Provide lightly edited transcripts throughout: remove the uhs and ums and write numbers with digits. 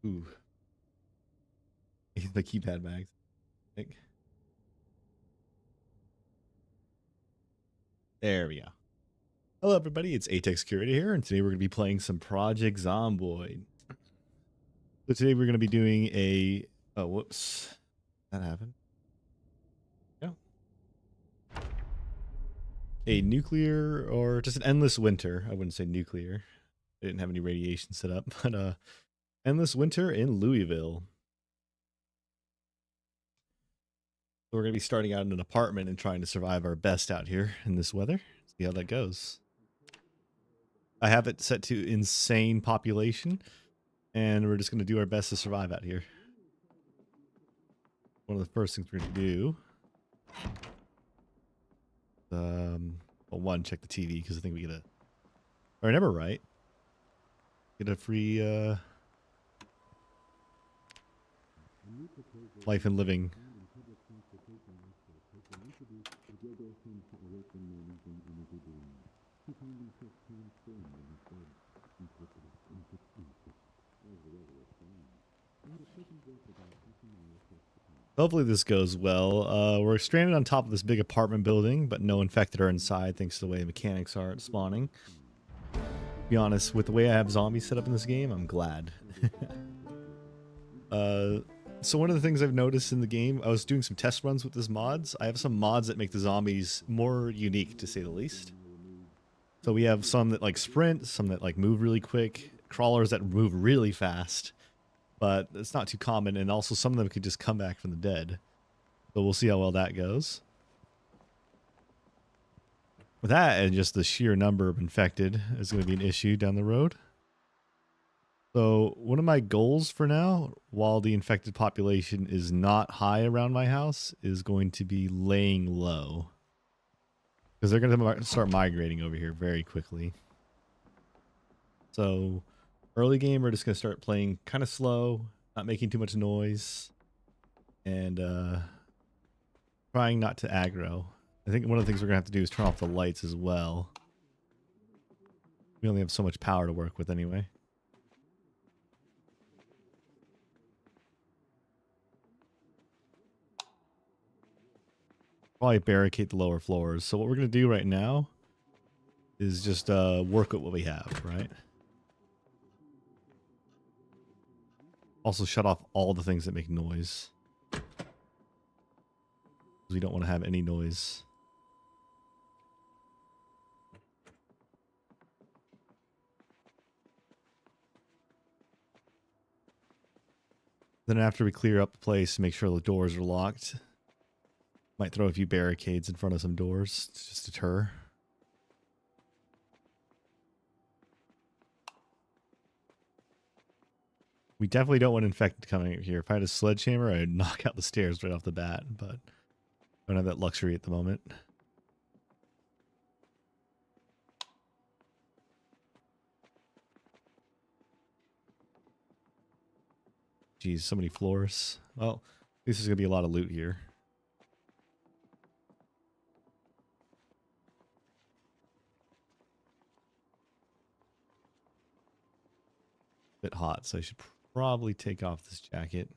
Ooh. The keypad mags. I think. There we go. Hello everybody, it's Atex Security here, and today we're going to be playing some Project Zomboid. So today we're going to be doing a... Oh, whoops. That happened. Yeah. A nuclear, or just an endless winter. I wouldn't say nuclear. I didn't have any radiation set up, but endless winter in Louisville. So we're going to be starting out in an apartment and trying to survive our best out here in this weather. See how that goes. I have it set to insane population, and we're just going to do our best to survive out here. One of the first things we're going to do, well, one, check the TV, because I think we get a, if I remember right, get a free life and living. Hopefully this goes well. We're stranded on top of this big apartment building, but no infected are inside thanks to the way the mechanics are at spawning. To be honest, with the way I have zombies set up in this game, I'm glad. So one of the things I've noticed in the game, I was doing some test runs with this mods. I have some mods that make the zombies more unique, to say the least. So we have some that like sprint, some that like move really quick, crawlers that move really fast. But it's not too common, and also some of them could just come back from the dead. So we'll see how well that goes. With that, and just the sheer number of infected is going to be an issue down the road. So one of my goals for now, while the infected population is not high around my house, is going to be laying low. Because they're going to start migrating over here very quickly. So early game, we're just going to start playing kind of slow, not making too much noise, and trying not to aggro. I think one of the things we're going to have to do is turn off the lights as well. We only have so much power to work with anyway. Probably barricade the lower floors. So what we're going to do right now is just work at what we have, right? Also shut off all the things that make noise. Because we don't want to have any noise. Then after we clear up the place, make sure the doors are locked. Might throw a few barricades in front of some doors to just deter. We definitely don't want infected coming here. If I had a sledgehammer, I'd knock out the stairs right off the bat, but I don't have that luxury at the moment. Geez, so many floors. Well, at least there's going to be a lot of loot here. Bit hot, so I should probably take off this jacket.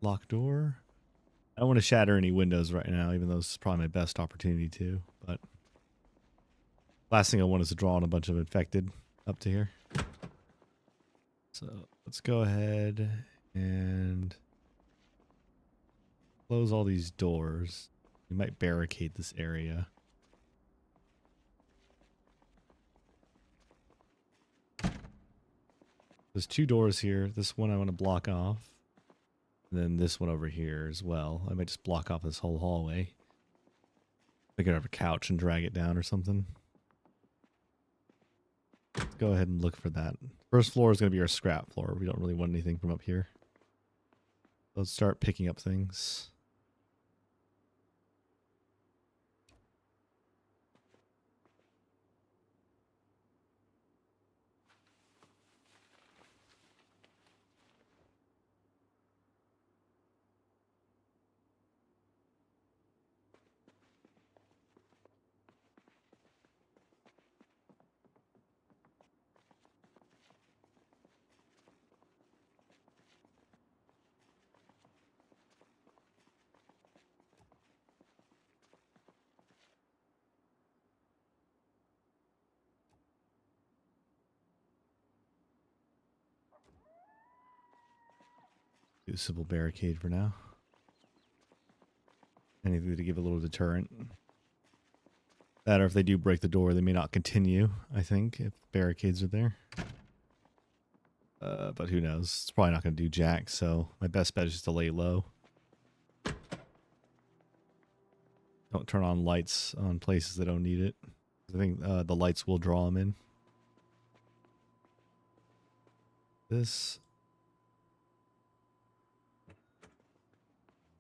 Lock door. I don't want to shatter any windows right now, even though this is probably my best opportunity to, but last thing I want is to draw on a bunch of infected up to here. So let's go ahead and close all these doors. We might barricade this area. There's two doors here. This one I want to block off. And then this one over here as well. I might just block off this whole hallway. I could have a couch and drag it down or something. Let's go ahead and look for that. First floor is going to be our scrap floor. We don't really want anything from up here. Let's start picking up things. Do a simple barricade for now. Anything to give a little deterrent. That or if they do break the door, they may not continue, I think, if barricades are there. But who knows? It's probably not going to do jack, so my best bet is just to lay low. Don't turn on lights on places that don't need it. I think the lights will draw them in. This.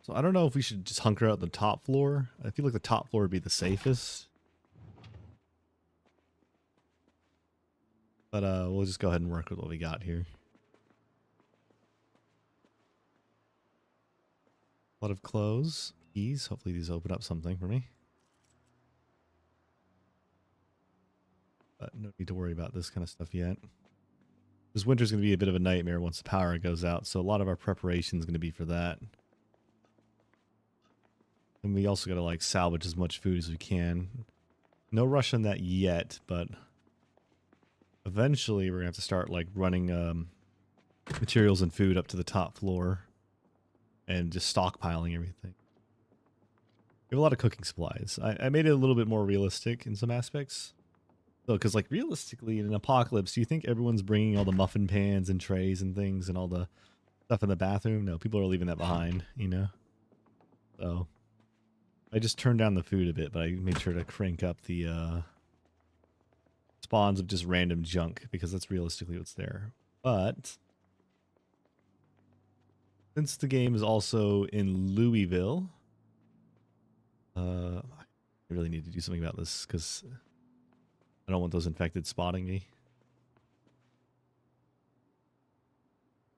So I don't know if we should just hunker out the top floor. I feel like the top floor would be the safest. But we'll just go ahead and work with what we got here. A lot of clothes, keys. Hopefully these open up something for me. But no need to worry about this kind of stuff yet. This winter's going to be a bit of a nightmare once the power goes out. So a lot of our preparation is going to be for that. And we also got to like salvage as much food as we can. No rush on that yet, but eventually we're going to have to start like running materials and food up to the top floor and just stockpiling everything. We have a lot of cooking supplies. I made it a little bit more realistic in some aspects. So, because like realistically in an apocalypse, do you think everyone's bringing all the muffin pans and trays and things and all the stuff in the bathroom? No, people are leaving that behind, you know? So I just turned down the food a bit, but I made sure to crank up the spawns of just random junk because that's realistically what's there. But since the game is also in Louisville, I really need to do something about this because I don't want those infected spotting me.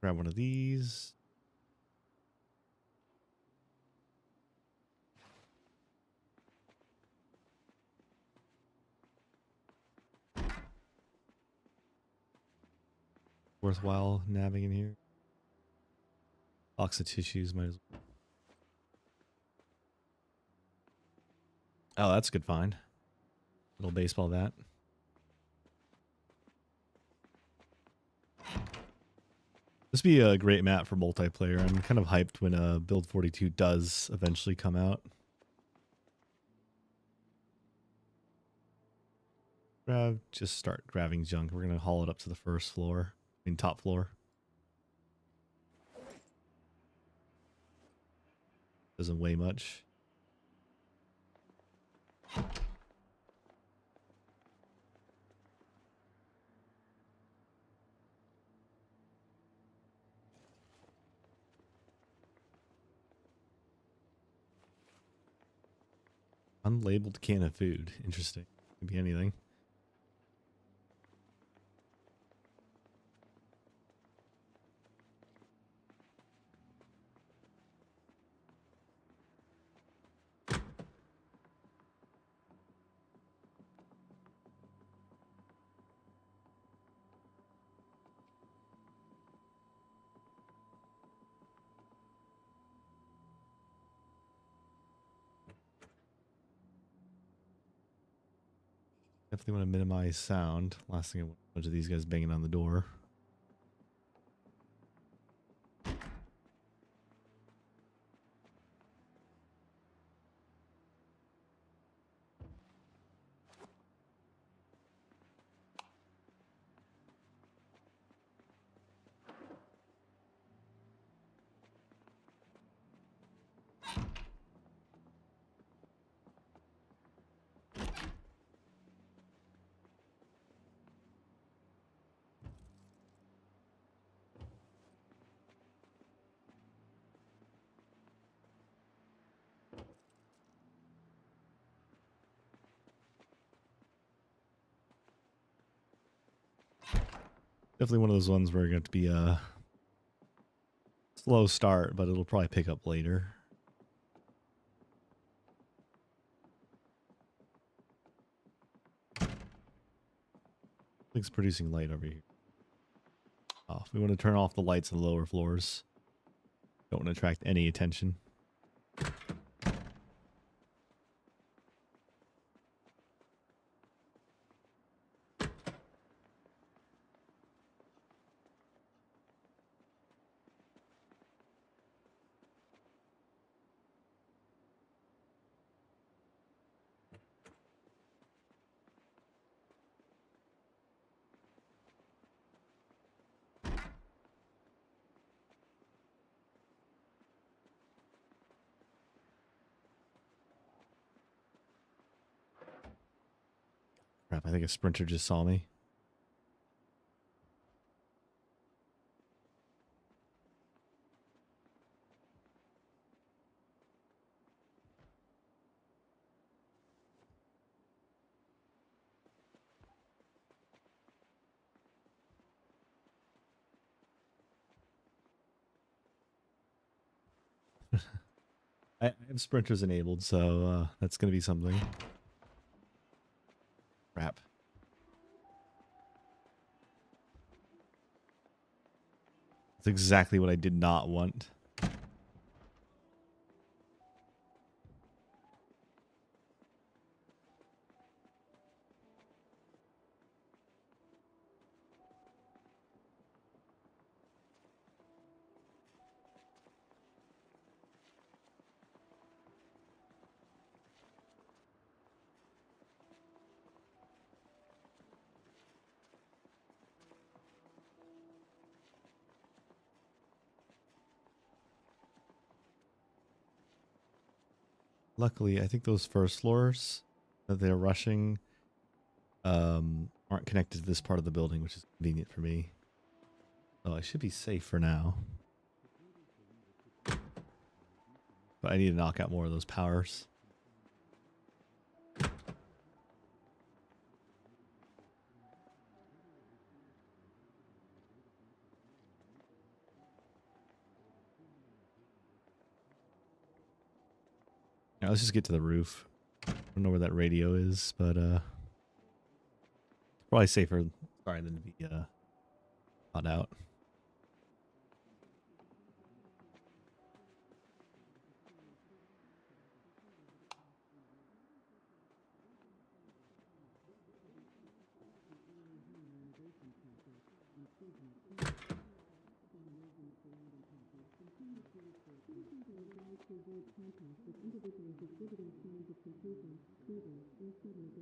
Grab one of these. Worthwhile nabbing in here. Box of tissues might as well. Oh, that's a good find. Little baseball bat. This would be a great map for multiplayer. I'm kind of hyped when Build 42 does eventually come out. Just start grabbing junk. We're going to haul it up to the first floor. I mean, top floor. Doesn't weigh much. Unlabeled can of food. Interesting. Could be anything. Definitely want to minimize sound. Last thing I want a bunch of these guys banging on the door. Definitely one of those ones where it's going to be a slow start, but it'll probably pick up later. Thing's producing light over here. Off. We want to turn off the lights on the lower floors. Don't want to attract any attention. Crap, I think a sprinter just saw me. I have sprinters enabled, so that's going to be something. Crap. That's exactly what I did not want. Luckily, I think those first floors that they're rushing aren't connected to this part of the building, which is convenient for me. Oh, I should be safe for now. But I need to knock out more of those powers. Now let's just get to the roof. I don't know where that radio is, but probably safer than to be caught out.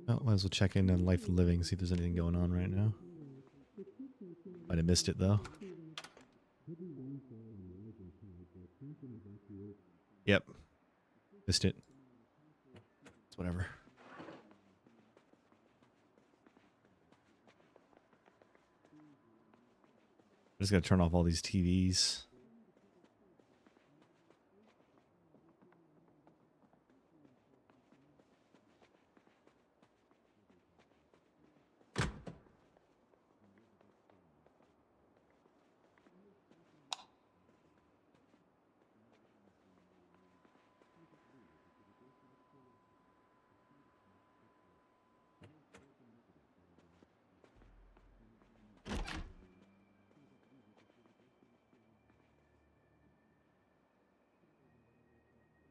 Oh, might as well check in on Life and Living, see if there's anything going on right now. Might have missed it though. Yep. Missed it. It's whatever. I just gotta turn off all these TVs.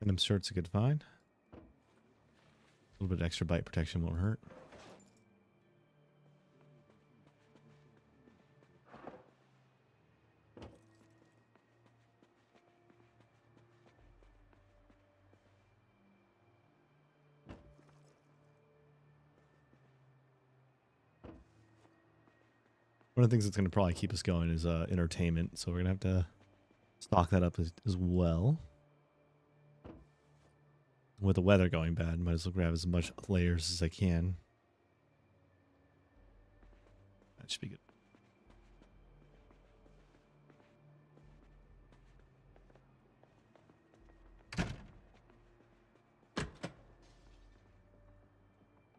And I'm sure it's a good find. A little bit of extra bite protection won't hurt. One of the things that's going to probably keep us going is entertainment, so we're going to have to stock that up as well. With the weather going bad, might as well grab as much layers as I can. That should be good.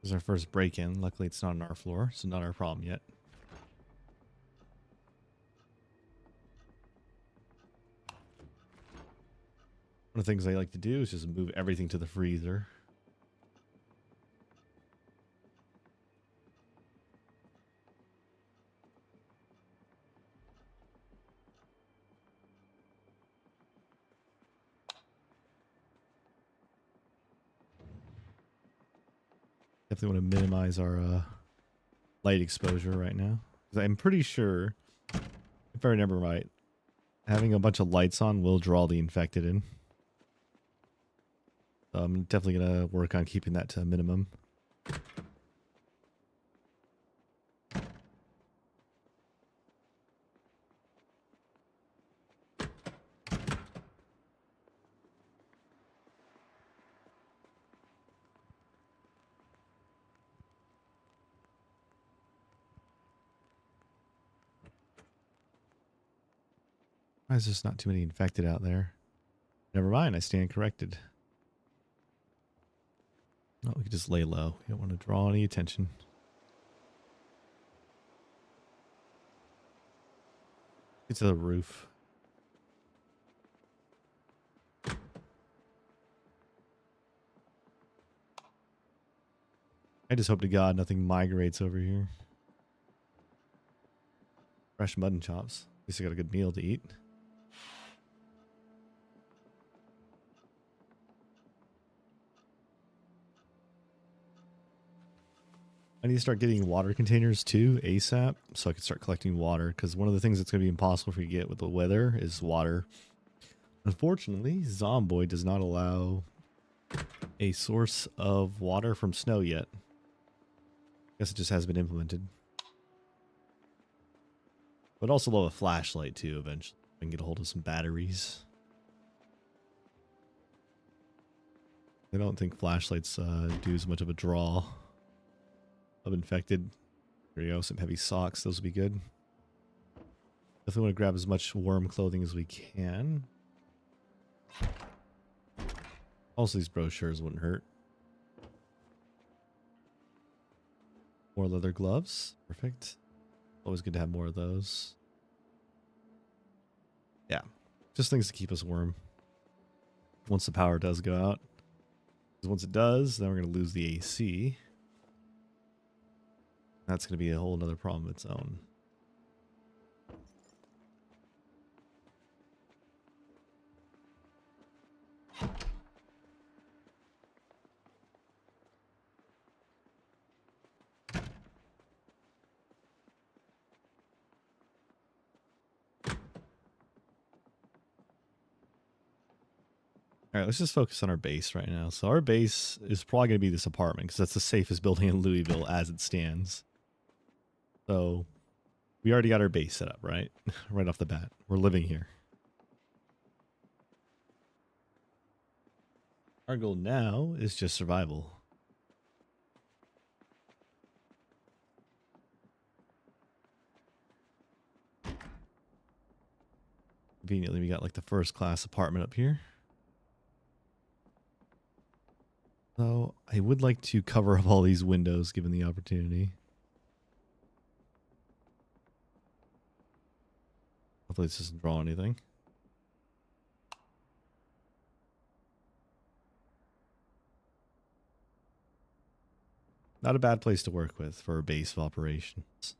This is our first break-in. Luckily, it's not on our floor, so not our problem yet. One of the things I like to do is just move everything to the freezer. Definitely want to minimize our light exposure right now. 'Cause I'm pretty sure, if I remember right, having a bunch of lights on will draw the infected in. So I'm definitely going to work on keeping that to a minimum. Why is there's not too many infected out there? Never mind, I stand corrected. Oh, we can just lay low. We don't want to draw any attention. Get to the roof. I just hope to God nothing migrates over here. Fresh mutton chops. At least I got a good meal to eat. I need to start getting water containers too, ASAP, so I can start collecting water, because one of the things that's going to be impossible for you to get with the weather is water. Unfortunately, Zomboid does not allow a source of water from snow yet. Guess it just has been implemented. But also love a flashlight too eventually. I can get a hold of some batteries. I don't think flashlights do as much of a draw of infected. There you go, some heavy socks. Those would be good. Definitely want to grab as much warm clothing as we can. Also, these brochures wouldn't hurt. More leather gloves. Perfect. Always good to have more of those. Yeah. Just things to keep us warm. Once the power does go out. Because once it does, then we're going to lose the AC. That's going to be a whole other problem of its own. All right, let's just focus on our base right now. So our base is probably going to be this apartment because that's the safest building in Louisville as it stands. So we already got our base set up, right? Right off the bat. We're living here. Our goal now is just survival. Conveniently, we got like the first class apartment up here. So I would like to cover up all these windows given the opportunity. Hopefully this doesn't draw anything. Not a bad place to work with for a base of operations.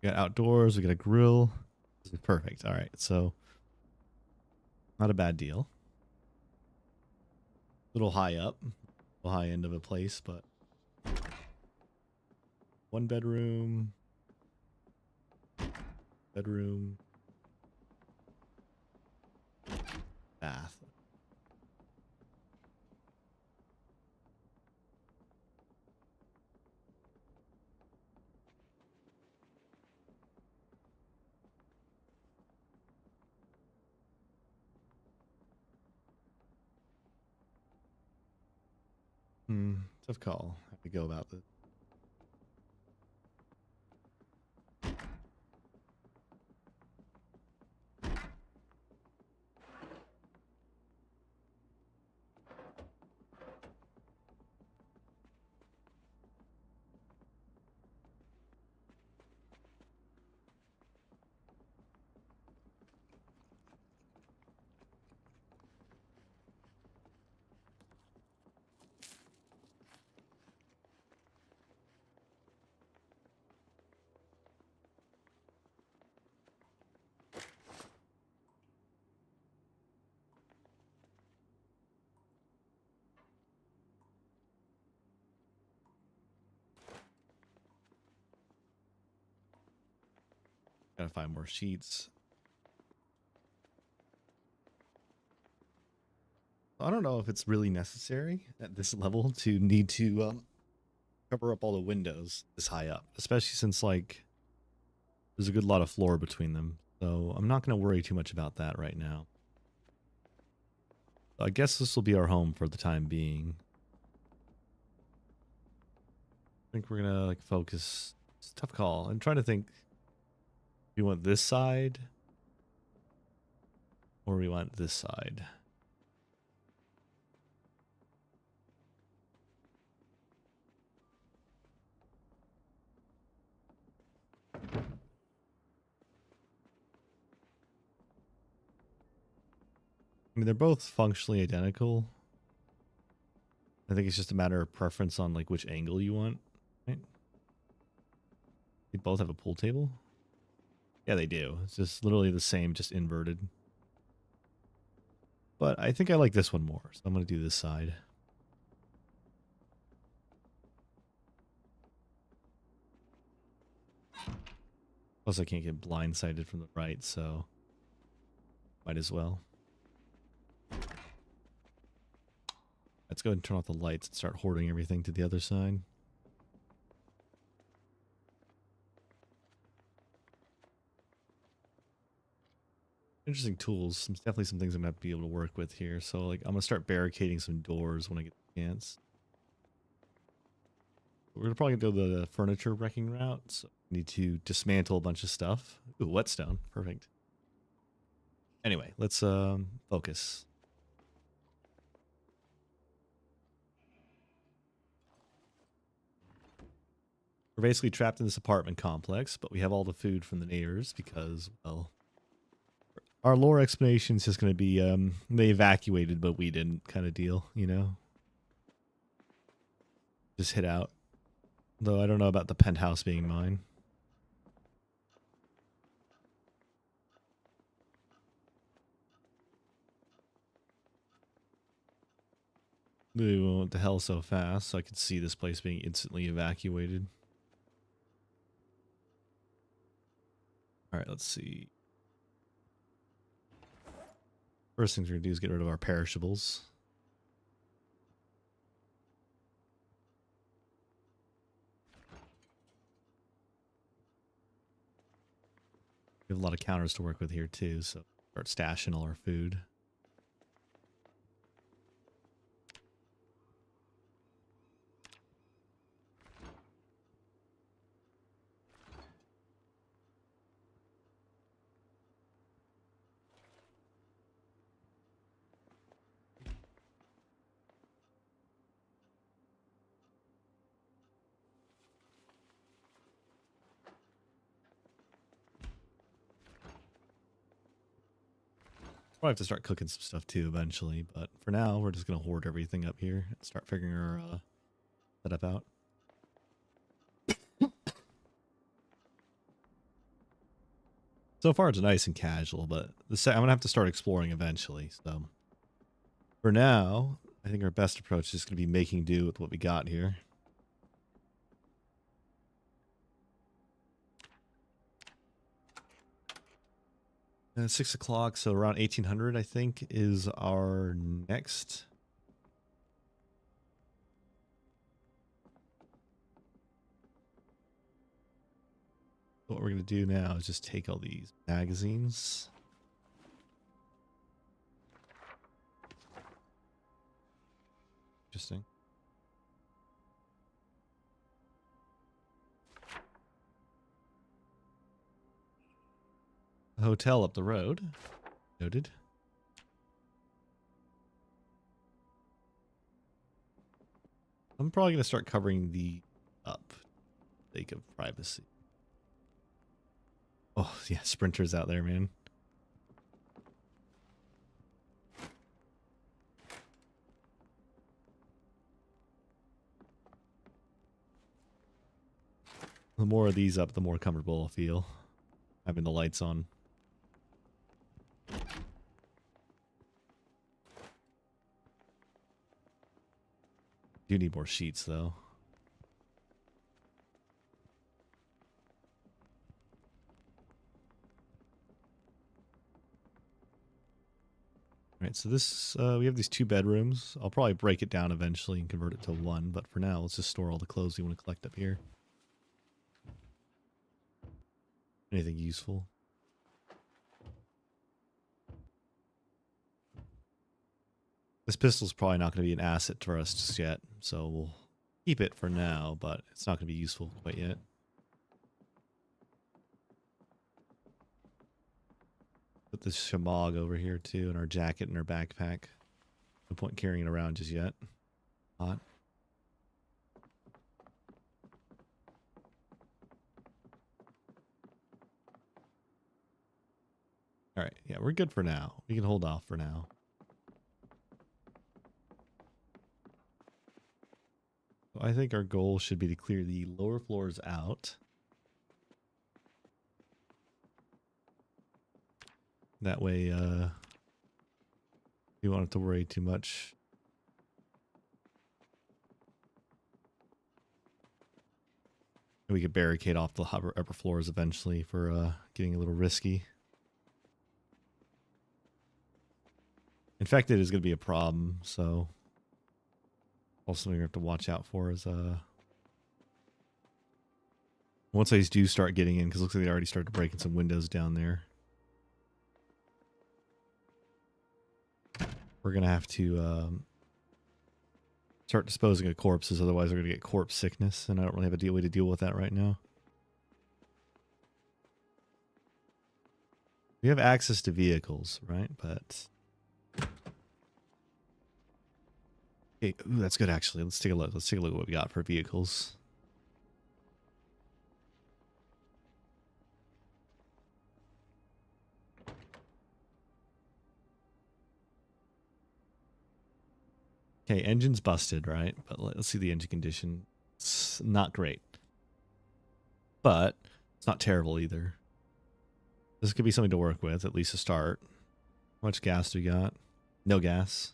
We got outdoors, we got a grill. This is perfect. All right, so not a bad deal. A little high up, a little high end of a place, but one bedroom, bath. Tough call. How to go about this. Gotta find more sheets. I don't know if it's really necessary at this level to need to cover up all the windows this high up, especially since like there's a good lot of floor between them. So I'm not going to worry too much about that right now. I guess this will be our home for the time being. I think we're going to like focus. It's a tough call. I'm trying to think. Do we want this side or we want this side? I mean, they're both functionally identical. I think it's just a matter of preference on like which angle you want, right? They both have a pool table. Yeah, they do. It's just literally the same, just inverted. But I think I like this one more, so I'm going to do this side. Plus, I can't get blindsided from the right, so might as well. Let's go ahead and turn off the lights and start hoarding everything to the other side. Interesting tools. Definitely some things I'm going to have to be able to work with here. So, like, I'm going to start barricading some doors when I get the chance. We're going to probably go the furniture wrecking route. So, we need to dismantle a bunch of stuff. Ooh, whetstone. Perfect. Anyway, let's focus. We're basically trapped in this apartment complex, but we have all the food from the neighbors because, well, our lore explanation is just going to be they evacuated, but we didn't kind of deal, you know? Just hit out. Though I don't know about the penthouse being mine. We went to hell so fast, so I could see this place being instantly evacuated. Alright, let's see. First things we're going to do is get rid of our perishables. We have a lot of counters to work with here too, so start stashing all our food. Probably have to start cooking some stuff too eventually, but for now we're just going to hoard everything up here and start figuring our setup out. So far it's nice and casual, but I'm going to have to start exploring eventually. So for now, I think our best approach is going to be making do with what we got here. 6 o'clock, so around 1800, I think, is our next. What we're going to do now is just take all these magazines. Interesting. A hotel up the road. Noted. I'm probably going to start covering the up for the sake of privacy. Oh, yeah, sprinters out there, man. The more of these up, the more comfortable I'll feel having the lights on. Do need more sheets, though. All right, so this we have these 2 bedrooms. I'll probably break it down eventually and convert it to 1, but for now, let's just store all the clothes we want to collect up here. Anything useful? This pistol's probably not going to be an asset for us just yet, so we'll keep it for now, but it's not going to be useful quite yet. Put this shamog over here too, and our jacket and our backpack. No point carrying it around just yet. Hot. All right, yeah, we're good for now. We can hold off for now. I think our goal should be to clear the lower floors out. That way, we won't have to worry too much. And we could barricade off the upper floors eventually for getting a little risky. Infected is going to be a problem, so also something we have to watch out for is once these do start getting in, because it looks like they already started breaking some windows down there. We're going to have to start disposing of corpses, otherwise we're going to get corpse sickness, and I don't really have a way to deal with that right now. We have access to vehicles, right? But okay, ooh, that's good actually. Let's take a look. Let's take a look at what we got for vehicles. Okay, engine's busted, right? But let's see the engine condition. It's not great. But it's not terrible either. This could be something to work with, at least to start. How much gas do we got? No gas.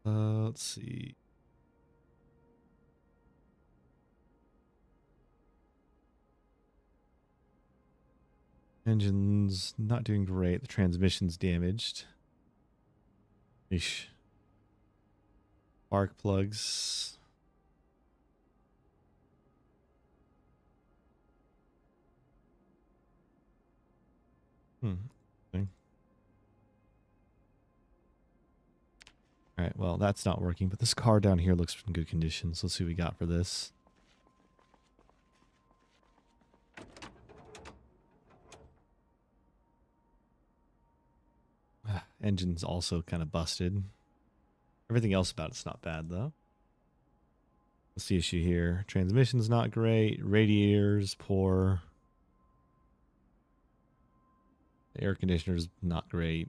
Let's see. Engine's not doing great. The transmission's damaged. Eesh. Spark plugs. Okay. All right, well, that's not working, but this car down here looks in good condition, so let's see what we got for this. Engine's also kind of busted. Everything else about it's not bad, though. What's the issue here? Transmission's not great. Radiator's poor. The air conditioner's not great.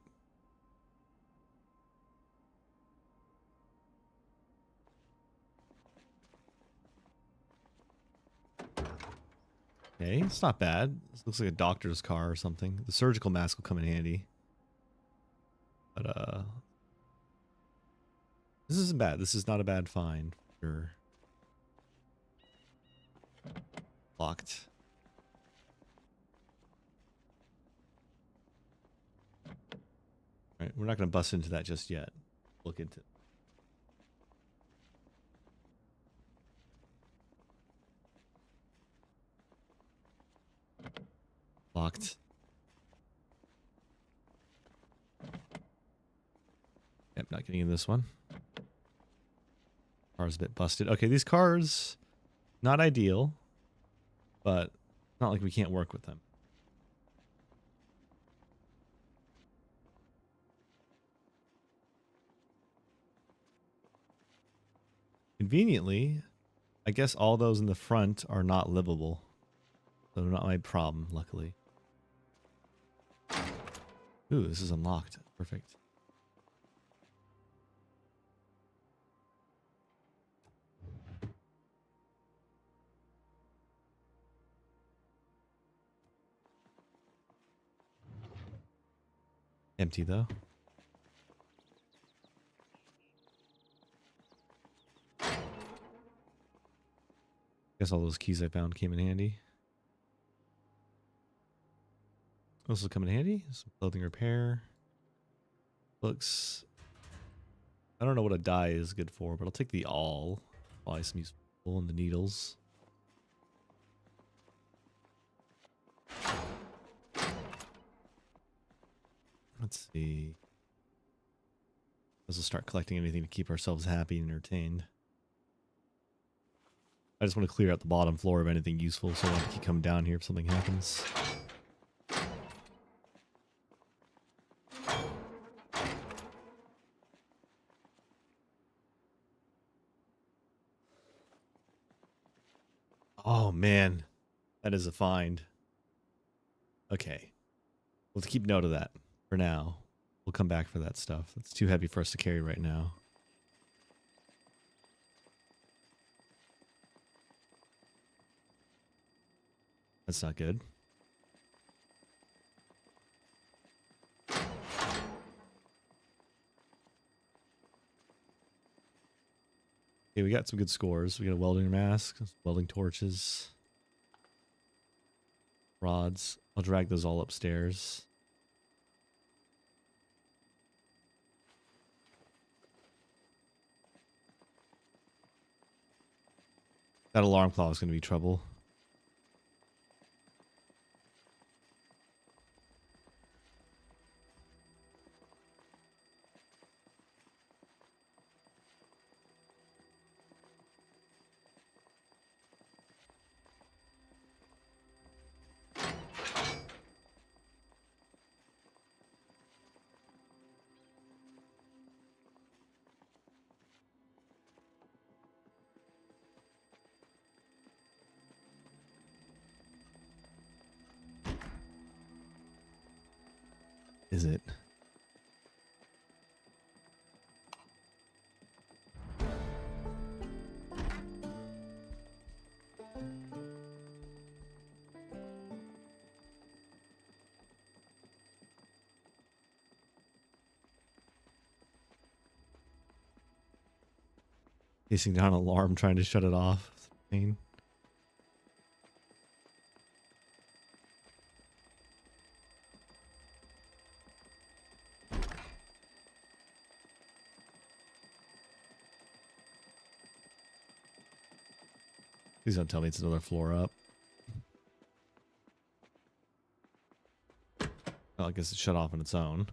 Okay, it's not bad. This looks like a doctor's car or something. The surgical mask will come in handy. But, this isn't bad. This is not a bad find. Sure. Locked. Alright, we're not going to bust into that just yet. Look into it. Locked. Yep, not getting in this one. Car's a bit busted. Okay, these cars, not ideal, but not like we can't work with them. Conveniently, I guess all those in the front are not livable. So not my problem, luckily. Ooh, this is unlocked. Perfect. Empty though. Guess all those keys I found came in handy. This will come in handy. Some clothing repair. Looks... I don't know what a dye is good for, but I'll take the all. Buy some useful and the needles. Let's see. Let's start collecting anything to keep ourselves happy and entertained. I just want to clear out the bottom floor of anything useful, so I want to keep coming down here if something happens. Oh man, that is a find. Okay, let's keep note of that for now. We'll come back for that stuff. It's too heavy for us to carry right now. That's not good. Okay, we got some good scores. We got a welding mask, welding torches, rods. I'll drag those all upstairs. That alarm clock is going to be trouble. Is it? Chasing down an alarm, trying to shut it off. Pain. Please don't tell me it's another floor up. Oh, I guess it shut off on its own.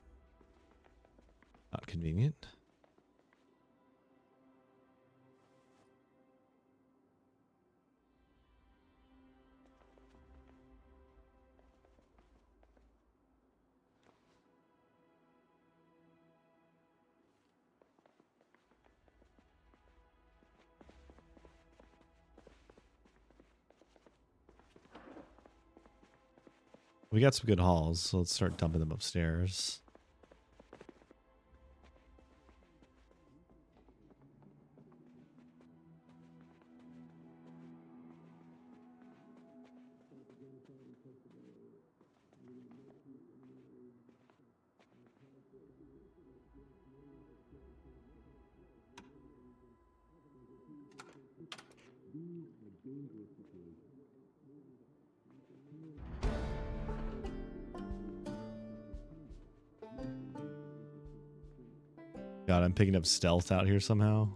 Not convenient. We got some good hauls, so let's start dumping them upstairs. God, I'm picking up stealth out here somehow.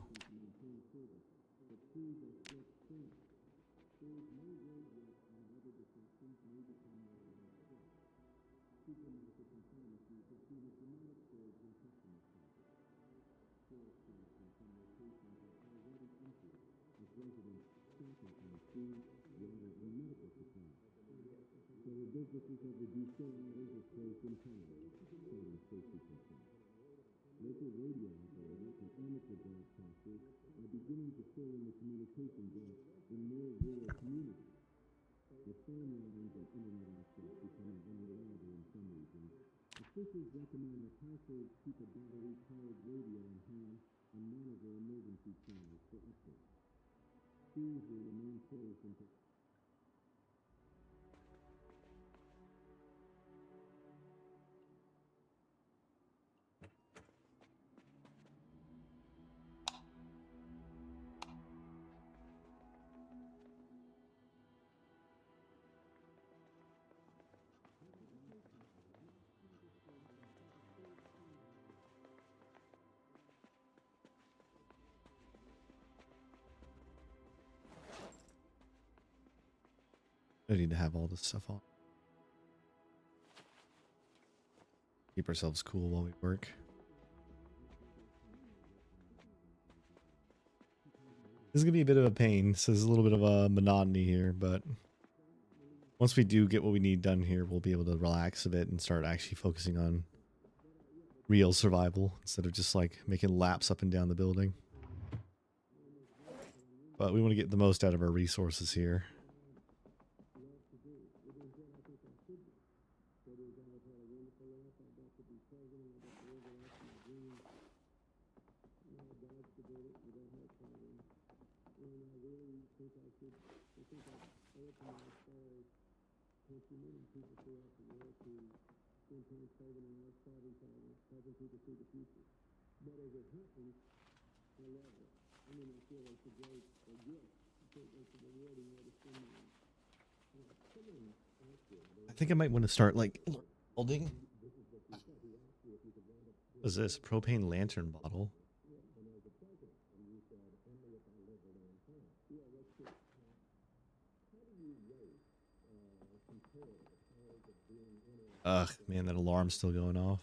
I need to have all this stuff on. Keep ourselves cool while we work. This is going to be a bit of a pain, so there's a little bit of a monotony here, but once we do get what we need done here, we'll be able to relax a bit and start actually focusing on real survival instead of just like making laps up and down the building. But we want to get the most out of our resources here. I think I might want to start like building. What is this? Propane lantern bottle. Ugh, man, that alarm's still going off.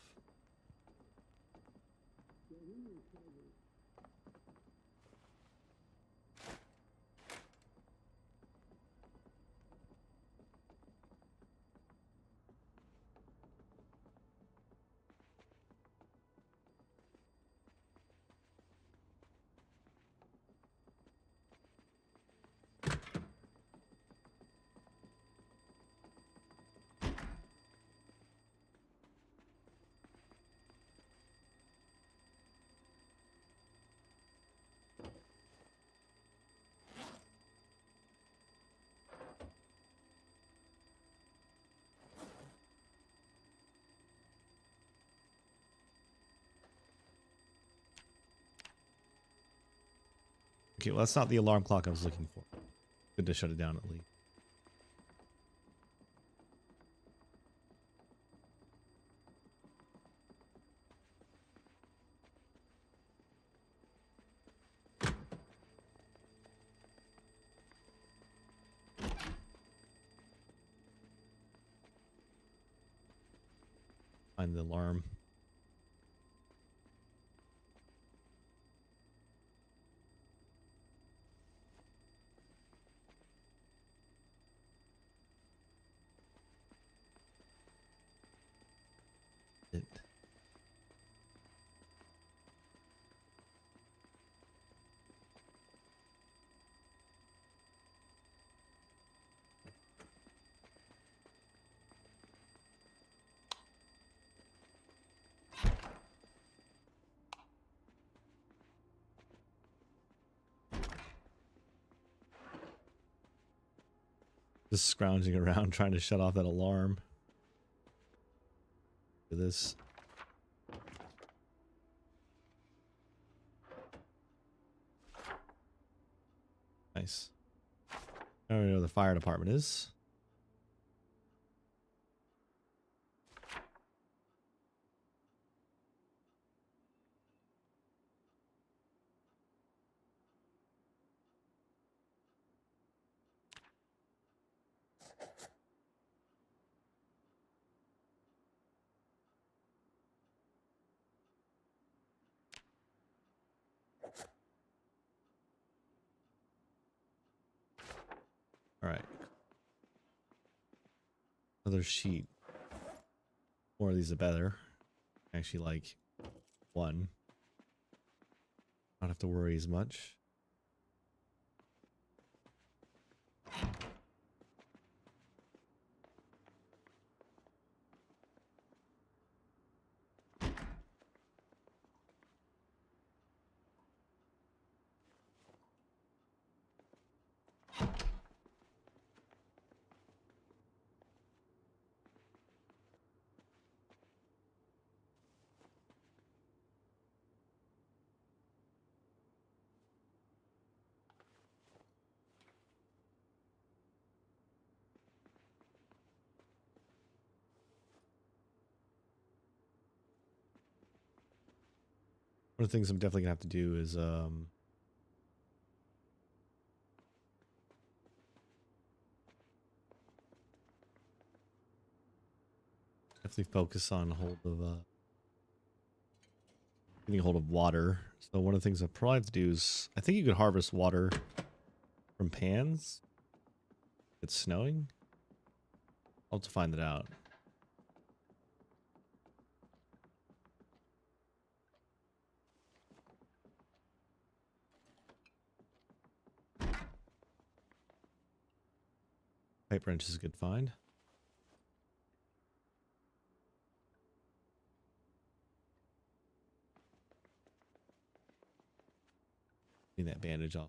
Okay, well, that's not the alarm clock I was looking for. Good to shut it down at least. Find the alarm. Just scrounging around trying to shut off that alarm. Look at this. Nice. I don't know where the fire department is. All right. Another sheet. More of these the better. Actually, like one. Don't have to worry as much. One of the things I'm definitely gonna have to do is Definitely focus on getting a hold of water. So one of the things I probably have to do is, I think you could harvest water from pans. If it's snowing. I'll have to find it out. Pipe wrench is a good find. Getting that bandage off.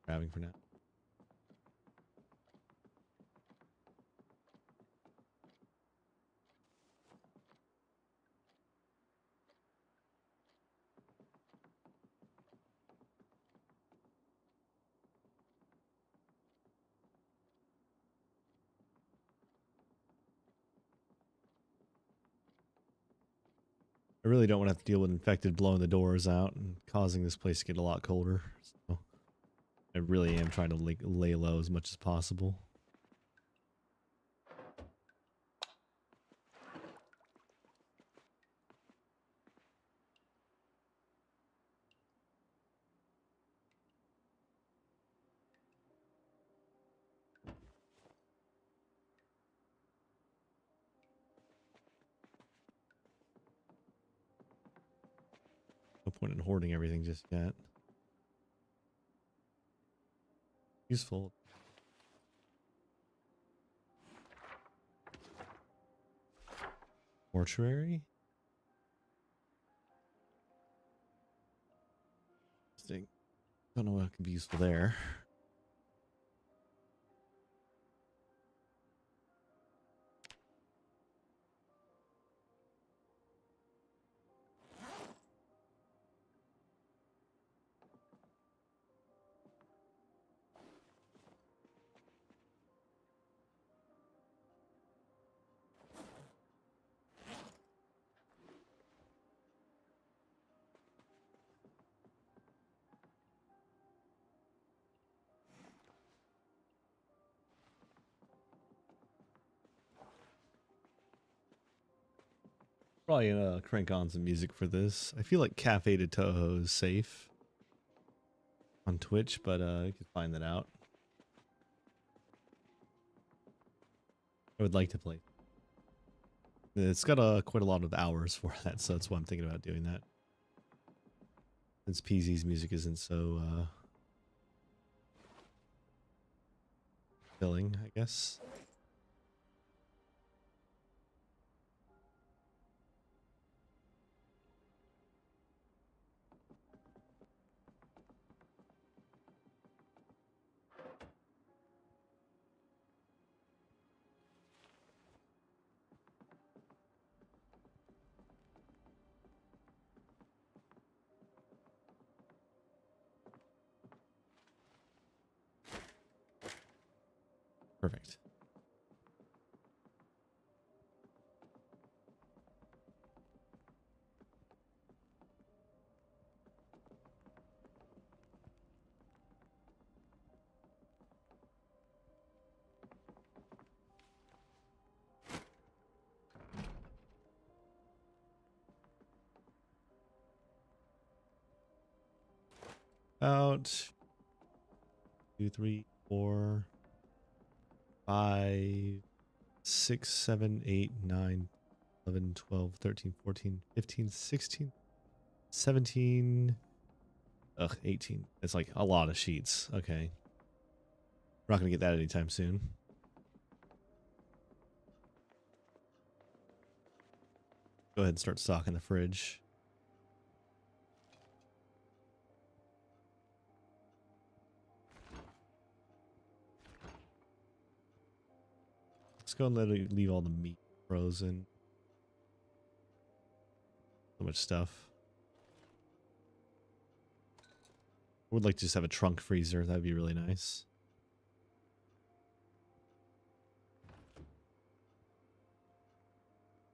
Grabbing for now. I really don't want to have to deal with infected blowing the doors out and causing this place to get a lot colder. So I really am trying to lay low as much as possible. No point in hoarding everything just yet. Useful. Mortuary? Interesting. Don't know what could be useful there. Probably gonna crank on some music for this. I feel like Cafe de Toho is safe on Twitch, but you can find that out. I would like to play. It's got quite a lot of hours for that, so that's why I'm thinking about doing that. Since PZ's music isn't so filling, I guess. Perfect. About 2, 3, 4, 5, 6, 7, 8, 9, 11, 12, 13, 14, 15, 16, 17. Ugh, 18. It's like a lot of sheets. Okay. We're not going to get that anytime soon. Go ahead and start stocking the fridge. Let's go and leave all the meat frozen. So much stuff. I would like to just have a trunk freezer. That'd be really nice.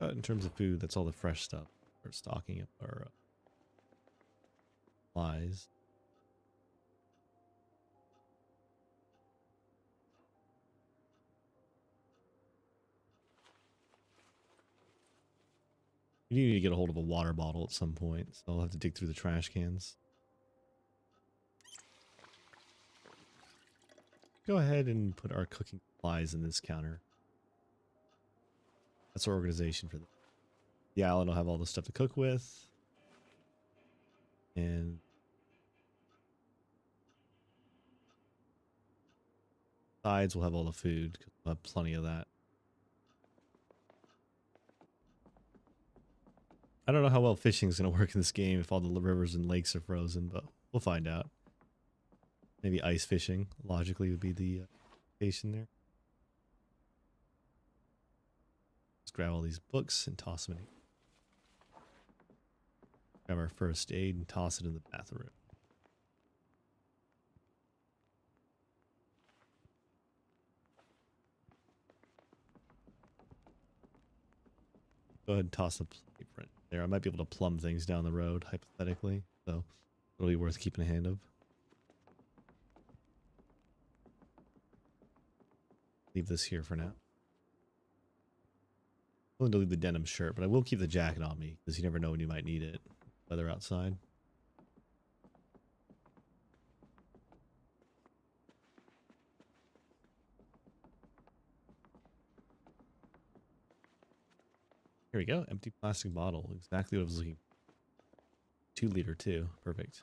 In terms of food, that's all the fresh stuff. We're stocking up our supplies. You need to get a hold of a water bottle at some point, so I'll have to dig through the trash cans. Go ahead and put our cooking supplies in this counter. That's our organization for the island. Will have all the stuff to cook with. And sides will have all the food, because we'll have plenty of that. I don't know how well fishing is going to work in this game if all the rivers and lakes are frozen, but we'll find out. Maybe ice fishing, logically, would be the location there. Let's grab all these books and toss them in. Grab our first aid and toss it in the bathroom. Go ahead and toss the apron there. I might be able to plumb things down the road, hypothetically, so it'll be worth keeping a hand of. Leave this here for now. I'm willing to leave the denim shirt, but I will keep the jacket on me, because you never know when you might need it. Weather outside. Here we go. Empty plastic bottle. Exactly what I was looking for. 2 liter too. Perfect.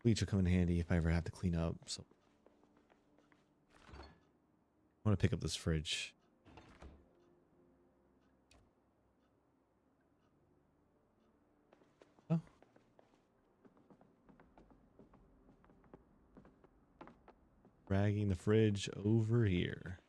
Bleach will come in handy if I ever have to clean up. So I want to pick up this fridge. Oh. Dragging the fridge over here.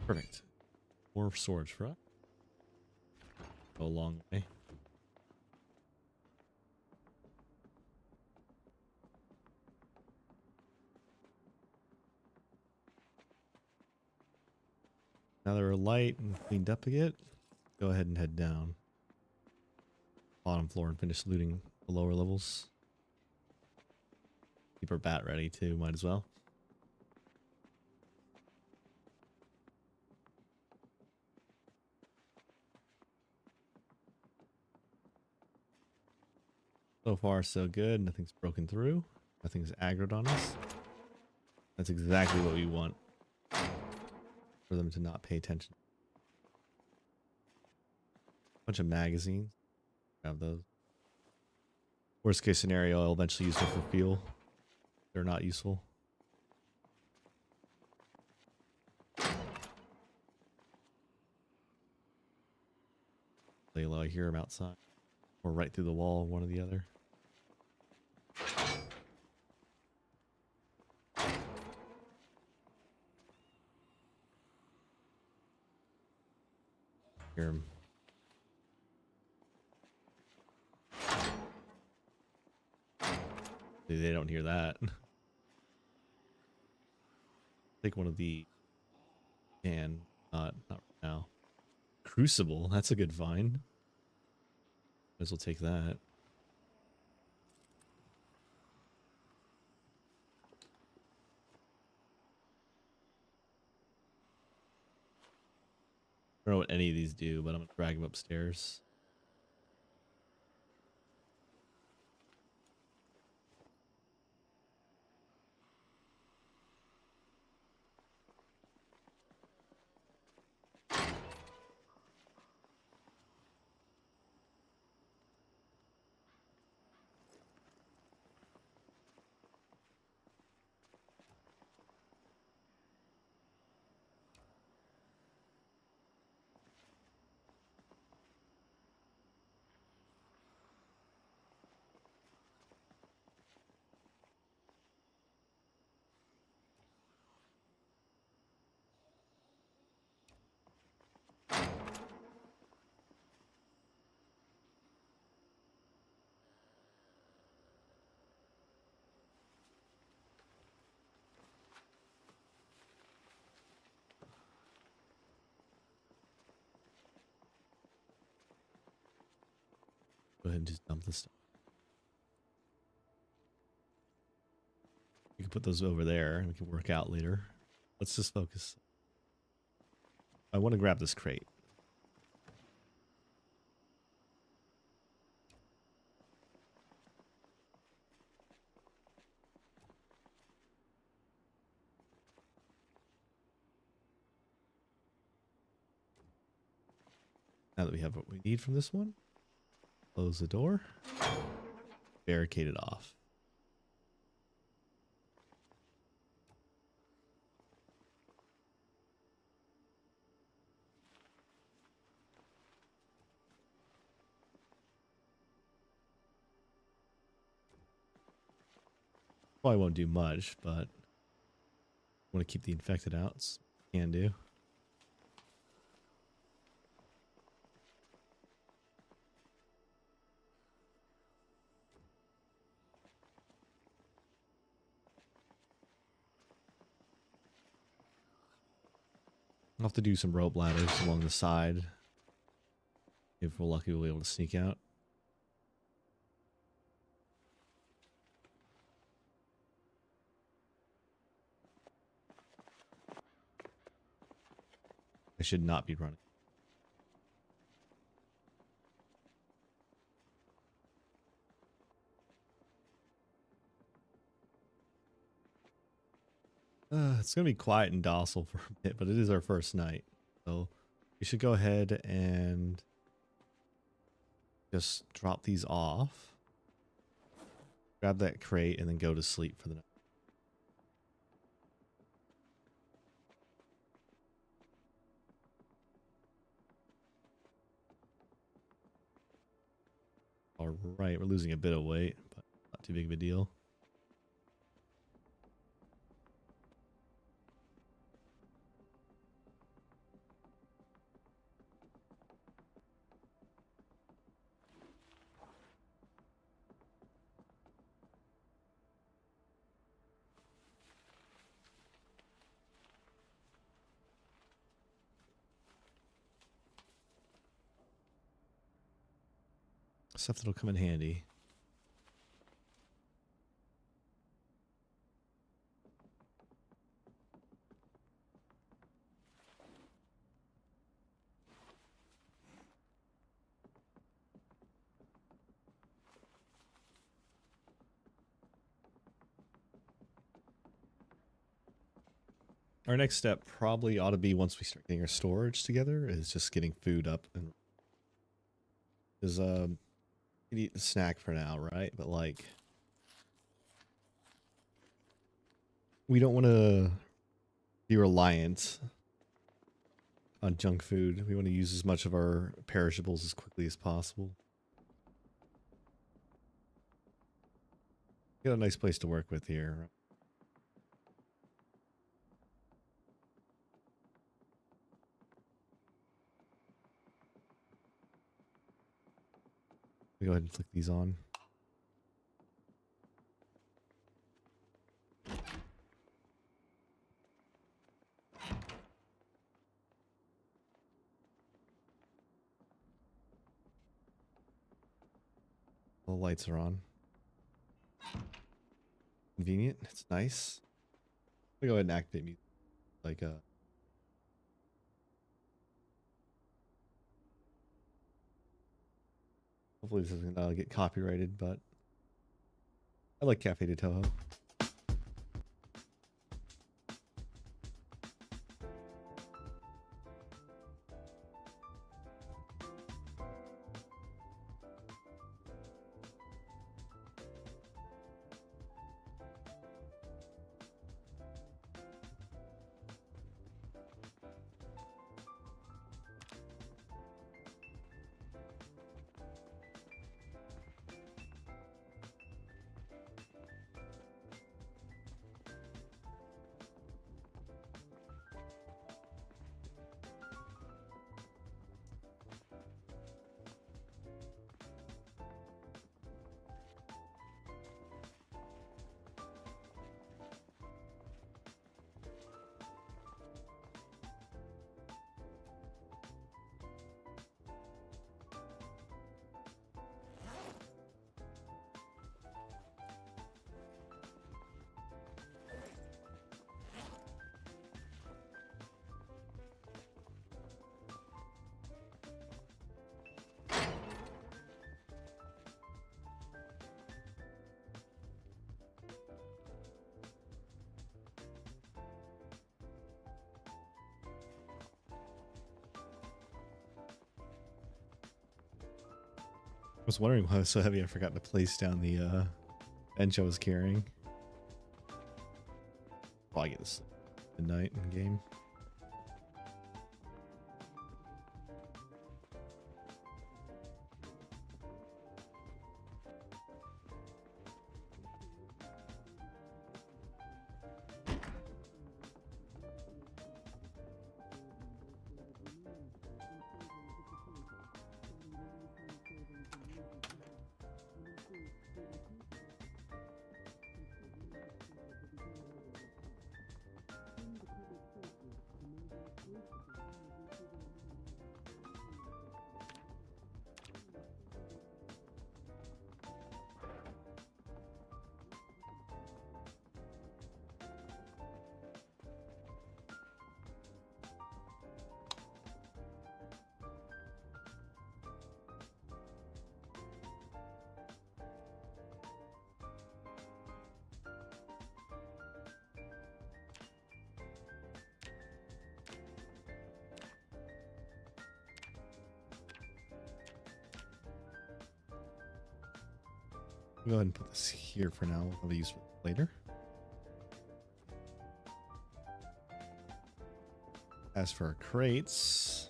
Perfect. More storage for us. Go a long way. Now that we're light and cleaned up a bit, go ahead and head down. Bottom floor and finish looting the lower levels. Keep our bat ready too, might as well. So far, so good. Nothing's broken through. Nothing's aggroed on us. That's exactly what we want. For them to not pay attention. Bunch of magazines. Grab those. Worst case scenario, I'll eventually use them for fuel. They're not useful. Lay low, I hear him outside. Or right through the wall, one or the other. Hear him. They don't hear that. Take one of the can. Not right now. Crucible. That's a good find. Might as well take that. I don't know what any of these do, but I'm gonna drag them upstairs. ahead and just dump this stuff. We can put those over there and we can work out later. Let's just focus. I want to grab this crate. Now that we have what we need from this one, close the door, barricade it off. Probably won't do much, but want to keep the infected out. So can do. I'll have to do some rope ladders along the side. If we're lucky, we'll be able to sneak out. I should not be running. It's going to be quiet and docile for a bit, but it is our first night. So we should go ahead and just drop these off. Grab that crate and then go to sleep for the night. All right, we're losing a bit of weight, but not too big of a deal. Stuff that'll come in handy. Our next step probably ought to be, once we start getting our storage together, is just getting food up. And is you can eat a snack for now, right? But like, we don't want to be reliant on junk food. We want to use as much of our perishables as quickly as possible. Got a nice place to work with here. Go ahead and flick these on. The lights are on. Convenient. It's nice. I'll go ahead and activate music. Like hopefully this doesn't get copyrighted, but I like Cafe de Toho. was wondering why it was so heavy. I forgot to place down the bench I was carrying. Probably get this midnight in game. Go ahead and put this here for now. I'll use it later. As for our crates,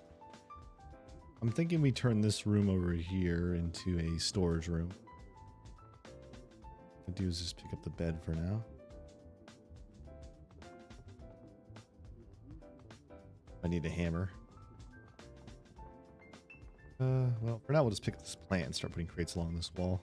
I'm thinking we turn this room over here into a storage room. What I'll do is just pick up the bed for now. I need a hammer. Well, for now we'll just pick up this plant and start putting crates along this wall.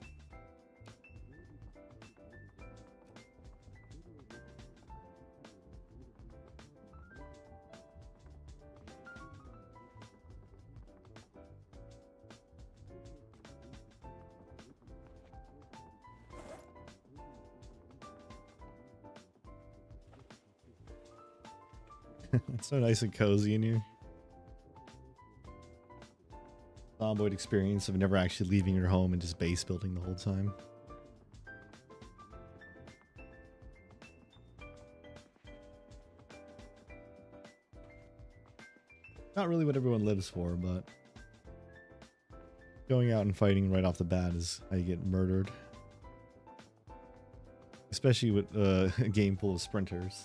It's so nice and cozy in here. Zomboid experience of never actually leaving your home and just base building the whole time. Not really what everyone lives for, but going out and fighting right off the bat is how you get murdered. Especially with a game full of sprinters.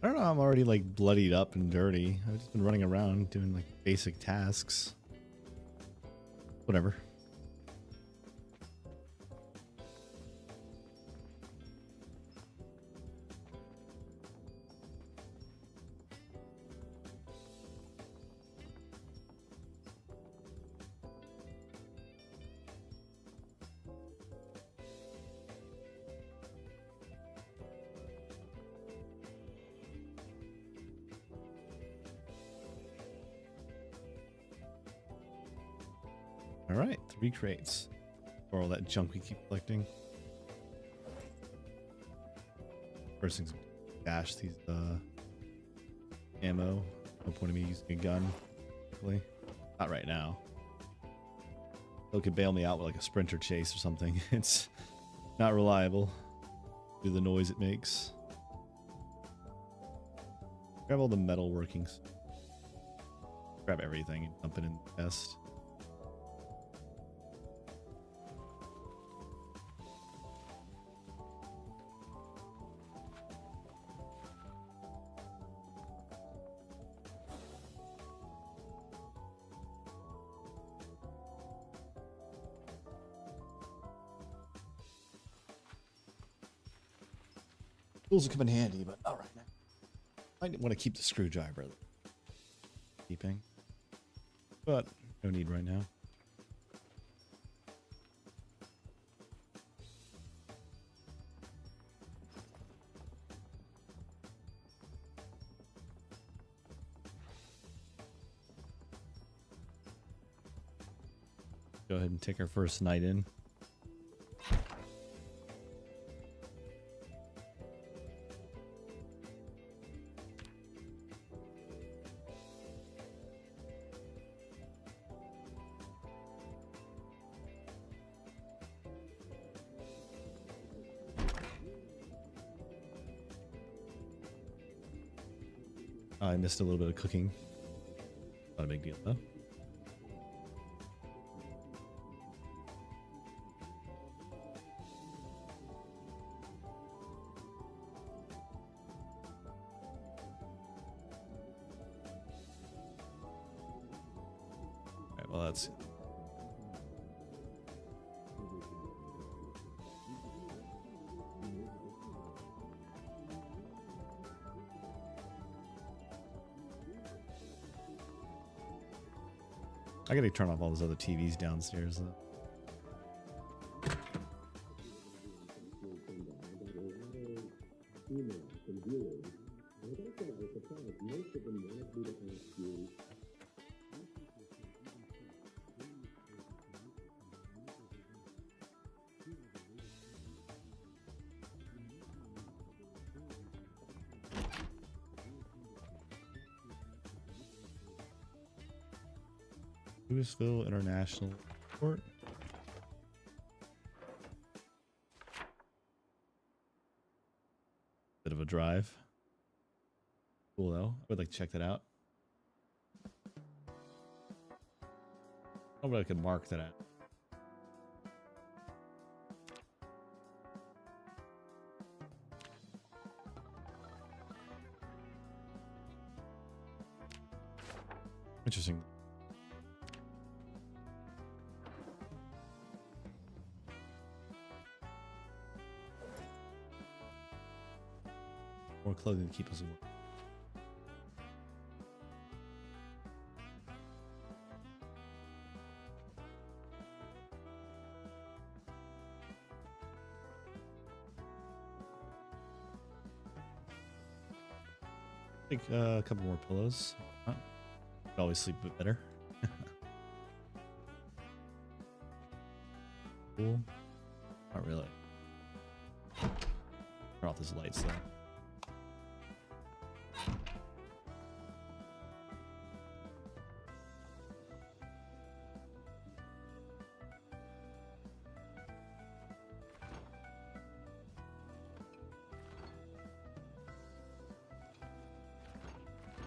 I don't know, I'm already like bloodied up and dirty. I've just been running around doing like basic tasks. Whatever. All right, 3 crates for all that junk we keep collecting. First thing's dash these ammo. No point in me using a gun. Really. Not right now. They could bail me out with like a sprinter chase or something. It's not reliable. Do the noise it makes. Grab all the metal workings. Grab everything and dump it in the chest. Tools will come in handy, but not right now. I want to keep the screwdriver. Keeping. But no need right now. Go ahead and take our first night in. I missed a little bit of cooking. Not a big deal though. Alright, well that's... I gotta turn off all those other TVs downstairs though. Louisville International Airport. Bit of a drive. Cool though. I would like to check that out. I wonder if I could mark that out. Interesting. More clothing to keep us warm. Take a couple more pillows. Could always sleep a bit better. Cool. Not really. Turn off these lights though.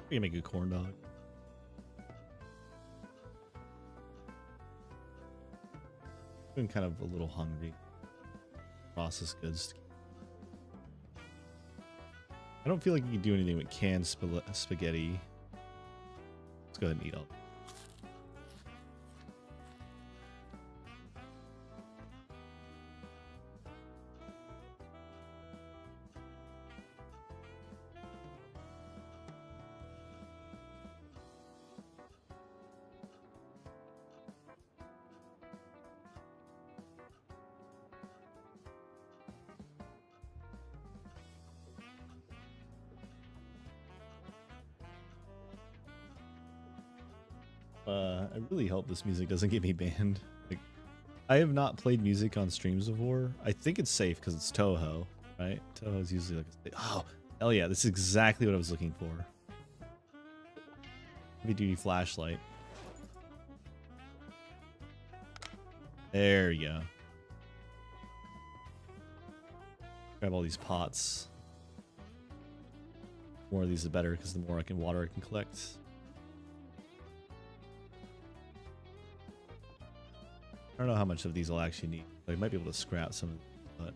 We can make a corn dog. Been kind of a little hungry. Processed goods. I don't feel like you can do anything with canned spaghetti. Let's go ahead and eat all. I really hope this music doesn't get me banned. Like, I have not played music on streams before. I think it's safe because it's Toho, right? Toho is usually like a... Oh, hell yeah, this is exactly what I was looking for. Heavy duty flashlight. There you go. Grab all these pots. More of these the better, because the more water I can collect. I don't know how much of these I'll actually need. I might be able to scrap some of them, but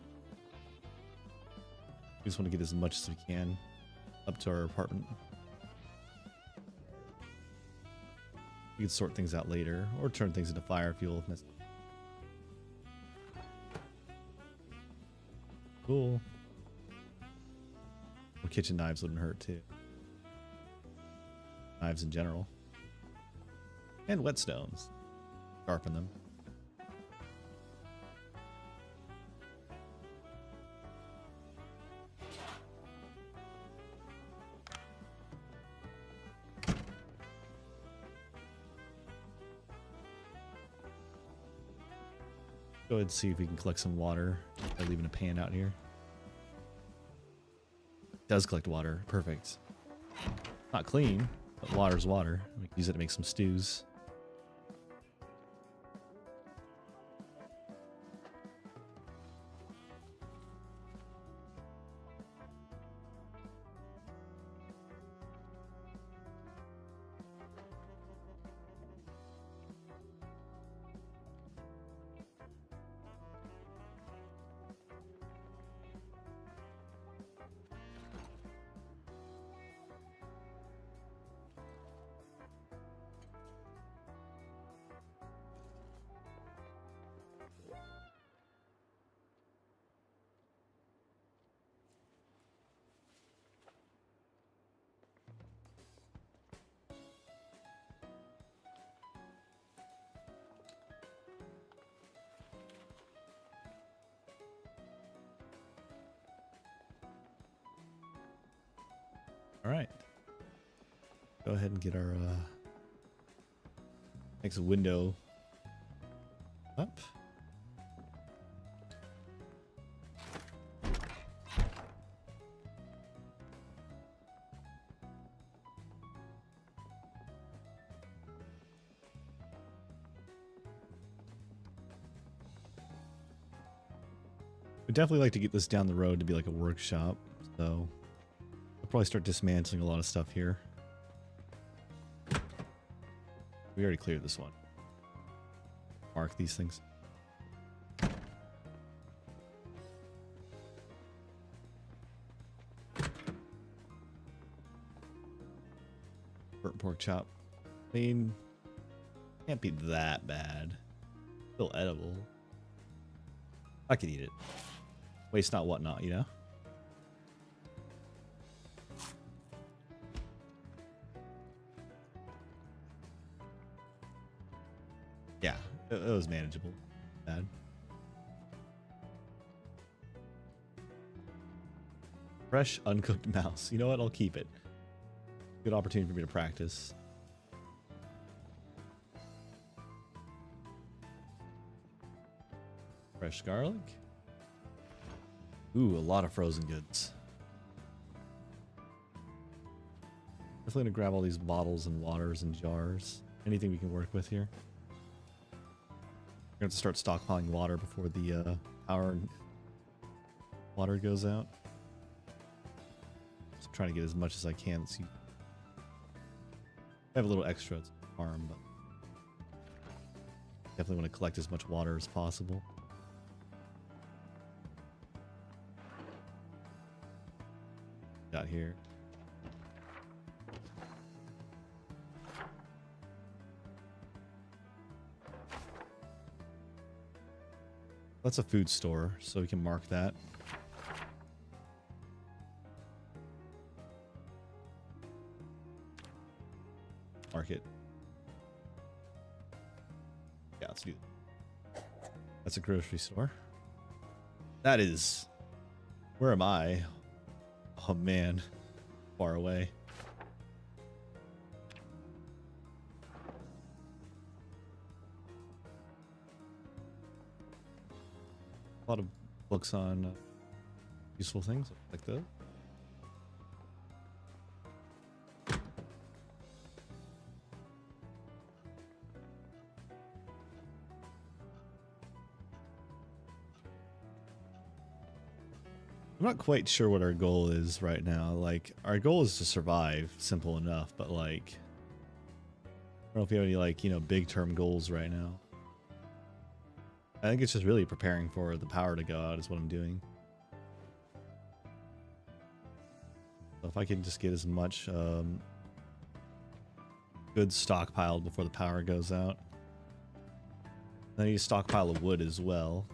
we just want to get as much as we can up to our apartment. We can sort things out later, or turn things into fire fuel if necessary. Cool. Well, kitchen knives wouldn't hurt too. Knives in general. And whetstones. Sharpen them. Go ahead and see if we can collect some water by leaving a pan out here. It does collect water. Perfect. Not clean, but water's water. We can use it to make some stews. All right. Go ahead and get our next window up. We'd definitely like to get this down the road to be like a workshop, so I'll probably start dismantling a lot of stuff here. We already cleared this one. Mark these things. Burnt pork chop. I mean, can't be that bad. Still edible. I could eat it. Waste not, whatnot, you know? Yeah, it was manageable. Bad. Fresh, uncooked mouse. You know what? I'll keep it. Good opportunity for me to practice. Fresh garlic. Ooh, a lot of frozen goods. Definitely gonna grab all these bottles and waters and jars. Anything we can work with here. We're going to start stockpiling water before the power and water goes out. Just trying to get as much as I can. So I have a little extra at the farm, but definitely want to collect as much water as possible. Got here. That's a food store, so we can mark that. Mark it. Yeah, let's do that. That's a grocery store. That is... Where am I? Oh man. Far away. A lot of books on useful things like those. I'm not quite sure what our goal is right now. Like, our goal is to survive, simple enough, but like, I don't know if we have any like, you know, big term goals right now. I think it's just really preparing for the power to go out is what I'm doing. So if I can just get as much good stockpiled before the power goes out. Then I need a stockpile of wood as well.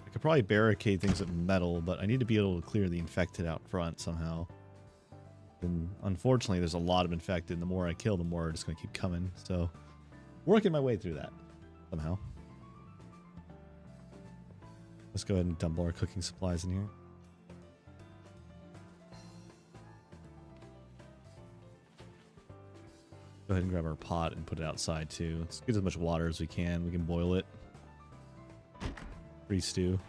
I could probably barricade things with metal, but I need to be able to clear the infected out front somehow. And unfortunately, there's a lot of infected. The more I kill, the more are just going to keep coming. So, working my way through that somehow. Let's go ahead and dump all our cooking supplies in here. Go ahead and grab our pot and put it outside too. Let's get as much water as we can. We can boil it. Pre-stew.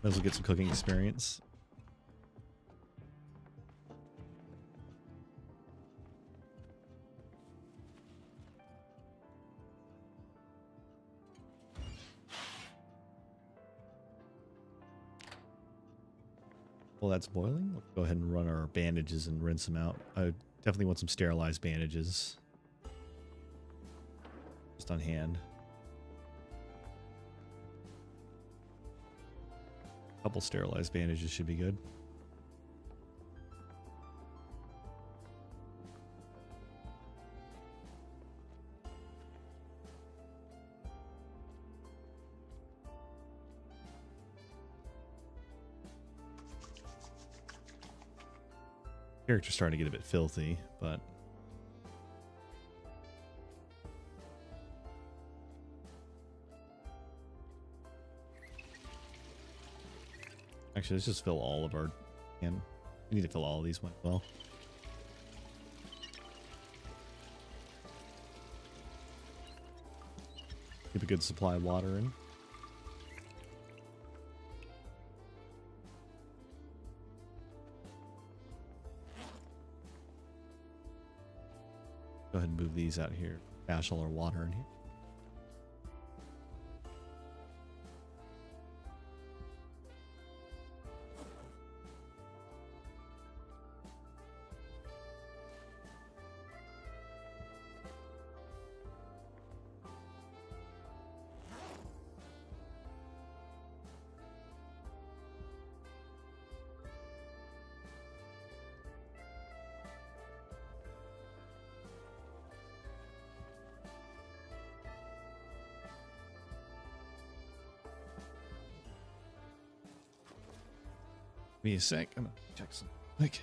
Might as well get some cooking experience. Well, that's boiling. Let's go ahead and run our bandages and rinse them out. I definitely want some sterilized bandages. Just on hand. A couple sterilized bandages should be good. Character's starting to get a bit filthy, but actually, let's just fill all of our. And we need to fill all of these as well. Keep a good supply of water in. Go ahead and move these out here. Dash all our water in here. Give me a sec. I'm gonna check some. Like.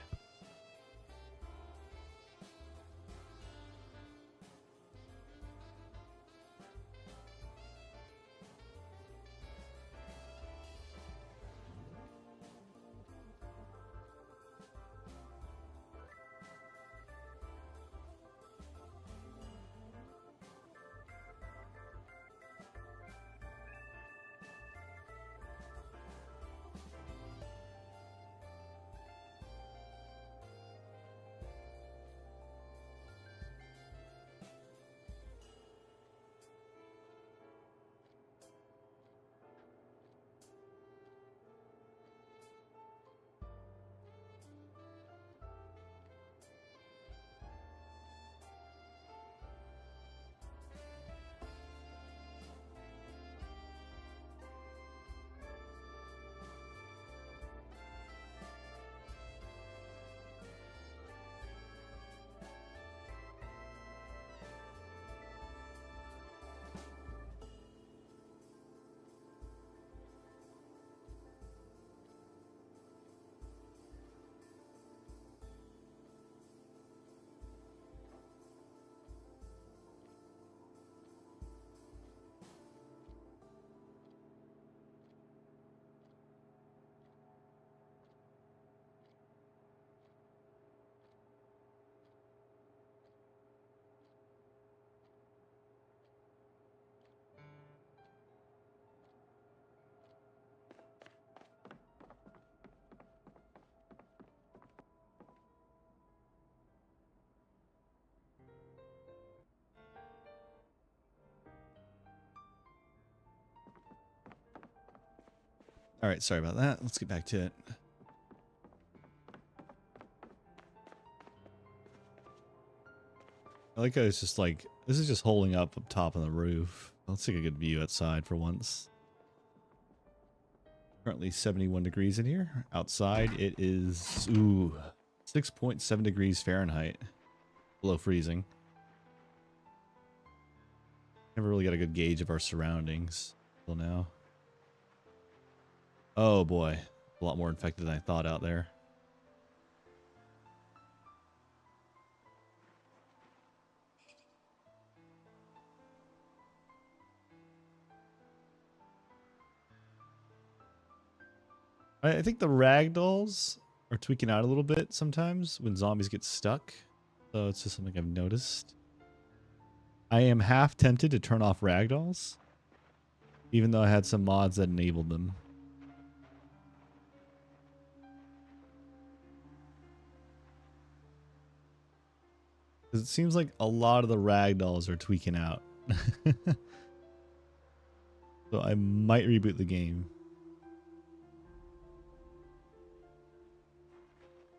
All right, sorry about that. Let's get back to it. I like how it's just like, this is just holding up top on the roof. Let's take a good view outside for once. Currently 71 degrees in here. Outside it is, ooh, 6.7 degrees Fahrenheit. Below freezing. Never really got a good gauge of our surroundings until now. Oh boy, a lot more infected than I thought out there. I think the ragdolls are tweaking out a little bit sometimes when zombies get stuck. So it's just something I've noticed. I am half tempted to turn off ragdolls, even though I had some mods that enabled them. Because it seems like a lot of the ragdolls are tweaking out. So I might reboot the game.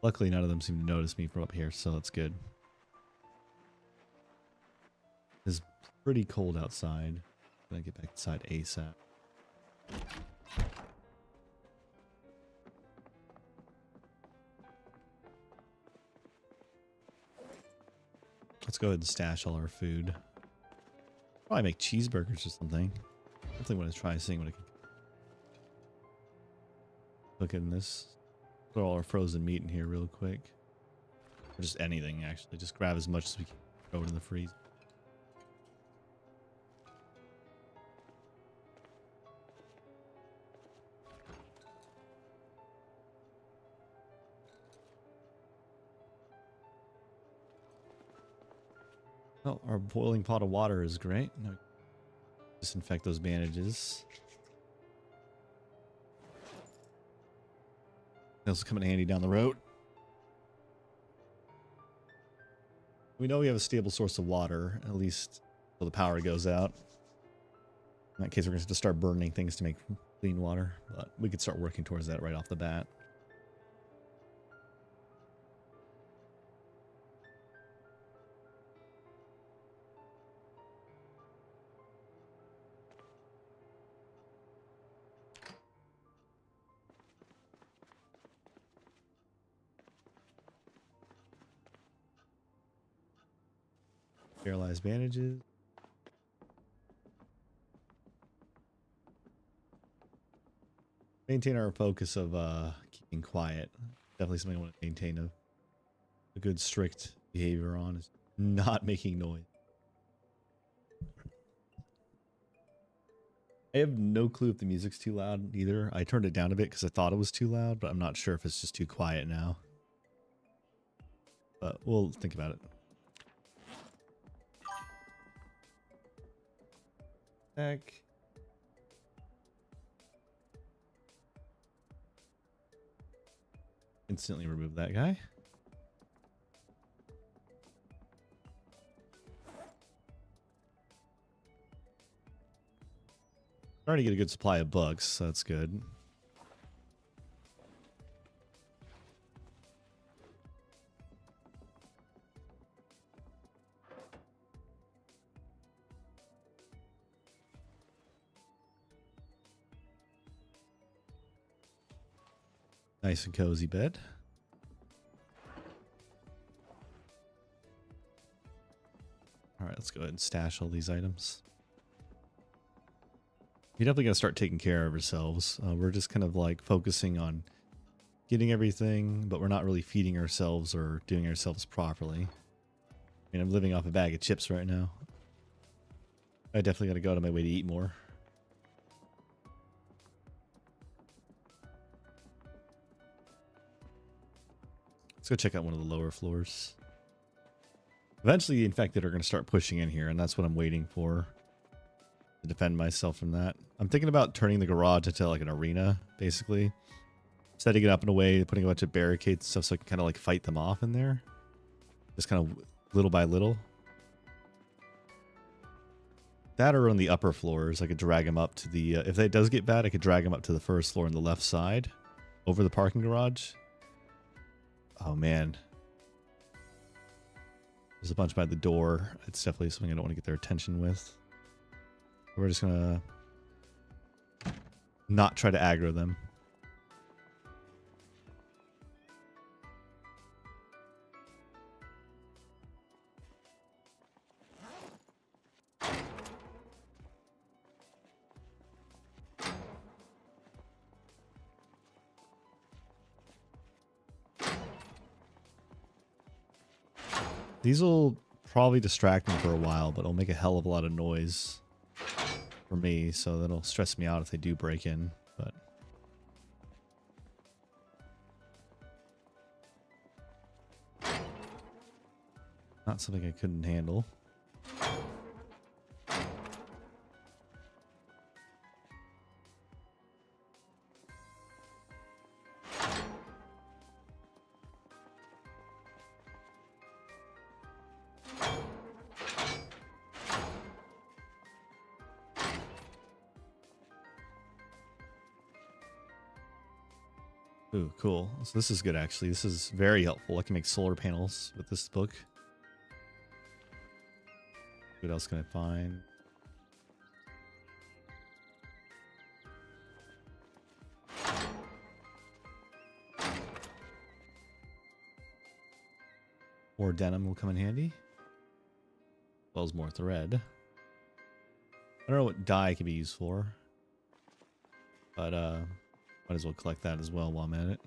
Luckily, none of them seem to notice me from up here, so that's good. It's pretty cold outside. Gonna get back inside ASAP. Let's go ahead and stash all our food. Probably make cheeseburgers or something. Definitely want to try seeing what I can cook in this. Throw all our frozen meat in here real quick. Or just anything, actually. Just grab as much as we can. Throw it in the freezer. Oh, our boiling pot of water is great. Now disinfect those bandages. This will come in handy down the road. We know we have a stable source of water, at least until the power goes out. In that case, we're going to have to start burning things to make clean water, but we could start working towards that right off the bat. Sterilized bandages. Maintain our focus of keeping quiet. Definitely something I want to maintain a good strict behavior on is not making noise. I have no clue if the music's too loud either. I turned it down a bit because I thought it was too loud, but I'm not sure if it's just too quiet now. But we'll think about it. Heck. Instantly remove that guy. Starting to get a good supply of books, so that's good. Nice and cozy bed. All right, let's go ahead and stash all these items. We definitely got to start taking care of ourselves. We're just kind of like focusing on getting everything, but we're not really feeding ourselves or doing ourselves properly. I mean, I'm living off a bag of chips right now. I definitely got to go out of my way to eat more. Let's go check out one of the lower floors. Eventually the infected are going to start pushing in here, and that's what I'm waiting for to defend myself from that. I'm thinking about turning the garage into like an arena, basically. Setting it up in a way, putting a bunch of barricades and stuff so I can kind of like fight them off in there. Just kind of little by little. That or on the upper floors, I could drag him up to the... if it does get bad, I could drag him up to the first floor on the left side, over the parking garage. Oh, man. There's a bunch by the door. It's definitely something I don't want to get their attention with. We're just going to not try to aggro them. These will probably distract me for a while, but it'll make a hell of a lot of noise for me, so that'll stress me out if they do break in. But not something I couldn't handle. Ooh, cool. So this is good, actually. This is very helpful. I can make solar panels with this book. What else can I find? More denim will come in handy. As well as more thread. I don't know what dye can be used for. But, might as well collect that as well while I'm at it.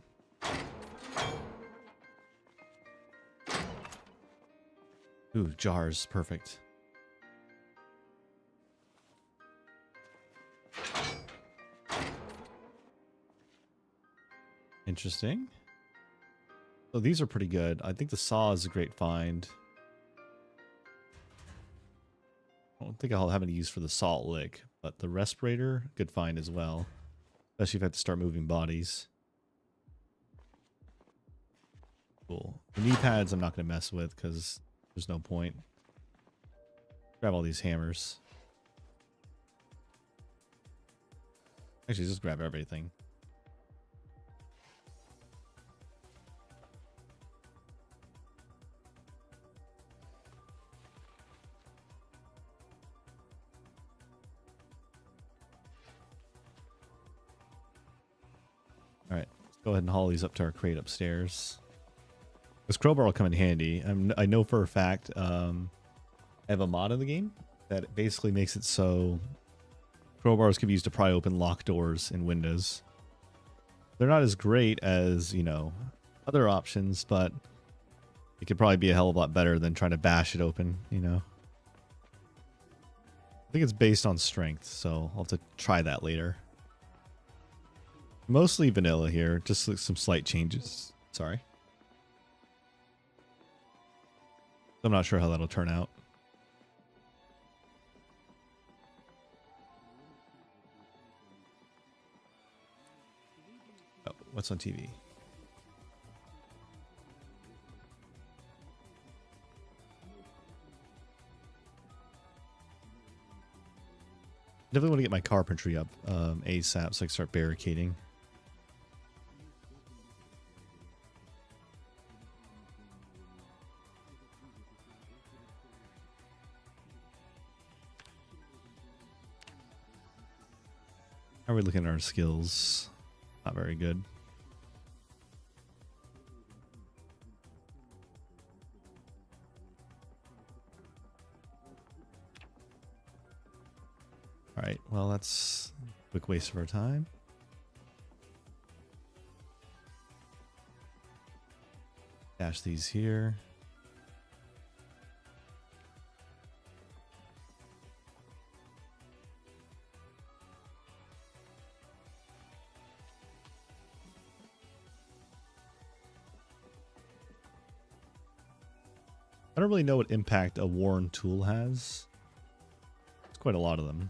Ooh, jars. Perfect. Interesting. So these are pretty good. I think the saw is a great find. I don't think I'll have any use for the salt lick, but the respirator, good find as well. Especially if I have to start moving bodies. Cool. The knee pads I'm not going to mess with because there's no point. Grab all these hammers. Actually, just grab everything. Alright, let's go ahead and haul these up to our crate upstairs. This crowbar will come in handy. I know for a fact I have a mod in the game that basically makes it so crowbars can be used to pry open locked doors in windows. They're not as great as, you know, other options, but it could probably be a hell of a lot better than trying to bash it open, you know. I think it's based on strength, so I'll have to try that later. Mostly vanilla here, just like some slight changes. Sorry. I'm not sure how that'll turn out. Oh, what's on TV? Definitely want to get my carpentry up ASAP so I can start barricading. How are we looking at our skills? Not very good. All right, well, that's a quick waste of our time. Dash these here. I don't really know what impact a worn tool has. It's quite a lot of them.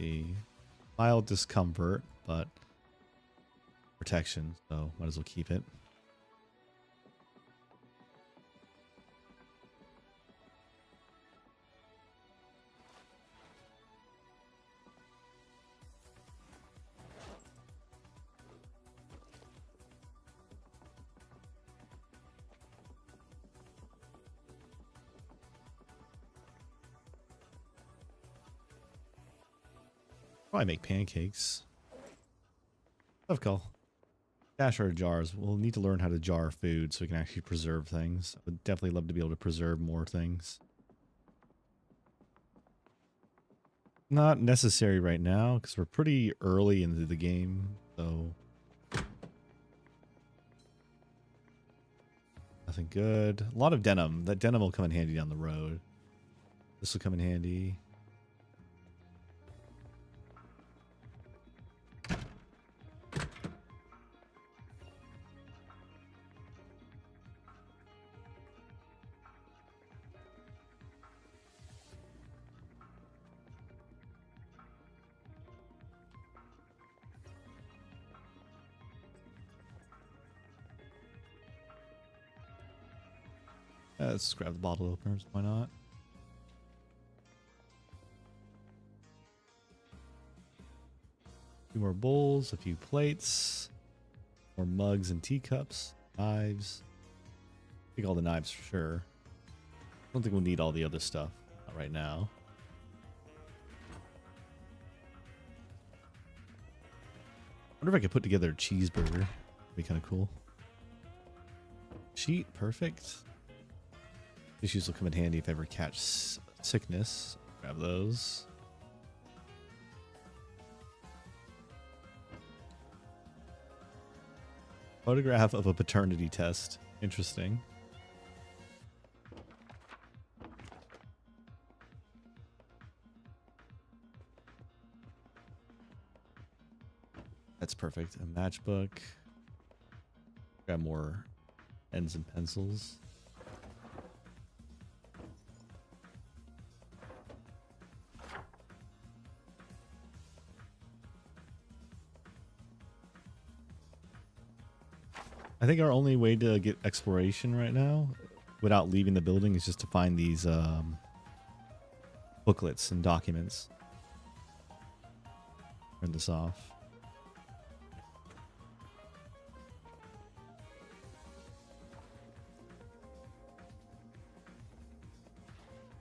be mild discomfort, but protection, so might as well keep it. Probably make pancakes. Tough call. Cash our jars. We'll need to learn how to jar food so we can actually preserve things. I would definitely love to be able to preserve more things. Not necessary right now because we're pretty early into the game, so nothing good. A lot of denim. That denim will come in handy down the road. This will come in handy. Let's grab the bottle openers. Why not? A few more bowls, a few plates, more mugs and teacups, knives. I think all the knives for sure. I don't think we'll need all the other stuff. Not right now. I wonder if I could put together a cheeseburger. That'd be kind of cool. Sheet, perfect. Tissues will come in handy if I ever catch sickness. Grab those. Photograph of a paternity test. Interesting. That's perfect. A matchbook. Grab more pens and pencils. I think our only way to get exploration right now without leaving the building is just to find these booklets and documents. Turn this off.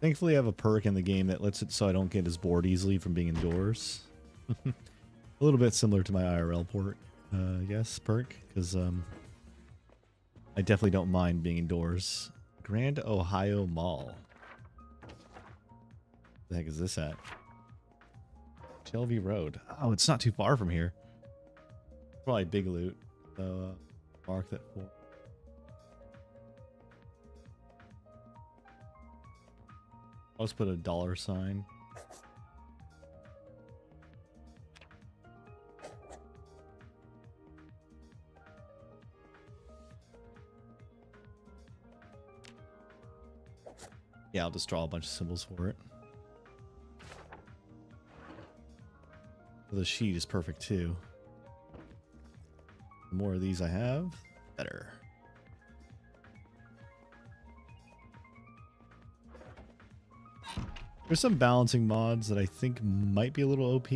Thankfully, I have a perk in the game that lets it so I don't get as bored easily from being indoors. A little bit similar to my IRL port, I guess, perk, because I definitely don't mind being indoors. Grand Ohio Mall. What the heck is this at? Shelby Road. Oh, it's not too far from here. Probably big loot. So mark that for. I'll just put a $sign. Yeah, I'll just draw a bunch of symbols for it. The sheet is perfect too. The more of these I have, better. There's some balancing mods that I think might be a little OP,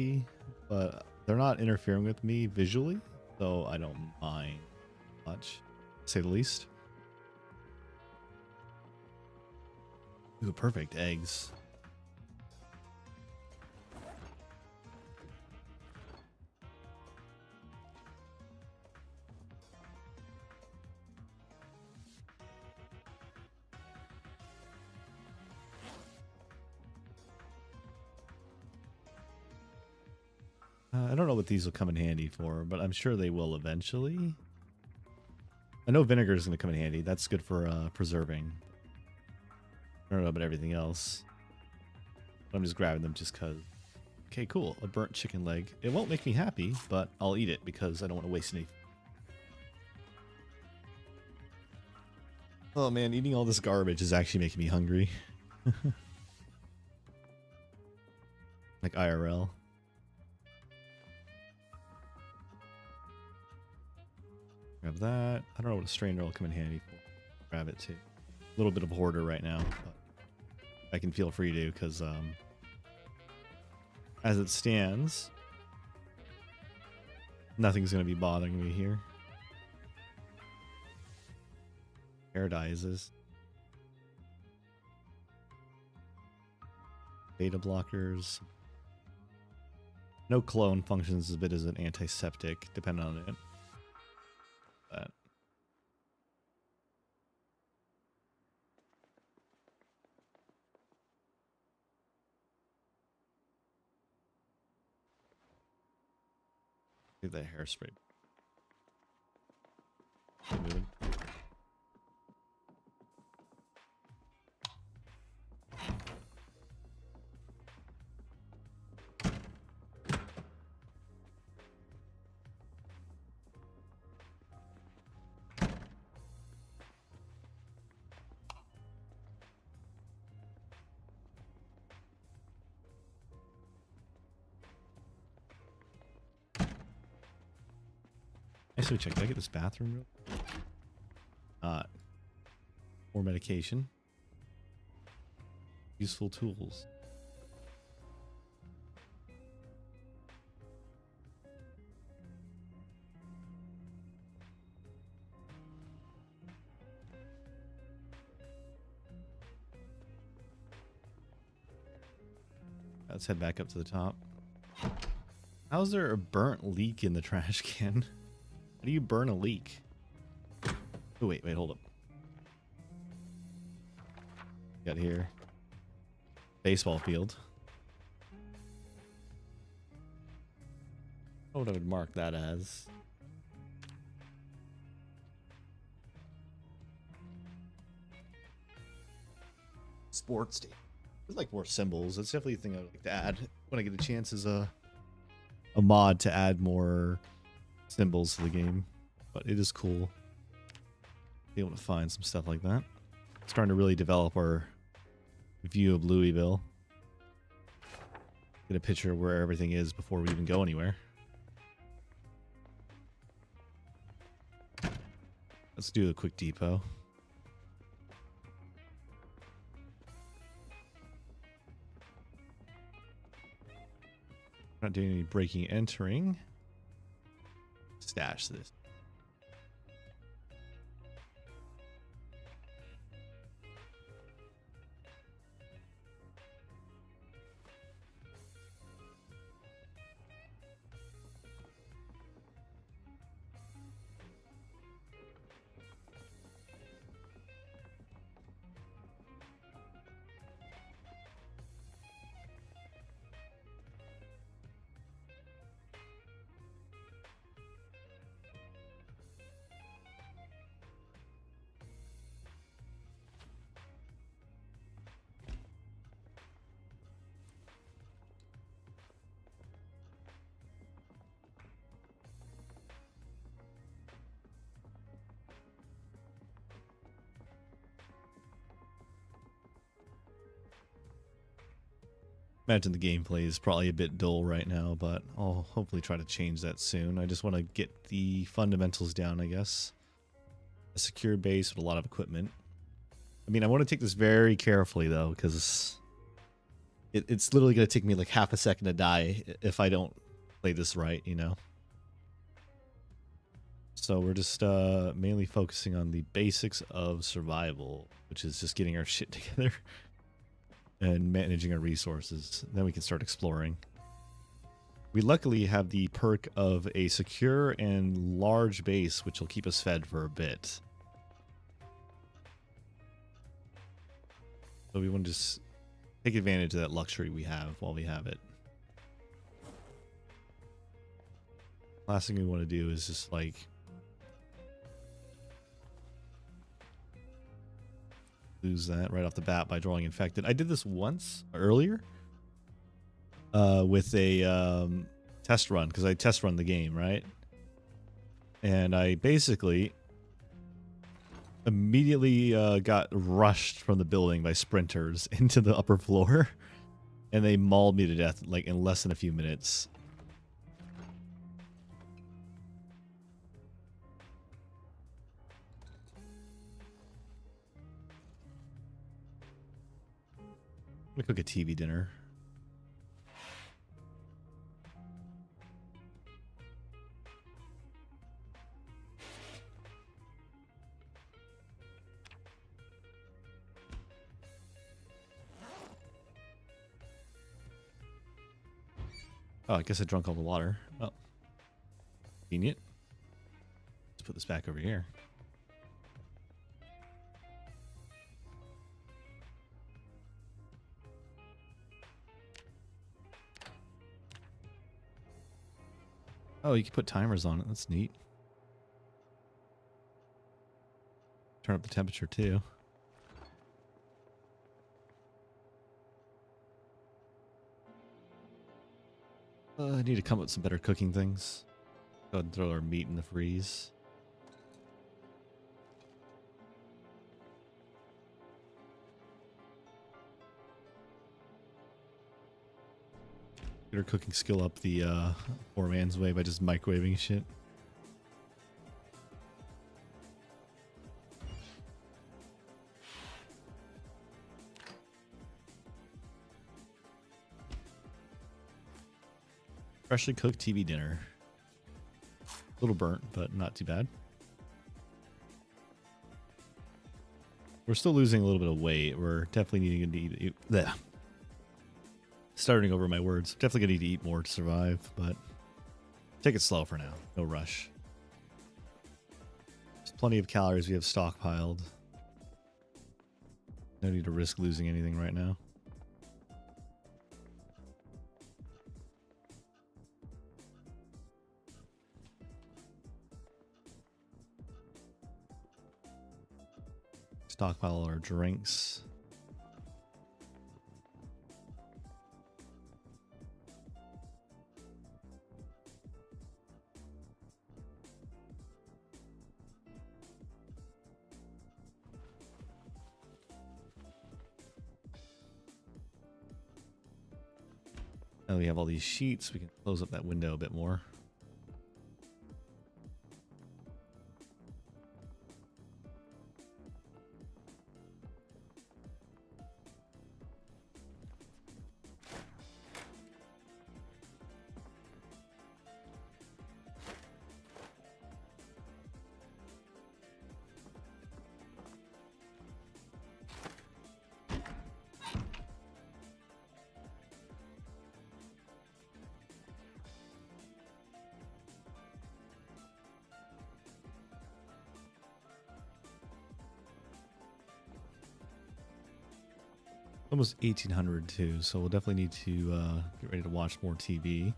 but they're not interfering with me visually, so I don't mind much, to say the least. Ooh, perfect. Eggs. I don't know what these will come in handy for, but I'm sure they will eventually. I know vinegar is going to come in handy. That's good for preserving. I don't know about everything else. I'm just grabbing them just because. Okay, cool. A burnt chicken leg. It won't make me happy, but I'll eat it because I don't want to waste any. Oh man, eating all this garbage is actually making me hungry. Like IRL. Grab that. I don't know what a strainer will come in handy for. Grab it too. A little bit of a hoarder right now, but I can feel free to because as it stands, nothing's going to be bothering me here. Paradises. Beta blockers. No clone functions as a bit as an antiseptic, depending on it. But get that hairspray. Keep moving. Actually, check. Did I get this bathroom real? More medication. Useful tools. Let's head back up to the top. How's there a burnt leak in the trash can? How do you burn a leak? Oh, wait, hold up. Got here. Baseball field. What I would mark that as. Sports team. There's like more symbols. That's definitely a thing I would like to add when I get a chance is a mod to add more symbols to the game. But it is cool to be able to find some stuff like that. Starting to really develop our view of Louisville. Get a picture of where everything is before we even go anywhere. Let's do a quick depot. Not doing any breaking, entering. Stash this. Imagine the gameplay is probably a bit dull right now, but I'll hopefully try to change that soon. I just want to get the fundamentals down, I guess. A secure base with a lot of equipment. I mean, I want to take this very carefully, though, because it's literally going to take me like half a second to die if I don't play this right, you know? So we're just mainly focusing on the basics of survival, which is just getting our shit together. And managing our resources. Then we can start exploring. We luckily have the perk of a secure and large base, which will keep us fed for a bit. So we want to just take advantage of that luxury we have while we have it. Last thing we want to do is just like lose that right off the bat by drawing infected. I did this once earlier with a test run, because I test run the game, right? And I basically immediately got rushed from the building by sprinters into the upper floor, and they mauled me to death like in less than a few minutes. I'm gonna cook a TV dinner. Oh, I guess I drunk all the water. Oh, convenient. Let's put this back over here. Oh, you can put timers on it. That's neat. Turn up the temperature too. I need to come up with some better cooking things. Go ahead and throw our meat in the freeze. Get our cooking skill up the poor man's way by just microwaving shit. Freshly cooked TV dinner. A little burnt, but not too bad. We're still losing a little bit of weight. We're definitely needing to eat. Bleh. Starting over my words. Definitely gonna need to eat more to survive, but take it slow for now. No rush. There's plenty of calories we have stockpiled. No need to risk losing anything right now. Stockpile our drinks. Now we have all these sheets. We can close up that window a bit more. Almost 1800 too, so we'll definitely need to get ready to watch more TV.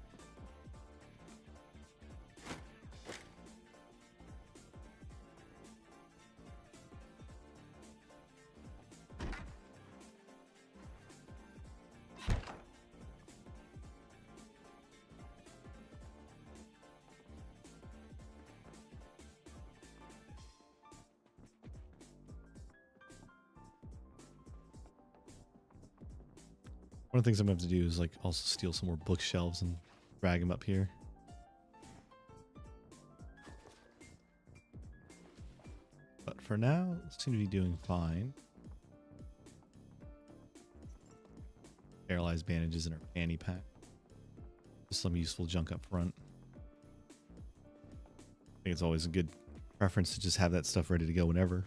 One of the things I'm going to have to do is like also steal some more bookshelves and drag them up here. But for now, seem to be doing fine. Paralyzed bandages in our fanny pack. Just some useful junk up front. I think it's always a good preference to just have that stuff ready to go whenever.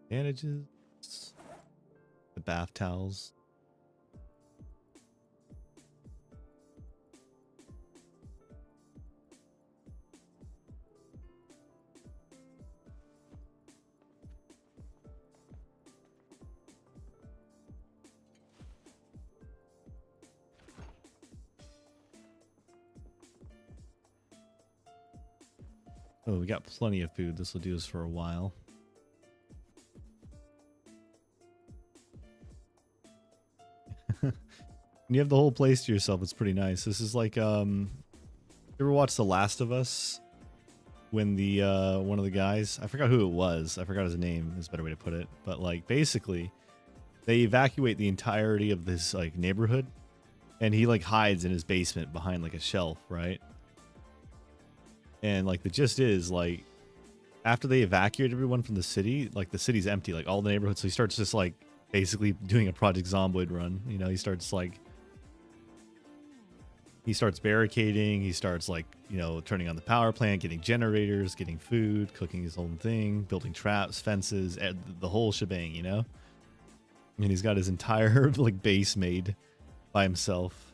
Bandages, the bath towels. Oh, we got plenty of food. This will do us for a while. You have the whole place to yourself. It's pretty nice. This is like, you ever watch The Last of Us? When the, one of the guys, I forgot who it was. I forgot his name is a better way to put it. But like, basically, They evacuate the entirety of this like neighborhood, and he like hides in his basement behind like a shelf, right? And like the gist is like after they evacuate everyone from the city, like the city's empty, like all the neighborhoods. So he starts just like basically doing a Project Zomboid run. You know, he starts barricading. He starts like, you know, turning on the power plant, getting generators, getting food, cooking his own thing, building traps, fences, the whole shebang, you know? And he's got his entire like base made by himself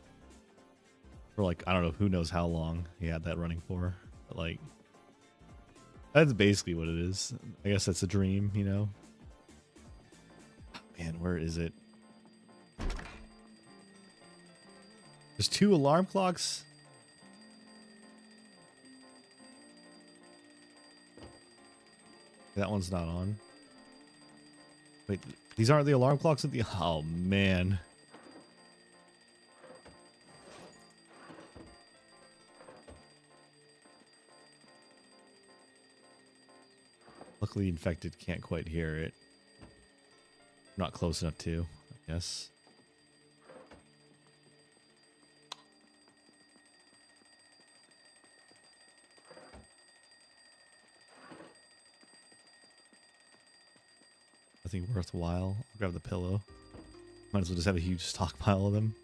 for like, I don't know, who knows how long he had that running for. But like, that's basically what it is. I guess that's a dream, you know? Man, where is it? There's 2 alarm clocks. That one's not on. Wait, these aren't the alarm clocks at the... Oh, man. Luckily, infected can't quite hear it. Not close enough to, I guess. Nothing worthwhile. I'll grab the pillow. Might as well just have a huge stockpile of them.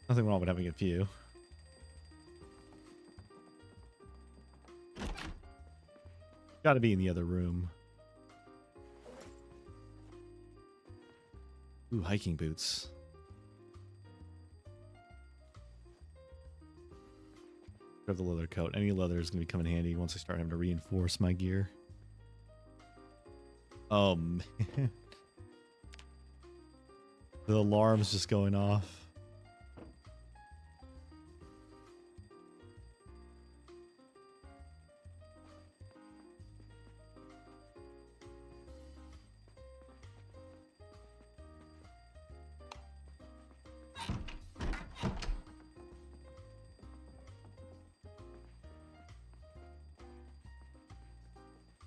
Nothing wrong with having a few. Gotta be in the other room. Ooh, hiking boots. Grab the leather coat. Any leather is going to come in handy once I start having to reinforce my gear. Oh, man. The alarm's just going off.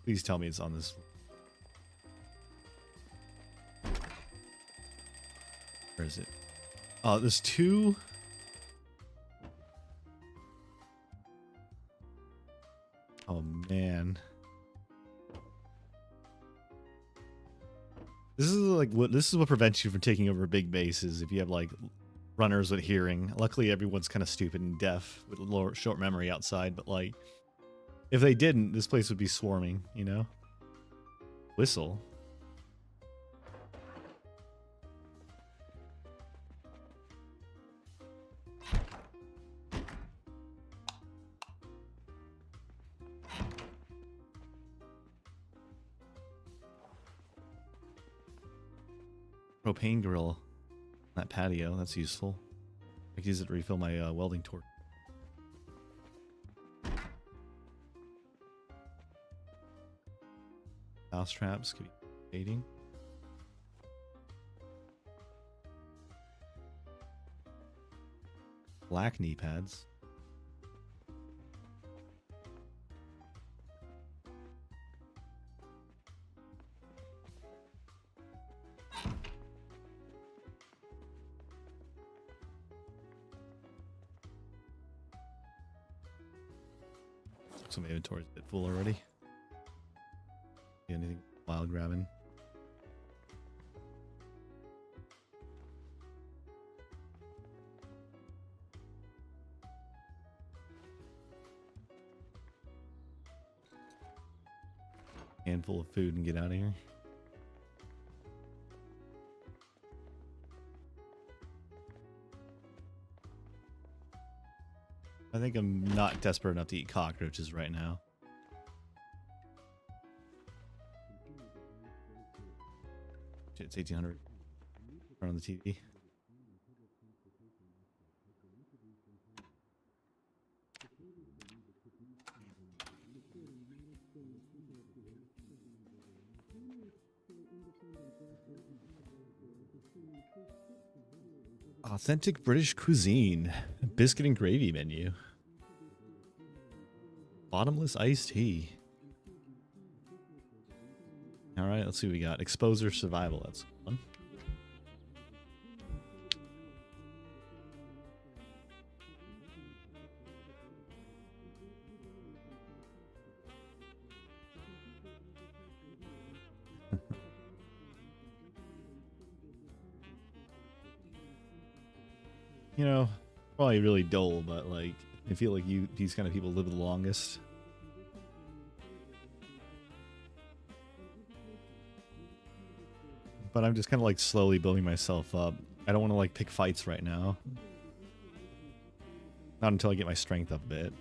Please tell me it's on this. Where is it? Oh, there's 2. Oh, man. This is what prevents you from taking over big bases if you have like runners with hearing. Luckily, everyone's kind of stupid and deaf with short memory outside, but like if they didn't, this place would be swarming, you know? Whistle. Propane grill on that patio. That's useful. I can use it to refill my welding torch. Mouse traps could be aiding. Black knee pads. So my inventory's a bit full already. Anything wild grabbing? Handful of food and get out of here. I think I'm not desperate enough to eat cockroaches right now. It's 1800. Turn on the TV. Authentic British cuisine. Biscuit and gravy menu. Bottomless iced tea. All right, let's see what we got. Exposure survival. That's fun. You know, probably really dull, but like I feel like these kind of people live the longest. But I'm just kind of like slowly building myself up. I don't want to like pick fights right now. Not until I get my strength up a bit.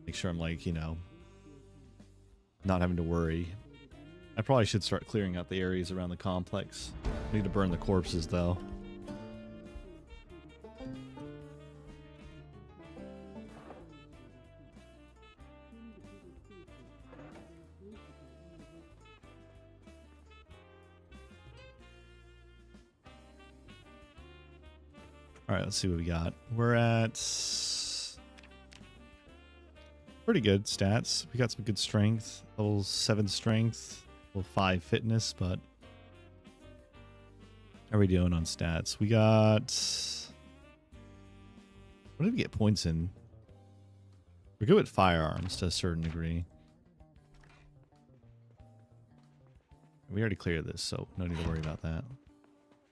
Make sure I'm like, you know, not having to worry. I probably should start clearing out the areas around the complex. I need to burn the corpses though. All right, let's see what we got. We're at pretty good stats. We got some good strength. Level 7 strength, level 5 fitness, but how are we doing on stats? We got... What did we get points in? We're good with firearms to a certain degree. We already cleared this, so no need to worry about that.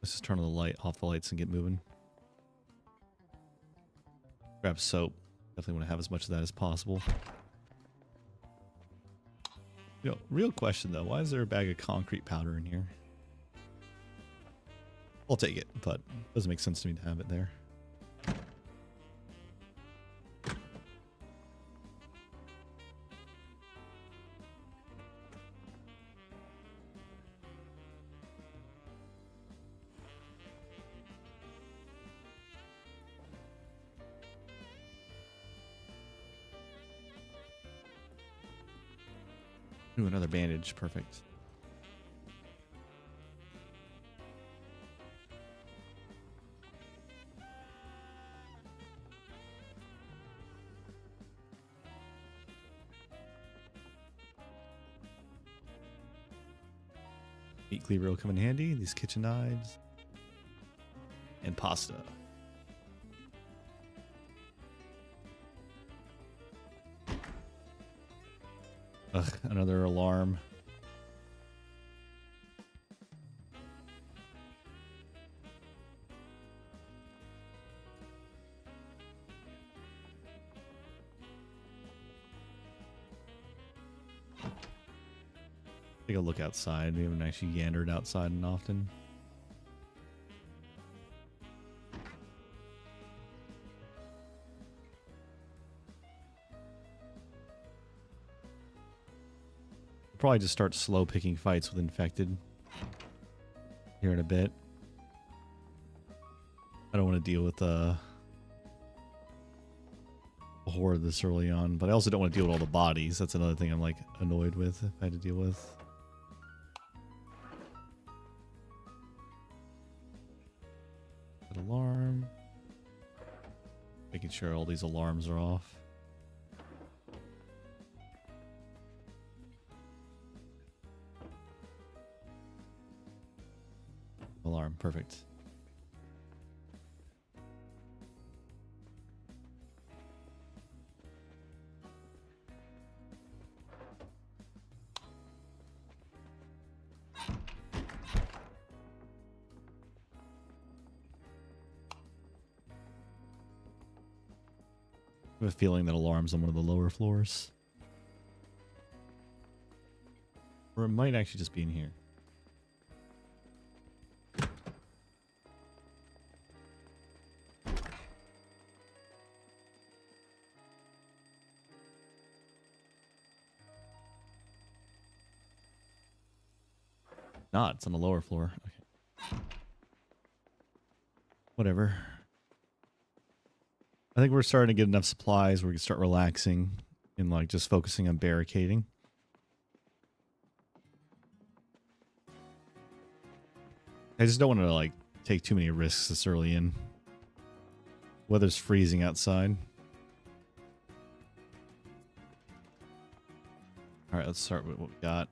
Let's just turn off the lights and get moving. Grab soap. Definitely want to have as much of that as possible. You know, real question though, why is there a bag of concrete powder in here? I'll take it, but it doesn't make sense to me to have it there. Ooh, another bandage. Perfect. Meat cleaver will come in handy. These kitchen knives. And pasta. Ugh, another alarm. Take a look outside. We haven't actually yandered outside often. Probably just start slow picking fights with infected here in a bit. I don't want to deal with a horde this early on, but I also don't want to deal with all the bodies. That's another thing I'm like annoyed with if I had to deal with. That alarm. Making sure all these alarms are off. Alarm, perfect. I have a feeling that alarm's on one of the lower floors. Or it might actually just be in here. Not, it's on the lower floor. Okay. Whatever. I think we're starting to get enough supplies where we can start relaxing and like just focusing on barricading. I just don't want to like take too many risks this early in. Weather's freezing outside. All right, let's start with what we got.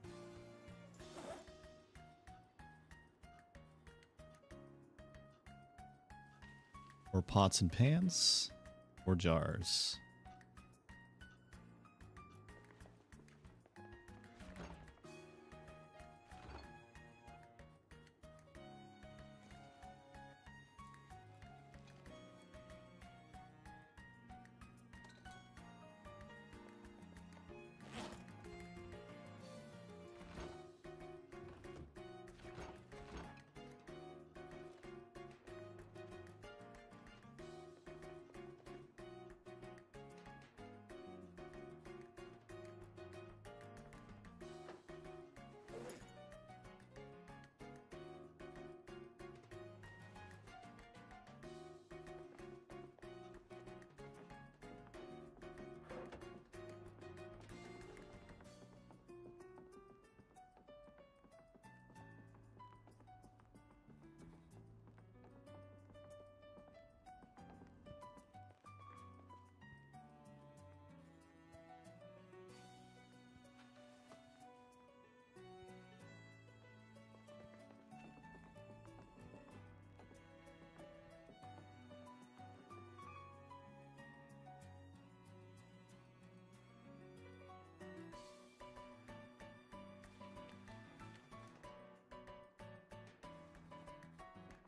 Or pots and pans. Or jars.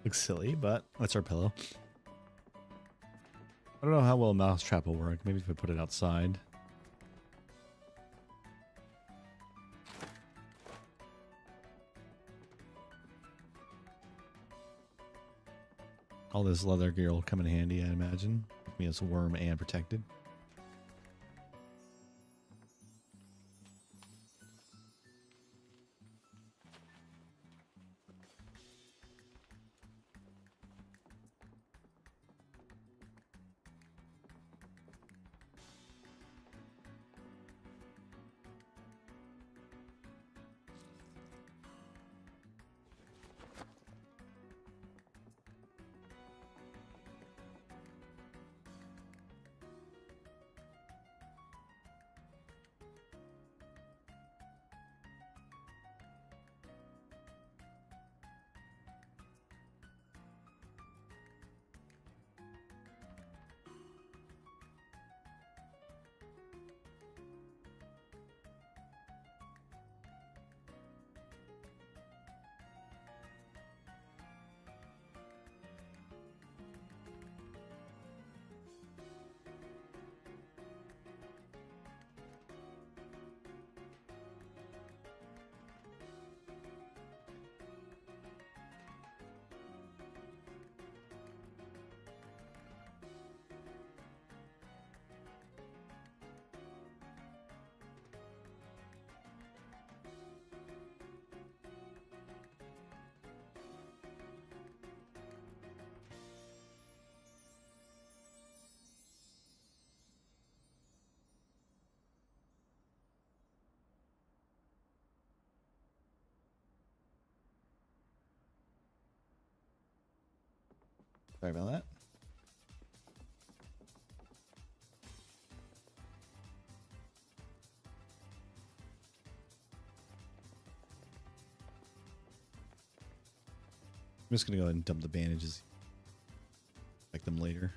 Looks silly, but that's our pillow. I don't know how well a mousetrap will work. Maybe if I put it outside. All this leather gear will come in handy, I imagine. Keep me as a worm and protected. Sorry about that. I'm just gonna go ahead and dump the bandages. Like them later.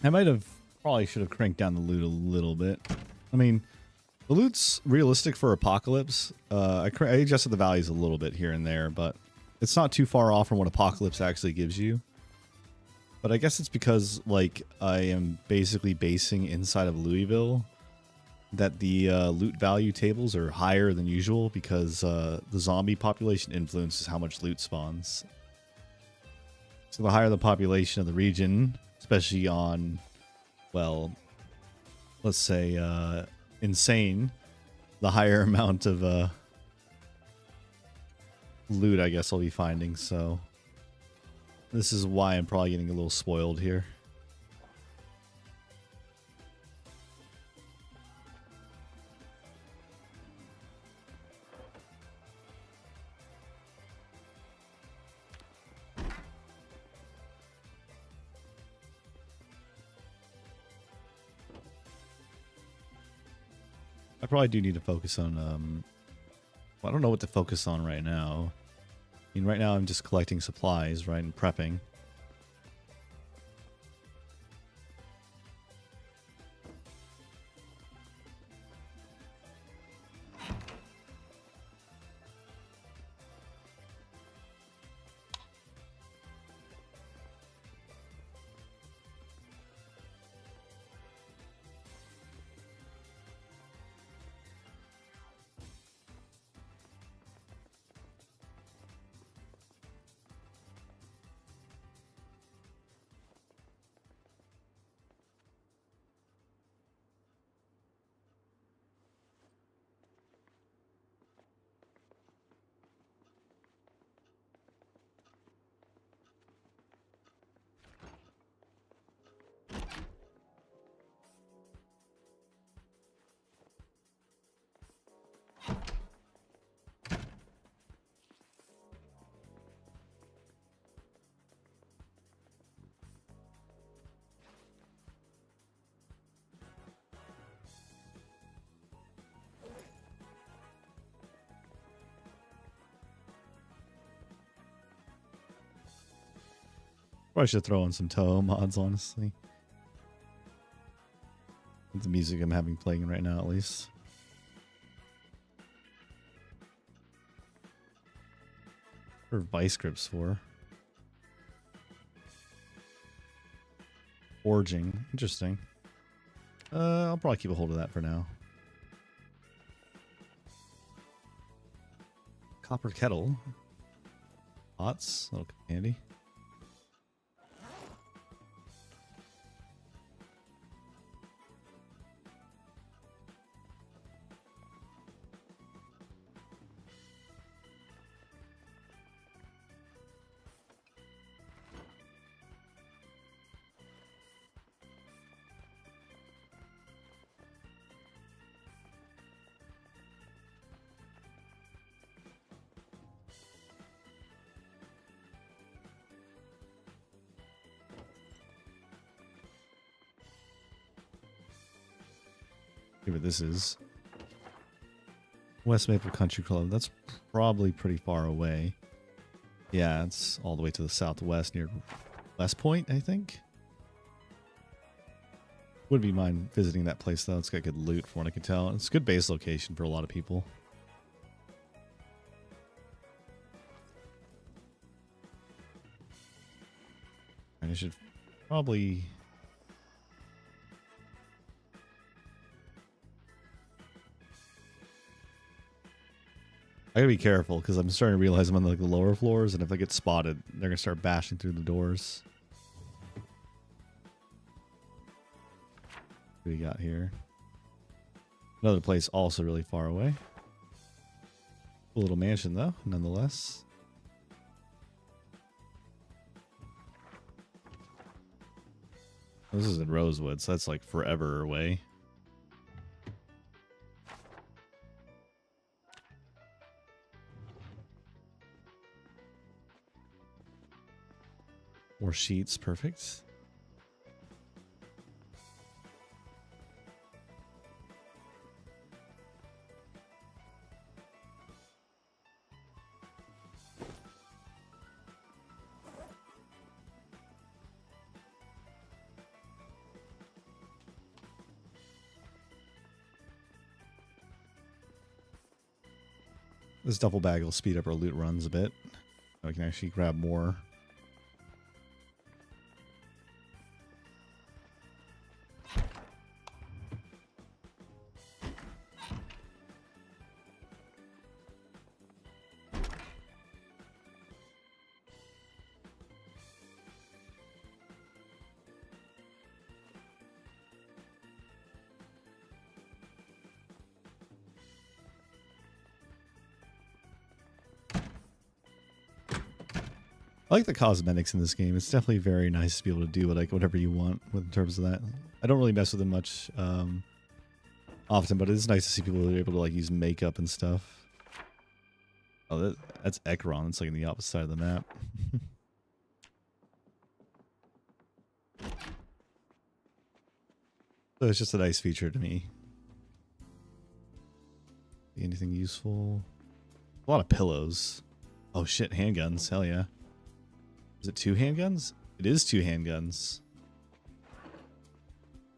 I might have probably should have cranked down the loot a little bit. I mean, the loot's realistic for Apocalypse. I adjusted the values a little bit here and there, but it's not too far off from what Apocalypse actually gives you. But I guess it's because, like, I am basically basing inside of Louisville that the loot value tables are higher than usual because the zombie population influences how much loot spawns. So the higher the population of the region, especially on, well, let's say insane, the higher amount of loot I guess I'll be finding. So this is why I'm probably getting a little spoiled here. I probably do need to focus on, well, I don't know what to focus on right now. I mean, right now I'm just collecting supplies, right, and prepping. Probably should throw in some Toho mods, honestly. With the music I'm having playing right now, at least. What are vice grips for? Forging. Interesting. I'll probably keep a hold of that for now. Copper kettle. Pots. That'll come handy. See what this is. West Maple Country Club. That's probably pretty far away. Yeah, it's all the way to the southwest near West Point, I think. Wouldn't be mind visiting that place though. It's got good loot from what I can tell. It's a good base location for a lot of people. And I should probably... I gotta be careful because I'm starting to realize I'm on like the lower floors, and if I get spotted, they're gonna start bashing through the doors. What do we got here? Another place also really far away. A little mansion though, nonetheless. This is in Rosewood, so that's like forever away. More sheets, perfect. This duffel bag will speed up our loot runs a bit. We can actually grab more. I like the cosmetics in this game. It's definitely very nice to be able to do whatever you want in terms of that. I don't really mess with them much often, but it is nice to see people who are able to like use makeup and stuff. Oh, that's Ekron. It's like on the opposite side of the map. So it's just a nice feature to me. Anything useful? A lot of pillows. Oh shit, handguns. Hell yeah. Is it 2 handguns? It is 2 handguns.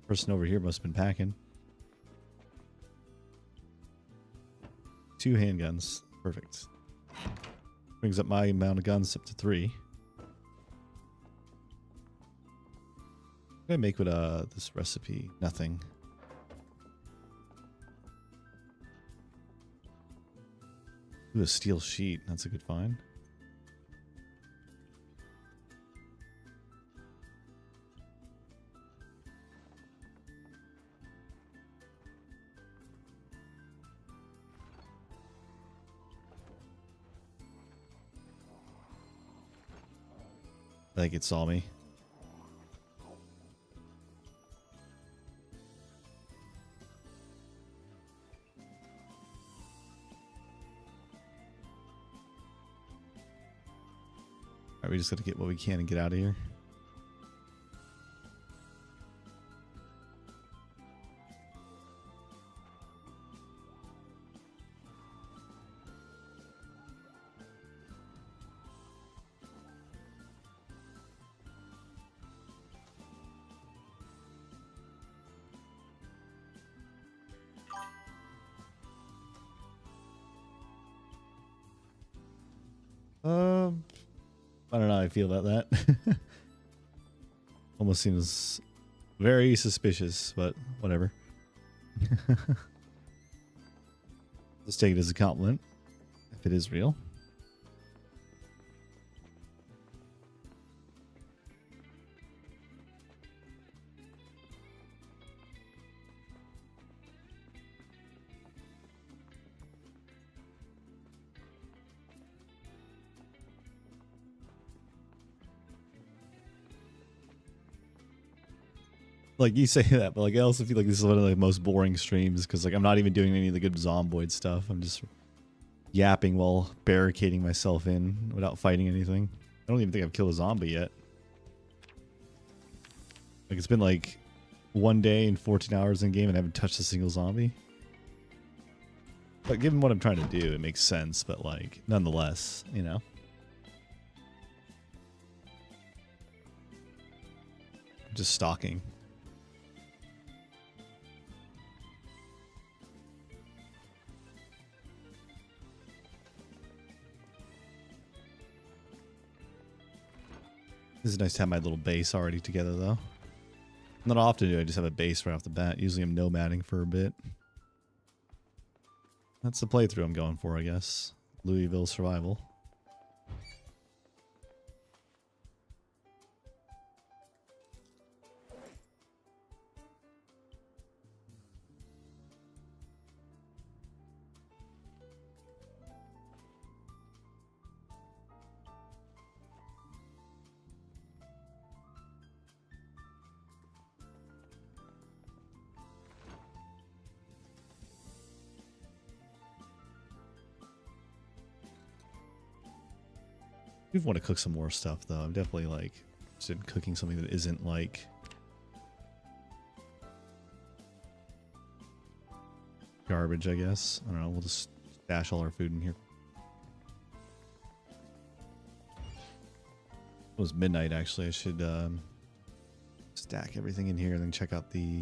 Person over here must have been packing. 2 handguns. Perfect. Brings up my amount of guns up to 3. What can I make with this recipe? Nothing. Ooh, a steel sheet. That's a good find. I think it saw me. Alright, we just gotta get what we can and get out of here. I don't know how I feel about that. Almost seems very suspicious, but whatever. Let's take it as a compliment, if it is real. Like, you say that, but like I also feel like this is one of the most boring streams because like I'm not even doing any of the good Zomboid stuff. I'm just yapping while barricading myself in without fighting anything. I don't even think I've killed a zombie yet. Like, it's been like 1 day and 14 hours in game and I haven't touched a single zombie. But given what I'm trying to do, it makes sense, but like nonetheless, you know. I'm just stalking. This is nice to have my little base already together, though. Not often do I just have a base right off the bat. Usually I'm nomading for a bit. That's the playthrough I'm going for, I guess. Louisville survival. I do want to cook some more stuff, though. I'm definitely, like, interested in cooking something that isn't, like... garbage, I guess. I don't know. We'll just stash all our food in here. It was midnight, actually. I should stack everything in here and then check out the...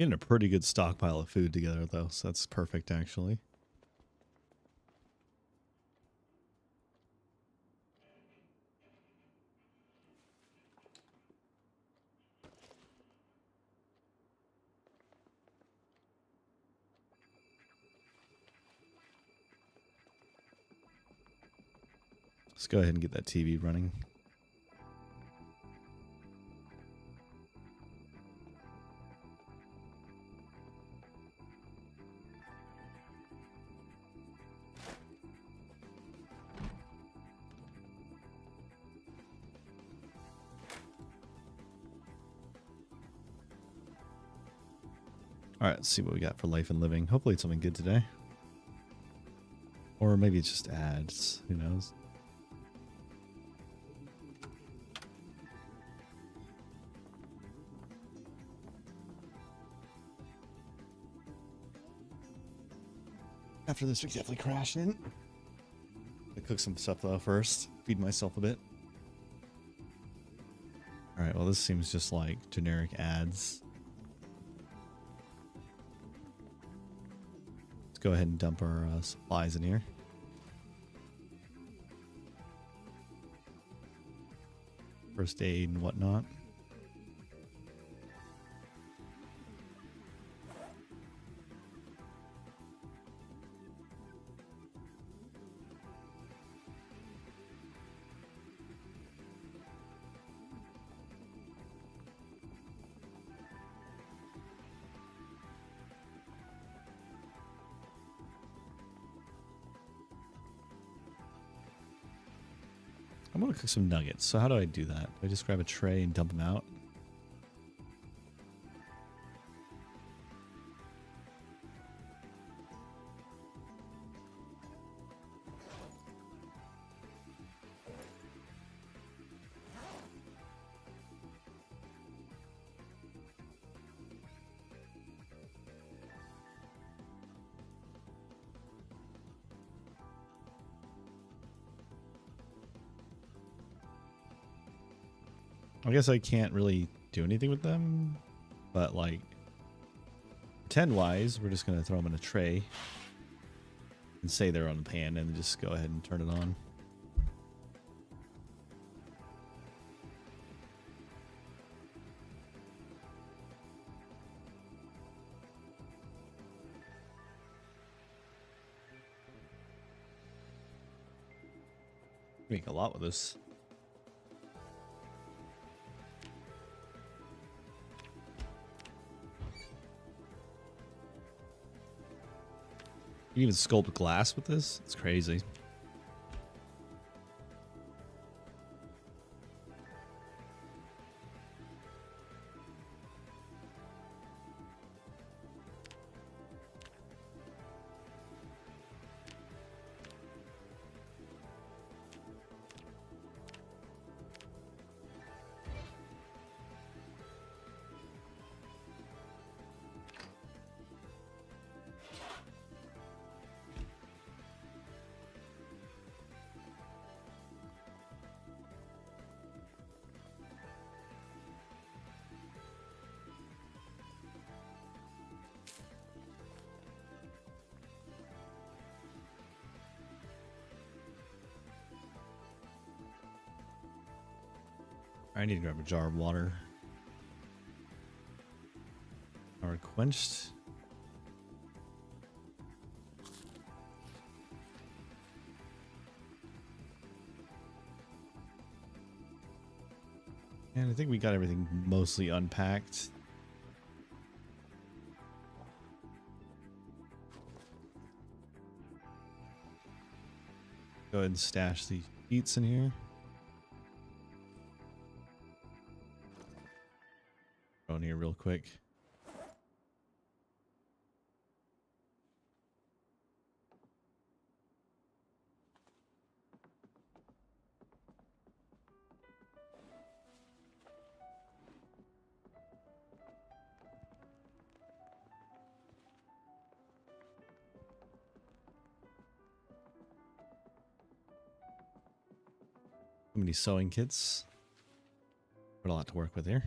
Getting a pretty good stockpile of food together, though, so that's perfect, actually. Let's go ahead and get that TV running. All right, let's see what we got for life and living. Hopefully it's something good today. Or maybe it's just ads. Who knows? After this, we definitely crash in. I cook some stuff though first. Feed myself a bit. All right. Well, this seems just like generic ads. Let's go ahead and dump our supplies in here. First aid and whatnot. I'm going to cook some nuggets. So how do I do that? Do I just grab a tray and dump them out? I guess I can't really do anything with them, but like pretend wise, we're just going to throw them in a tray and say they're on the pan and just go ahead and turn it on. Make a lot with this. You can even sculpt glass with this? It's crazy. I need to grab a jar of water. Are quenched. And I think we got everything mostly unpacked. Go ahead and stash the sheets in here. Go in here real quick. How many sewing kits? Got a lot to work with here.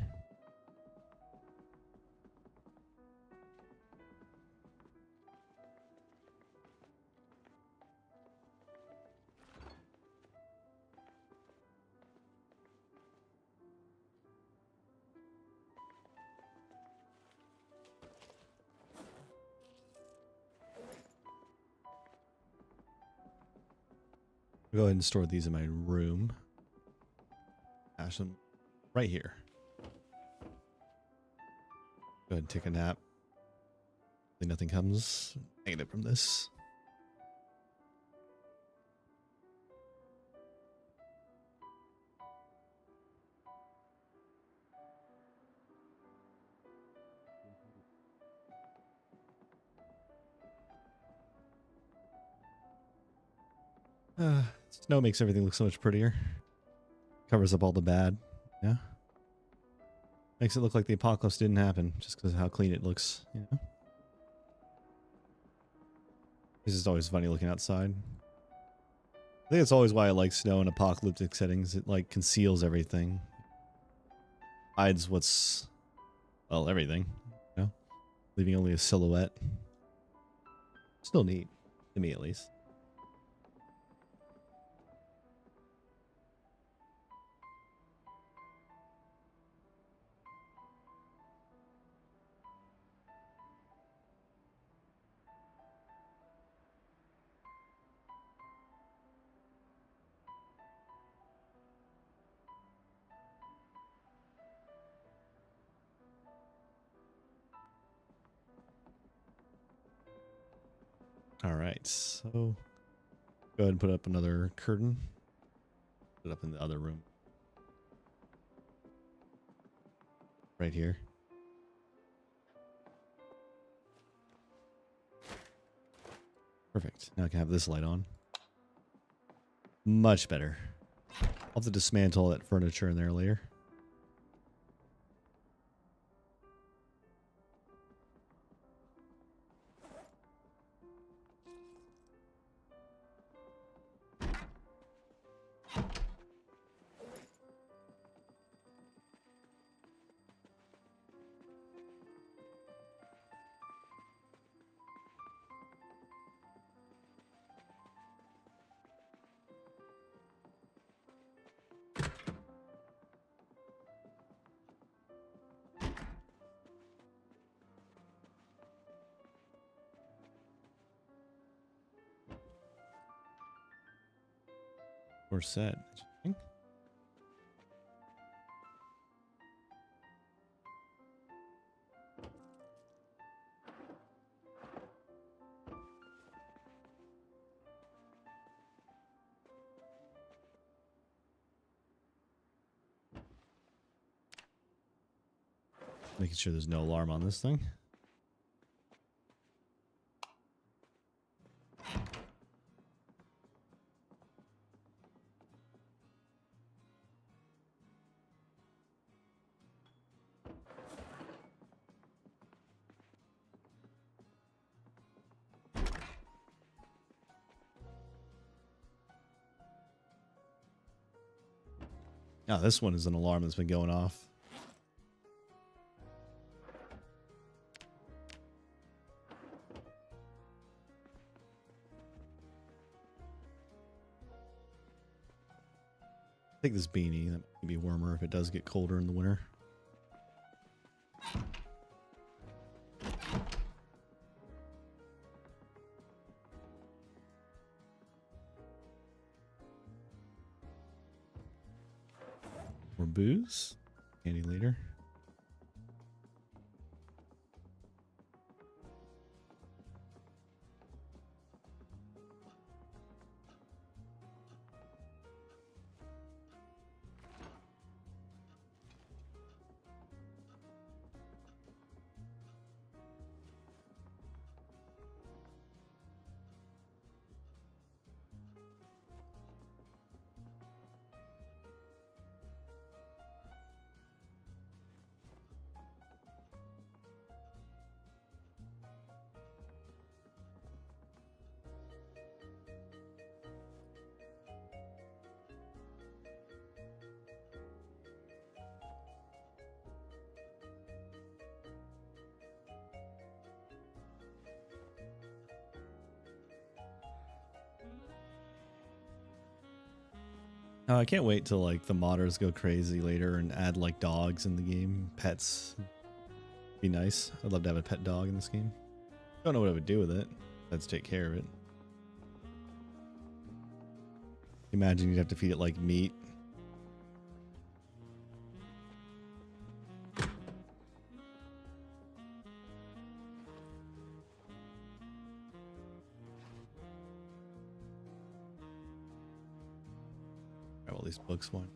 I'll go ahead and store these in my room. Stash them right here. Go ahead and take a nap. Hopefully nothing comes negative from this. Snow makes everything look so much prettier. Covers up all the bad. Yeah. Makes it look like the apocalypse didn't happen just because of how clean it looks. You know? It's just always funny looking outside. I think that's always why I like snow in apocalyptic settings. It like conceals everything. Hides what's, well, everything. You know? Leaving only a silhouette. Still neat. To me at least. All right, so go ahead and put up another curtain. Put it up in the other room. Right here. Perfect. Now I can have this light on. Much better. I'll have to dismantle that furniture in there later. We're set. Making sure there's no alarm on this thing. Oh, this one is an alarm that's been going off. Take this beanie. That might be warmer if it does get colder in the winter. More booze. Candy later. I can't wait till like the modders go crazy later and add like dogs in the game, pets. Be nice. I'd love to have a pet dog in this game. Don't know what I would do with it. Let's take care of it. Imagine you'd have to feed it like meat. Grab all these books one.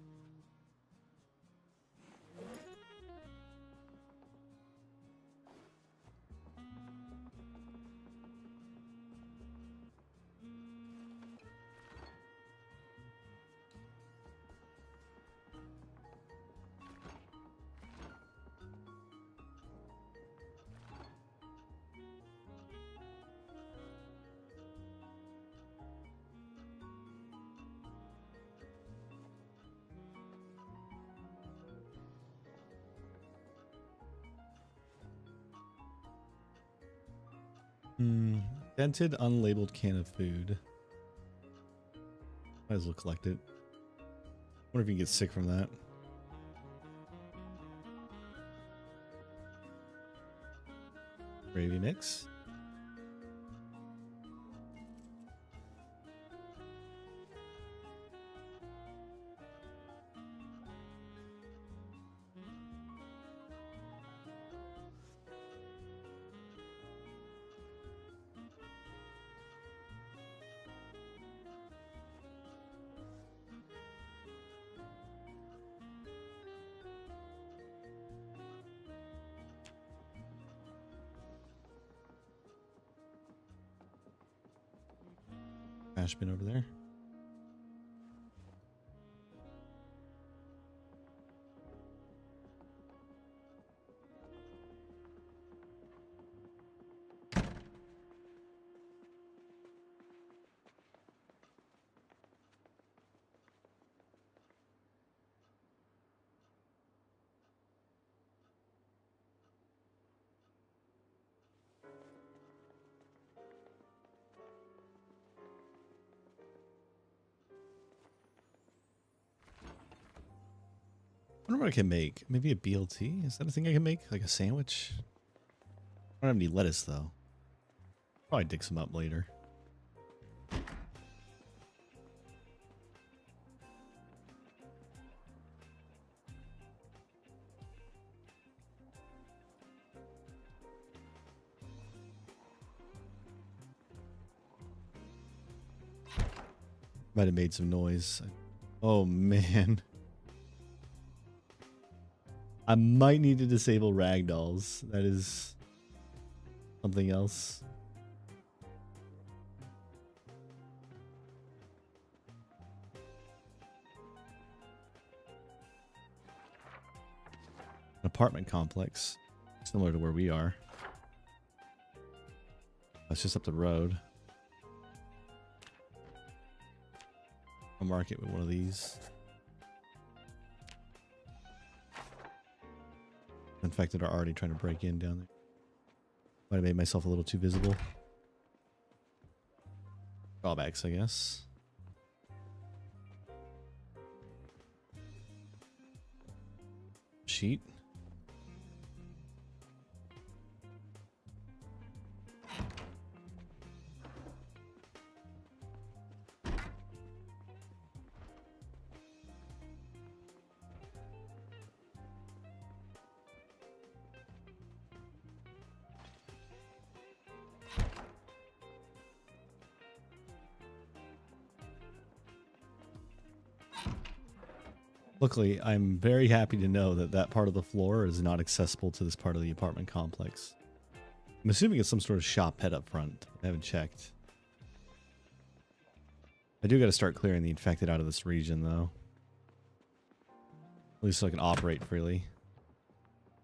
Dented, unlabeled can of food. Might as well collect it. Wonder if you can get sick from that. Gravy mix. Trash bin over there. I wonder what I can make. Maybe a BLT? Is that a thing I can make? Like a sandwich? I don't have any lettuce though. Probably dig some up later. Might have made some noise. Oh man. I might need to disable ragdolls. That is something else. An apartment complex, similar to where we are. That's just up the road. I'll mark it with one of these. Infected are already trying to break in down there. Might have made myself a little too visible. Drawbacks, I guess. Sheet. Luckily, I'm very happy to know that that part of the floor is not accessible to this part of the apartment complex. I'm assuming it's some sort of shop head up front. I haven't checked. I do got to start clearing the infected out of this region, though. At least so I can operate freely.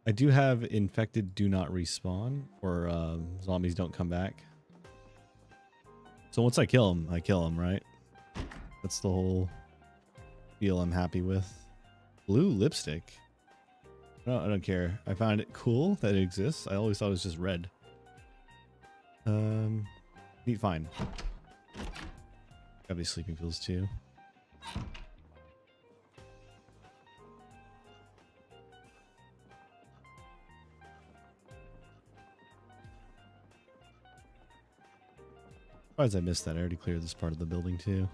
I do have infected do not respawn, or zombies don't come back. So once I kill them, right? That's the whole deal I'm happy with. Blue lipstick. No, I don't care. I found it cool that it exists. I always thought it was just red. Neat find. Got these sleeping pills too. Surprised I missed that. I already cleared this part of the building too.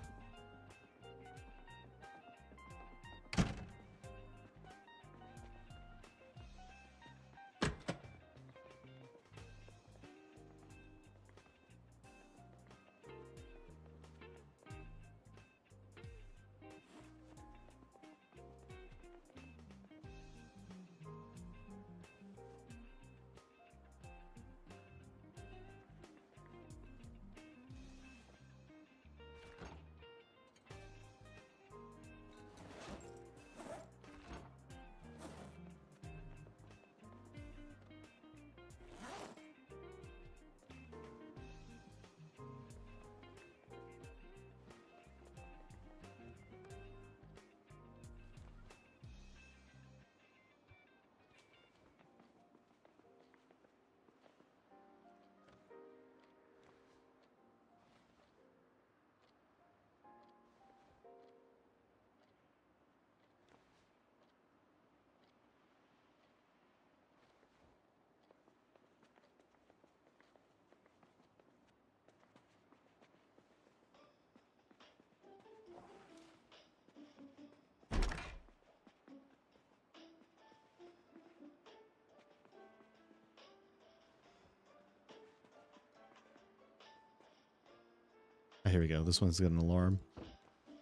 Oh, here we go. This one's got an alarm.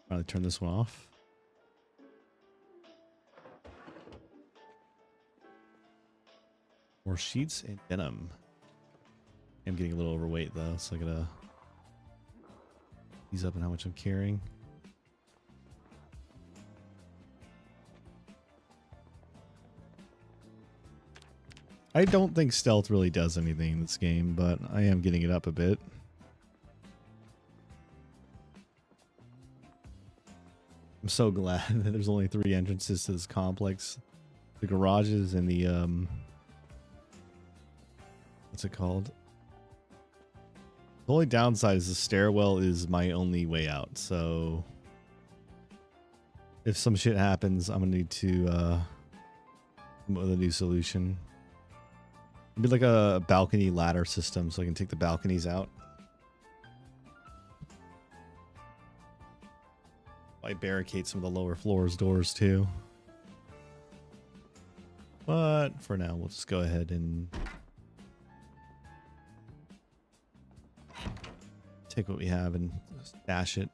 Finally turn this one off. More sheets and denim. I'm getting a little overweight though, so I gotta ease up on how much I'm carrying. I don't think stealth really does anything in this game, but I am getting it up a bit. I'm so glad that there's only 3 entrances to this complex. The garages and the, what's it called? The only downside is the stairwell is my only way out, so if some shit happens, I'm gonna need to, come up with a new solution. It'd be like a balcony ladder system so I can take the balconies out. I barricade some of the lower floors doors too. But for now, we'll just go ahead and take what we have and stash it.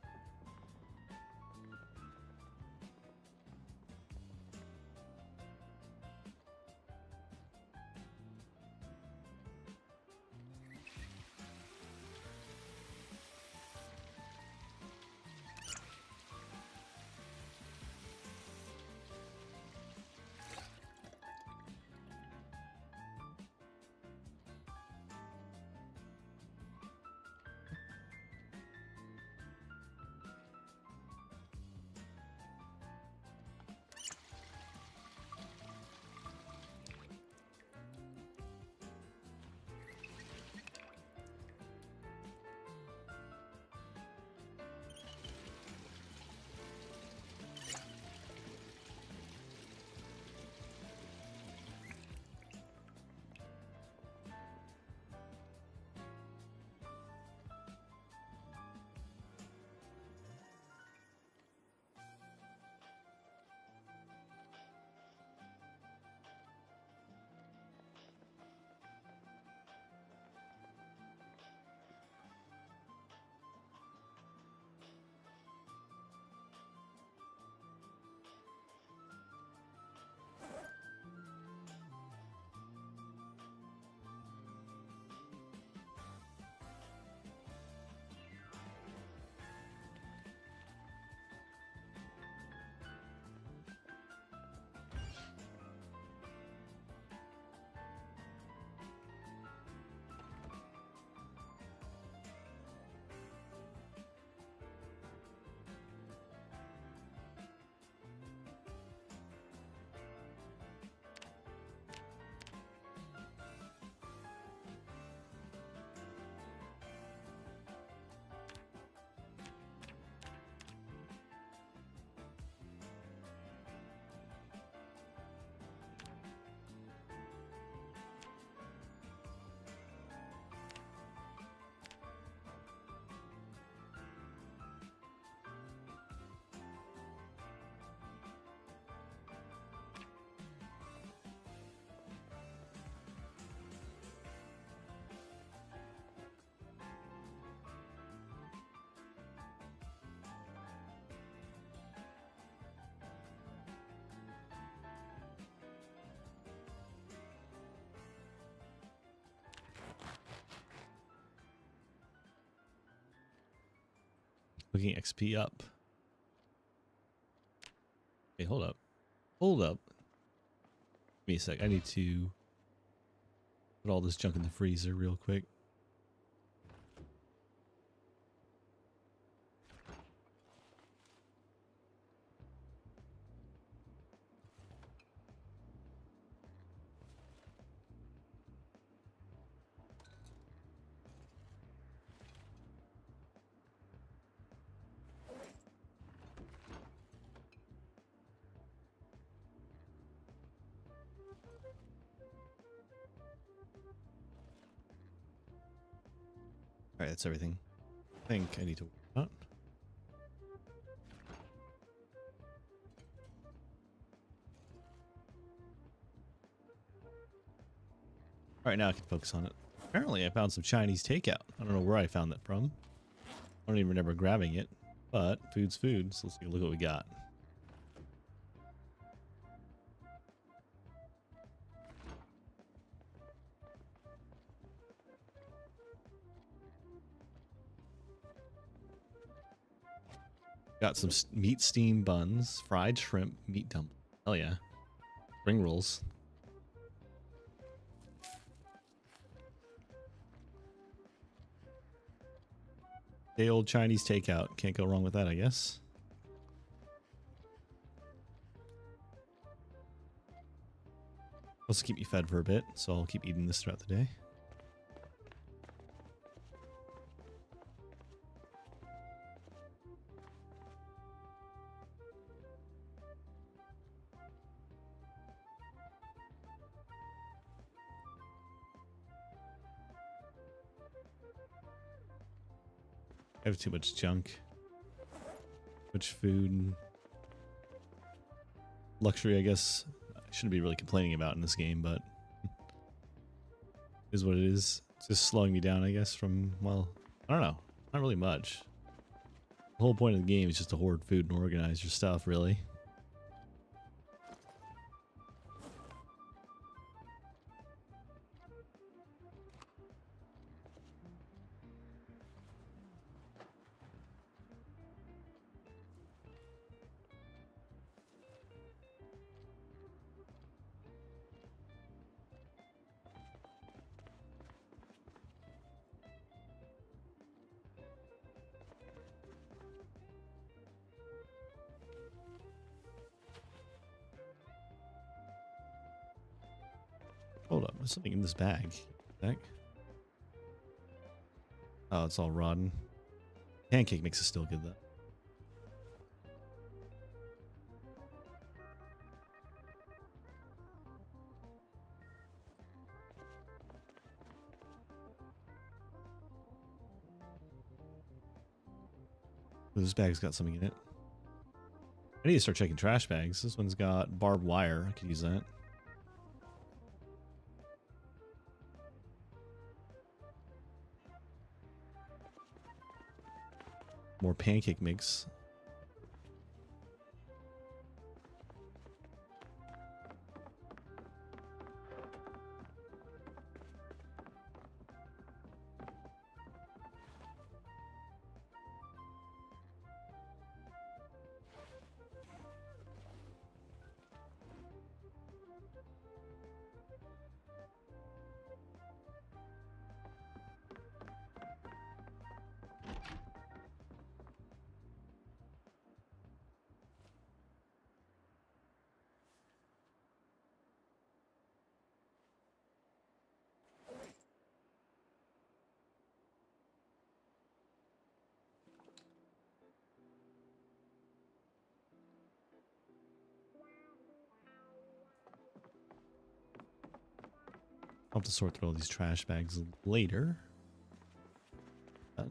Looking XP up. Hey, hold up. Hold up. Give me a sec. I need to put all this junk in the freezer real quick. Alright, that's everything. I think I need to... Oh. Alright, now I can focus on it. Apparently I found some Chinese takeout. I don't know where I found that from. I don't even remember grabbing it, but food's food. So let's take a look at what we got. Got some meat steam buns, fried shrimp, meat dumpling. Hell yeah. Spring rolls. Day old Chinese takeout. Can't go wrong with that, I guess. Also keep me fed for a bit, so I'll keep eating this throughout the day. I have too much junk. Much food. Luxury, I guess, I shouldn't be really complaining about in this game, but is what it is. It's just slowing me down, I guess, from, well, I don't know. Not really much. The whole point of the game is just to hoard food and organize your stuff, really. Hold up, there's something in this bag. Heck? Oh, it's all rotten. Pancake mix is still good though. Ooh, this bag's got something in it. I need to start checking trash bags. This one's got barbed wire. I could use that. More pancake mix. I'll have to sort through all these trash bags later. But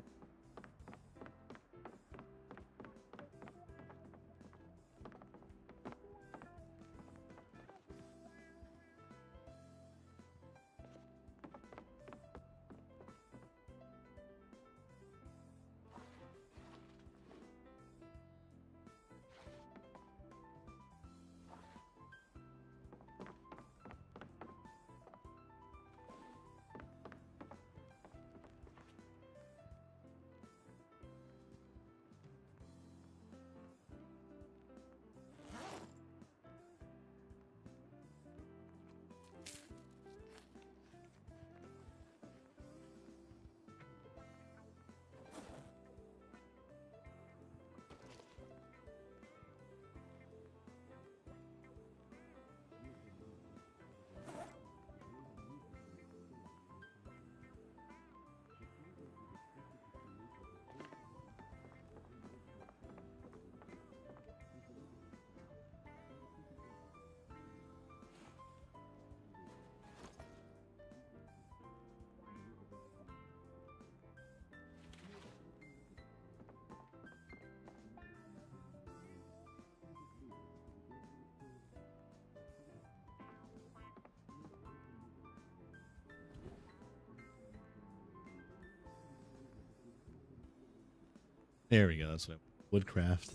There we go. That's what woodcraft.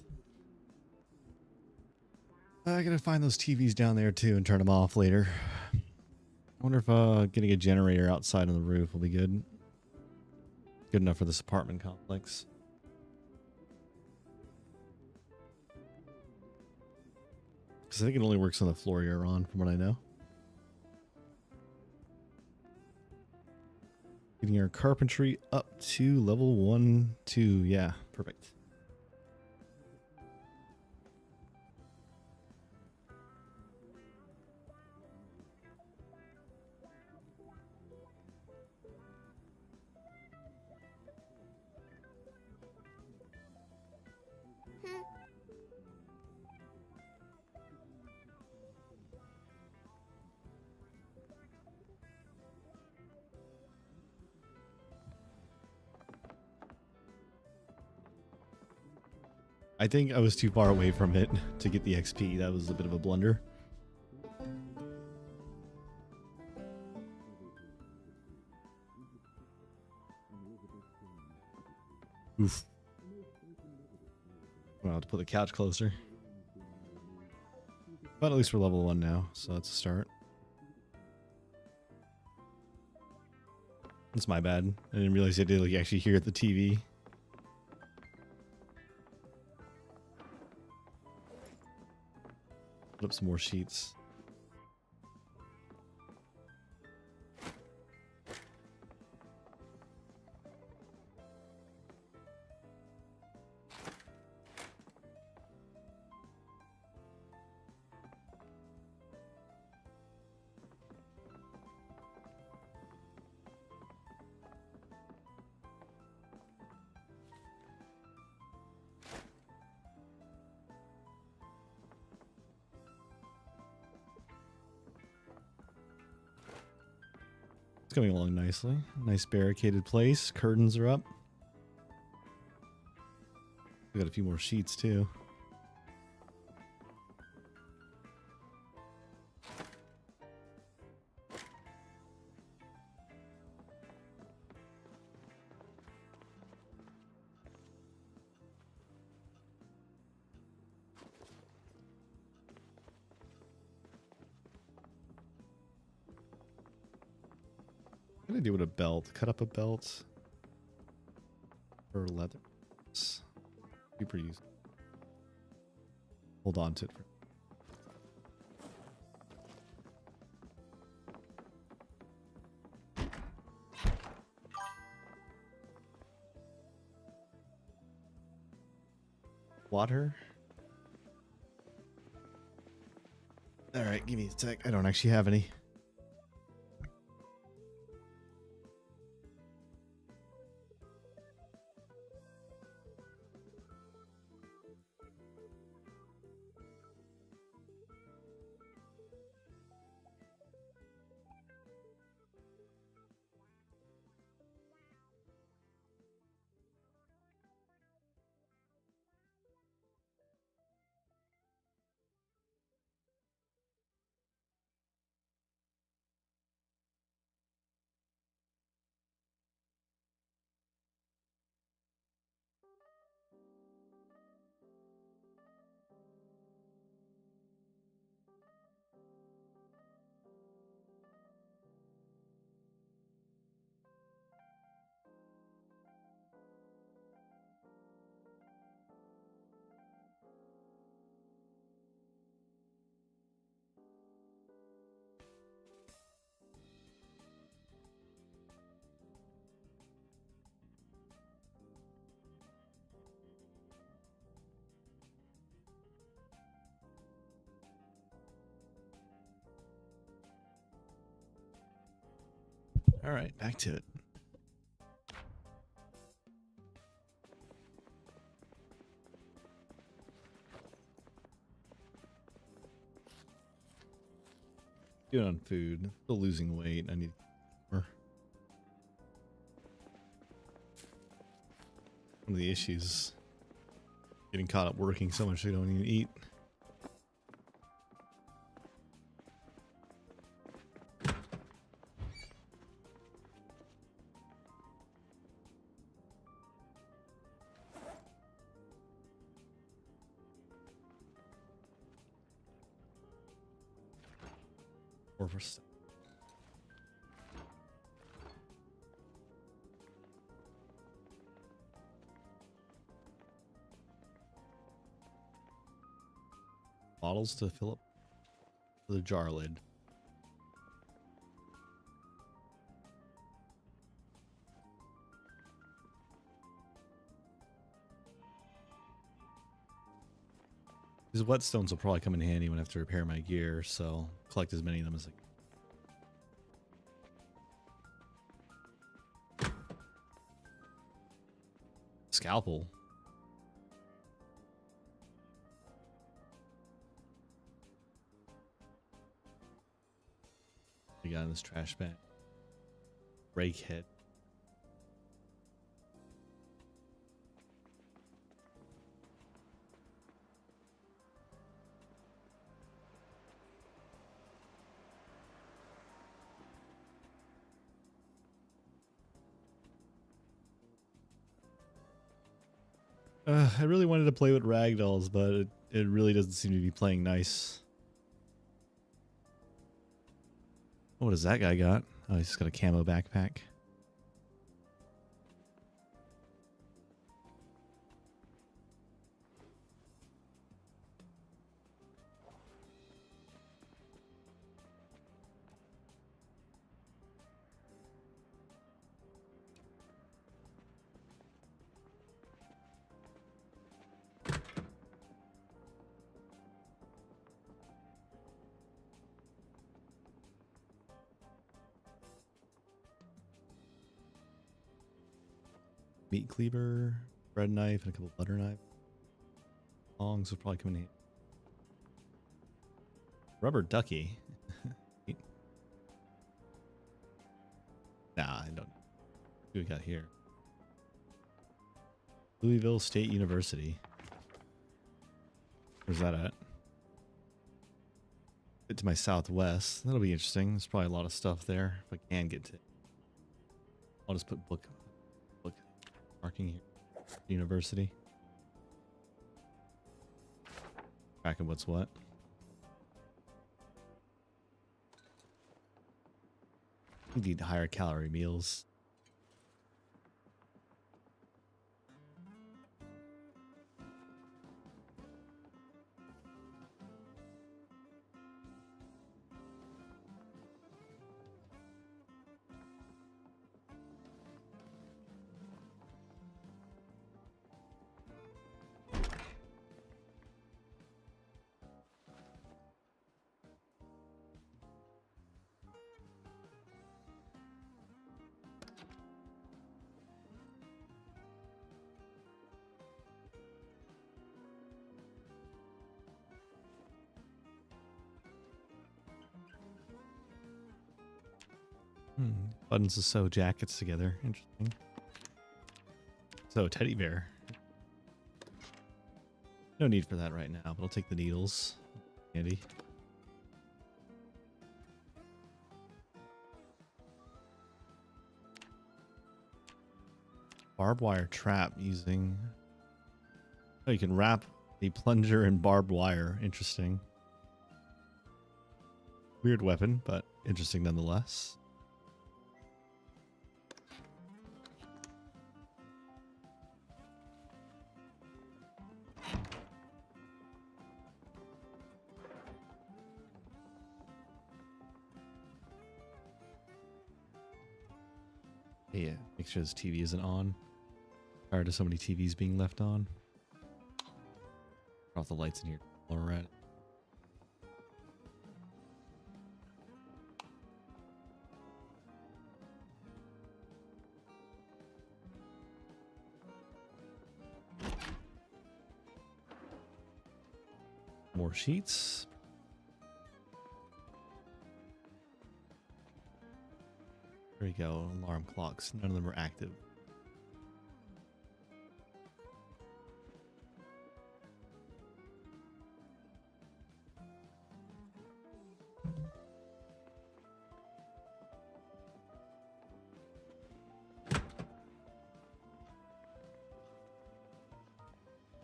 I gotta find those TVs down there too and turn them off later. I wonder if getting a generator outside on the roof will be good. Good enough for this apartment complex. Because I think it only works on the floor you're on, from what I know. Getting our carpentry up to level 1, 2. Yeah, perfect. I think I was too far away from it to get the XP. That was a bit of a blunder. Oof. I'll have to put the couch closer. But at least we're level 1 now, so that's a start. That's my bad. I didn't realize I did like actually hear the TV. Put up some more sheets. It's coming along nicely. Nice barricaded place. Curtains are up. We got a few more sheets too. What can I do with a belt? Cut up a belt or leather? Be pretty useful. Hold on to it. Water. All right, give me a sec. I don't actually have any. All right, back to it. Doing on food. Still losing weight. I need more. One of the issues is getting caught up working so much they don't even eat. Or for stuff. Bottles to fill up the jar lid. These whetstones will probably come in handy when I have to repair my gear, so collect as many of them as I can. Scalpel. We got in this trash bag. Rake head. I really wanted to play with ragdolls, but it really doesn't seem to be playing nice. What does that guy got? Oh, he's just got a camo backpack. Meat cleaver, bread knife, and a couple butter knives. Tongs will probably come in handy. Rubber ducky. Nah, I don't. What do we got here? Louisville State University. Where's that at? Get to my southwest. That'll be interesting. There's probably a lot of stuff there if I can get to it. I'll just put book marking here. University. Tracking what's what. We need higher calorie meals. Buttons to sew jackets together. Interesting. So, teddy bear. No need for that right now, but I'll take the needles. Handy. Barbed wire trap using... Oh, you can wrap a plunger in barbed wire. Interesting. Weird weapon, but interesting nonetheless. Yeah, make sure this TV isn't on. Tired of so many TVs being left on. Turn off the lights in here. All right. More sheets. There we go. Alarm clocks. None of them are active.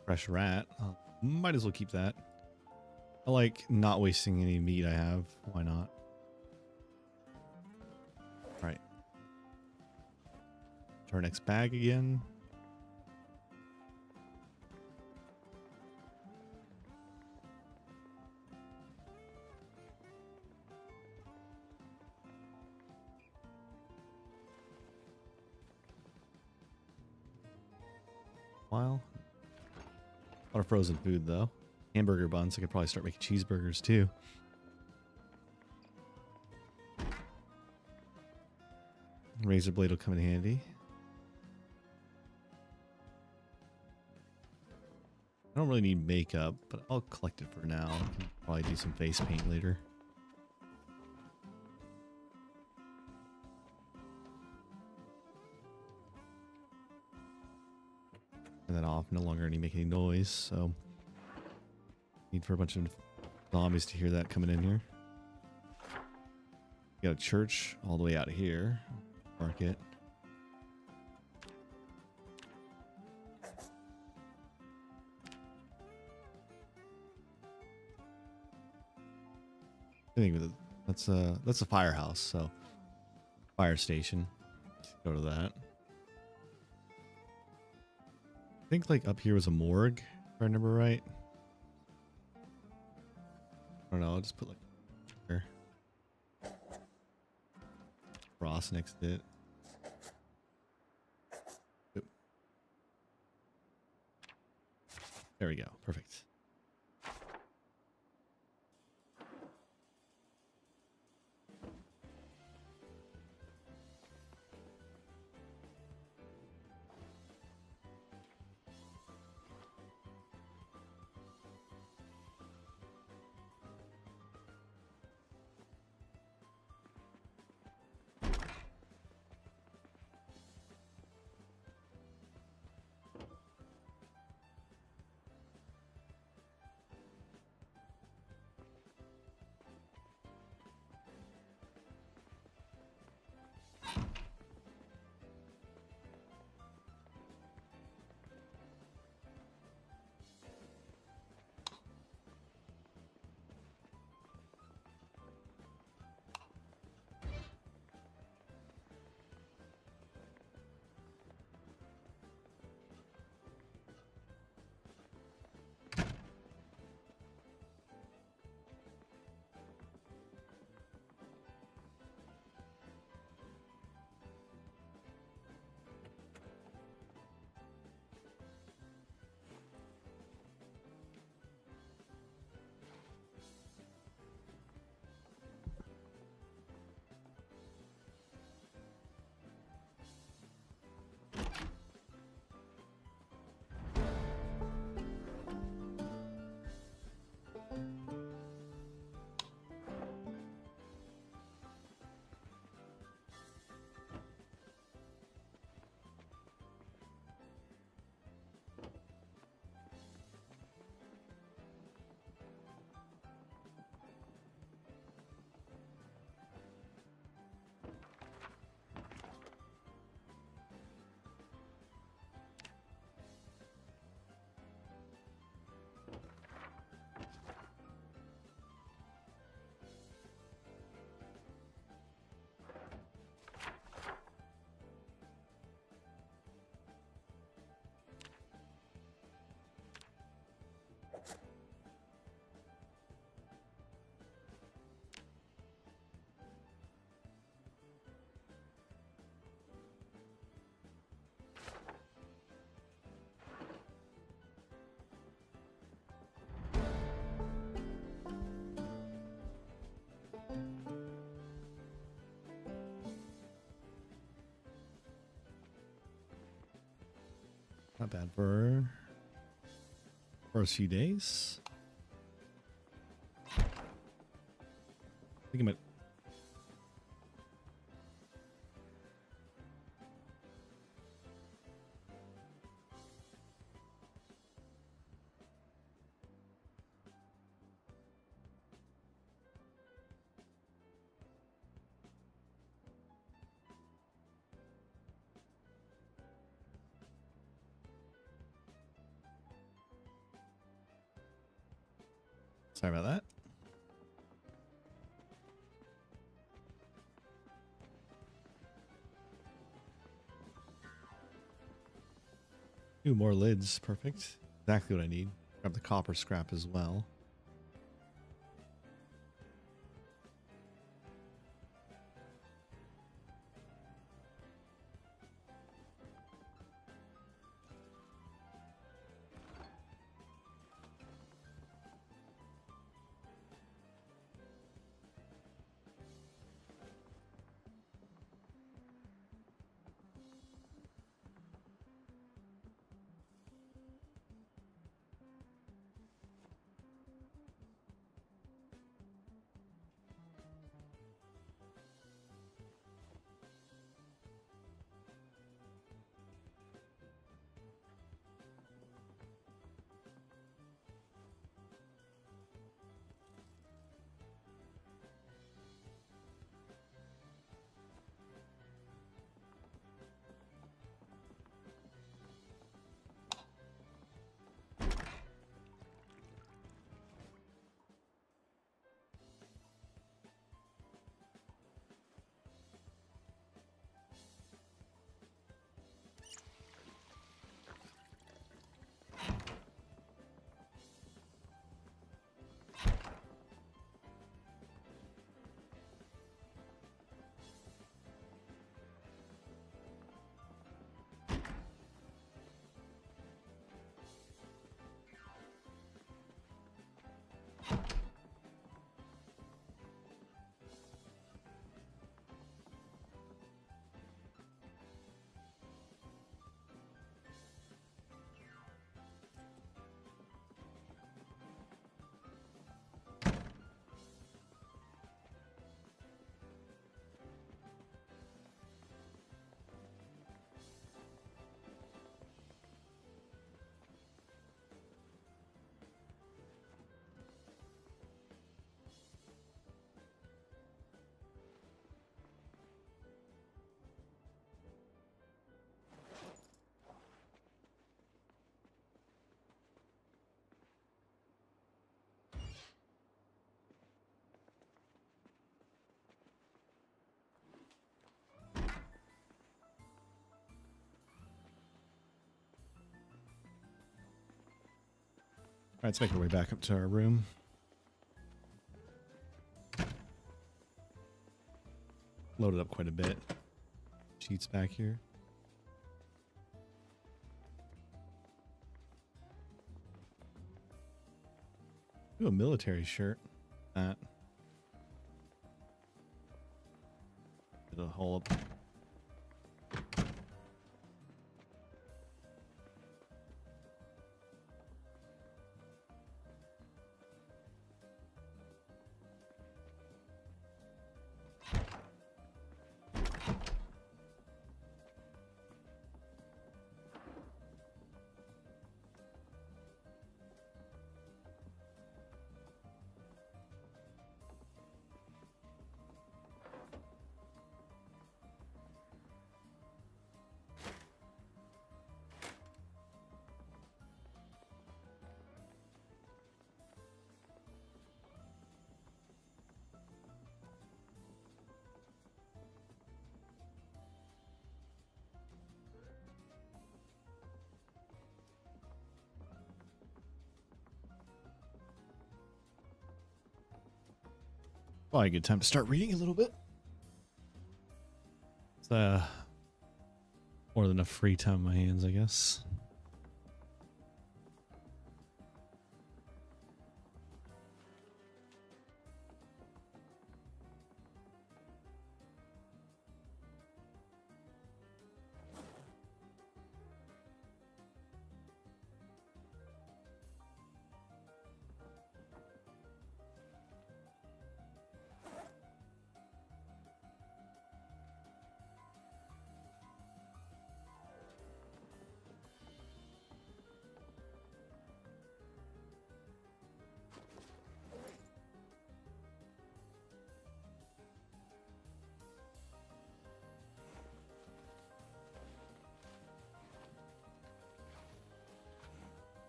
Fresh rat. Oh, might as well keep that. I like not wasting any meat I have. Why not? our next bag again. While a lot of frozen food though. Hamburger buns. I could probably start making cheeseburgers too. Razor blade will come in handy. I don't really need makeup, but I'll collect it for now. I can probably do some face paint later. Turn that off. No longer any make any noise, so need for a bunch of zombies to hear that coming in here. Got a church all the way out here. Mark it. I think that's a firehouse, so fire station. Let's go to that. I think like up here was a morgue, if I remember right. I don't know, I'll just put like here. Cross next to it. Oop. There we go. Perfect. Not bad for a few days. I think I might. Sorry about that. Ooh, more lids. Perfect. Exactly what I need. Grab the copper scrap as well. All right, let's make our way back up to our room. Loaded up quite a bit. Sheets back here. Ooh, a military shirt. That. Get a hole up. Probably a good time to start reading a little bit. It's more than enough free time on my hands, I guess.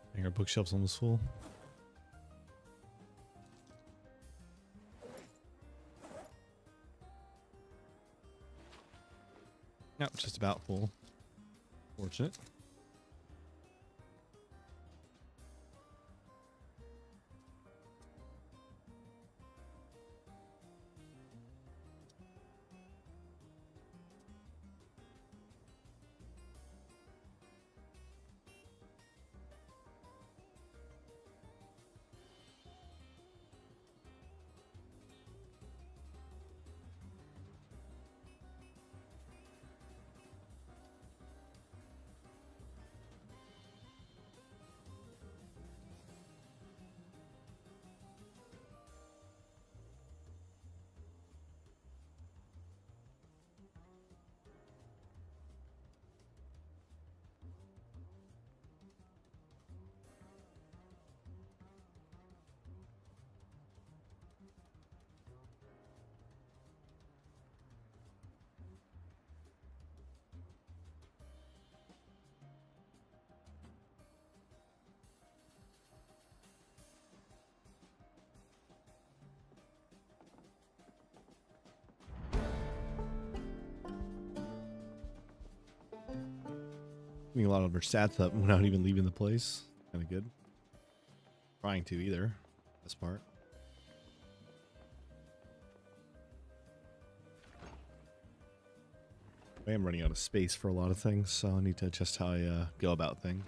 I think our bookshelf's almost full. Yep, just about full. Fortunate. Getting a lot of her stats up without even leaving the place. Kind of good. Trying to either. This part. I am running out of space for a lot of things, so I need to adjust how I go about things.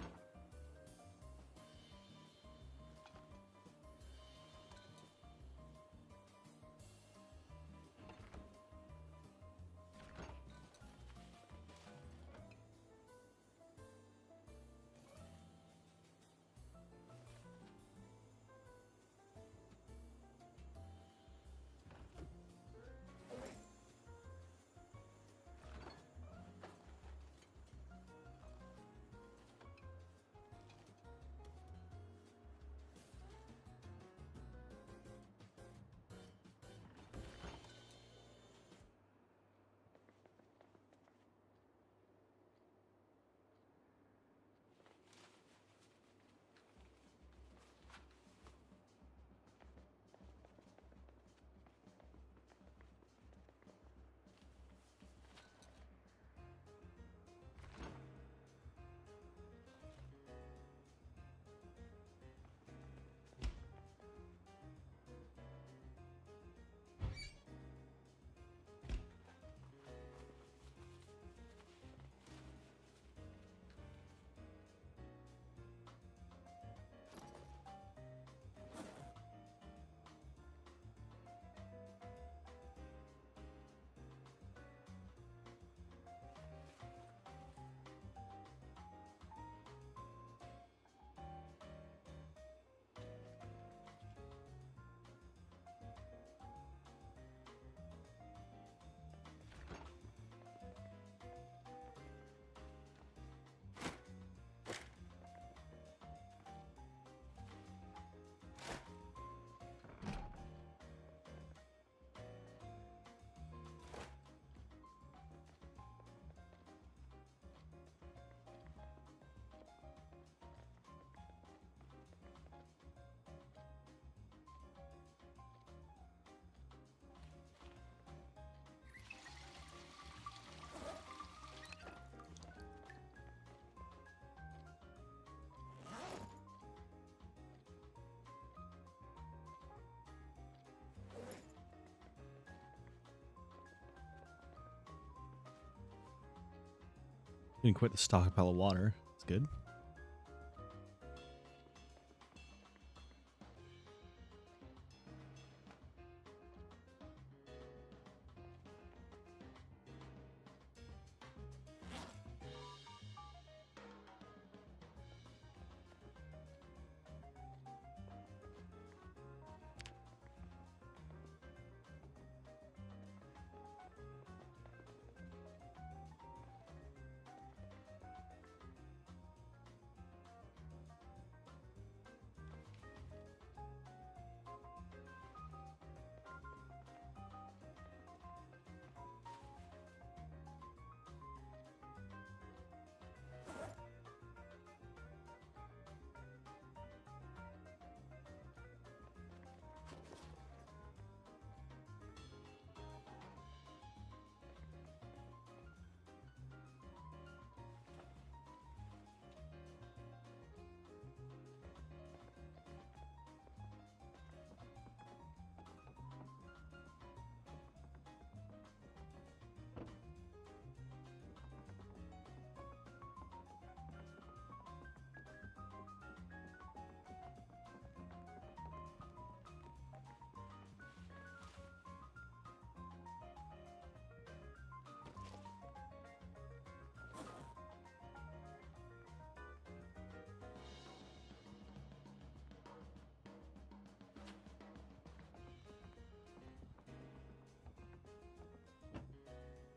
Getting quite the stockpile of water. That's good.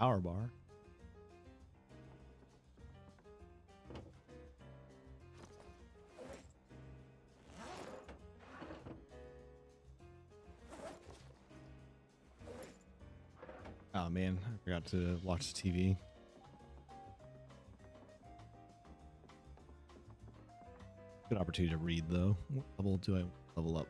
Power bar. Oh man, I forgot to watch the TV. Good opportunity to read though. What level do I level up?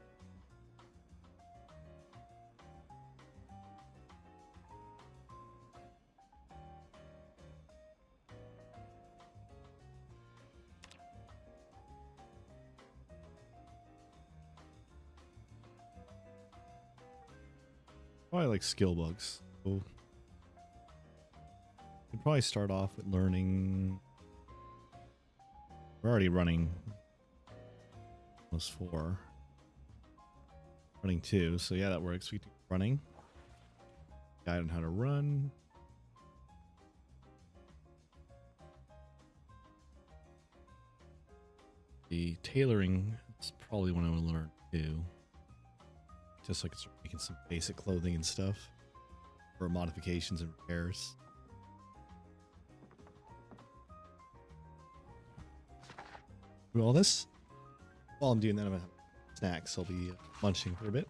Probably like skill bugs. So we'd probably start off with learning. We're already running almost 4. Running 2, so yeah, that works. We do running. Guide on how to run. The tailoring is probably one I want to learn too. Just like making some basic clothing and stuff for modifications and repairs. Do all this. While I'm doing that, I'm gonna have snacks. I'll be munching for a bit.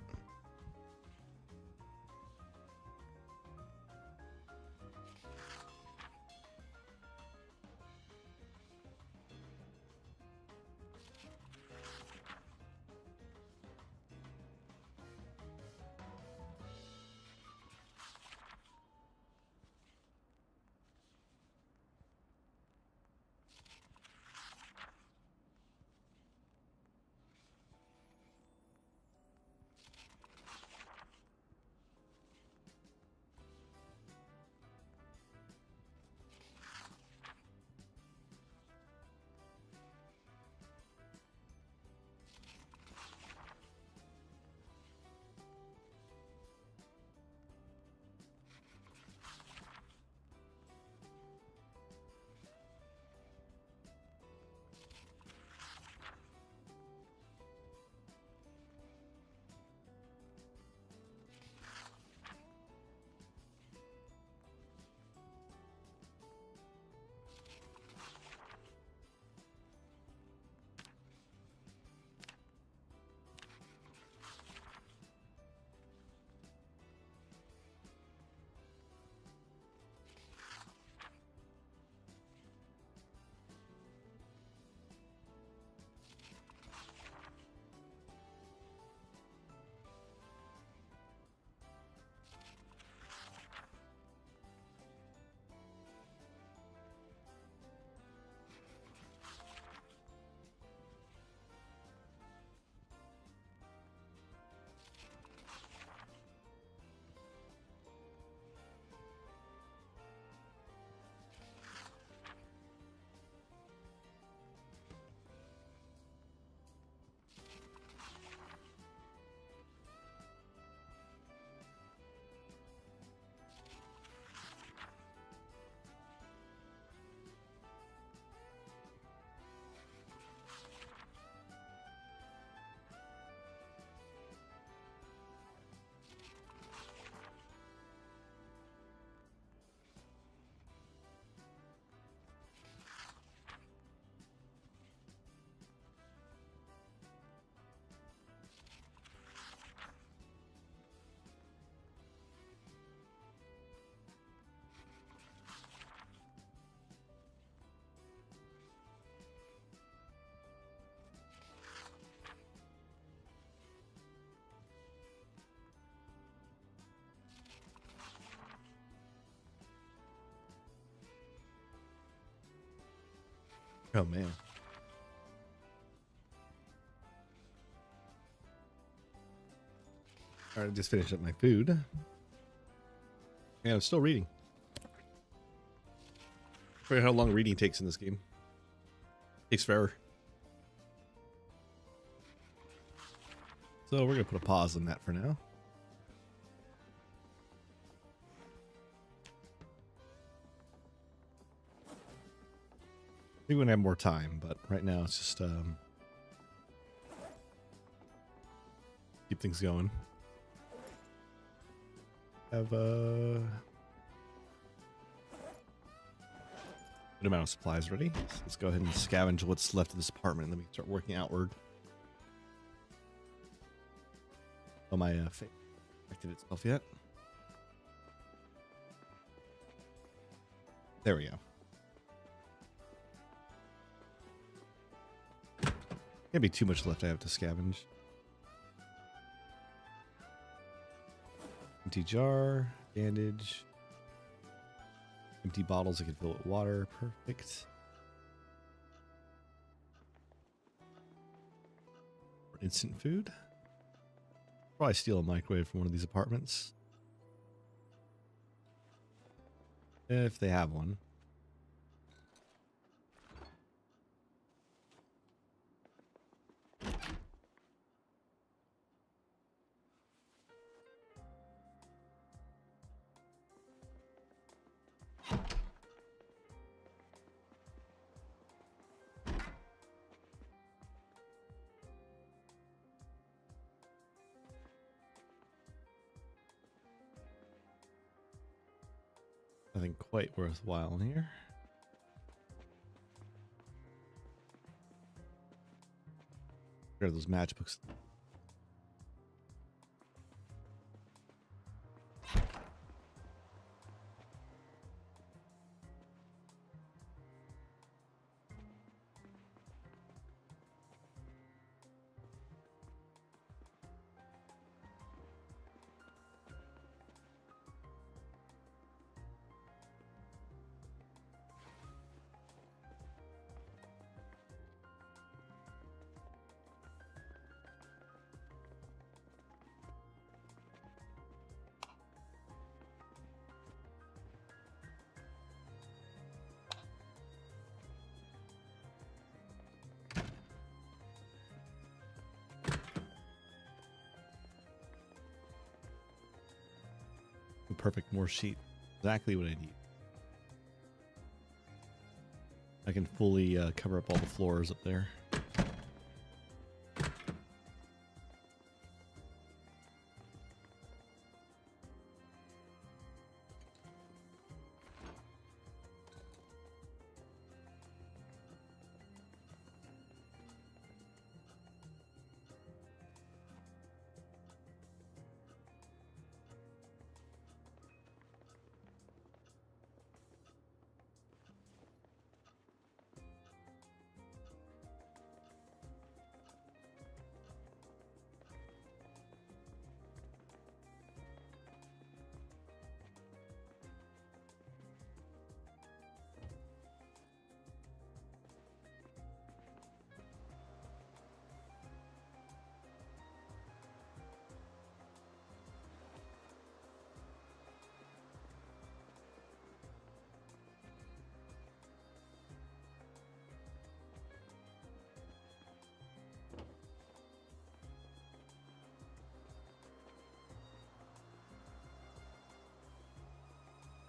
Oh man. All right, I just finished up my food. And I'm still reading. I forget how long reading takes in this game. Takes forever. So we're gonna put a pause on that for now. I think we're gonna have more time, but right now it's just keep things going. Have a good amount of supplies ready. So let's go ahead and scavenge what's left of this apartment. Let me start working outward. Oh, my fate activated itself yet? There we go. Can't be too much left I have to scavenge. Empty jar, bandage. Empty bottles I can fill with water. Perfect. Instant food. Probably steal a microwave from one of these apartments. If they have one. Nothing quite worthwhile in here. Here are those matchbooks. Perfect, more sheet. Exactly what I need. I can fully cover up all the floors up there.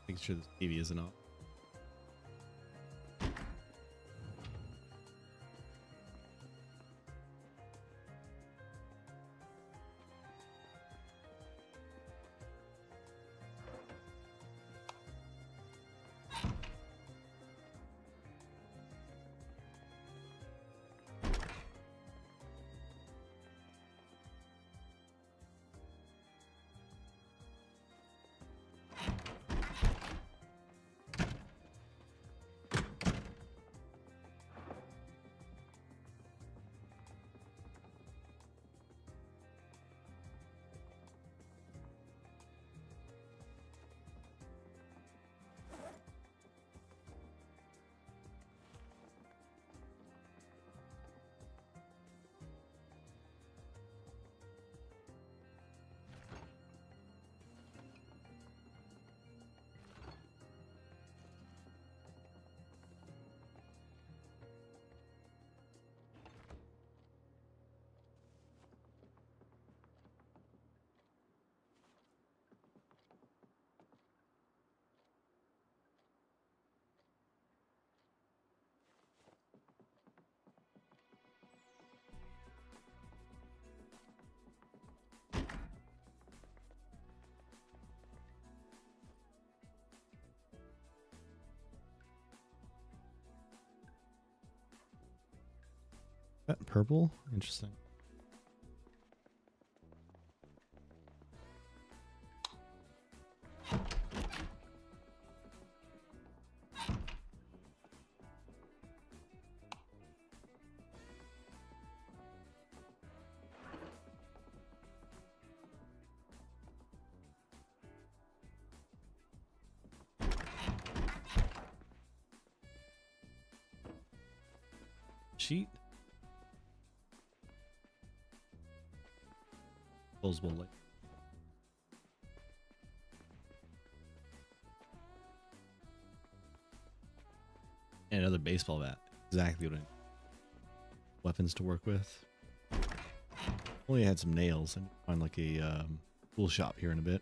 Making sure the TV isn't up. That purple? Interesting. Sheet. Disposable light. And another baseball bat. Exactly what I need. Weapons to work with. Only had some nails. I need to find like a tool shop here in a bit.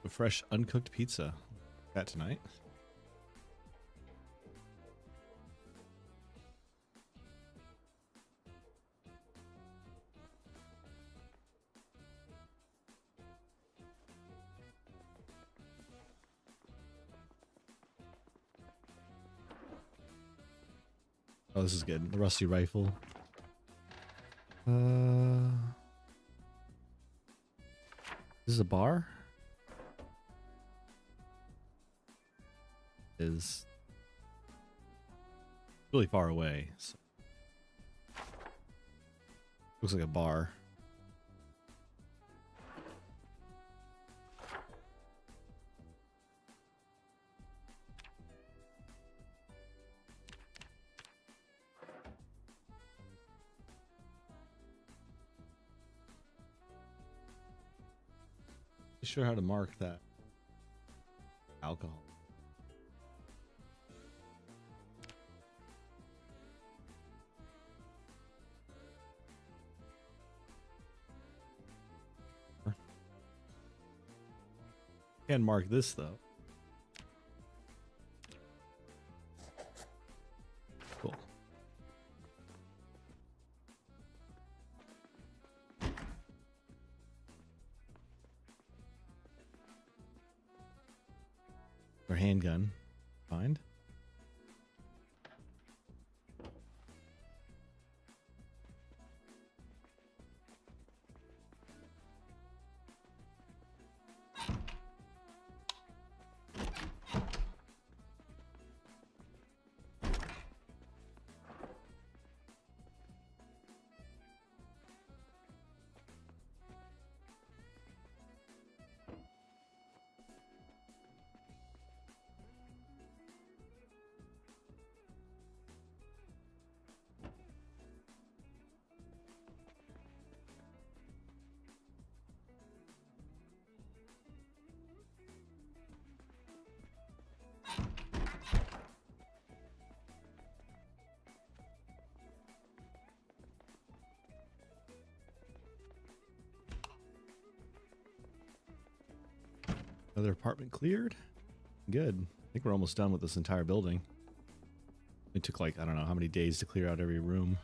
A fresh uncooked pizza. That tonight. Oh, this is good. The rusty rifle. This is a bar? Is really far away. So. Looks like a bar. Not sure how to mark that. Alcohol. Can mark this though. Cool. Or handgun. Find. Another apartment cleared. Good. I think we're almost done with this entire building. It took like, I don't know how many days to clear out every room.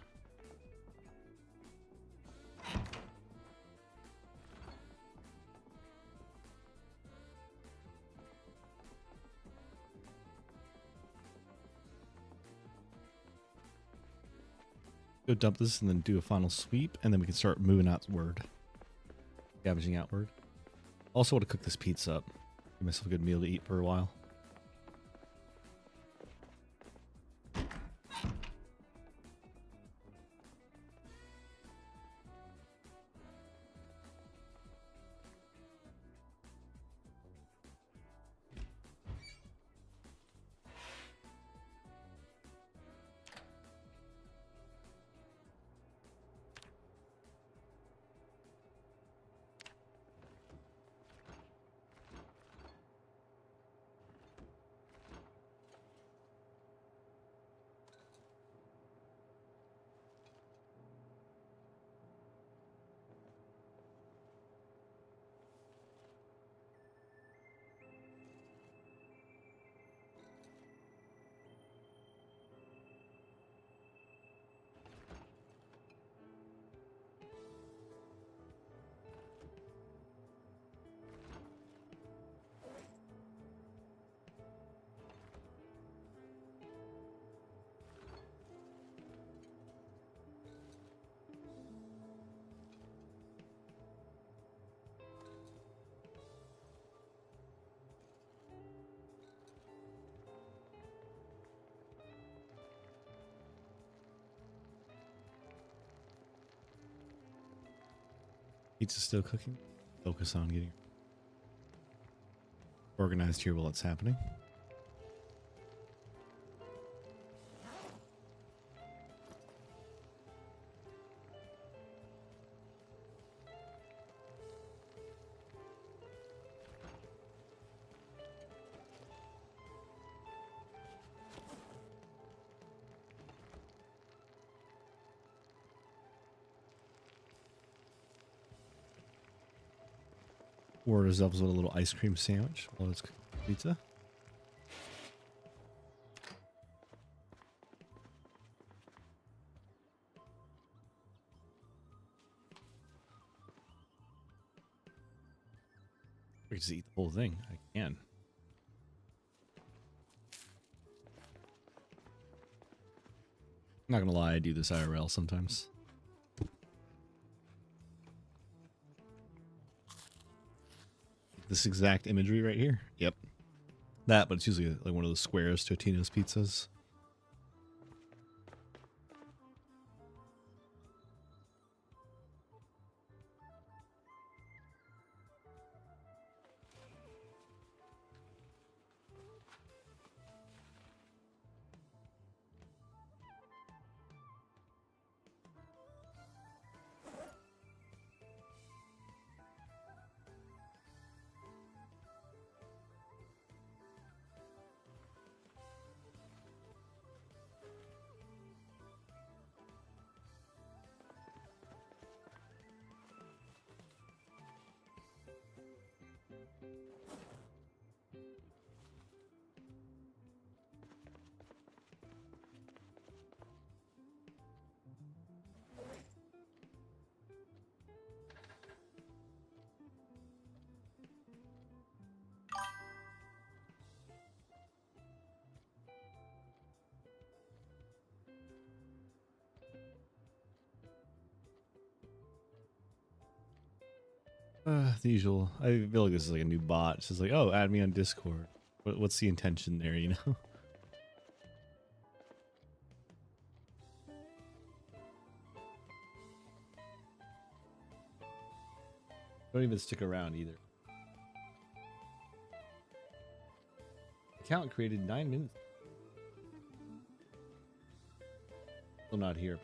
Go dump this and then do a final sweep, and then we can start moving outward. Scavenging outward. Also want to cook this pizza up. Give myself a good meal to eat for a while. Pizza's still cooking. Focus on getting organized here while it's happening. Order ourselves with a little ice cream sandwich while it's cooking pizza. I could just eat the whole thing. I can. I'm not gonna lie, I do this IRL sometimes. This exact imagery right here. Yep. That, but it's usually like one of those squares Totino's pizzas. The usual. I feel like this is like a new bot. It's just like, oh, add me on Discord. What's the intention there, you know? Don't even stick around either. Account created 9 minutes. Still not here.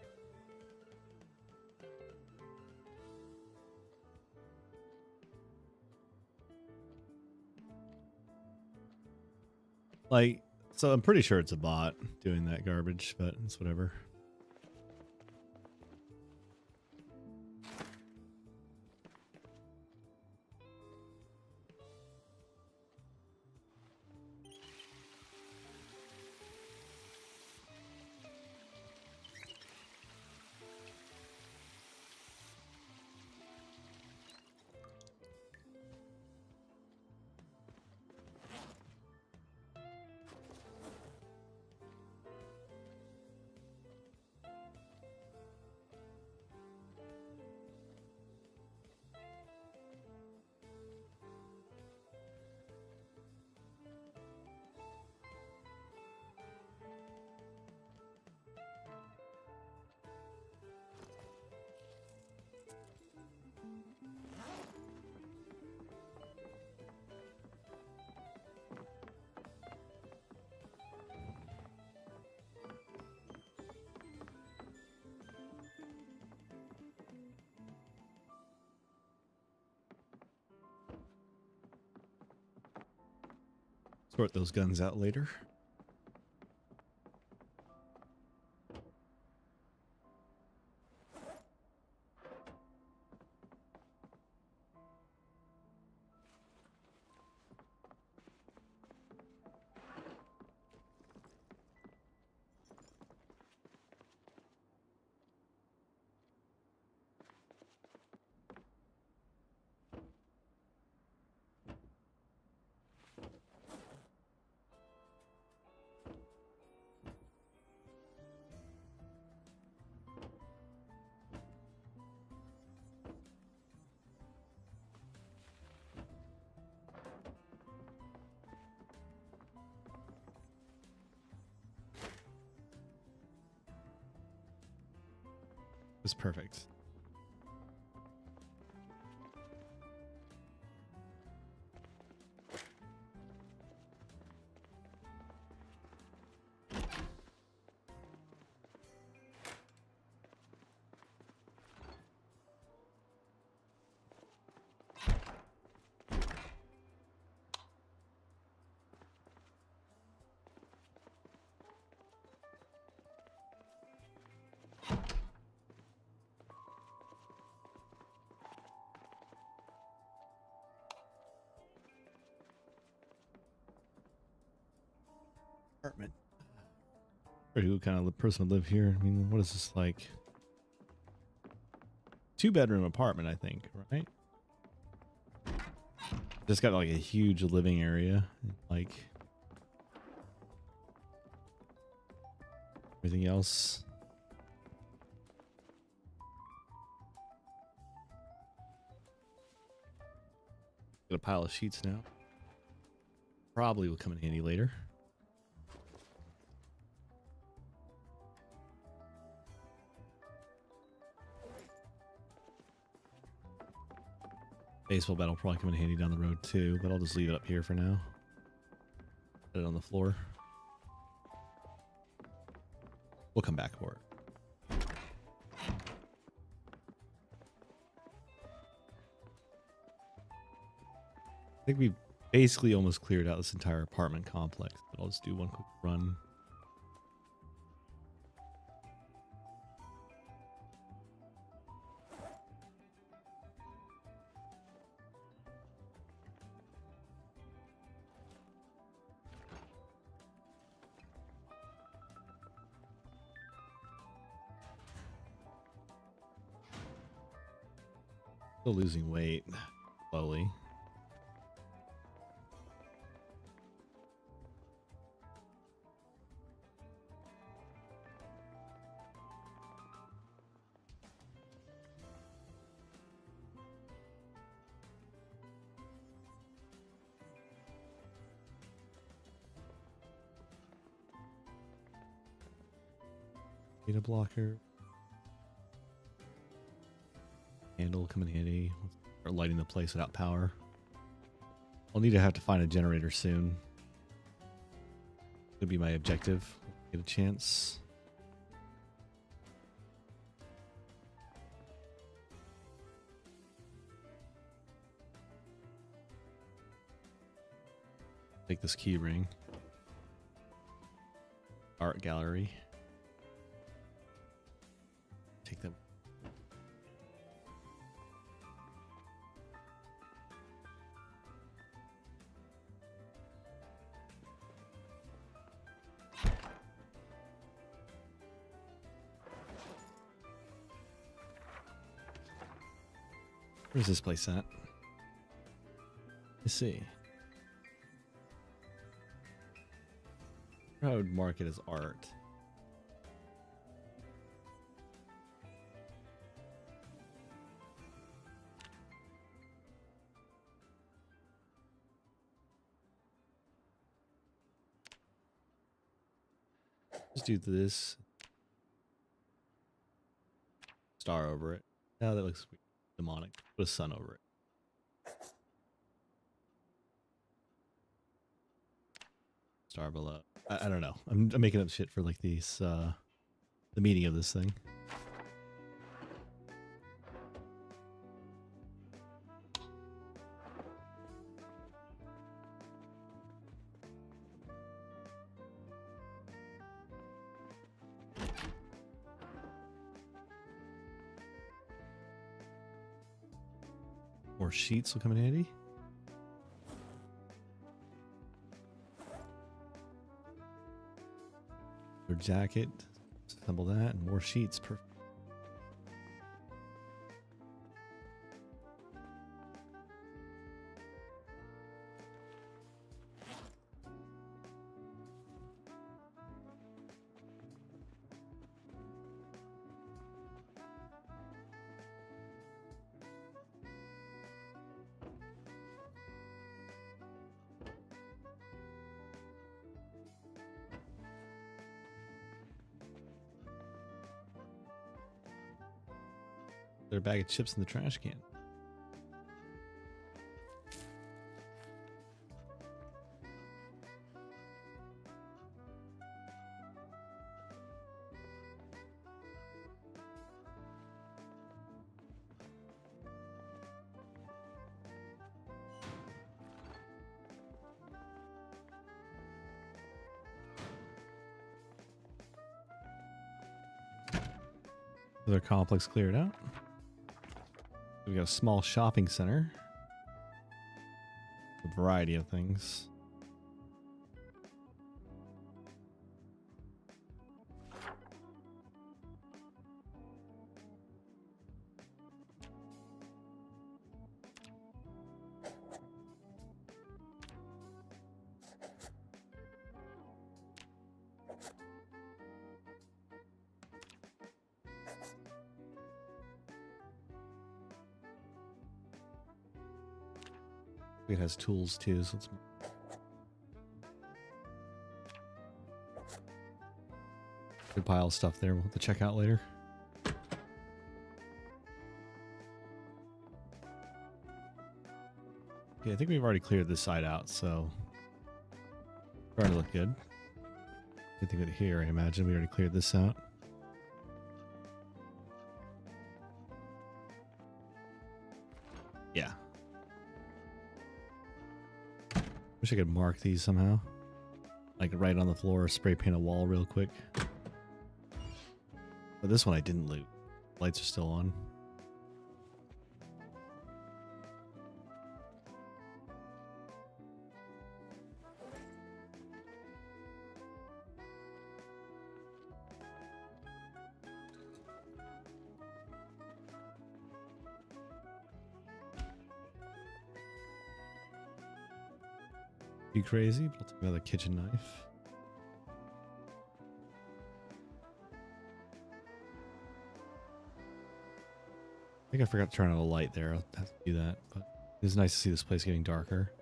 Like, so I'm pretty sure it's a bot doing that garbage, but it's whatever. Sort those guns out later. It's perfect. apartment. Or who kind of person would live here? I mean, what is this like? 2-bedroom apartment, I think, right? Just got like a huge living area, like everything else. Got a pile of sheets now. Probably will come in handy later. Baseball bat will probably come in handy down the road too, but I'll just leave it up here for now. Put it on the floor. We'll come back for it. I think we've basically almost cleared out this entire apartment complex, but I'll just do one quick run. Still losing weight slowly. Beta blocker. Handle come in handy. Start lighting the place without power. I'll need to have to find a generator soon. Could be my objective. Get a chance. Take this key ring. Art gallery. Take them. Where's this place at? Let's see. I would mark it as art. Let's do this. Star over it. Oh, that looks demonic. Put a sun over it. Star below. I don't know. I'm making up shit for like these, the meaning of this thing. More sheets will come in handy. Your jacket, assemble that, and more sheets. Perfect. There's a bag of chips in the trash can. Other complex cleared out. We got a small shopping center. A variety of things. It has tools too, so it's good pile of stuff there. We'll have to check out later. Okay, I think we've already cleared this side out, so starting to look good. Good thing with here, I imagine we already cleared this out. Yeah. Wish I could mark these somehow. Like right on the floor, spray paint a wall real quick. But this one I didn't loot. Lights are still on. Be crazy, but I'll take another kitchen knife. I think I forgot to turn on a light there. I'll have to do that, but it's nice to see this place getting darker.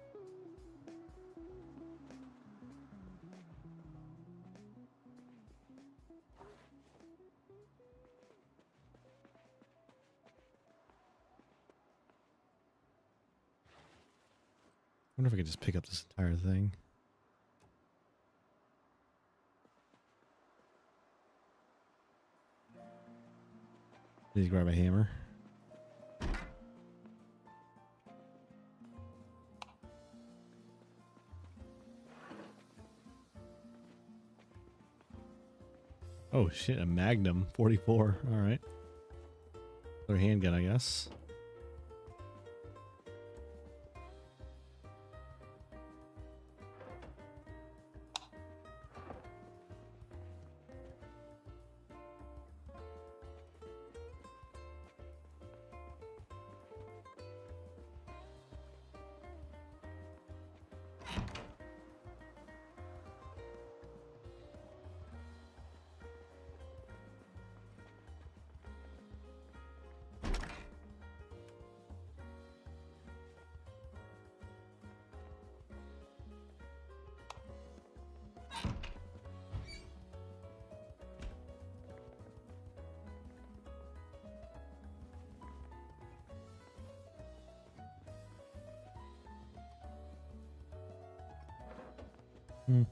I wonder if I could just pick up this entire thing. Need to grab a hammer. Oh shit, a Magnum 44. All right. Another handgun, I guess. I'm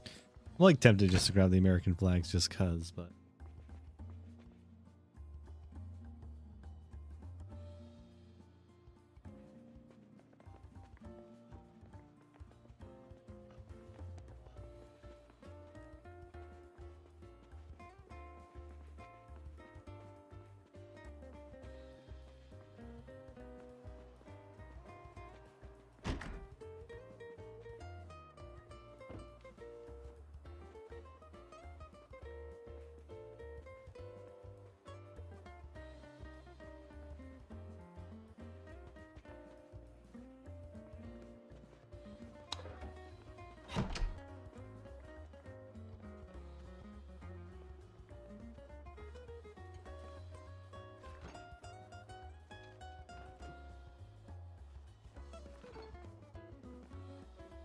like tempted just to grab the American flags just cuz, but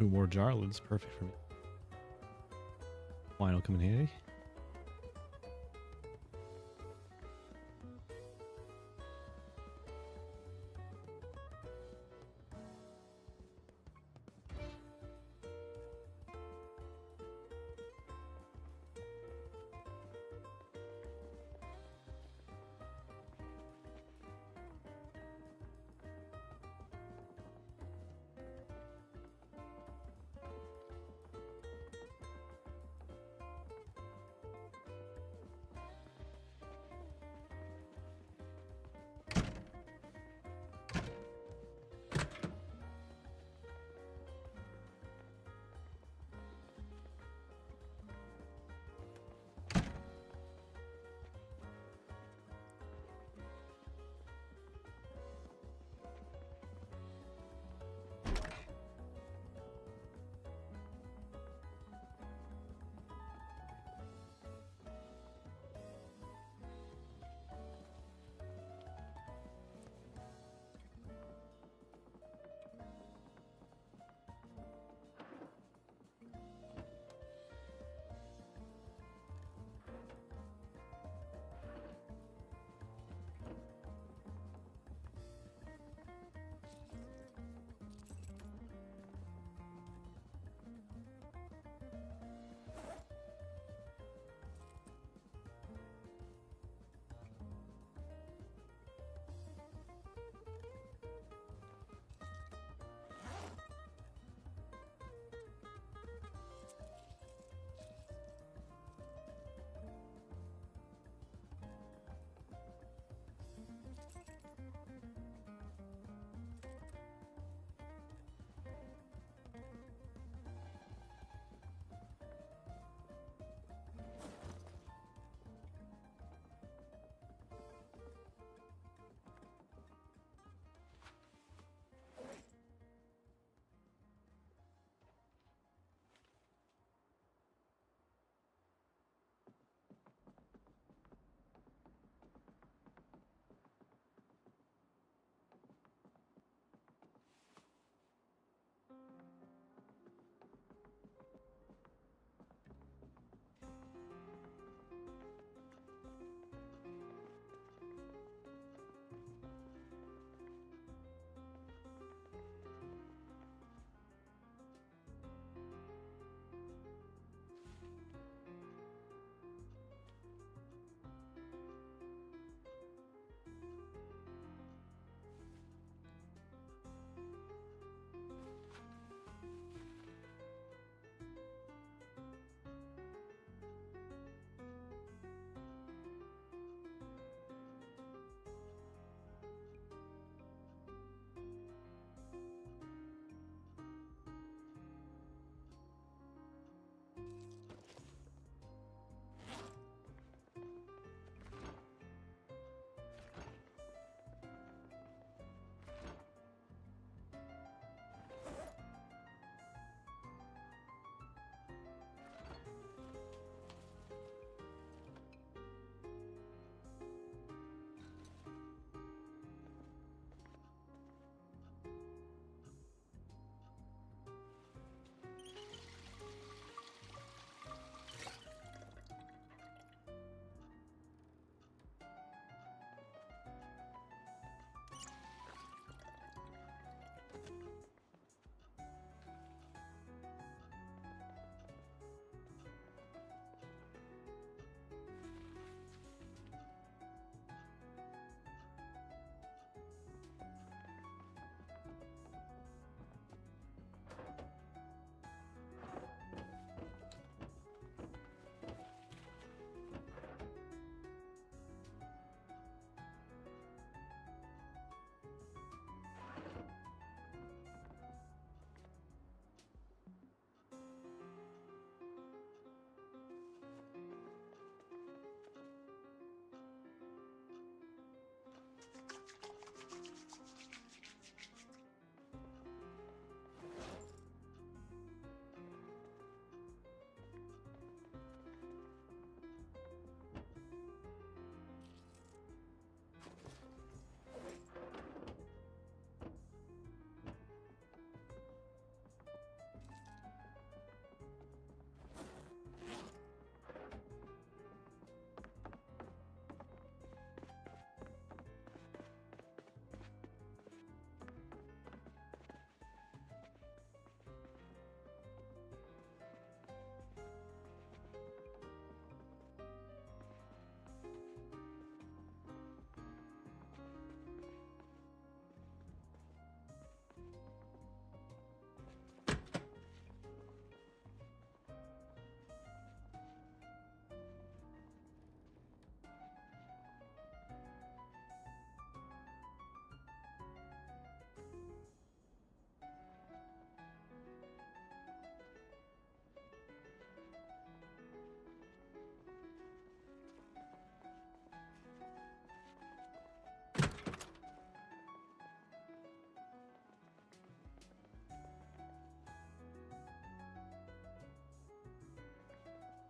ooh, more jar lids, perfect for me. Wine will come in handy.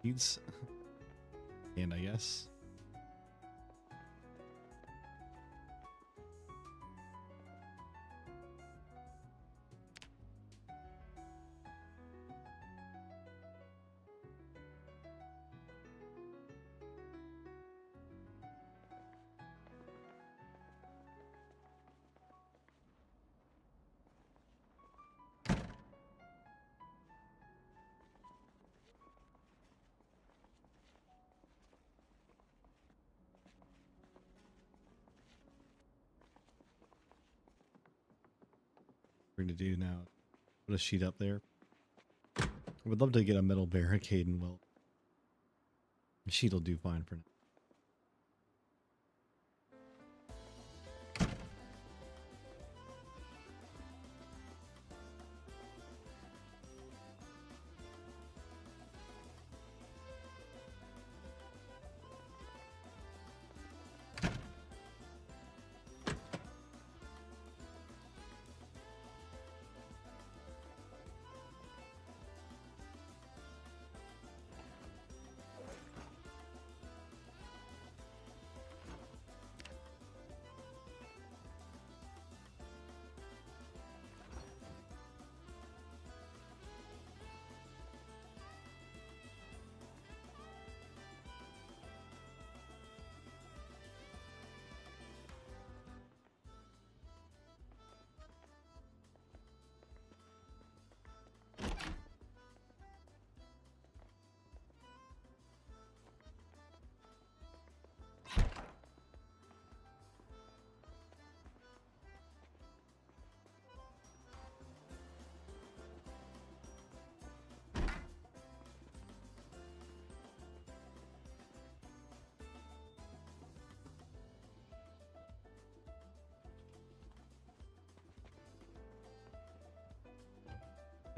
Needs. And I guess. We're going to do now. Put a sheet up there. I would love to get a metal barricade and well, the sheet will do fine for now.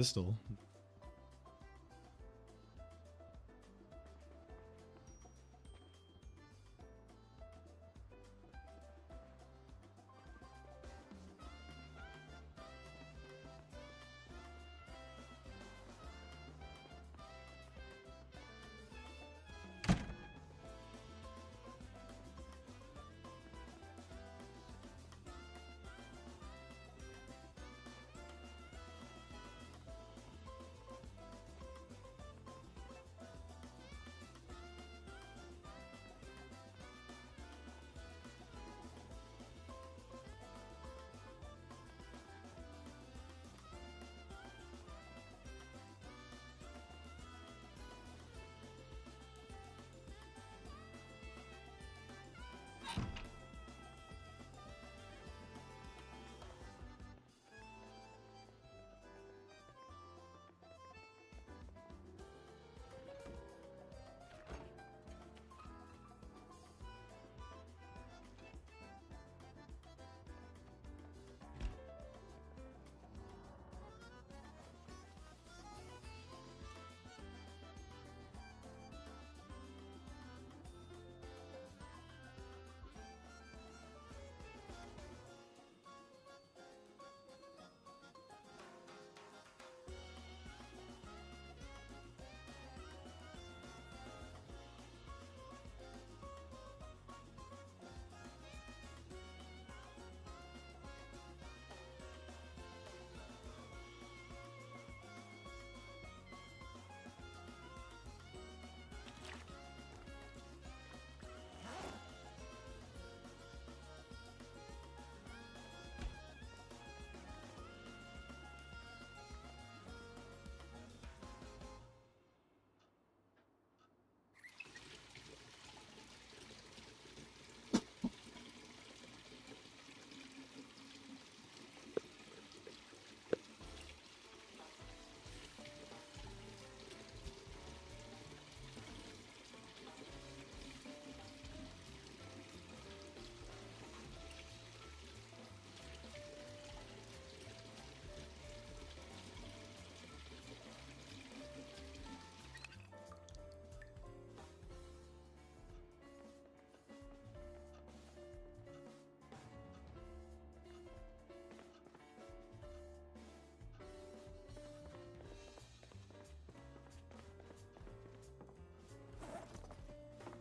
Pistol.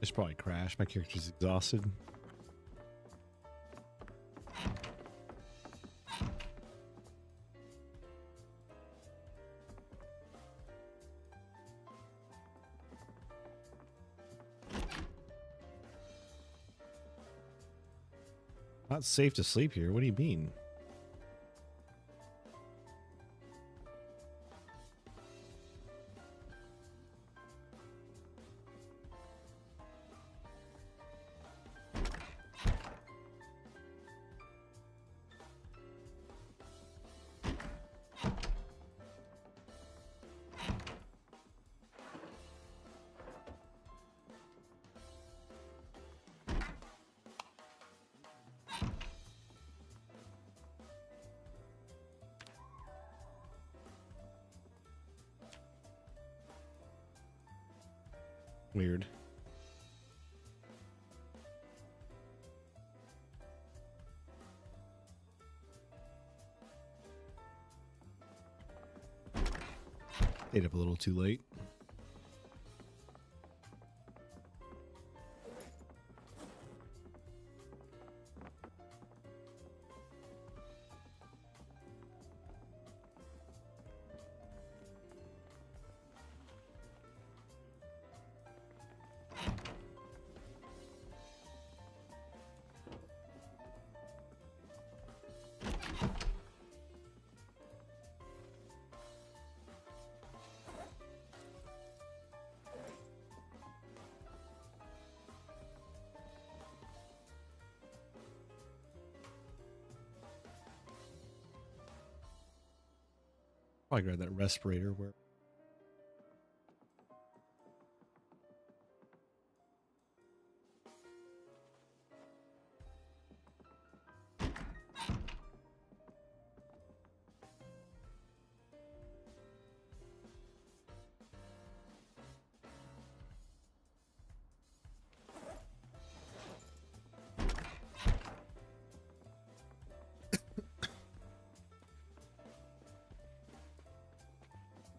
I should probably crash. My character's exhausted. Not safe to sleep here. What do you mean? Weird. Stayed up a little too late. Probably grab that respirator where.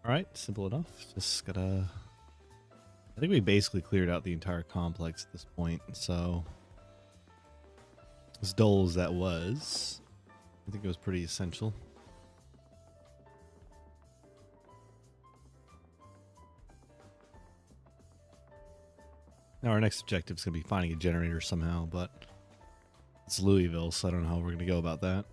All right, simple enough. Just gotta. I think we basically cleared out the entire complex at this point. So, as dull as that was, I think it was pretty essential. Now our next objective is gonna be finding a generator somehow, but it's Louisville, so I don't know how we're gonna go about that.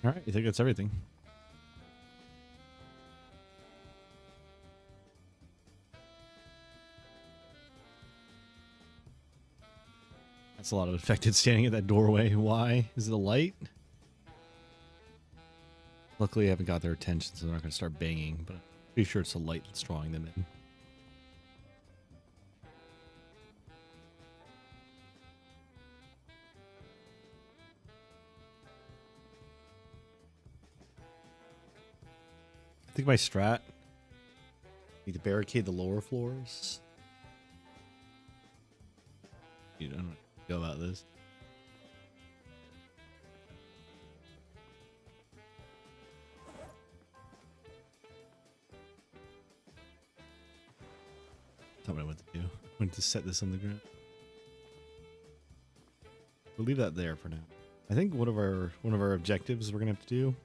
All right, you think that's everything? That's a lot of infected standing at that doorway. Why? Is it a light? Luckily, I haven't got their attention, so they're not going to start banging, but I'm pretty sure it's a light that's drawing them in. I think my strat, need to barricade the lower floors. You don't know how to go about this. to set this on the ground. We'll leave that there for now. I think one of our objectives we're gonna have to do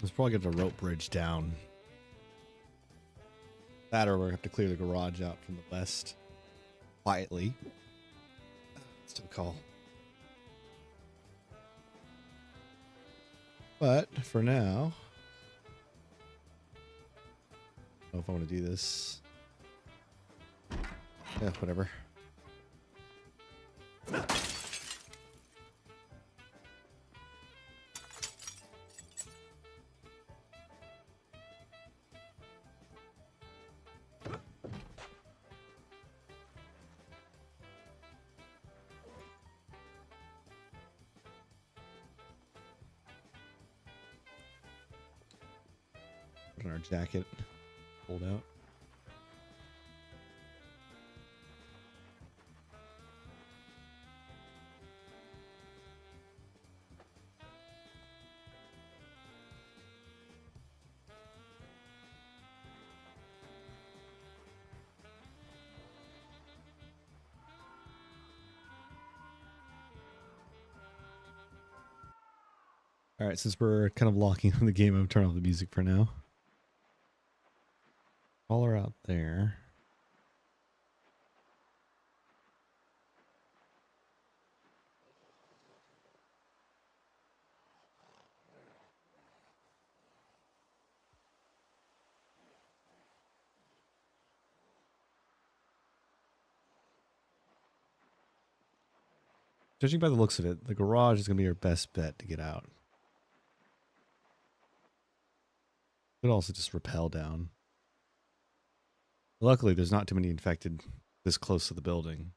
is probably get a rope bridge down. That, or we're gonna have to clear the garage out from the west quietly. Still call. But for now, I don't know if I want to do this. Yeah, whatever. Put on our jacket, pulled out. All right, since we're kind of locking on the game, I'm turning off the music for now. Caller out there. Judging by the looks of it, the garage is going to be your best bet to get out. Could also just rappel down. Luckily, there's not too many infected this close to the building.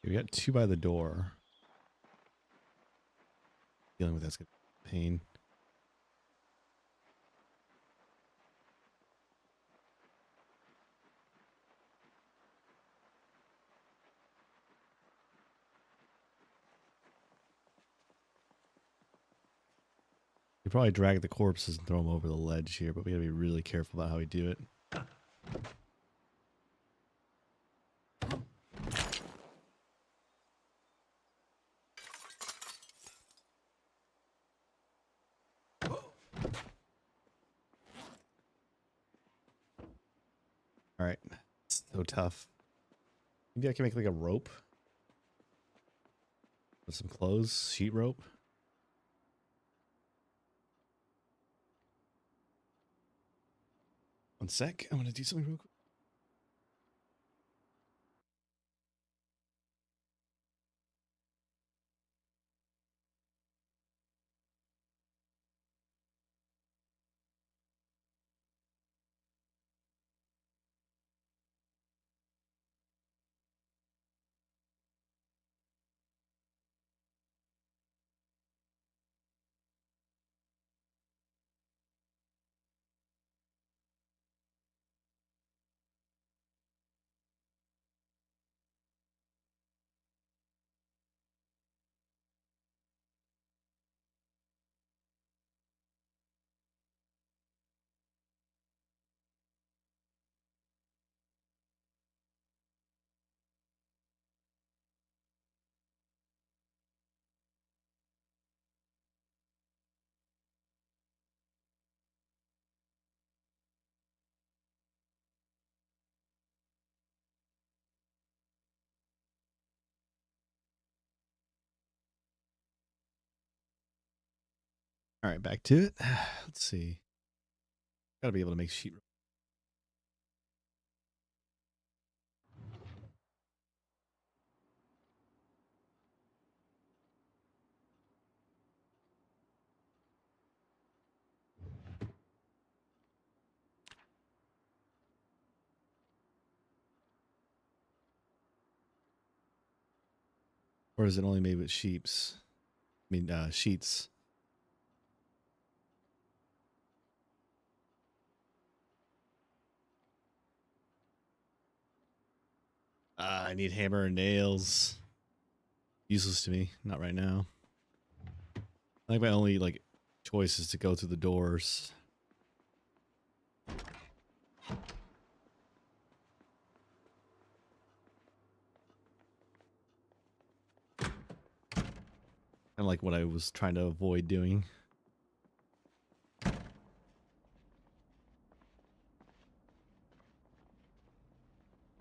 We got 2 by the door. Dealing with that's good pain. We probably drag the corpses and throw them over the ledge here, but we gotta be really careful about how we do it. All right, so tough. Maybe I can make like a rope with some clothes, sheet rope. One sec, I'm gonna do something real quick. All right, back to it. Let's see. Gotta be able to make sheet rope. Or is it only made with sheets? I mean, sheets. I need hammer and nails. Useless to me. Not right now. I think my only like choice is to go through the doors. Kind of like what I was trying to avoid doing.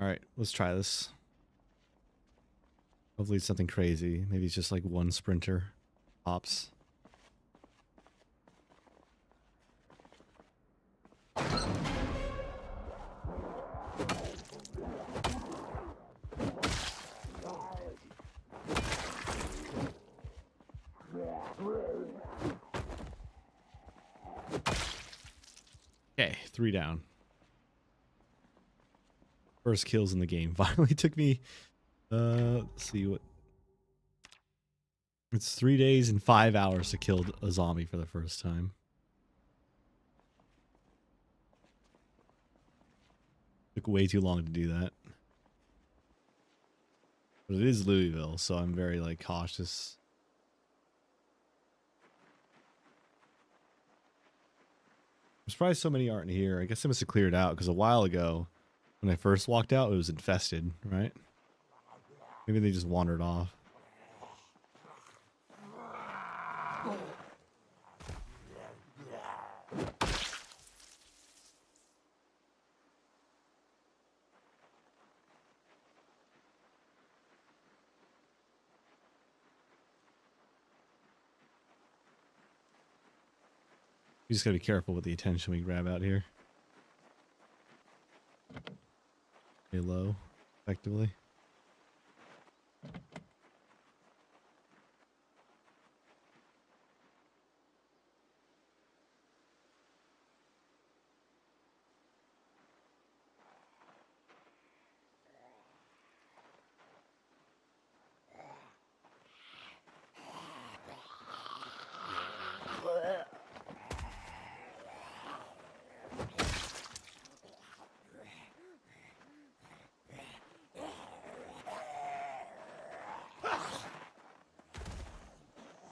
All right, let's try this. Hopefully it's something crazy. Maybe it's just like one sprinter. Pops. Okay, 3 down. First kills in the game. Finally took me, let's see what. It's 3 days and 5 hours to kill a zombie for the first time. Took way too long to do that. But it is Louisville, so I'm very like cautious. I'm surprised so many aren't here. I guess I must have cleared out because a while ago when I first walked out it was infested, right? Maybe they just wandered off. We just gotta be careful with the attention we grab out here. Stay low, effectively.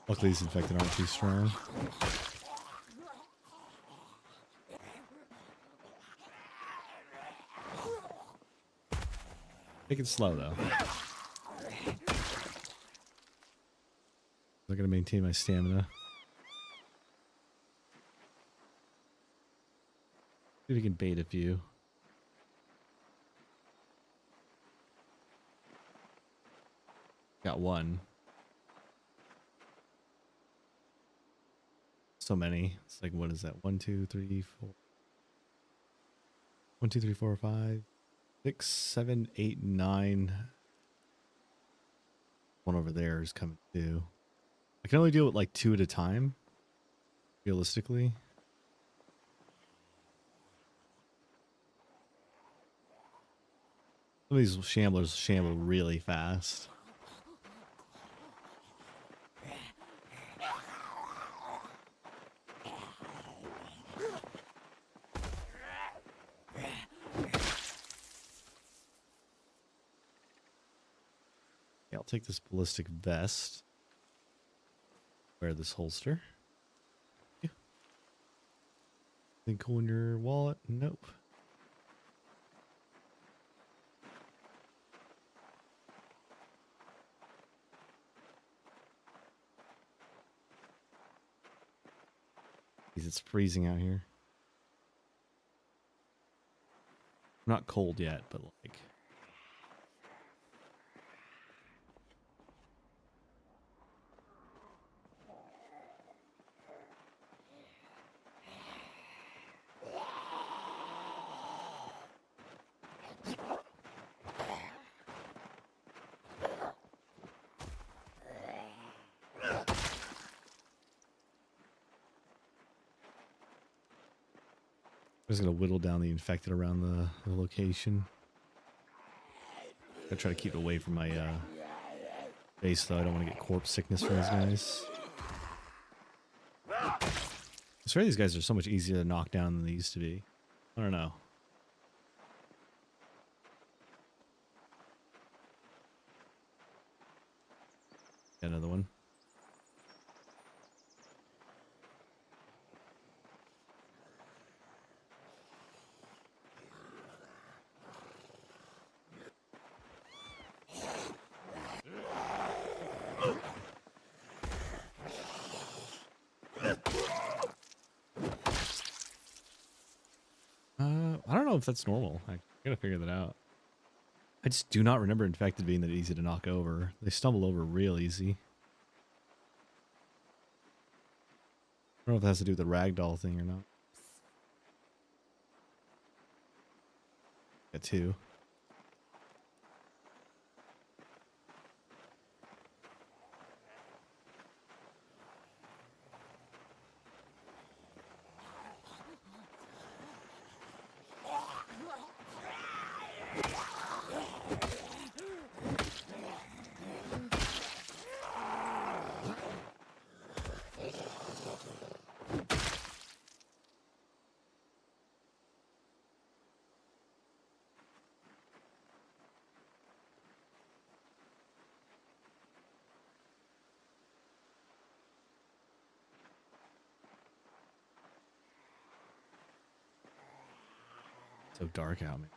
Luckily these infected aren't too strong. Take it slow though. I'm gonna maintain my stamina. See if we can bait a few. Got one. So many. It's like, what is that? 1, 2, 3, 4. 1, 2, 3, 4, 5, 6, 7, 8, 9. One over there is coming too. I can only deal with like 2 at a time, realistically. Some of these shamblers shamble really fast. Yeah, I'll take this ballistic vest. Wear this holster. Yeah. Anything cool in your wallet? Nope. It's freezing out here. I'm not cold yet, but like. I'm just gonna whittle down the infected around the location. I try to keep it away from my base though. I don't want to get corpse sickness from these guys. I swear these guys are so much easier to knock down than they used to be. I don't know. another one. I don't know if that's normal. I gotta figure that out. I just do not remember infected being that easy to knock over. They stumble over real easy. I don't know if it has to do with the ragdoll thing or not. Got two. So dark out, man.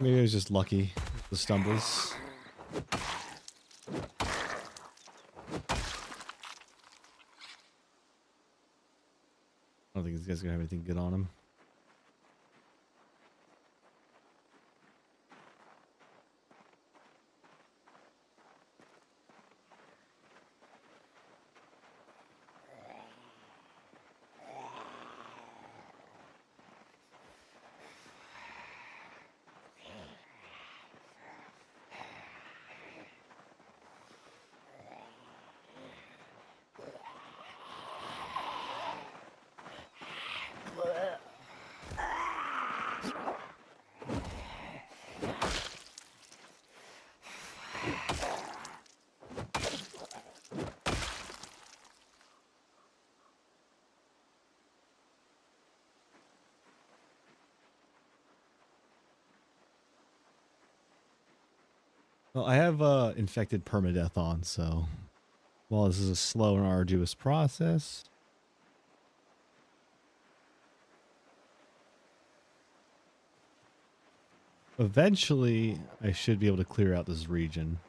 Maybe I was just lucky with the stumbles. I don't think these guys are gonna have anything good on him. Well, I have infected permadeath on, so while this is a slow and arduous process, eventually I should be able to clear out this region.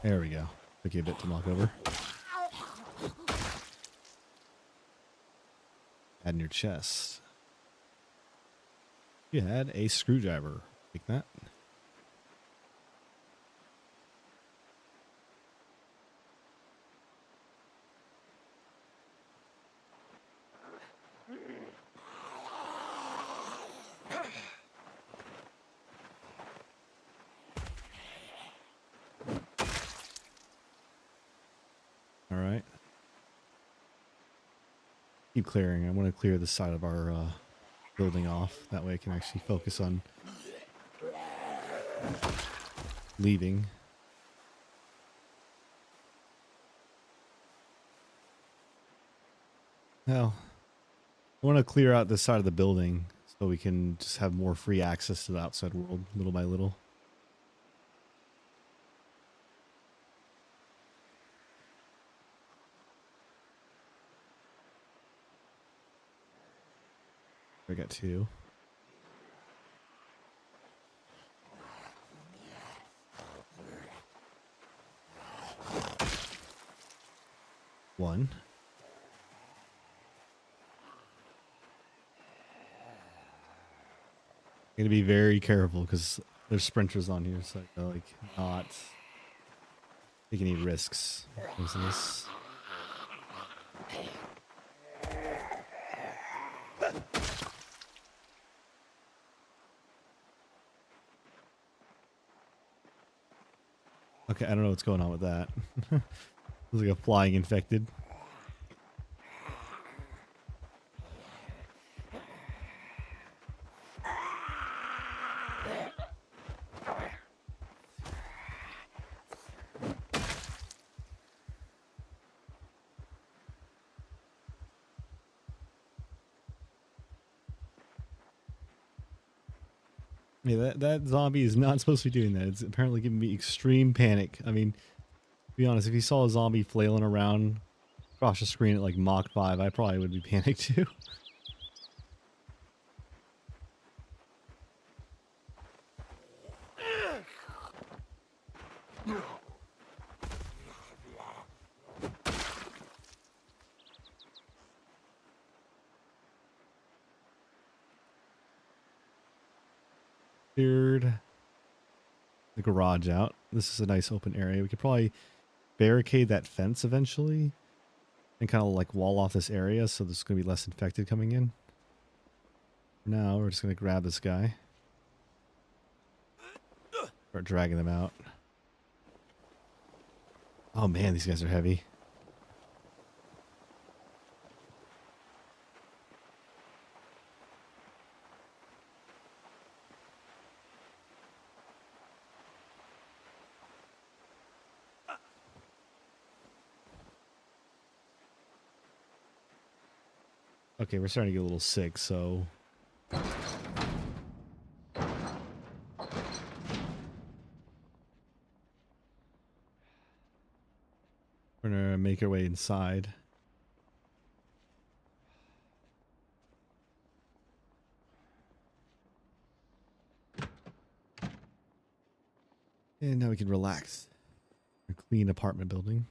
There we go. Took you a bit to knock over. Add in your chest. You had a screwdriver. Take that. All right. Keep clearing. I want to clear the side of our building off. That way I can actually focus on leaving. Now, I want to clear out this side of the building so we can just have more free access to the outside world little by little. I got two. One. I'm gonna be very careful because there's sprinters on here, so I gotta like not take any risks. What's this? Okay, I don't know what's going on with that. Looks like a flying infected. Yeah, that zombie is not supposed to be doing that. It's apparently giving me extreme panic. I mean, to be honest, if you saw a zombie flailing around across the screen at like Mach 5, I probably would be panicked too. Cleared the garage out. This is a nice open area. We could probably barricade that fence eventually and kind of like wall off this area so there's going to be less infected coming in. For now, we're just going to grab this guy. Start dragging them out. Oh man, these guys are heavy. Okay, we're starting to get a little sick, so we're gonna make our way inside. And now we can relax. A clean apartment building.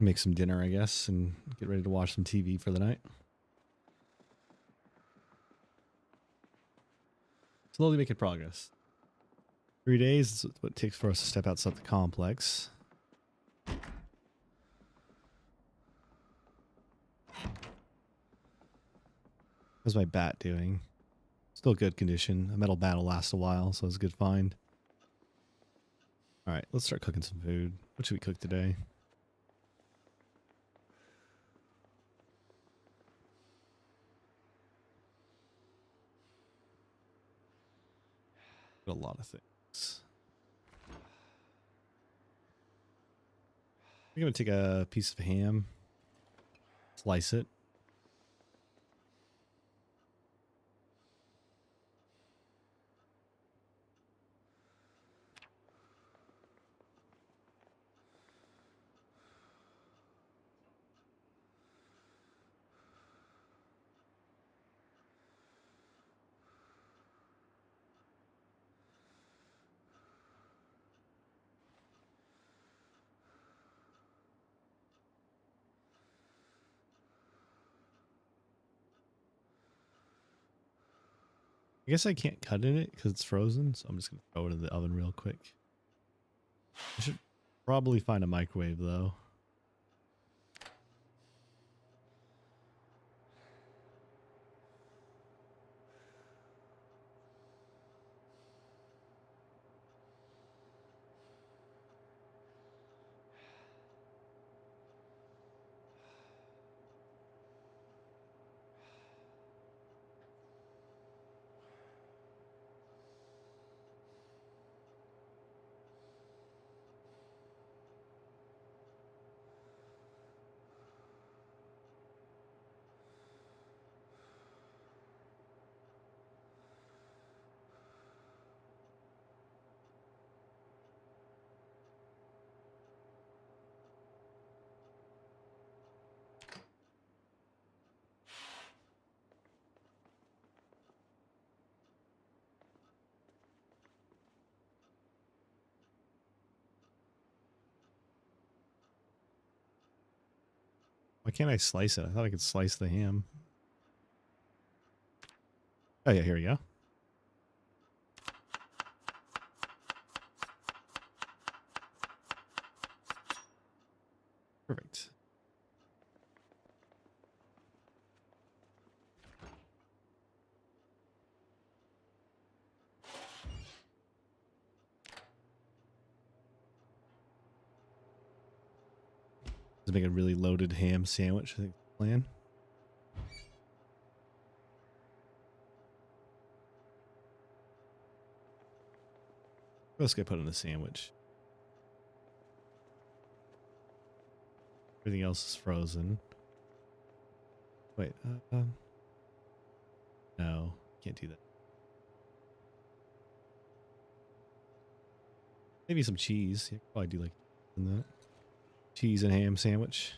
Make some dinner, I guess, and get ready to watch some TV for the night. Slowly making progress. 3 days is what it takes for us to step outside the complex. How's my bat doing? Still good condition. A metal bat will last a while, so it's a good find. Alright, let's start cooking some food. What should we cook today? A lot of things. I'm going to take a piece of ham, slice it. I guess I can't cut in it because it's frozen, so I'm just going to throw it in the oven real quick. I should probably find a microwave, though. Why can't I slice it? I thought I could slice the ham. Oh yeah, here we go. Perfect. Let's make a really loaded ham sandwich, I think is the plan. What else can I put in the sandwich? Everything else is frozen. Wait, no, can't do that. Maybe some cheese. Yeah, probably do like that. Cheese and ham sandwich.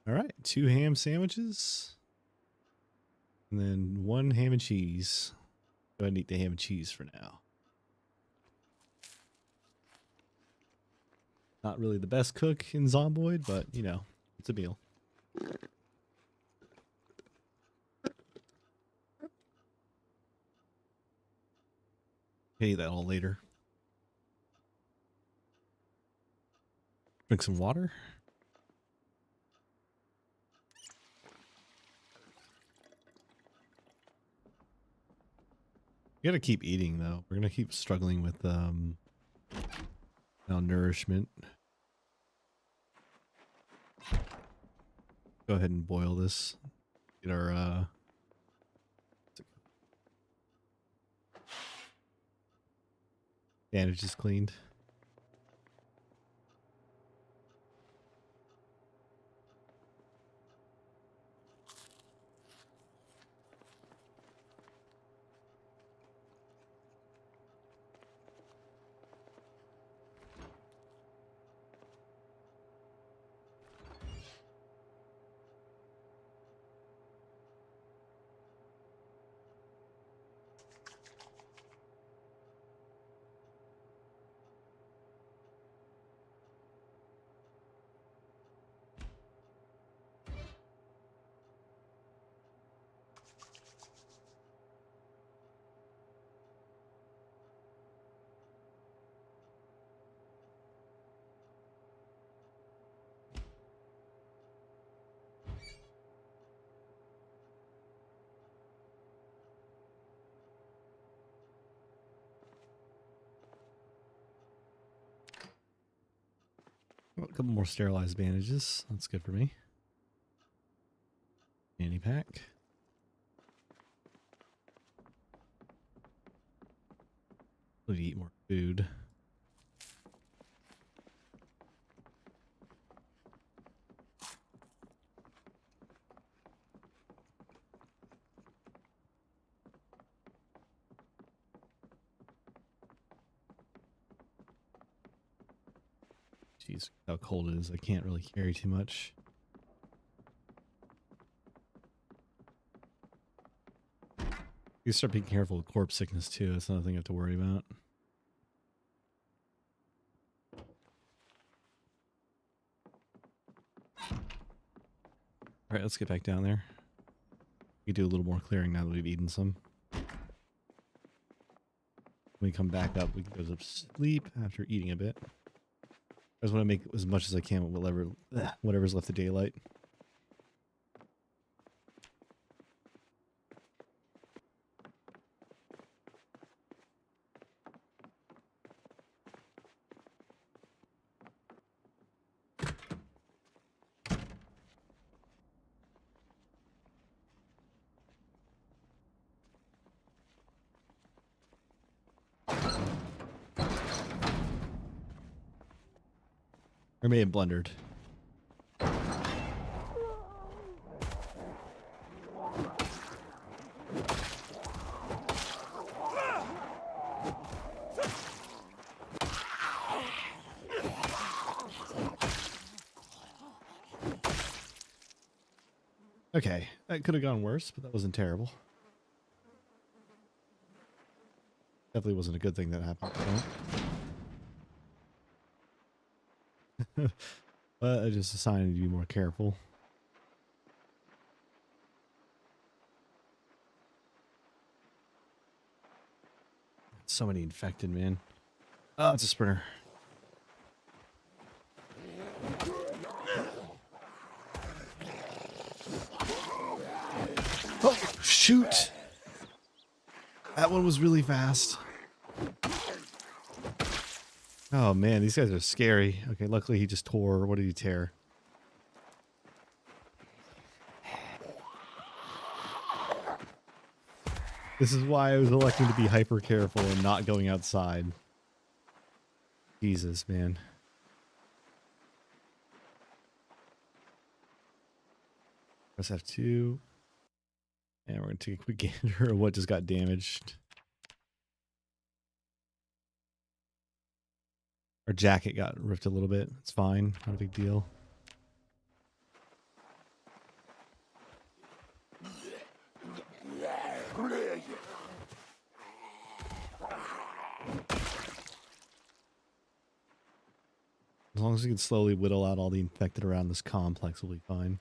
All right, 2 ham sandwiches. And then 1 ham and cheese. Go ahead and eat the ham and cheese for now. Not really the best cook in Zomboid, but, you know, it's a meal. I'll eat that all later. Drink some water. You gotta keep eating, though. We're gonna keep struggling with malnourishment. Go ahead and boil this. Get our bandages cleaned. A couple more sterilized bandages. That's good for me. Fanny pack. Need to eat more food. Jeez, how cold it is. I can't really carry too much. You start being careful with corpse sickness too. That's another thing I have to worry about. All right, let's get back down there. We can do a little more clearing now that we've eaten some. When we come back up, we can go to sleep after eating a bit. I just want to make as much as I can with whatever's left of daylight. Or may have blundered. Okay, that could have gone worse, but that wasn't terrible. Definitely wasn't a good thing that happened. But I just decided to be more careful. So many infected, man. Oh, it's a sprinter. Oh, shoot! That one was really fast. Oh man, these guys are scary. Okay, luckily he just tore. What did he tear? This is why I was electing to be hyper careful and not going outside. Jesus, man. Press F2. And we're going to take a quick gander at what just got damaged. Our jacket got ripped a little bit. It's fine. Not a big deal. As long as we can slowly whittle out all the infected around this complex, we'll be fine.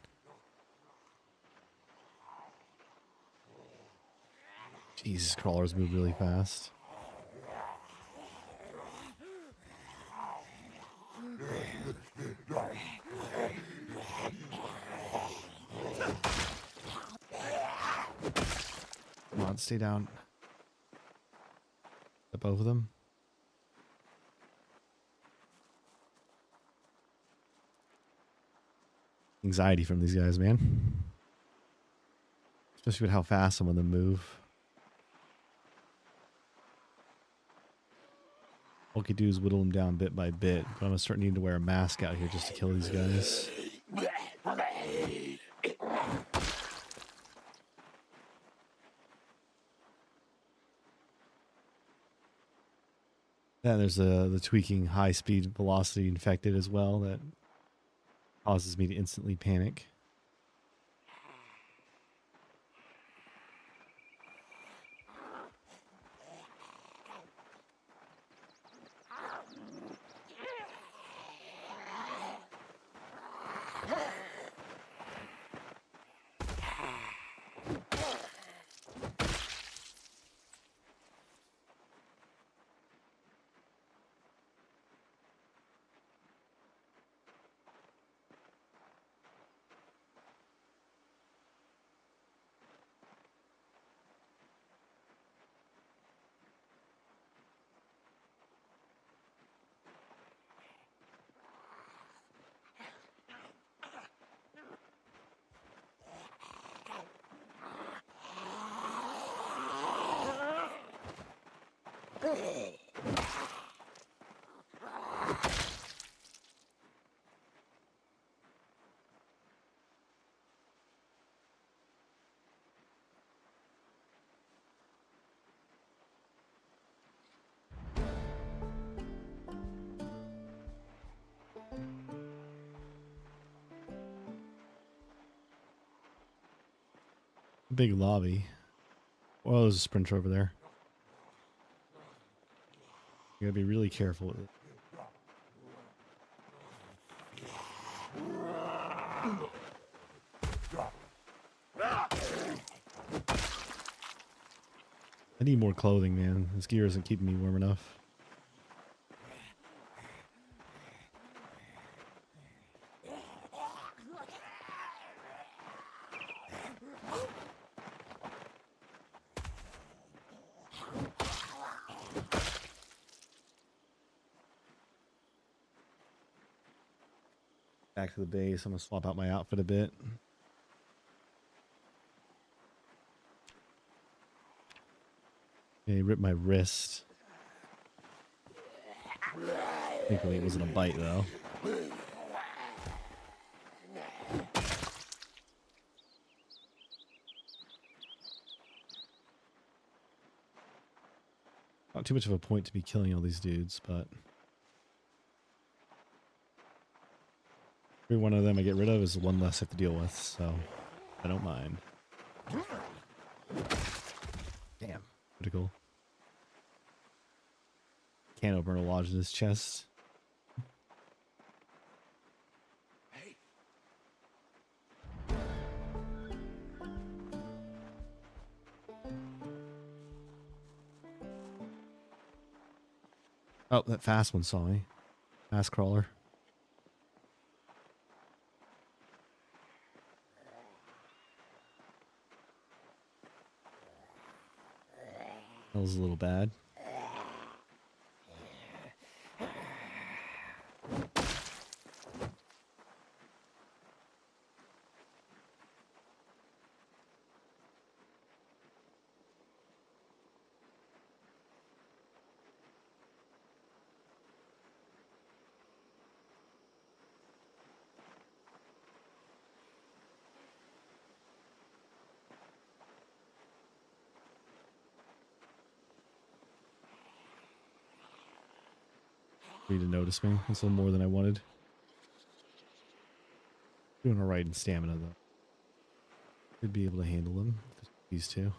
Jesus, crawlers move really fast. Come on, stay down. Both of them. Anxiety from these guys, man. Especially with how fast some of them move. All we could do is whittle them down bit by bit, but I'm gonna start needing to wear a mask out here just to kill these guys. Yeah, there's the tweaking high speed velocity infected as well that causes me to instantly panic. Big lobby. Well, there's a sprinter over there. You gotta be really careful with it. I need more clothing, man. This gear isn't keeping me warm enough. Back to the base. I'm gonna swap out my outfit a bit. Yeah, he ripped my wrist. Thankfully it wasn't a bite though. too much of a point to be killing all these dudes, but every one of them I get rid of is one less I have to deal with, so I don't mind. Damn. Critical. Can't open a lodge in his chest. Hey. Oh, that fast one saw me. Fast crawler. That was a little bad. Need to notice me. That's a little more than I wanted. Doing alright in stamina though. Should be able to handle them. These two.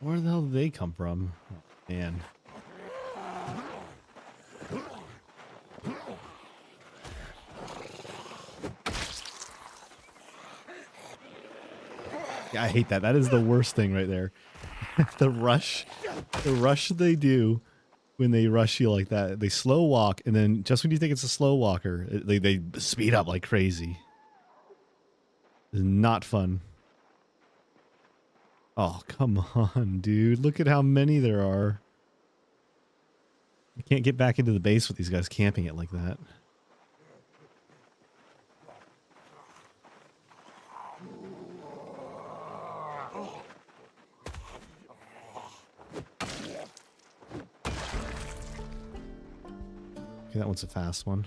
Where the hell did they come from? Oh, man. Yeah, I hate that. That is the worst thing right there. The rush they do when they rush you like that. They slow walk, and then just when you think it's a slow walker, they speed up like crazy. It's not fun. Oh, come on, dude. Look at how many there are. I can't get back into the base with these guys camping it like that. Okay, that one's a fast one.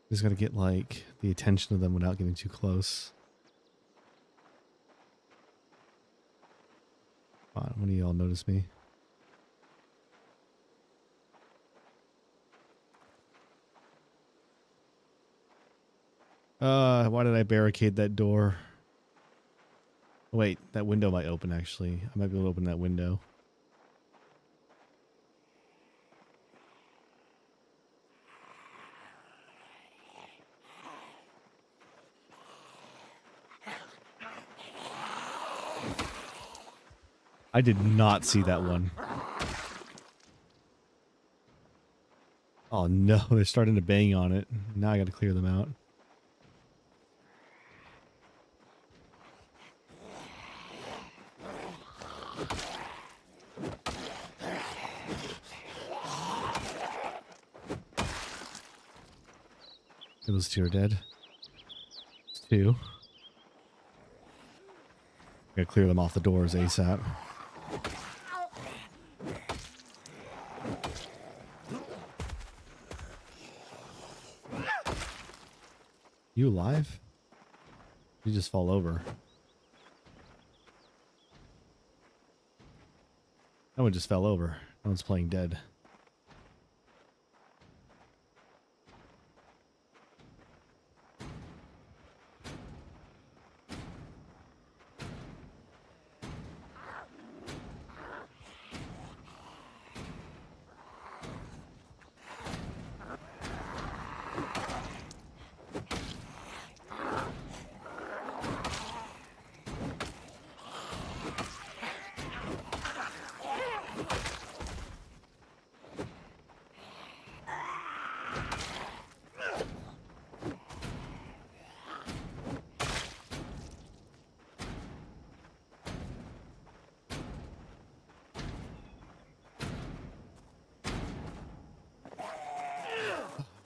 Just gotta get like the attention of them without getting too close. Come on, one of y'all notice me. Why did I barricade that door? Wait, that window might open actually. I might be able to open that window. I did not see that one. Oh no, they're starting to bang on it. Now I gotta clear them out. Those two are dead. It's two. Gotta clear them off the doors ASAP. You alive? You just fall over. That one just fell over. That one's playing dead.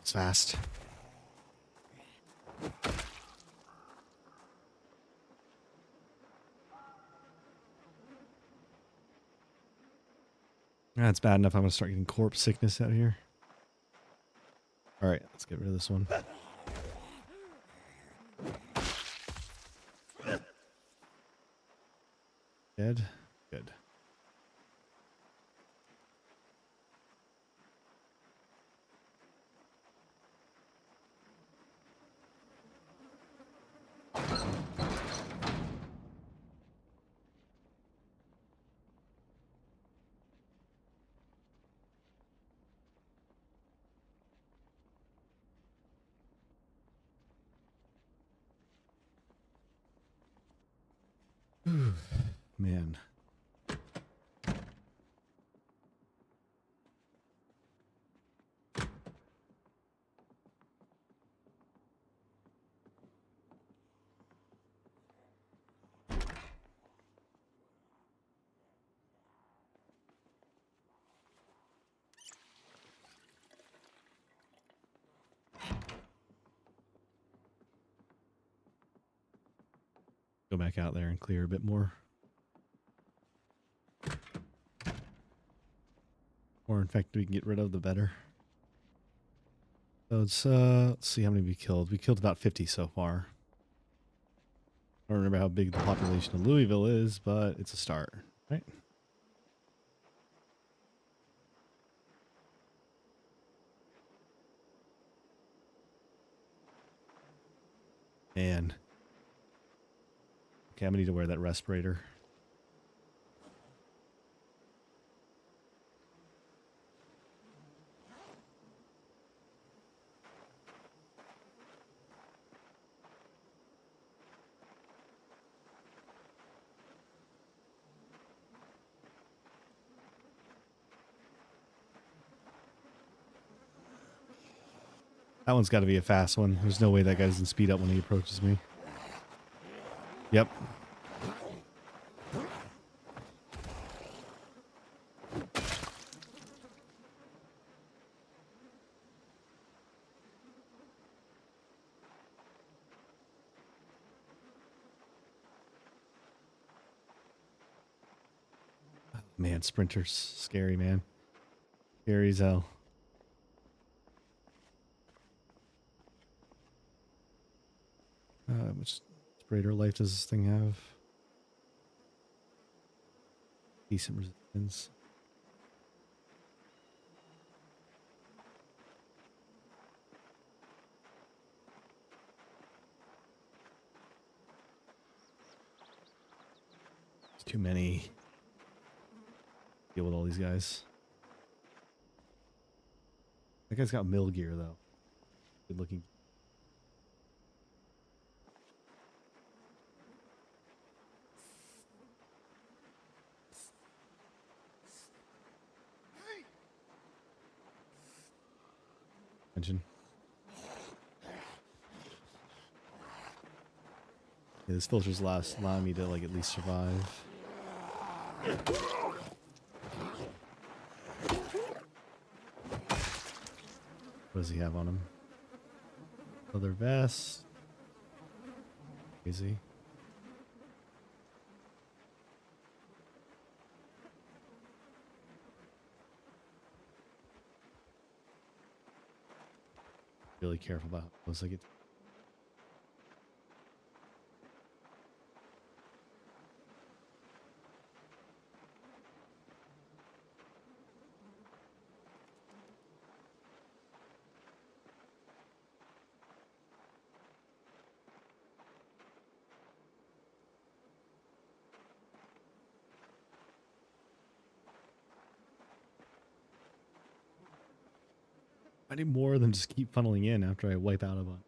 It's fast. That's bad enough. I'm gonna start getting corpse sickness out here. All right, let's get rid of this one. Dead. Good. Man. Go back out there and clear a bit more. More infected we can get rid of, the better. So let's see how many we killed. We killed about 50 so far. I don't remember how big the population of Louisville is, but it's a start, right? Man. Okay, I'm gonna need to wear that respirator. That one's got to be a fast one. There's no way that guy doesn't speed up when he approaches me. Yep. Man, sprinters, scary, man. Scary as hell. How much sprayer life does this thing have? Decent resistance. It's too many. Deal with all these guys. That guy's got mill gear though. Good looking. Engine. Yeah, this filter's allowing me to like at least survive. What does he have on him? Leather vest. Crazy. Really careful about how close I get. I need more than just keep funneling in after I wipe out a bunch.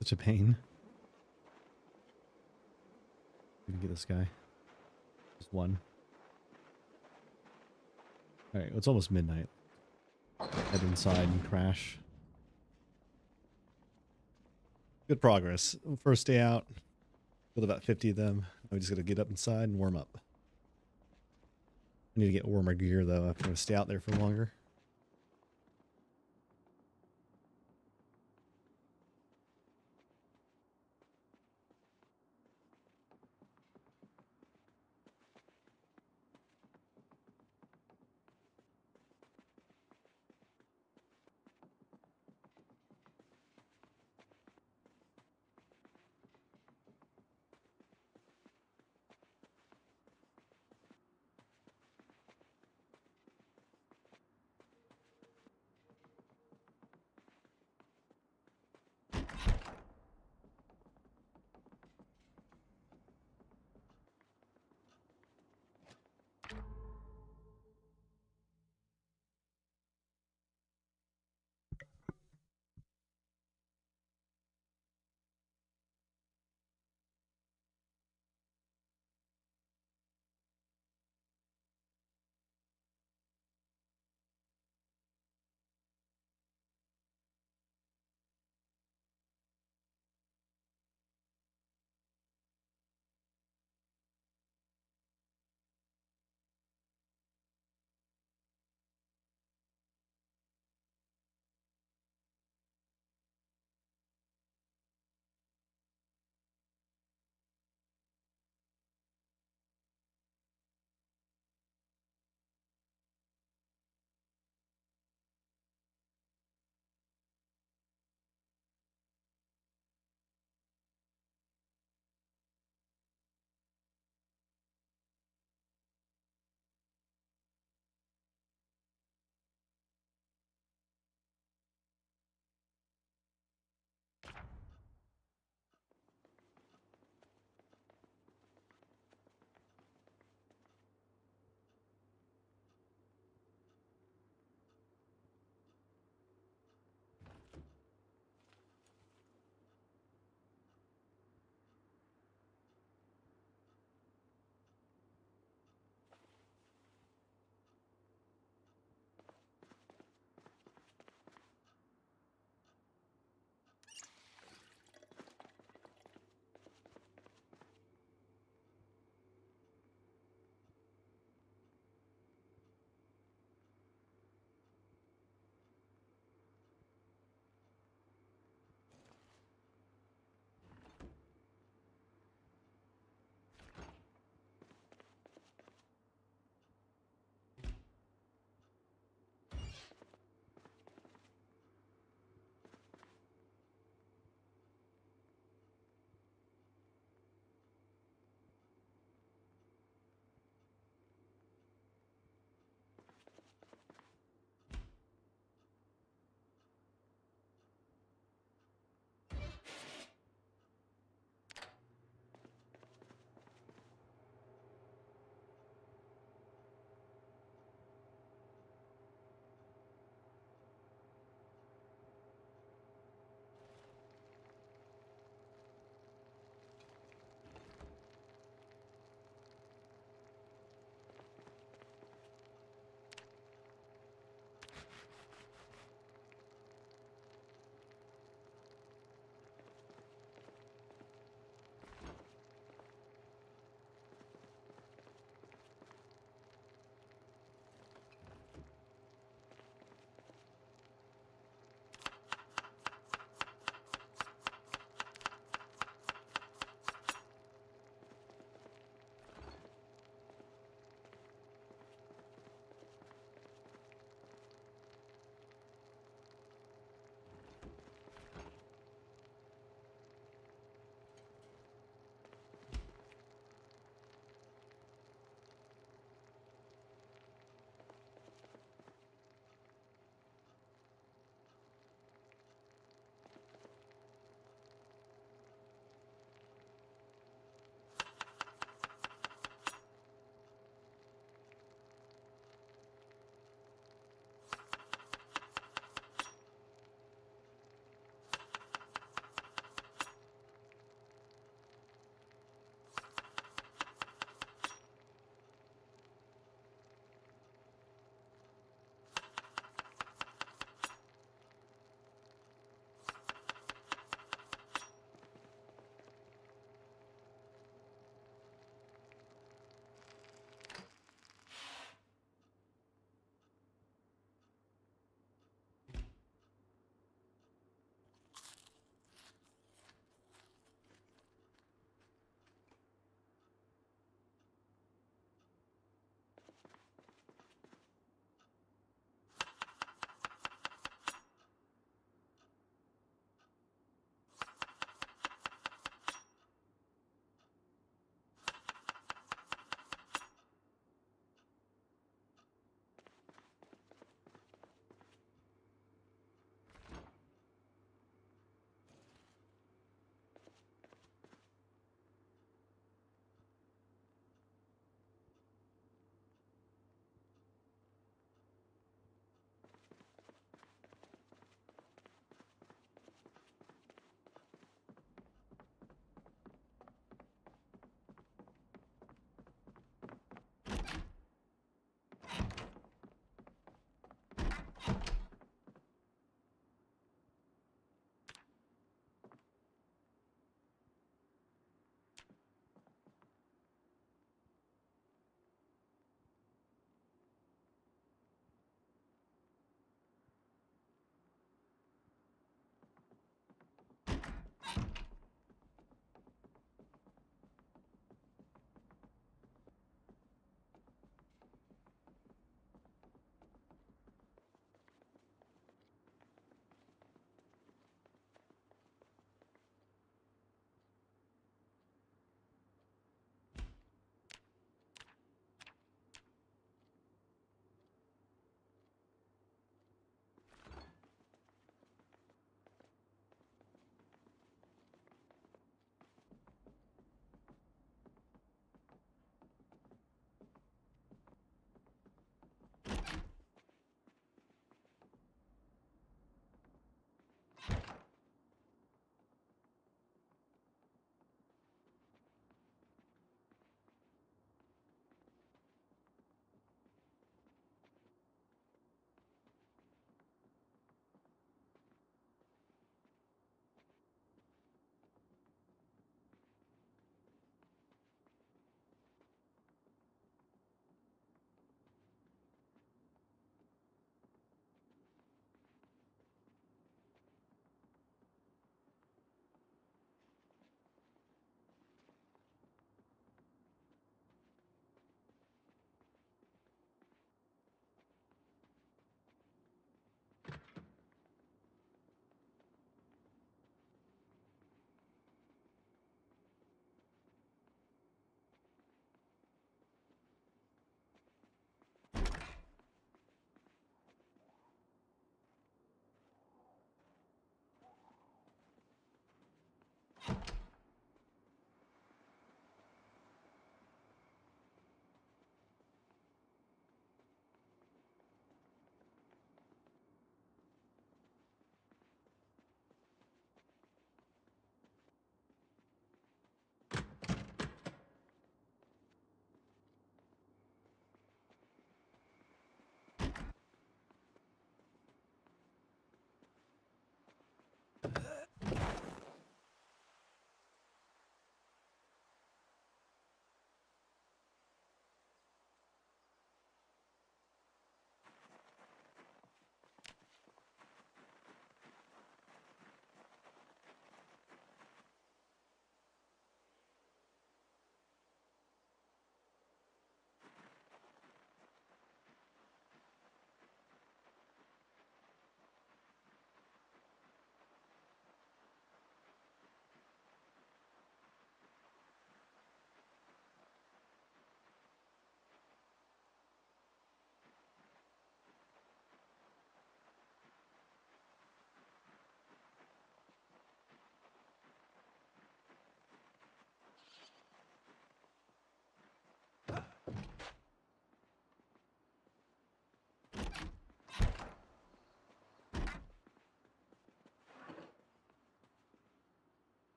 Such a pain. We can get this guy. Just one. Alright, well, it's almost midnight. Head inside and crash. Good progress. First day out. Killed about 50 of them. Now we just gotta get up inside and warm up. I need to get warmer gear though. I'm gonna stay out there for longer.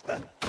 Hey!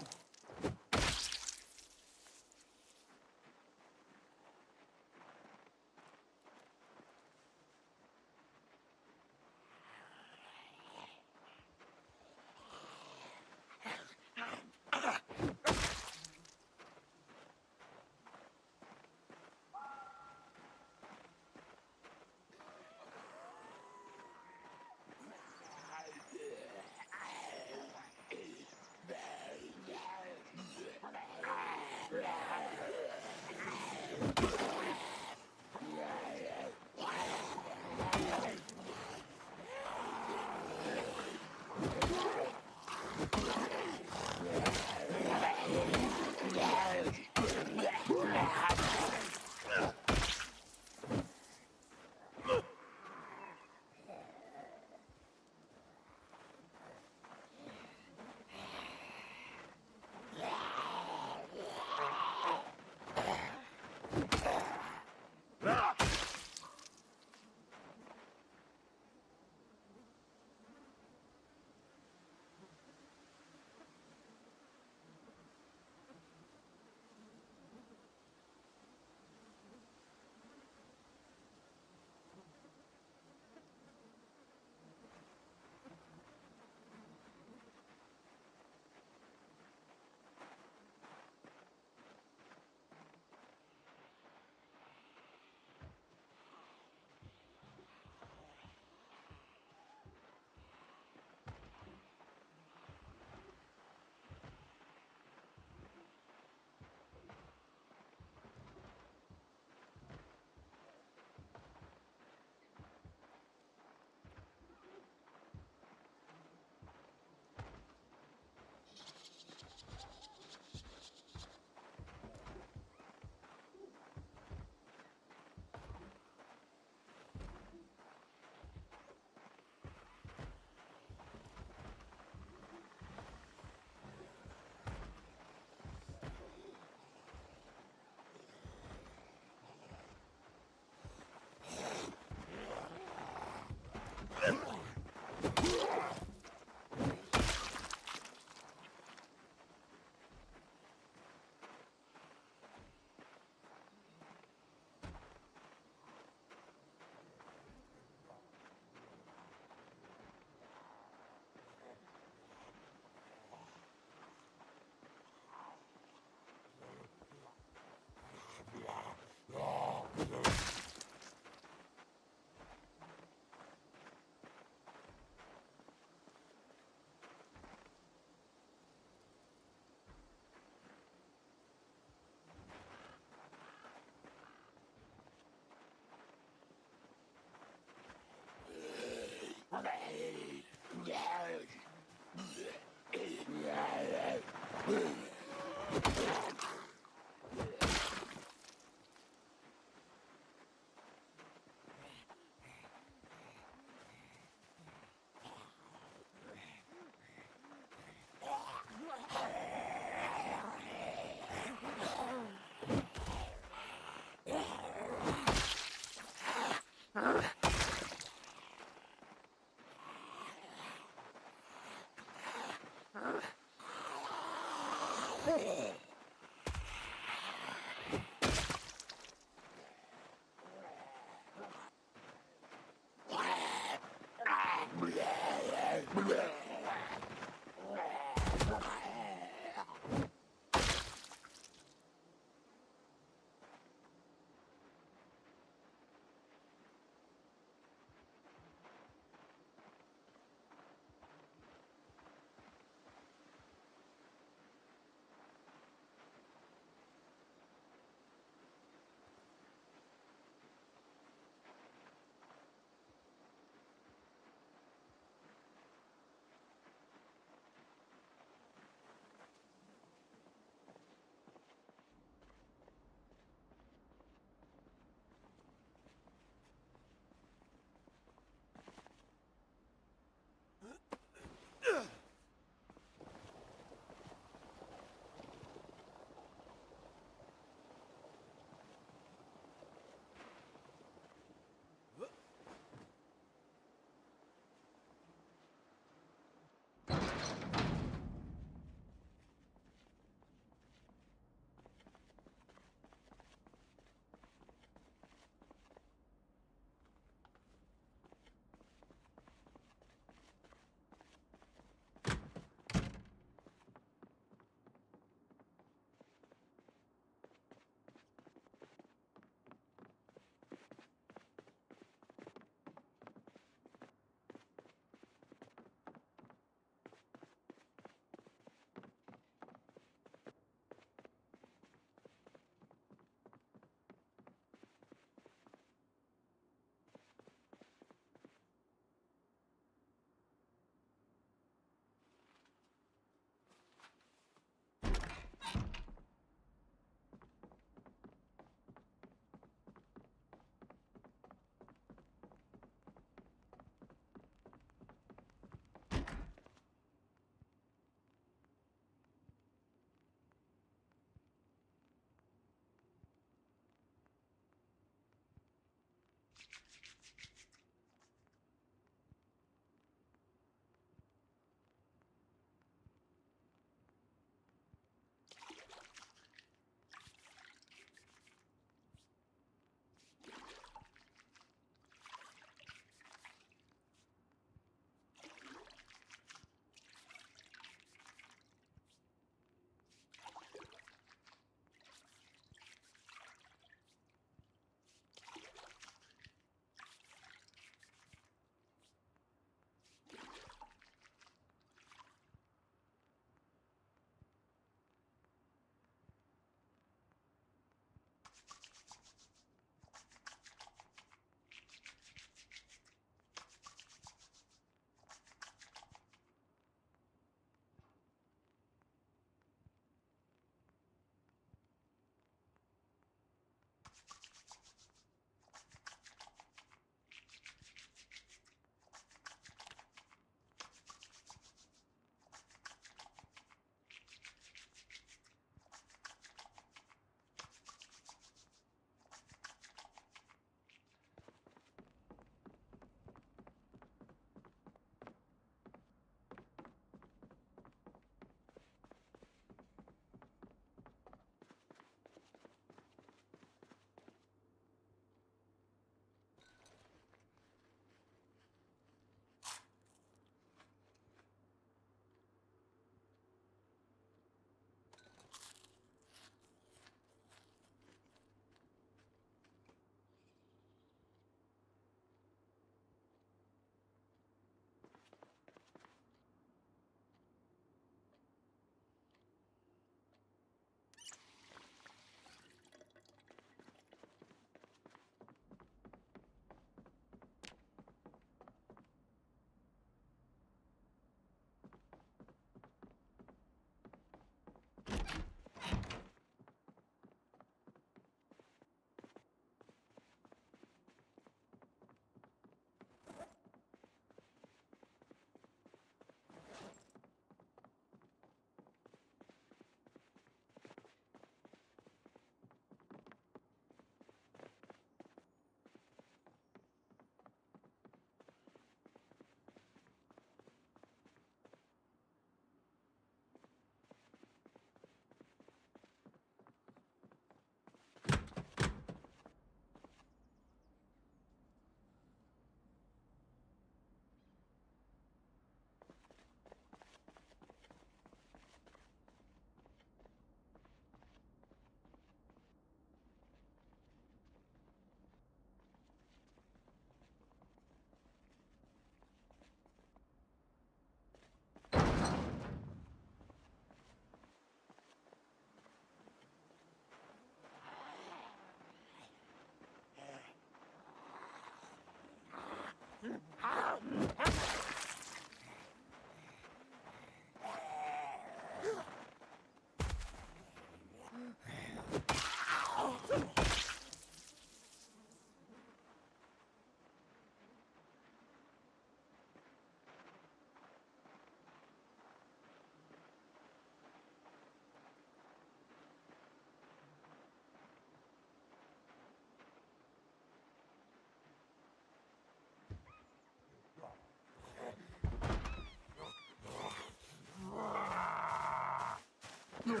Hey!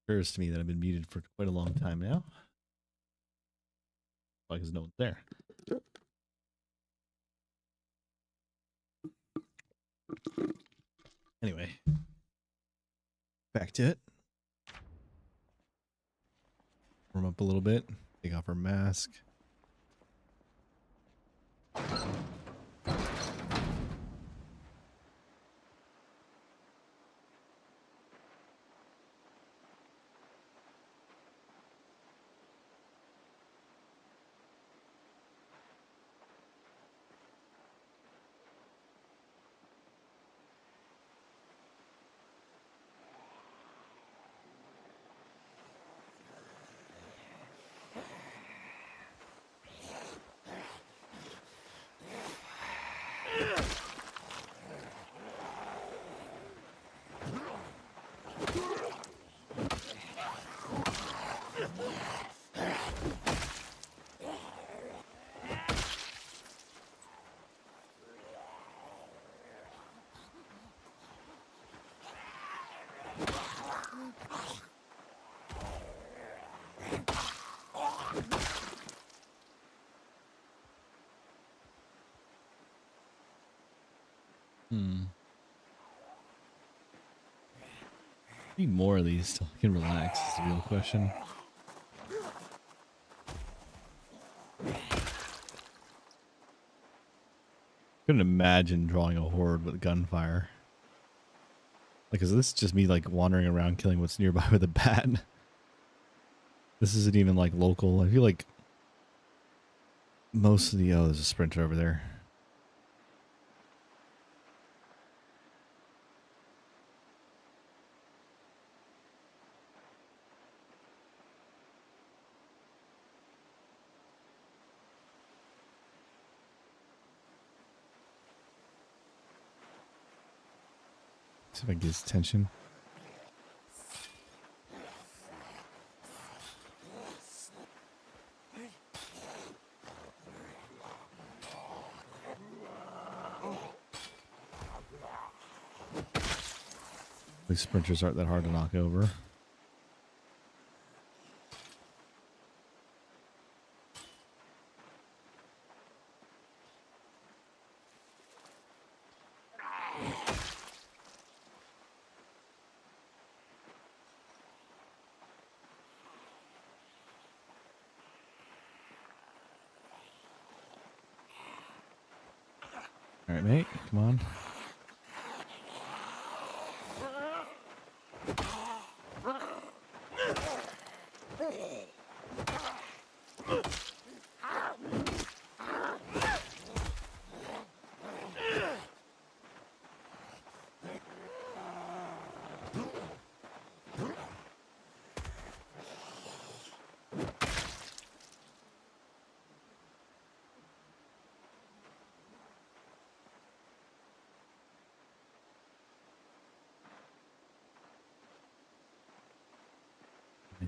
Occurs to me that I've been muted for quite a long time now. Why? Because no one's there. Anyway, back to it. Warm up a little bit. Take off our mask. Need more of these so I can relax is the real question. Couldn't imagine drawing a horde with gunfire. Like, is this just me like wandering around killing what's nearby with a bat? This isn't even like local. I feel like most of the there's a sprinter over there. See if I can get his attention. These sprinters aren't that hard to knock over. All right, mate, come on.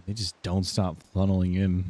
They just don't stop funneling in.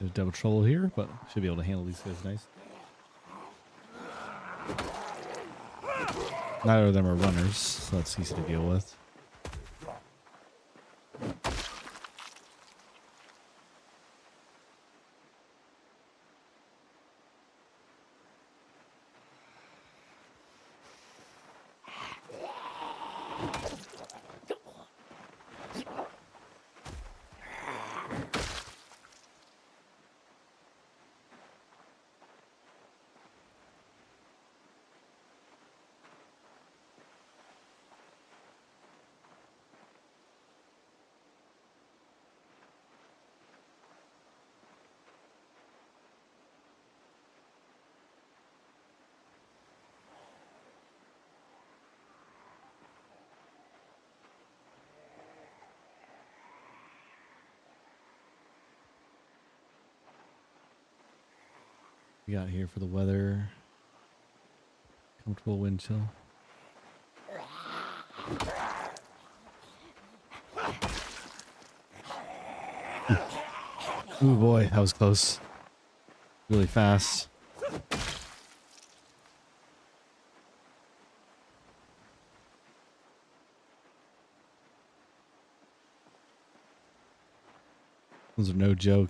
There's double trouble here, but should be able to handle these guys nice. Neither of them are runners, so that's easy to deal with. We got here for the weather. Comfortable wind chill. Ooh boy, that was close. Really fast. Those are no joke.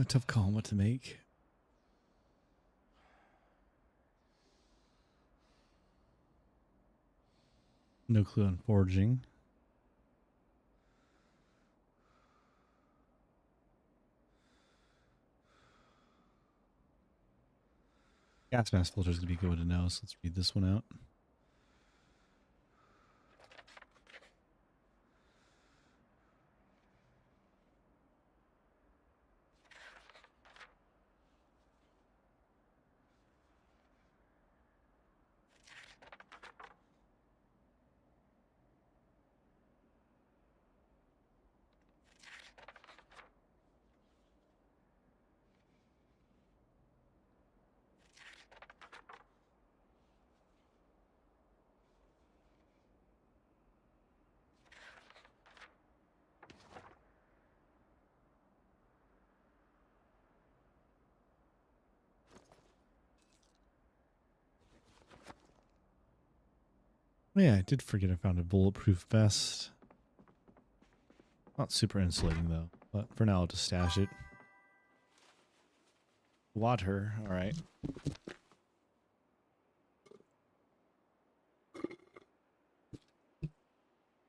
Tough call on what to make. No clue on foraging. Gas mask filter is going to be good to know, so let's read this one out. Oh, yeah, I did forget I found a bulletproof vest. Not super insulating though, but for now I'll just stash it. Water, all right.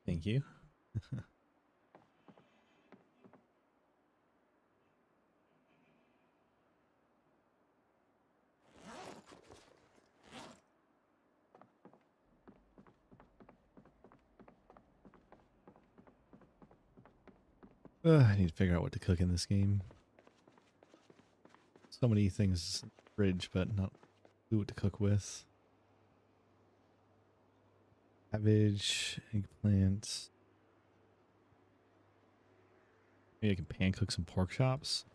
Thank you. I need to figure out what to cook in this game. So many things in the fridge, but not food to cook with. Cabbage, eggplant. Maybe I can pan cook some pork chops.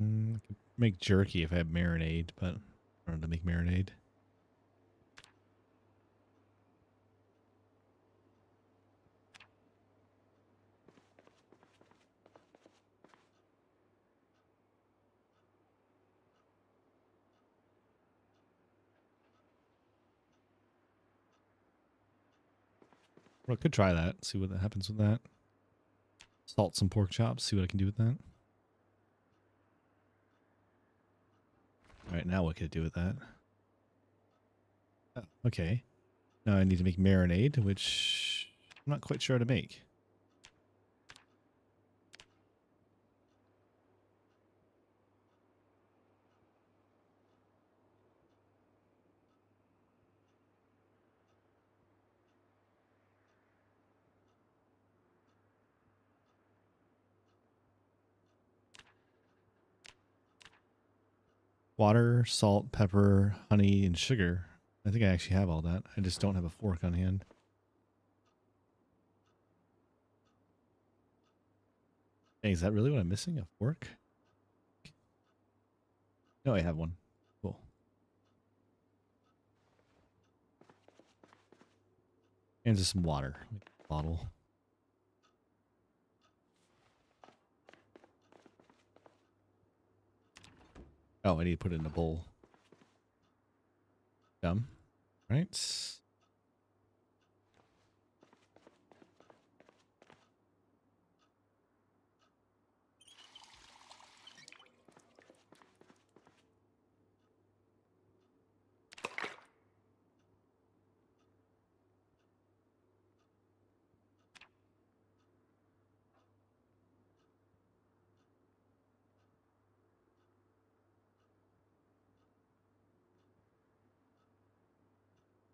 I could make jerky if I have marinade, but I don't know how to make marinade. Well, I could try that, see what happens with that. Salt some pork chops, see what I can do with that. All right, now what can I do with that? Oh, okay. Now I need to make marinade, which I'm not quite sure how to make. Water, salt, pepper, honey, and sugar. I think I actually have all that. I just don't have a fork on hand. Hey, is that really what I'm missing? A fork? No, I have one. Cool. And just some water. Bottle. Oh, I need to put it in a bowl. Dumb. Right.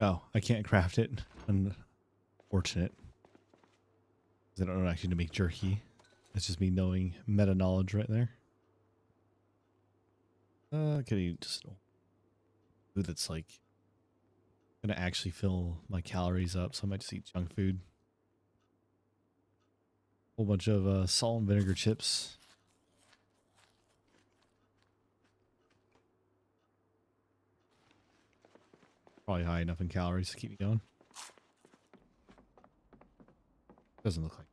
Oh, I can't craft it. Unfortunate. I don't know actually to make jerky. That's just me knowing meta knowledge right there. Could eat just food that's like gonna actually fill my calories up, so I might just eat junk food. Whole bunch of salt and vinegar chips. Probably high enough in calories to keep me going. Doesn't look like.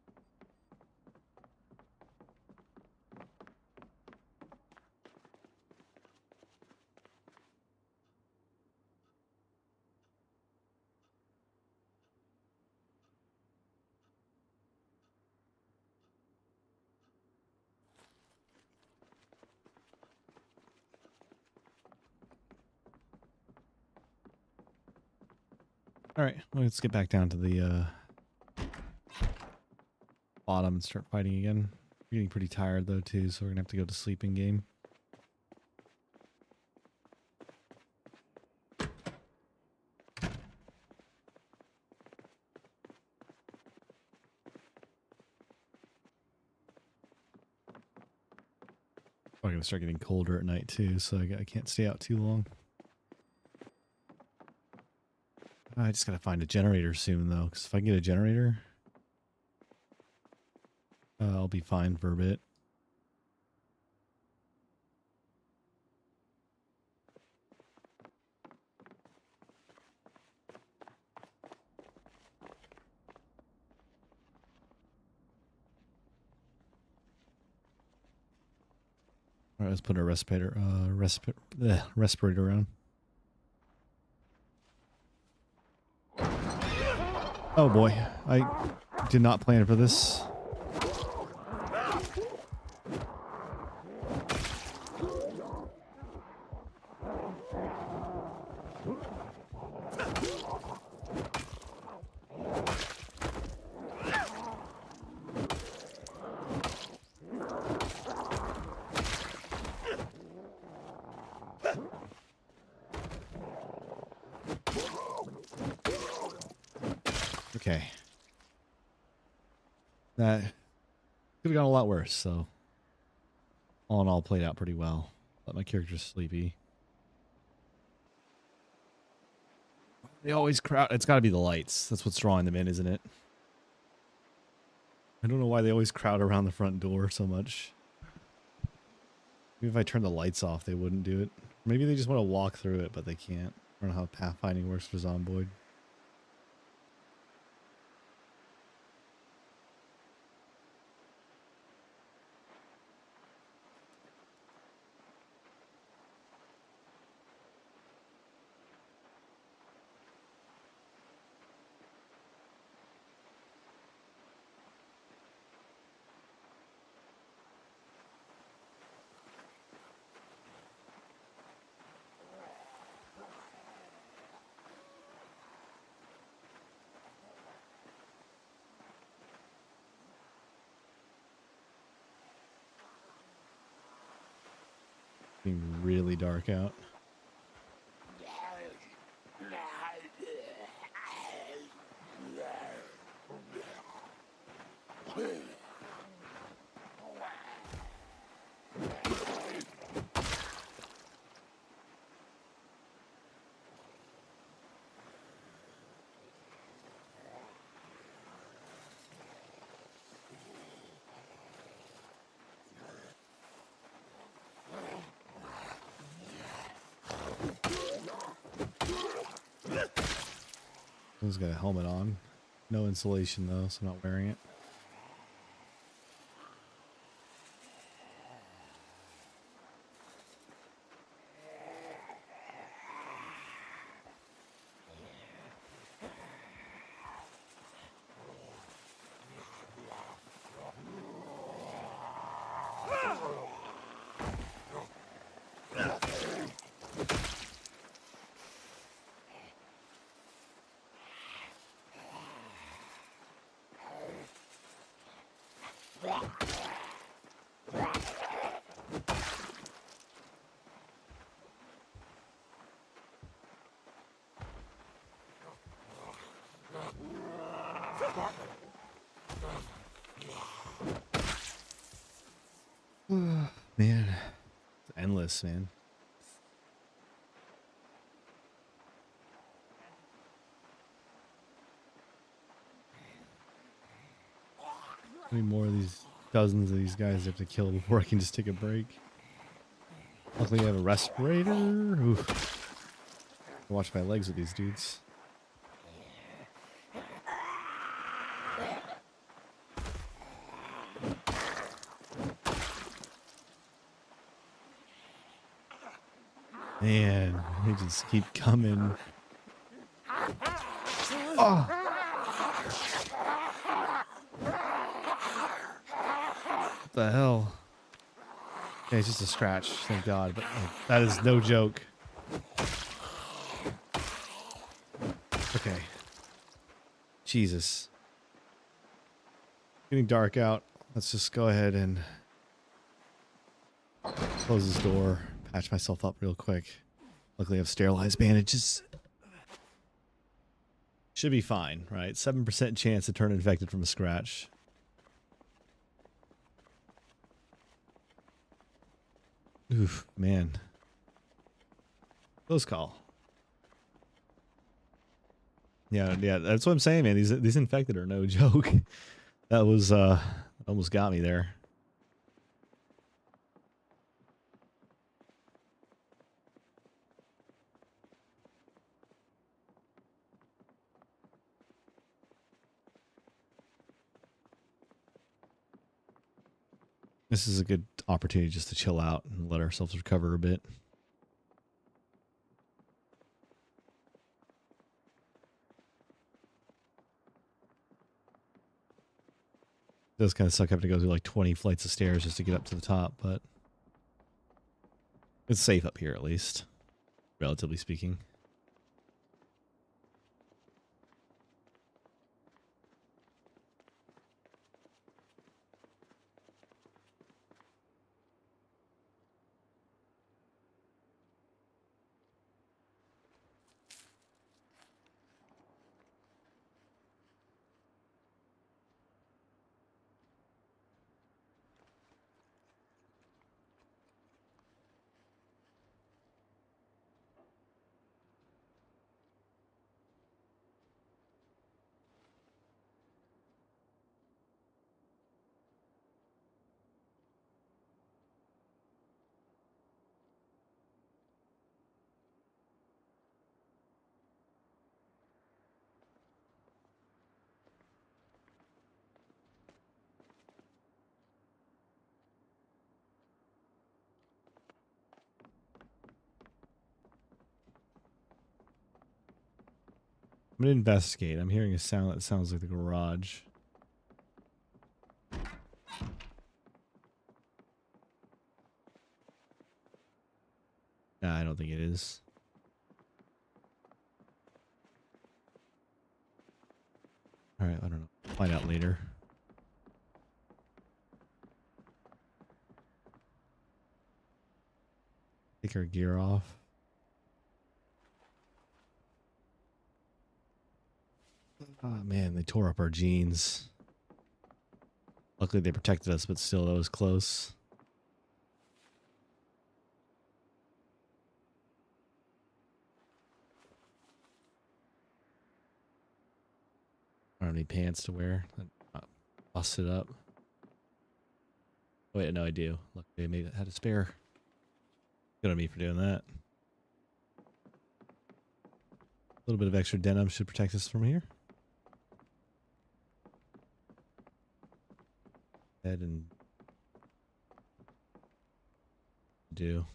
All right, well, let's get back down to the bottom and start fighting again. We're getting pretty tired though too, so we're gonna have to go to sleep in game. I'm gonna start getting colder at night too, so I can't stay out too long. I just gotta find a generator soon though, because if I can get a generator, I'll be fine for a bit. All right, let's put a respirator around. Oh boy, I did not plan for this. Okay. That could have gone a lot worse, so all in all played out pretty well. But my character's sleepy. They always crowd. It's got to be the lights. That's what's drawing them in, isn't it? I don't know why they always crowd around the front door so much. Maybe if I turn the lights off, they wouldn't do it. Maybe they just want to walk through it, but they can't. I don't know how pathfinding works for Zomboid. Being really dark out. He's got a helmet on. No insulation though, so I'm not wearing it. Man, it's endless, man. How many more of these, dozens of these guys I have to kill before I can just take a break? Luckily I have a respirator. Oof. I watch my legs with these dudes. Man, they just keep coming. Oh. What the hell? Okay, it's just a scratch, thank God, but like, that is no joke. Okay, Jesus. Getting dark out. Let's just go ahead and close this door. Patch myself up real quick. Luckily I have sterilized bandages. Should be fine, right? 7% chance to turn infected from a scratch. Oof, man. Close call. Yeah, that's what I'm saying, man. These infected are no joke. That was almost got me there. This is a good opportunity just to chill out and let ourselves recover a bit. It does kind of suck having to go through like 20 flights of stairs just to get up to the top, but it's safe up here at least, relatively speaking. I'm gonna investigate. I'm hearing a sound that sounds like the garage. Nah, I don't think it is. Alright, I don't know. Find out later. Take our gear off. Oh man, they tore up our jeans. Luckily they protected us, but still that was close. I don't have any pants to wear. Busted up. Wait, no, I do. Luckily I had a spare. Good on me for doing that. A little bit of extra denim should protect us from here. Head and do.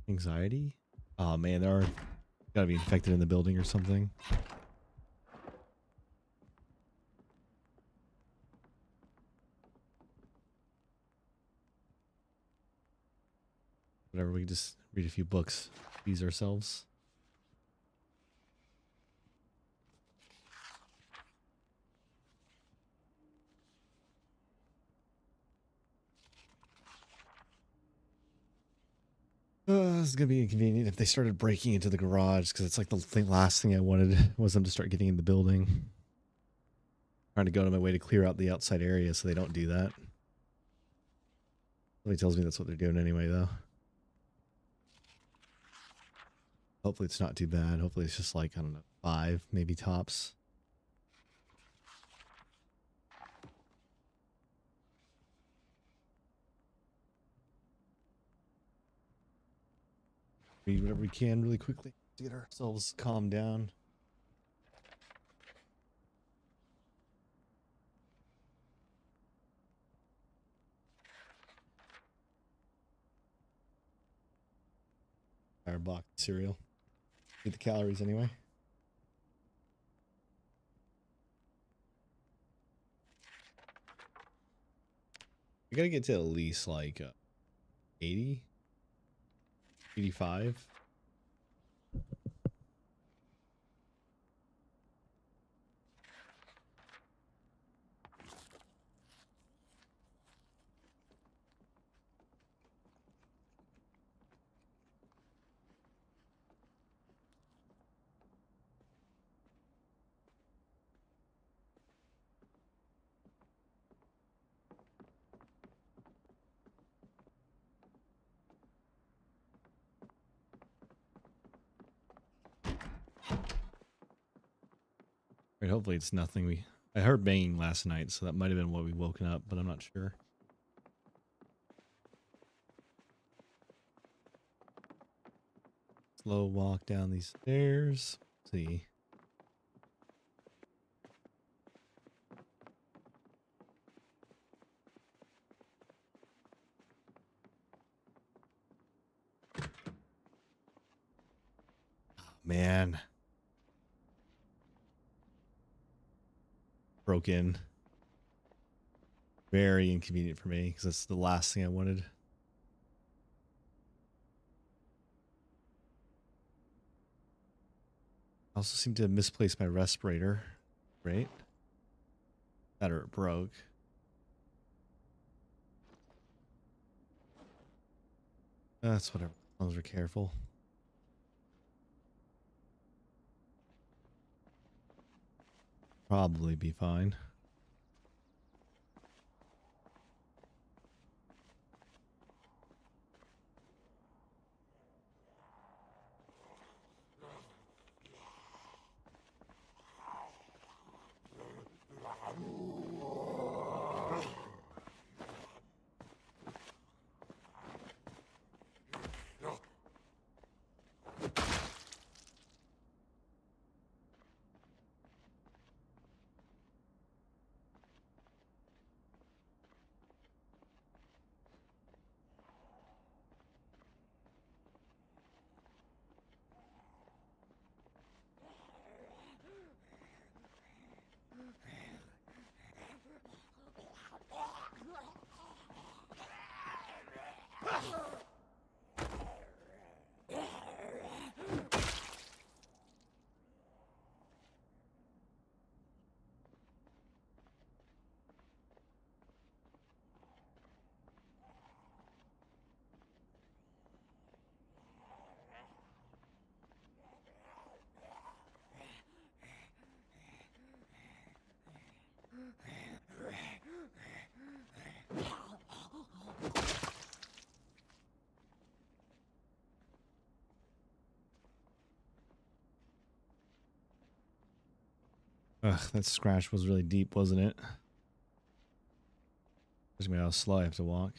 Anxiety? Oh man, there are gotta be infected in the building or something. Whatever, we can just read a few books, ease ourselves. This is gonna be inconvenient if they started breaking into the garage, because it's like the last thing I wanted was them to start getting in the building. Trying to go to my way to clear out the outside area so they don't do that. Somebody tells me that's what they're doing anyway, though. Hopefully it's not too bad. Hopefully it's just like, I don't know, 5, maybe tops. Read whatever we can really quickly to get ourselves calmed down. Entire box of cereal. Eat the calories anyway. We gotta get to at least like 80, 85. Right, hopefully it's nothing. I heard banging last night, so that might have been what we woken up, but I'm not sure. Slow walk down these stairs. Let's see. Man. Broke in. Very inconvenient for me because that's the last thing I wanted. I also seem to have misplaced my respirator. Right? That or it broke. That's whatever. As long as we're careful. Probably be fine. Ugh, that scratch was really deep, wasn't it? Just me how slow I have to walk.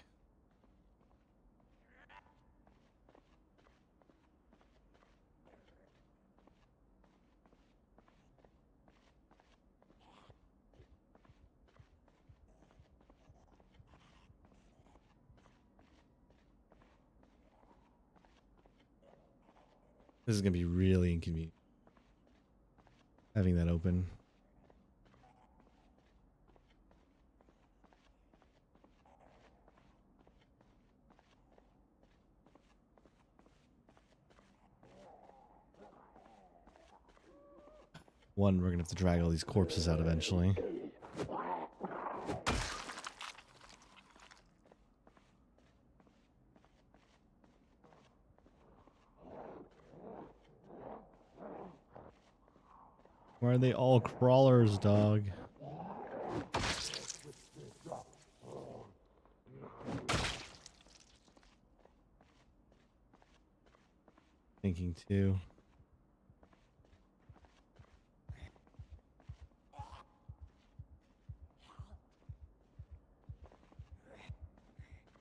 This is gonna be really inconvenient. Having that open. One, we're gonna have to drag all these corpses out eventually. Why are they all crawlers, dog? Thinking too.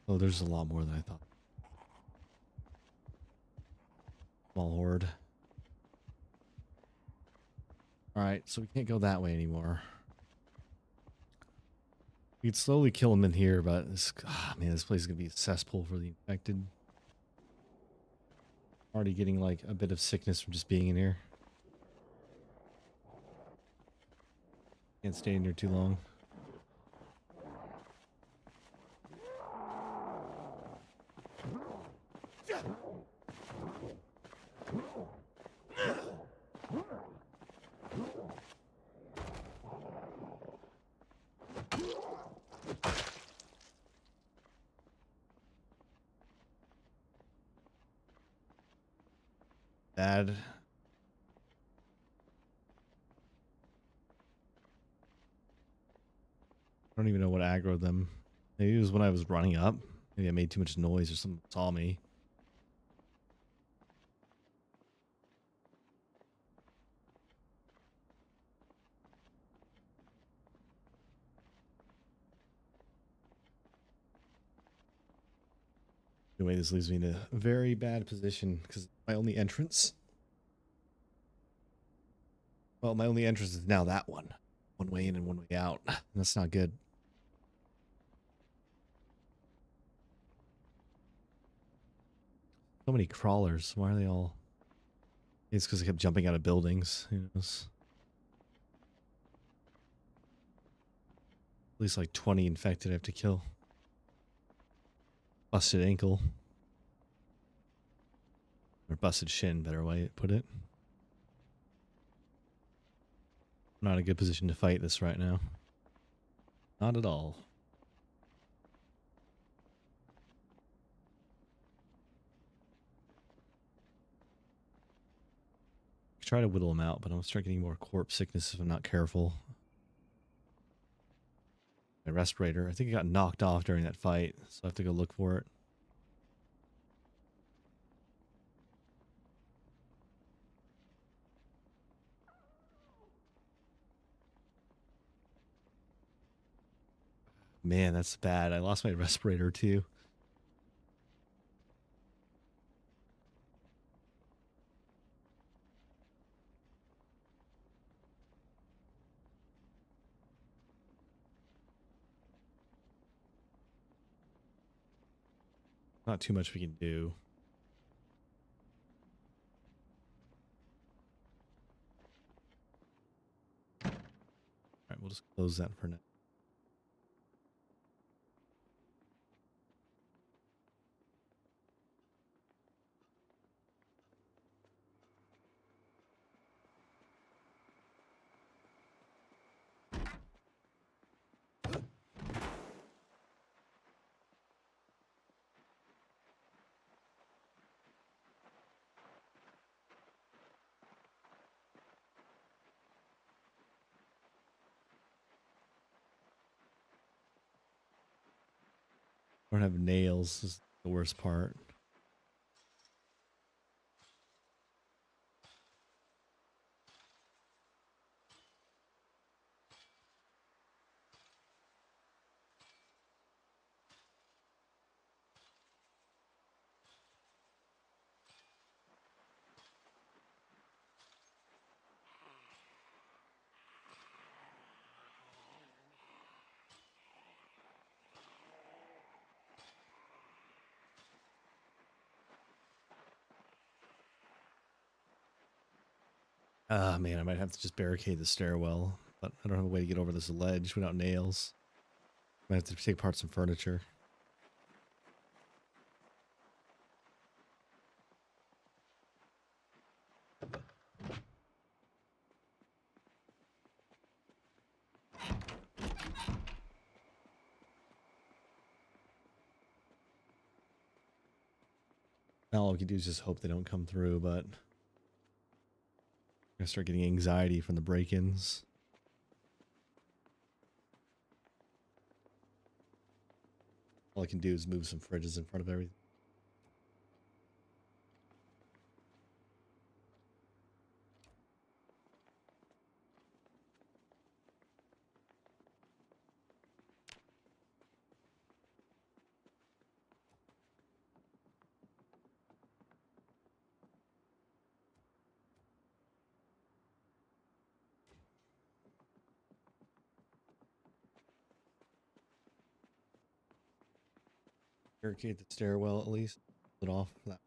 Oh, there's a lot more than I thought. Small horde. Alright, so we can't go that way anymore. We could slowly kill them in here, but this, man, this place is gonna be a cesspool for the infected. Already getting like a bit of sickness from just being in here. Can't stay in here too long. Bad. I don't even know what aggroed them. Maybe it was when I was running up. Maybe I made too much noise or someone saw me. Anyway, this leaves me in a very bad position because my only entrance. Well, my only entrance is now that one. One way in and one way out. That's not good. So many crawlers. Why are they all... It's because I kept jumping out of buildings. Who knows? At least like 20 infected I have to kill. Busted ankle. Or busted shin, better way to put it. I'm not in a good position to fight this right now. Not at all. Try to whittle them out, but I'm gonna start getting more corpse sickness if I'm not careful. My respirator, I think it got knocked off during that fight, so I have to go look for it. Man, that's bad. I lost my respirator too. Not too much we can do. Alright, we'll just close that for now. I don't have nails, this is the worst part. Ah, man, I might have to just barricade the stairwell, but I don't have a way to get over this ledge without nails. Might have to take apart some furniture. Now all we can do is just hope they don't come through, but I'm gonna start getting anxiety from the break-ins. All I can do is move some fridges in front of everything. Barricade the stairwell at least. Put off that.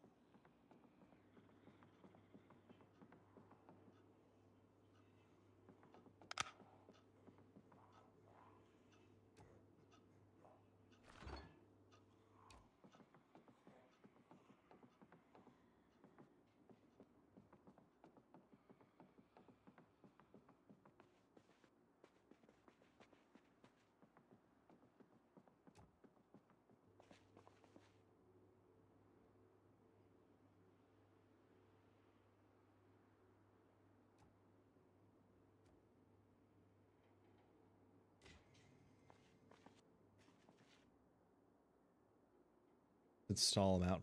Let's stall them out.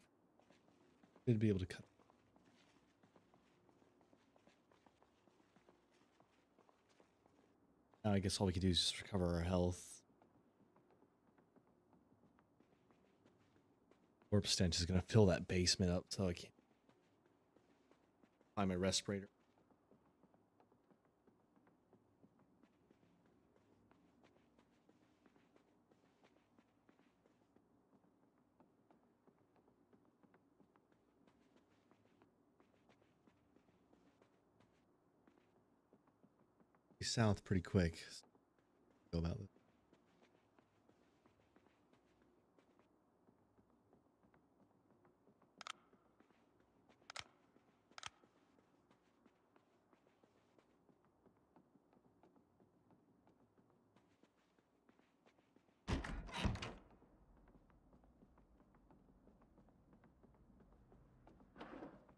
Should be able to cut. Now I guess all we can do is just recover our health. Corpse stench is going to fill that basement up, so I can't find my respirator. South pretty quick. Go about this.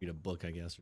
Read a book, I guess.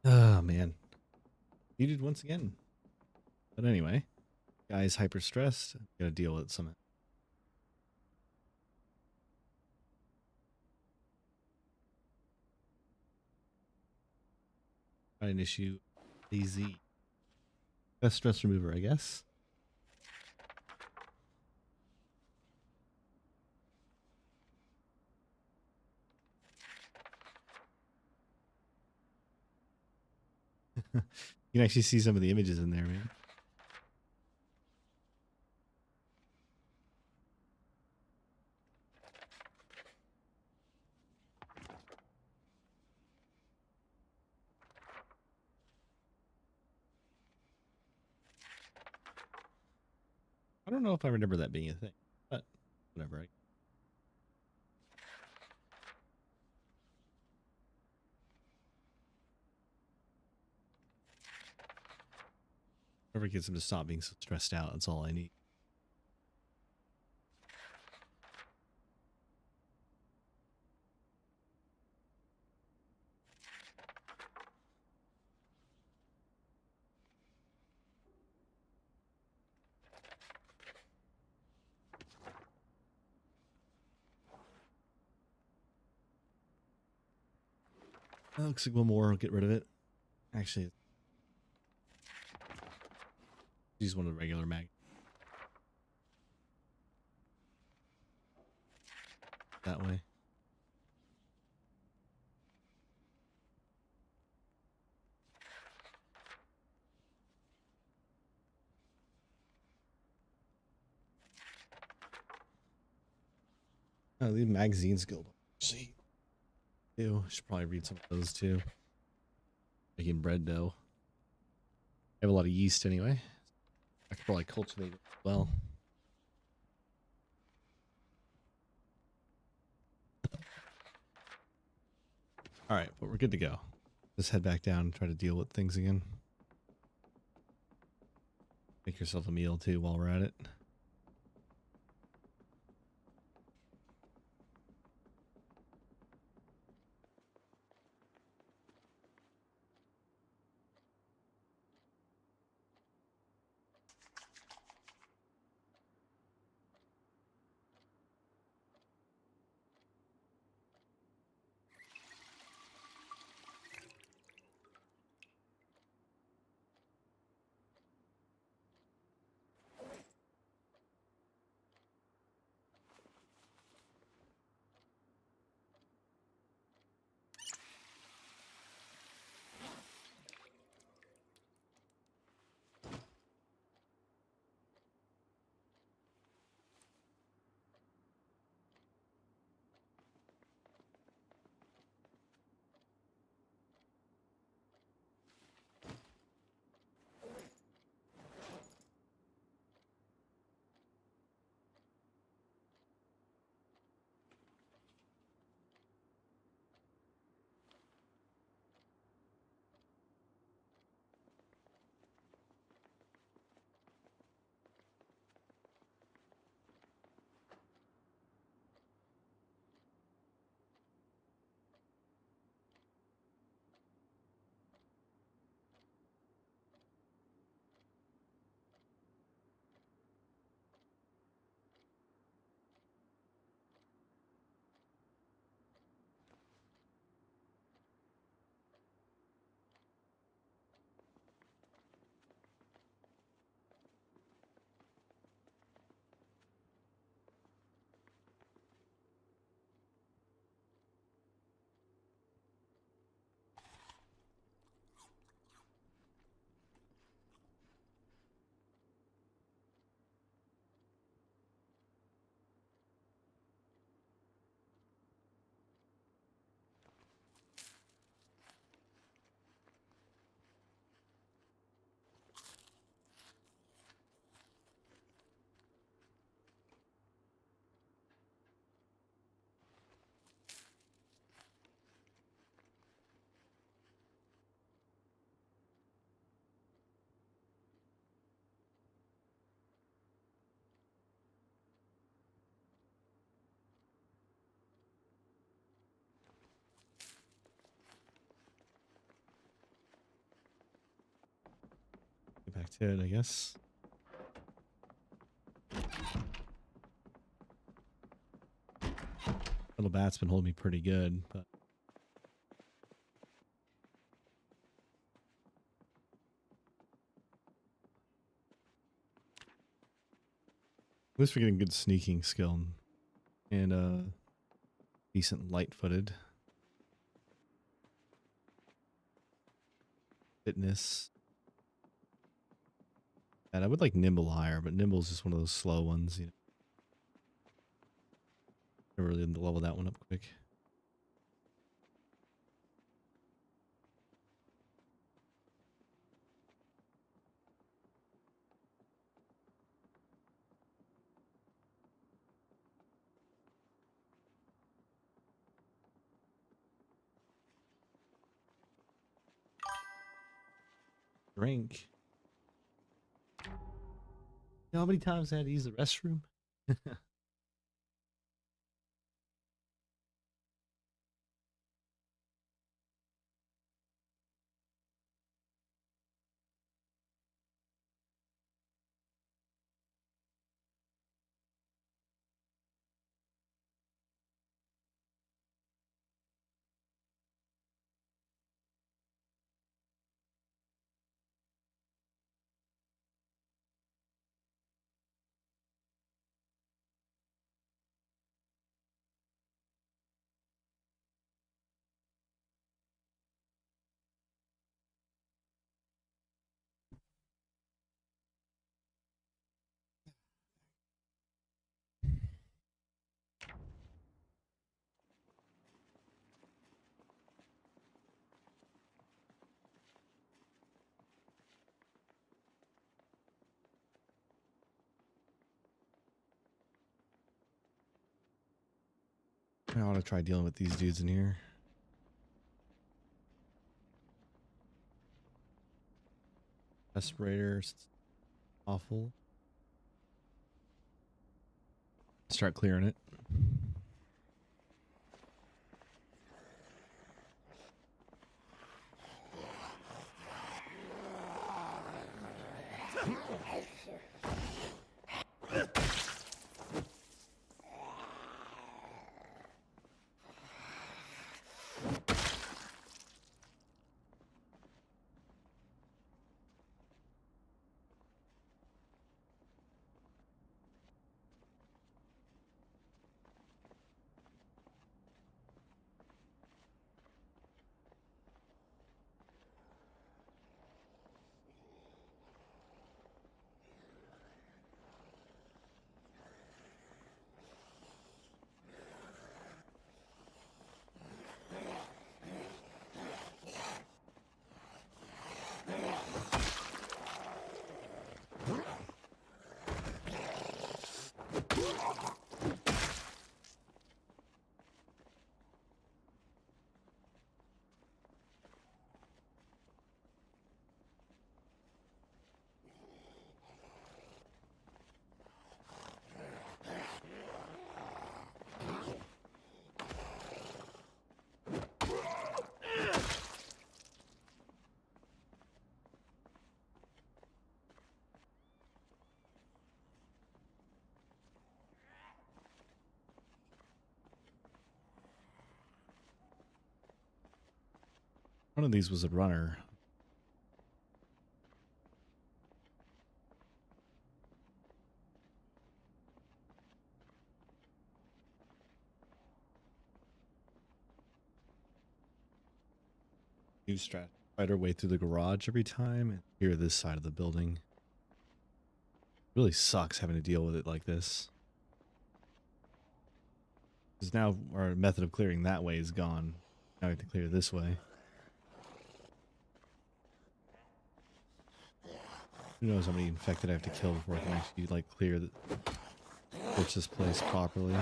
Oh man, muted once again. But anyway, guy's hyper stressed. Got to deal with it somehow. Try an issue. AZ. Best stress remover, I guess. You can actually see some of the images in there, man. I don't know if I remember that being a thing, but whatever. Whatever gets him to stop being so stressed out, that's all I need. Looks like one more. I'll get rid of it. Actually, use one of the regular mag. That way. Oh, the magazines guild. See. Ew, should probably read some of those too. Making bread dough. I have a lot of yeast anyway. I could probably cultivate it as well. All right, but we're good to go. Just head back down and try to deal with things again. Make yourself a meal too while we're at it. to it, I guess. Little bat's been holding me pretty good, but at least we're getting good sneaking skill and decent light-footed fitness. And I would like nimble higher, but nimble's just one of those slow ones, you know. I really didn't level that one up quick. Drink. You know how many times I had to use the restroom? I want to try dealing with these dudes in here. Respirators. Awful. Start clearing it. One of these was a runner. New strat. Fight our way through the garage every time and clear this side of the building. Really sucks having to deal with it like this. Because now our method of clearing that way is gone. Now we have to clear this way. Who knows how many infected I have to kill before I can actually like clear this place properly.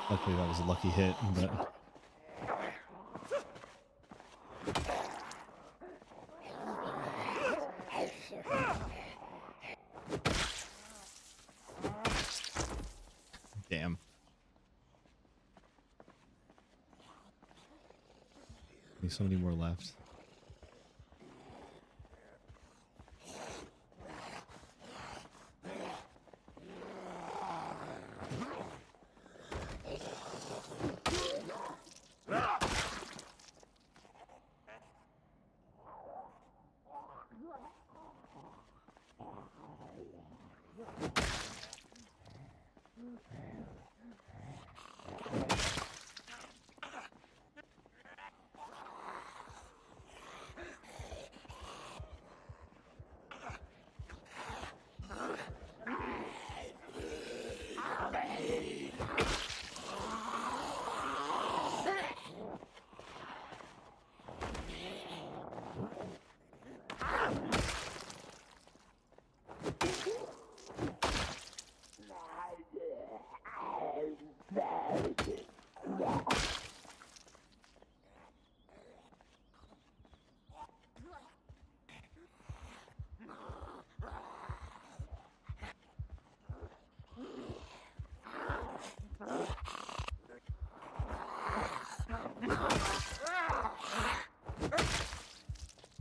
Luckily that was a lucky hit, but damn. There's so many more left.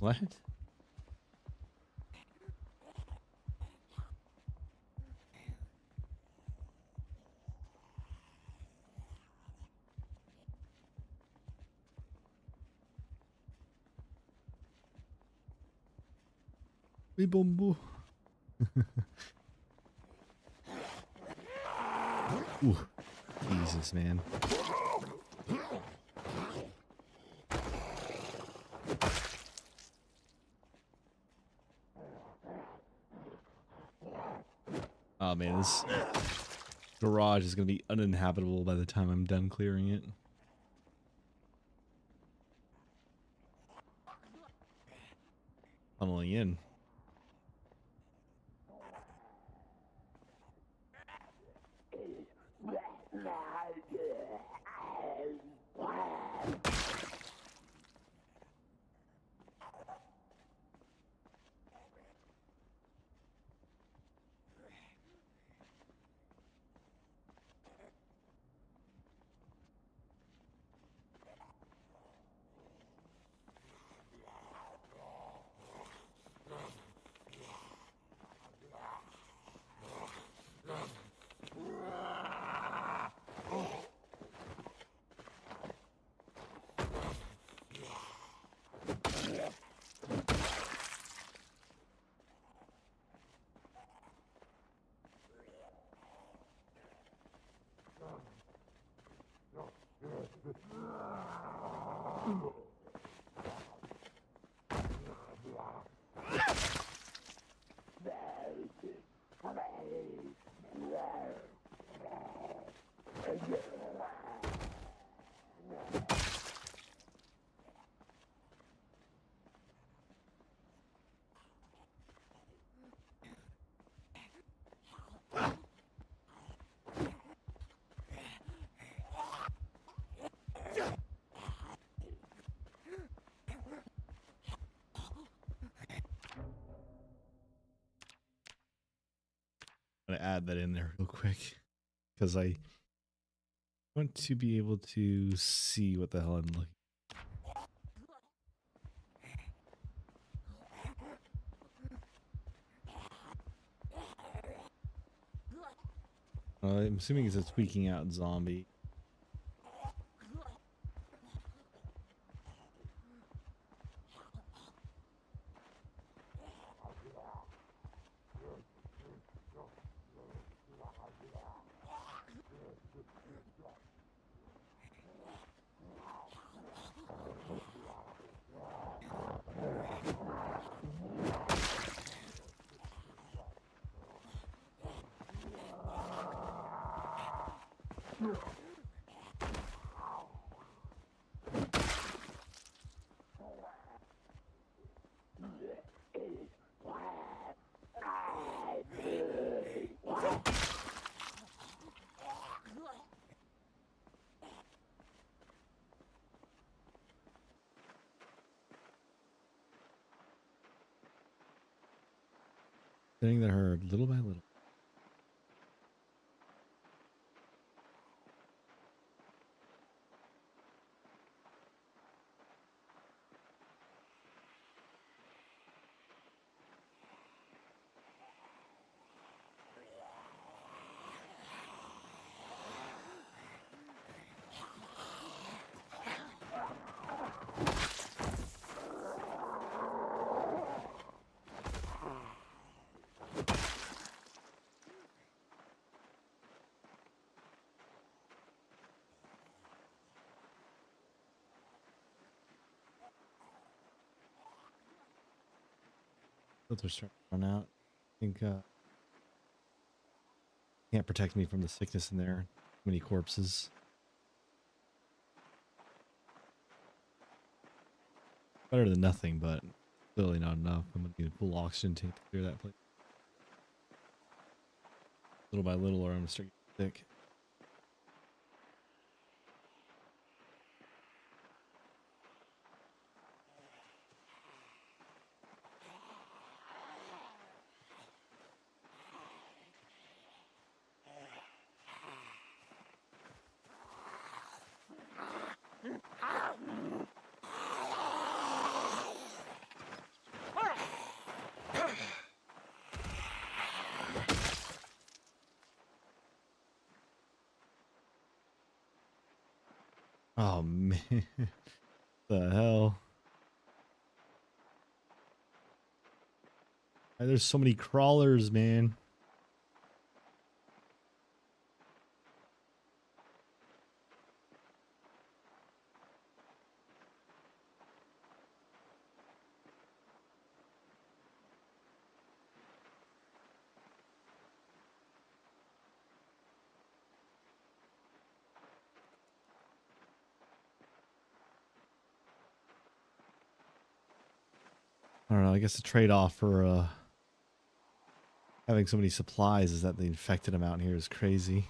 What? Bimbo. Ooh, Jesus, man. Oh man, this garage is gonna be uninhabitable by the time I'm done clearing it. Tunneling in. I'm gonna add that in there real quick because I want to be able to see what the hell I'm looking. I'm assuming it's a tweaking out zombie. Thinning the herd little by little. Filter's starting to run out. I think can't protect me from the sickness in there. Too many corpses. Better than nothing, but clearly not enough. I'm gonna need a full oxygen tank to clear that place. Little by little, or I'm gonna start getting sick. Oh man, the hell! There's so many crawlers, man. I don't know. I guess the trade-off for having so many supplies is that the infected amount here is crazy.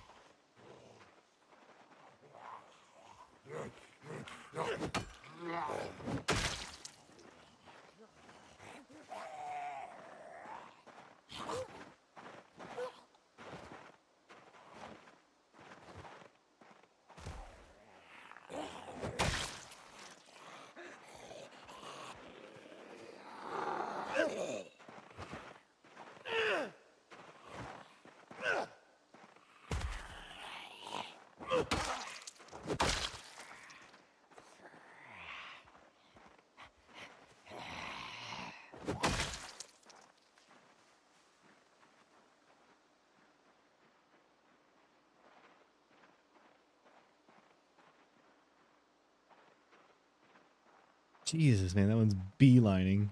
Jesus, man, that one's beelining.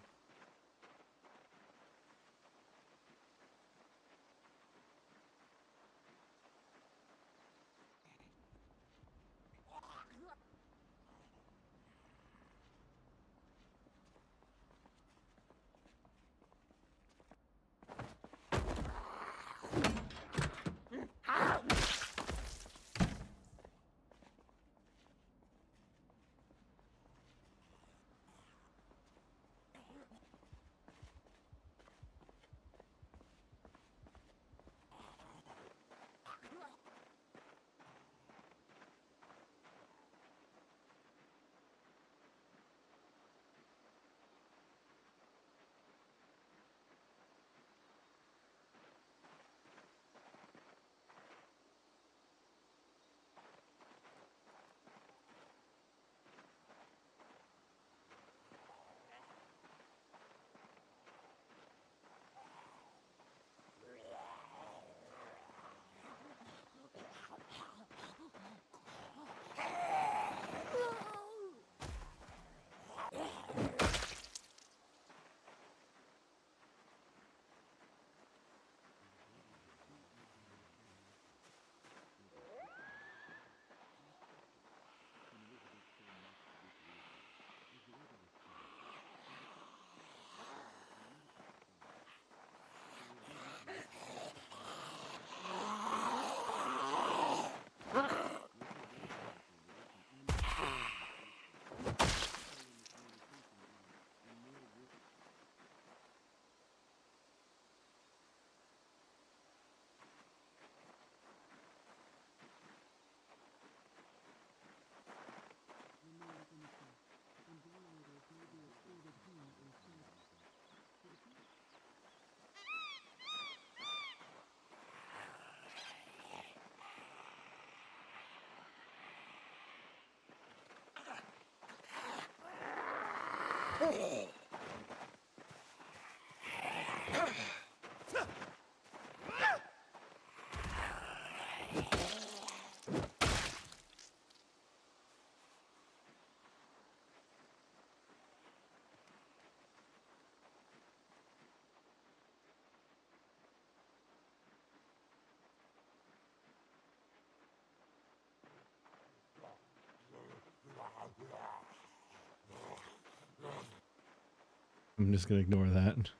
I'm just gonna ignore that.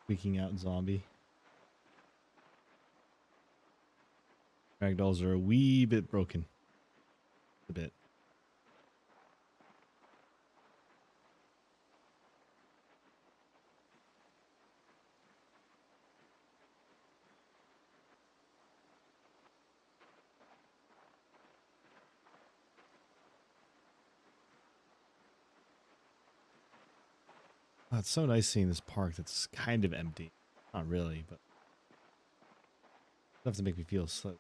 Tweaking out zombie. Ragdolls are a wee bit broken. A bit. Oh, it's so nice seeing this park that's kind of empty. Not really, but enough to make me feel slow.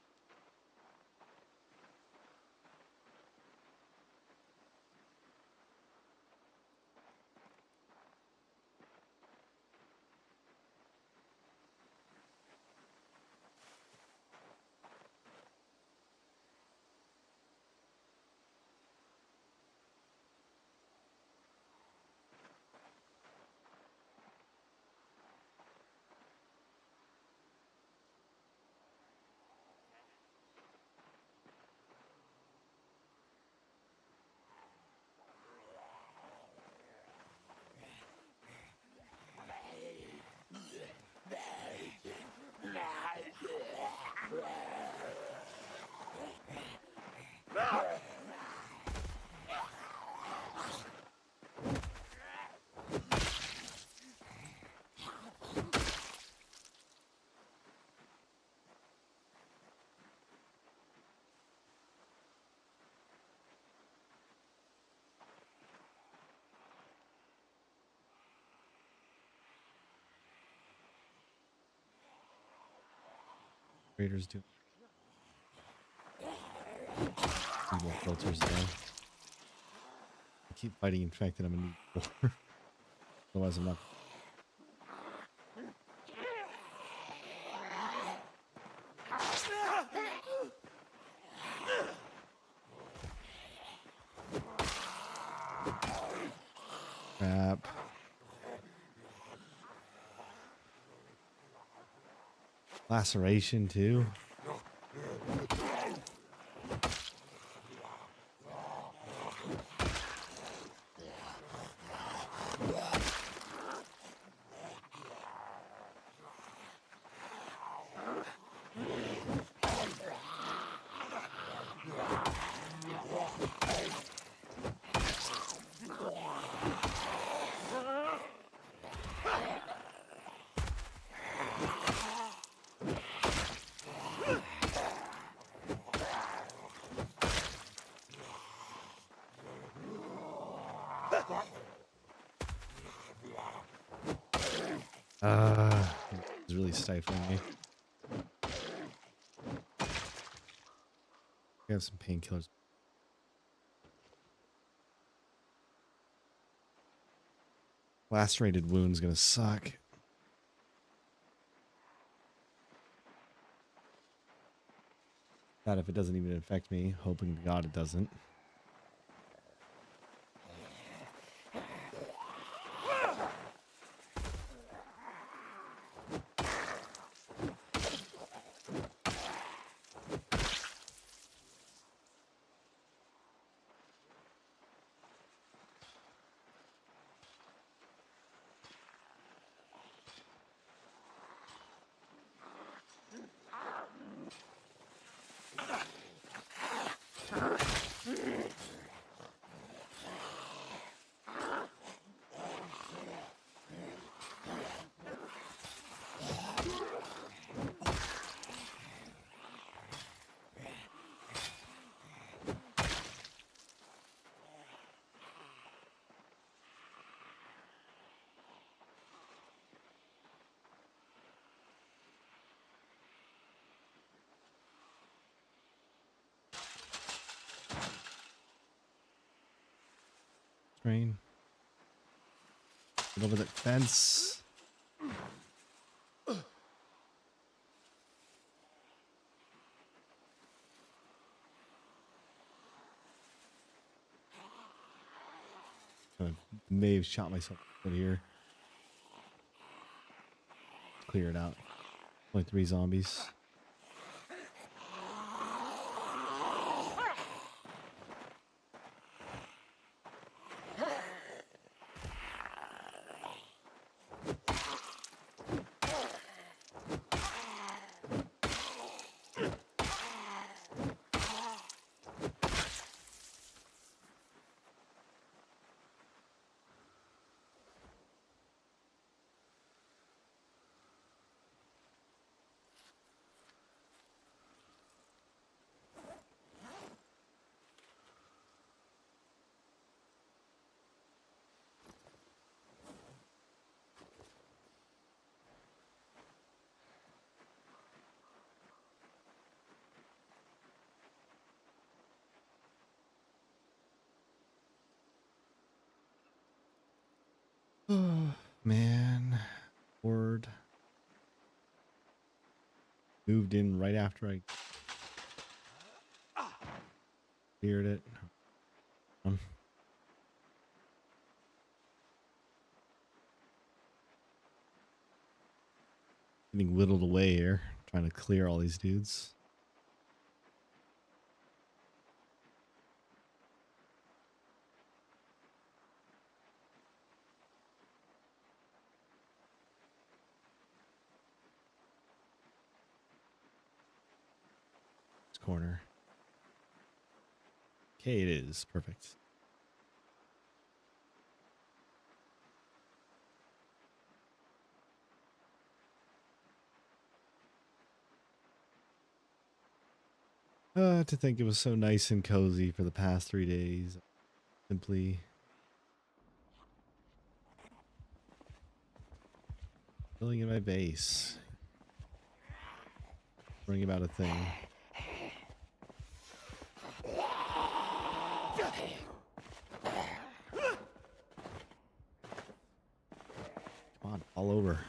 Raiders do. Need more filters though. I keep fighting infected. I'm gonna need more. Otherwise, I'm not. Crap. Laceration too. It's really stifling me. We have some painkillers. Lacerated wound's gonna suck. That if it doesn't even affect me, hoping to God it doesn't. Rain. Get over that fence. I may have shot myself out here. Clear it out. Only 3 zombies. Oh, man. Word. Moved in right after I cleared it. Getting whittled away here. Trying to clear all these dudes. This corner. Okay, it is. Perfect. To think it was so nice and cozy for the past 3 days. Simply filling in my base. Bring about a thing. Come on, all over.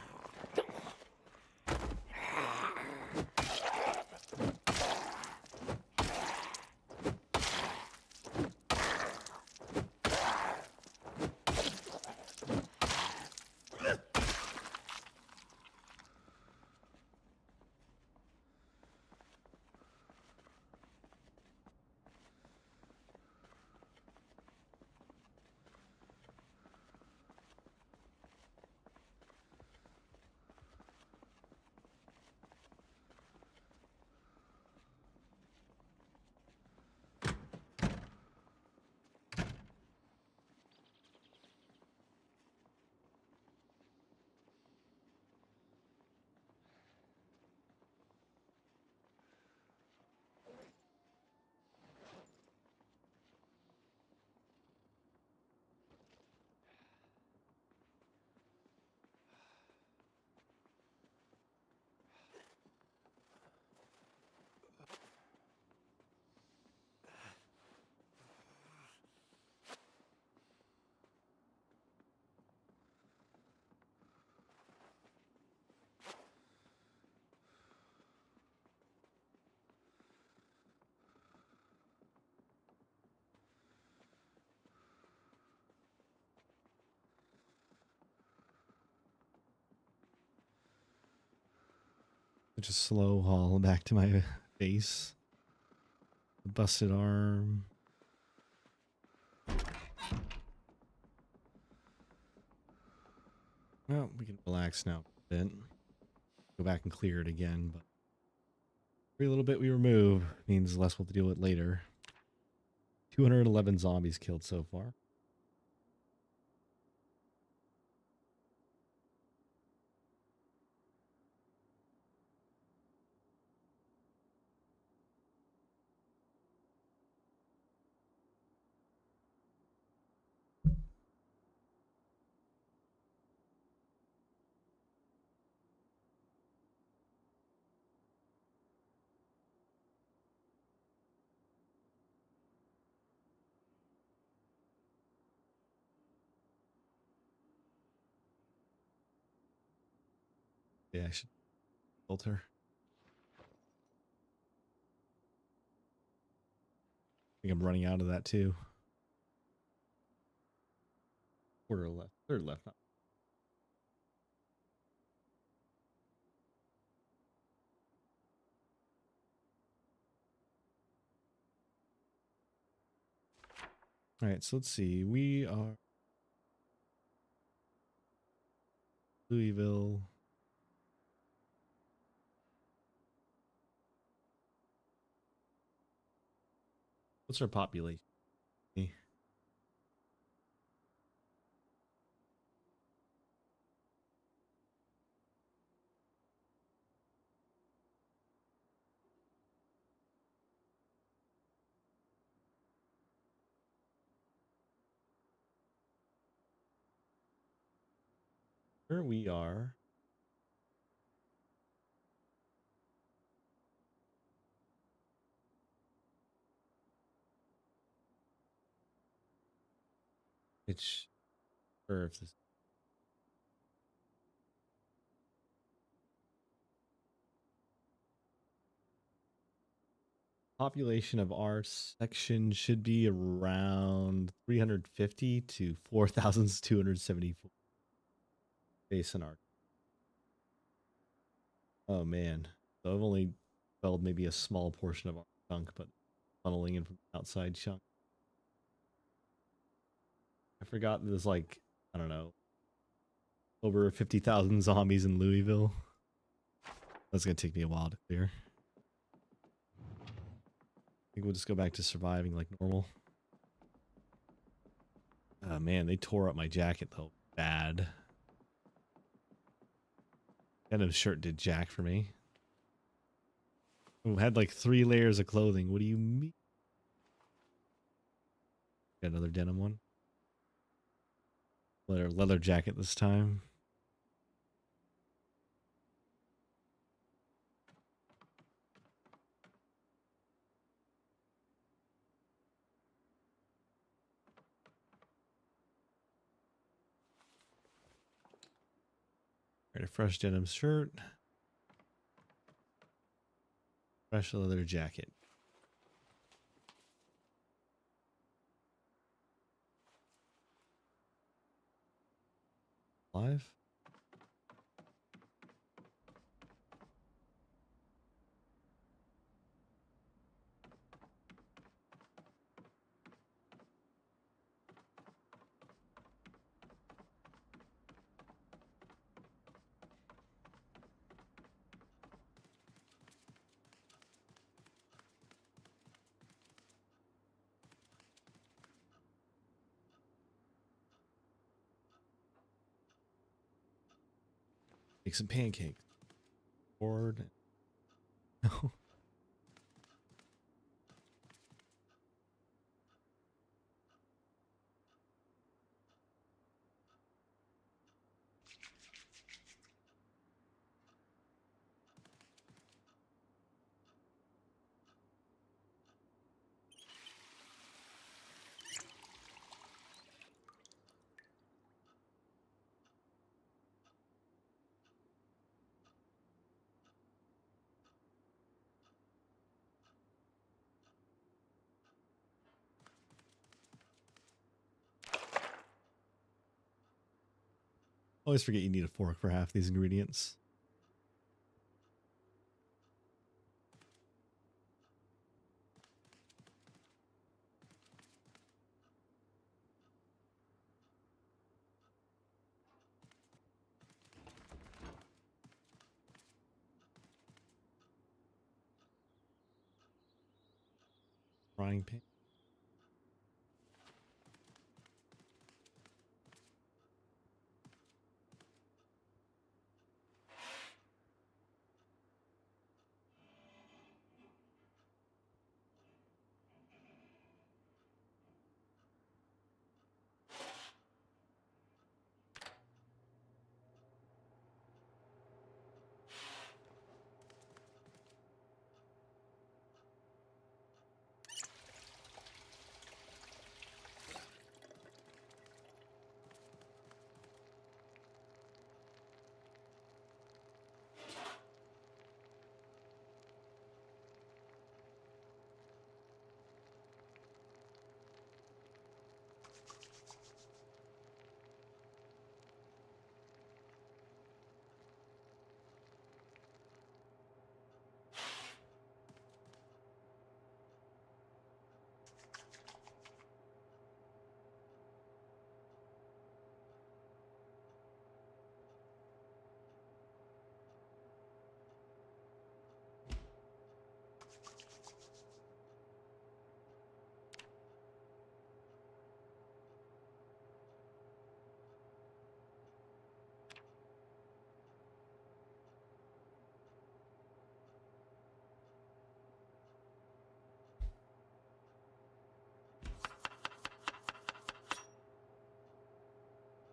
Just slow haul back to my base. A busted arm. Well, we can relax now a bit. Go back and clear it again, but every little bit we remove means less we'll have to deal with later. 211 zombies killed so far. Yeah, I should filter. I think I'm running out of that too. Quarter left, third left. Not. All right, so let's see. We are Louisville. What's our population? Here we are. It's sure if this population of our section should be around 350 to 4,274 based on our. Oh man, so I've only felled maybe a small portion of our chunk, but funneling in from the outside chunk. I forgot there's like, I don't know, over 50,000 zombies in Louisville. That's gonna take me a while to clear. I think we'll just go back to surviving like normal. Oh man, they tore up my jacket though. Bad. Kind of shirt did jack for me. Ooh, had like 3 layers of clothing. What do you mean? Got another denim one. Leather jacket this time. All right, a fresh denim shirt. Fresh leather jacket. Live. Make some pancakes. Board. No. Always forget you need a fork for half these ingredients. Frying pan.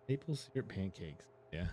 Maple syrup pancakes. Yeah.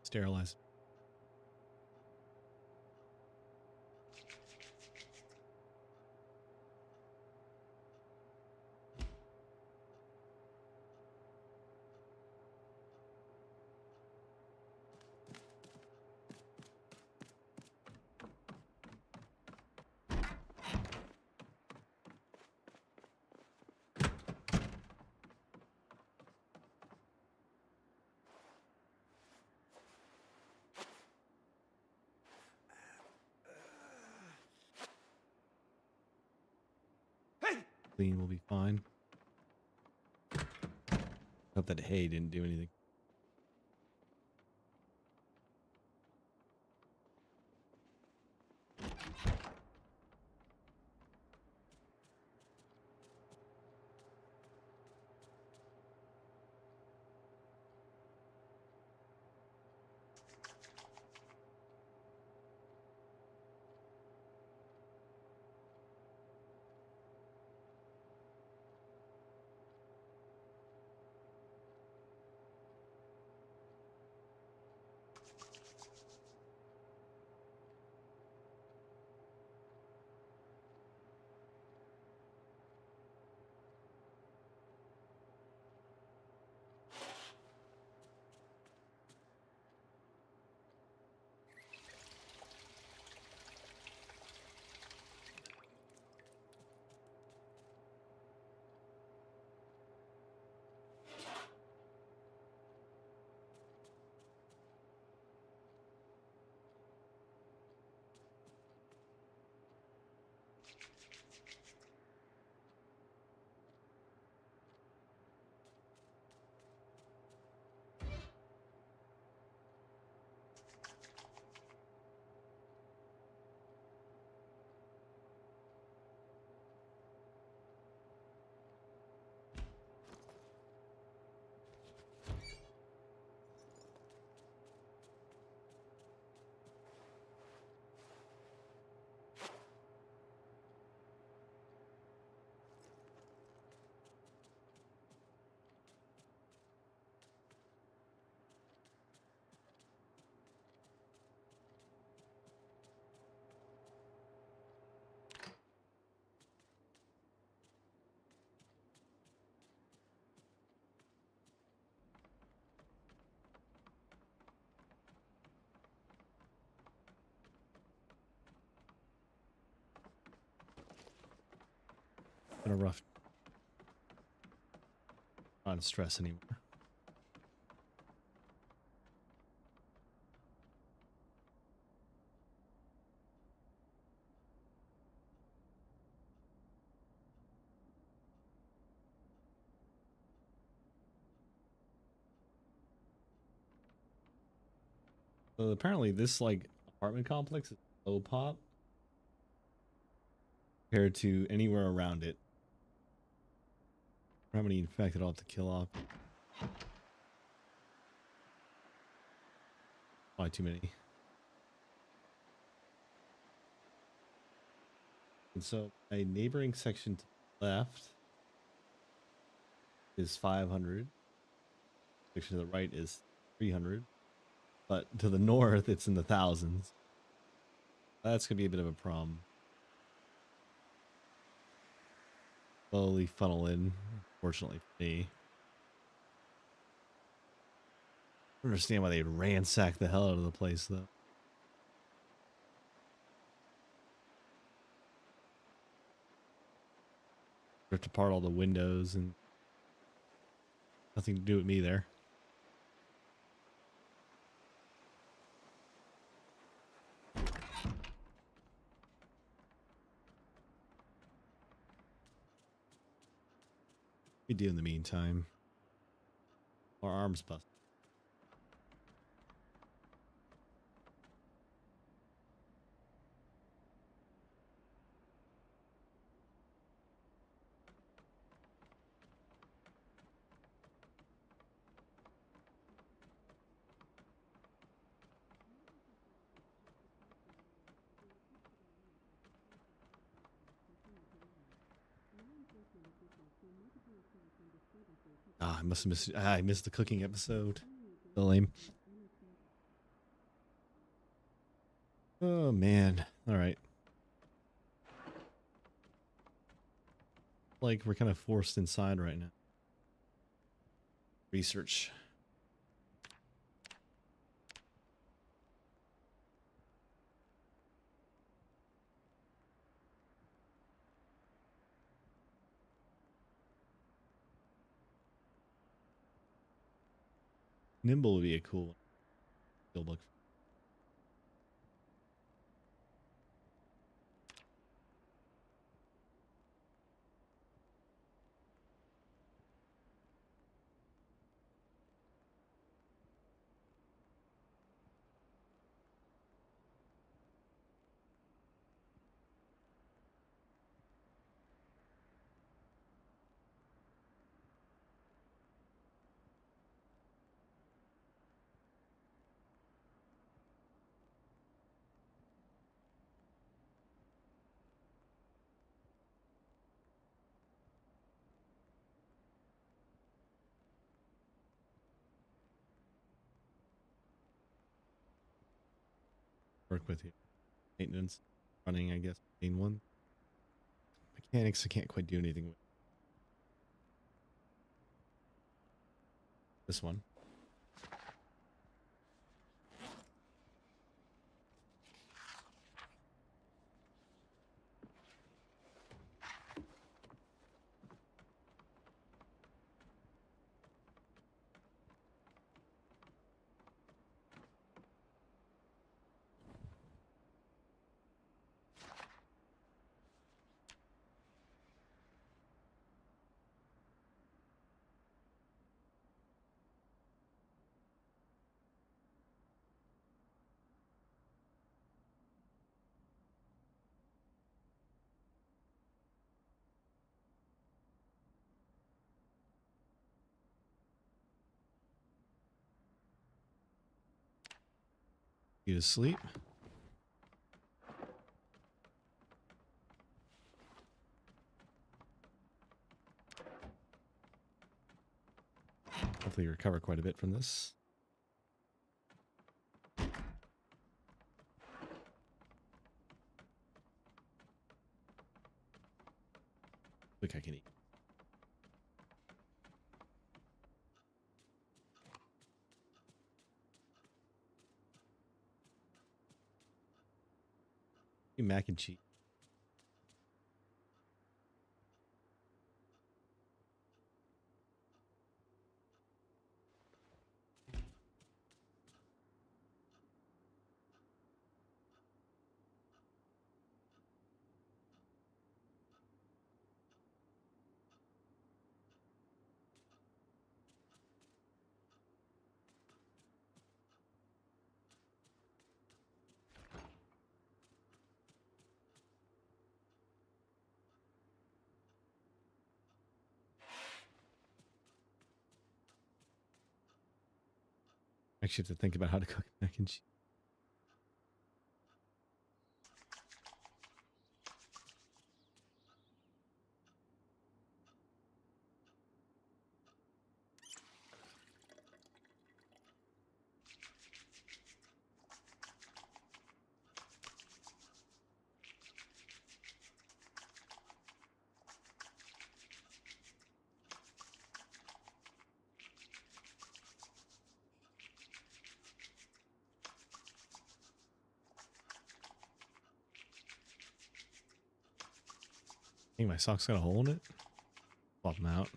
Sterilize. Hey! Clean will be fine. Hope that hay didn't do anything. Been a rough. Not stress anymore. So apparently this like apartment complex is low pop compared to anywhere around it. How many infected I'll have to kill off? Probably too many. And so a neighboring section to the left is 500. Section to the right is 300. But to the north, it's in the thousands. That's going to be a bit of a problem. Slowly funnel in, fortunately for me. I don't understand why they ransacked the hell out of the place, though. Ripped apart all the windows and nothing to do with me there. What we do in the meantime? Our arms bust. Ah, I must have missed. I missed the cooking episode. So lame. Oh man. All right. Like we're kind of forced inside right now. Research. Nimble would be a cool one. Still look. Work with you. Maintenance, running, I guess. Main one. Mechanics, I can't quite do anything with. This one. You to sleep. Hopefully recover quite a bit from this. Look, I can eat. Mac and cheese. Actually, have to think about how to cook mac and cheese. I think my sock's got a hole in it. Swap them out.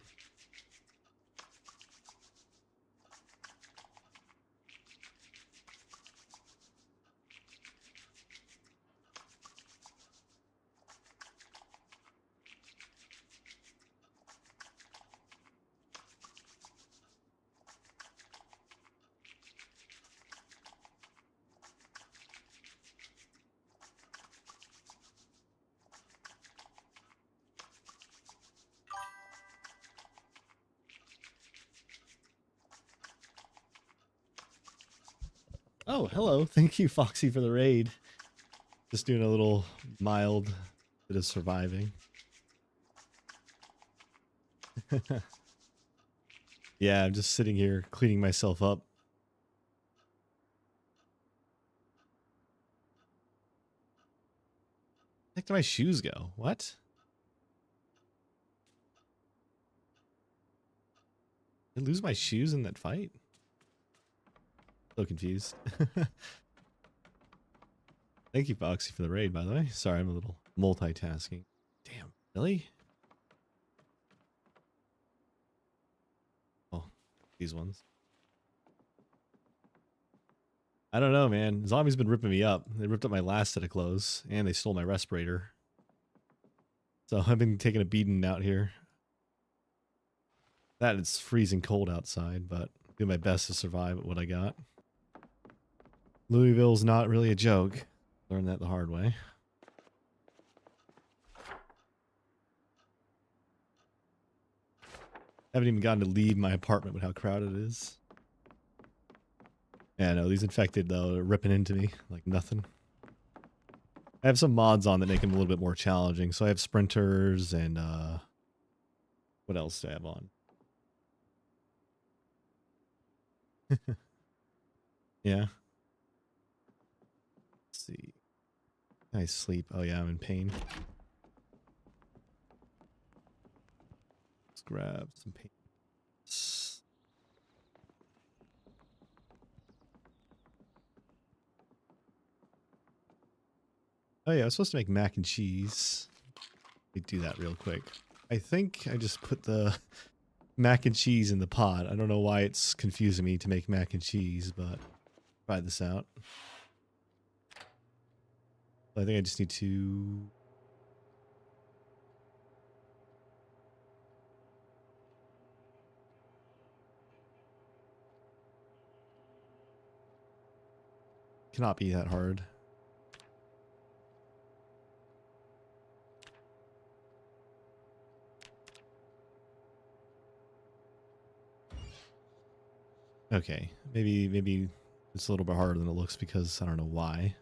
Oh, hello. Thank you, Foxy, for the raid. Just doing a little mild bit of surviving. Yeah, I'm just sitting here cleaning myself up. Where did my shoes go? What? Did I lose my shoes in that fight? So confused. Thank you, Foxy, for the raid, by the way. Sorry, I'm a little multitasking. Damn, really? Oh, these ones. I don't know, man. Zombies been ripping me up. They ripped up my last set of clothes, and they stole my respirator. So I've been taking a beating out here. That it's freezing cold outside, but do my best to survive with what I got. Louisville's not really a joke. Learned that the hard way. Haven't even gotten to leave my apartment with how crowded it is. Yeah, no, these infected, though, are ripping into me like nothing. I have some mods on that make them a little bit more challenging. So I have sprinters and, what else do I have on? Yeah. Let's see. Can I sleep? Oh, yeah, I'm in pain. Let's grab some pain. Oh, yeah, I was supposed to make mac and cheese. Let me do that real quick. I think I just put the mac and cheese in the pot. I don't know why it's confusing me to make mac and cheese, but try this out. I think I just need to... Cannot be that hard. Okay, maybe it's a little bit harder than it looks because I don't know why.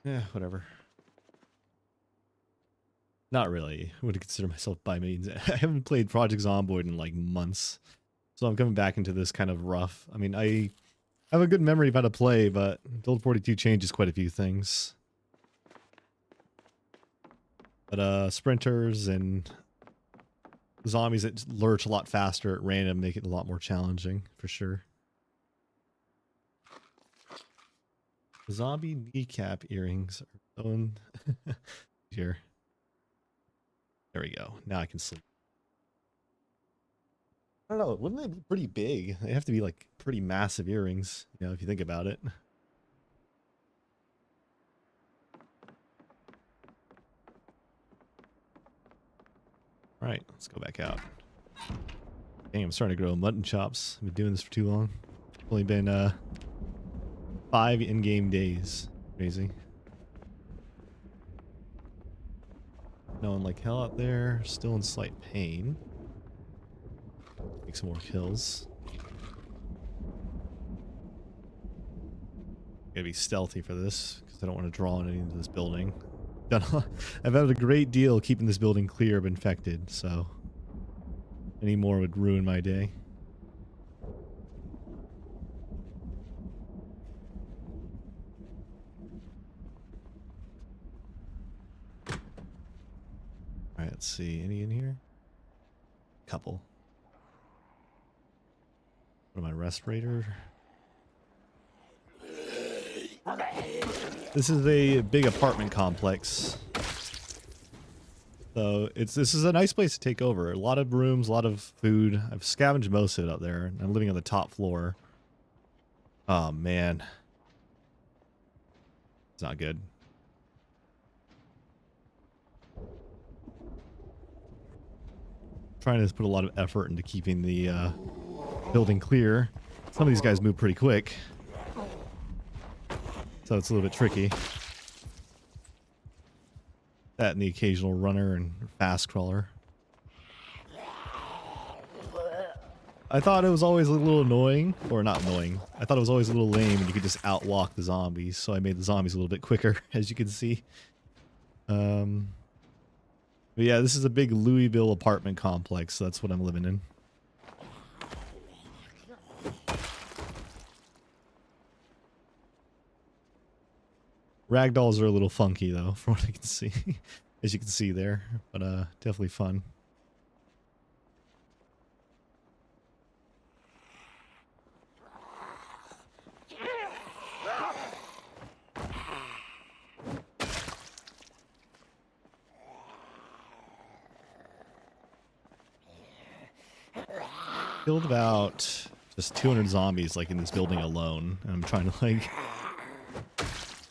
Yeah, whatever. Not really. I would consider myself by means. I haven't played Project Zomboid in like months, so I'm coming back into this kind of rough. I mean, I have a good memory of how to play, but Build 42 changes quite a few things. But sprinters and zombies that lurch a lot faster at random make it a lot more challenging, for sure. Zombie kneecap earrings are own here. There we go. Now I can sleep. I don't know. Wouldn't they be pretty big? They have to be like pretty massive earrings, you know, if you think about it. All right, let's go back out. Dang, I'm starting to grow mutton chops. I've been doing this for too long. Only been 5 in-game days. Crazy. Knowing like hell out there. Still in slight pain. Make some more kills. Gotta be stealthy for this because I don't want to draw anything into this building. I've had a great deal keeping this building clear of infected, so any more would ruin my day. Alright, let's see. Any in here? Couple. What am I, respirator? This is a big apartment complex. So this is a nice place to take over. A lot of rooms, a lot of food. I've scavenged most of it up there. I'm living on the top floor. Oh man. It's not good. Trying to put a lot of effort into keeping the building clear. Some of these guys move pretty quick, so it's a little bit tricky. That and the occasional runner and fast crawler. I thought it was always a little annoying, or not annoying. I thought it was always a little lame and you could just outwalk the zombies, so I made the zombies a little bit quicker, as you can see. But yeah, this is a big Louisville apartment complex, so that's what I'm living in. Ragdolls are a little funky though, from what I can see, as you can see there, but definitely fun. Killed about just 200 zombies like in this building alone, and I'm trying to like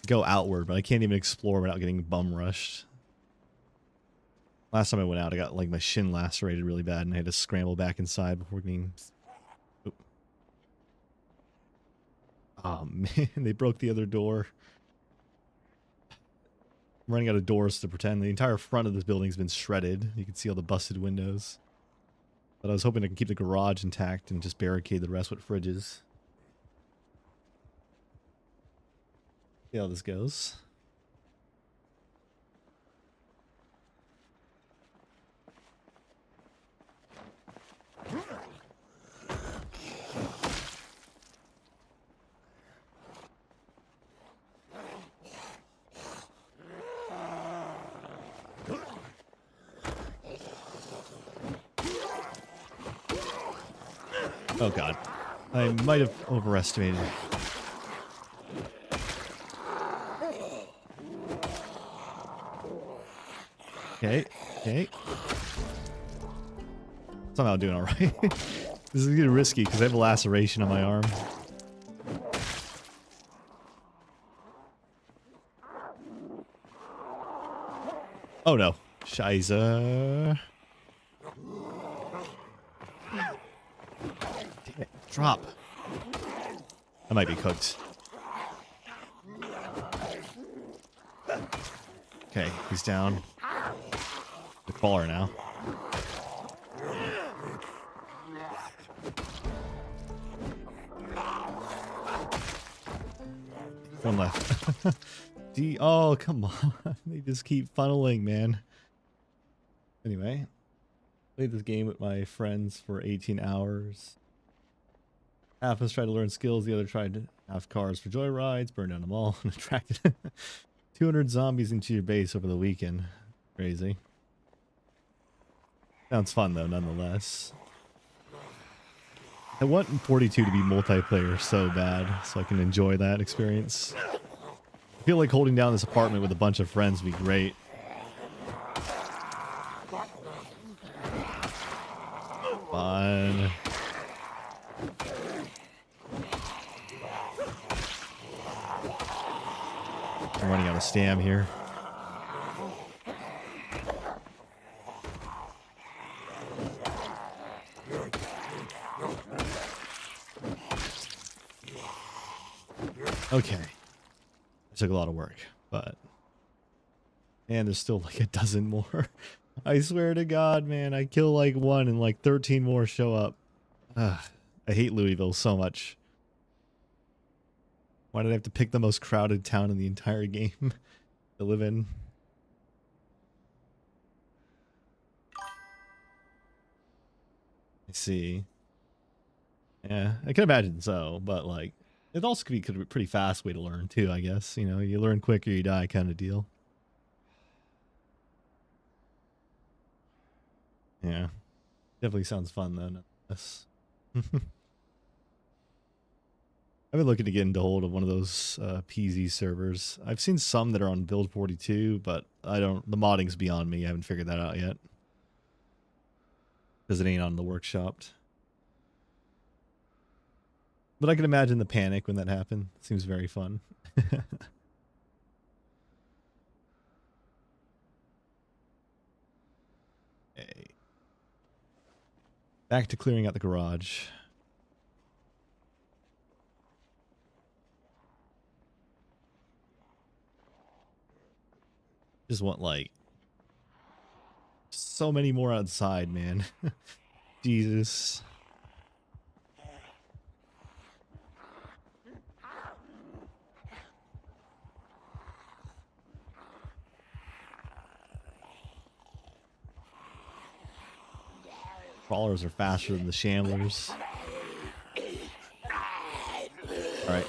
go outward, but I can't even explore without getting bum rushed. Last time I went out, I got like my shin lacerated really bad, and I had to scramble back inside before getting. Oop. Oh man, they broke the other door. I'm running out of doors to pretend. The entire front of this building's been shredded. You can see all the busted windows. But I was hoping I could keep the garage intact and just barricade the rest with fridges. See how this goes. Oh god. I might have overestimated. Okay, okay. Somehow doing alright. This is getting risky because I have a laceration on my arm. Oh no. Scheiße. Damn it. Drop. I might be cooked. Okay, he's down. The crawler now. One left. Oh, come on. They just keep funneling, man. Anyway, played this game with my friends for 18 hours. Half of us tried to learn skills, the other tried to have cars for joyrides, burned down them all, and attracted 200 zombies into your base over the weekend. Crazy. Sounds fun though, nonetheless. I want 42 to be multiplayer so bad, so I can enjoy that experience. I feel like holding down this apartment with a bunch of friends would be great. Fun. I'm running out of stam here. Okay. It took a lot of work, but... And there's still like a dozen more. I swear to God, man, I kill like one and like 13 more show up. Ugh, I hate Louisville so much. Why did I have to pick the most crowded town in the entire game to live in? I see. Yeah, I can imagine so, but like, it also could be a pretty fast way to learn too, I guess. You know, you learn quick or you die kind of deal. Yeah. Definitely sounds fun though, nonetheless. I've been looking to get into hold of one of those PZ servers. I've seen some that are on build 42, but I don't. The modding's beyond me. I haven't figured that out yet because it ain't on the workshop. But I can imagine the panic when that happened. It seems very fun. Hey. Back to clearing out the garage. Just want like so many more outside, man. Jesus. Crawlers are faster than the shamblers. All right.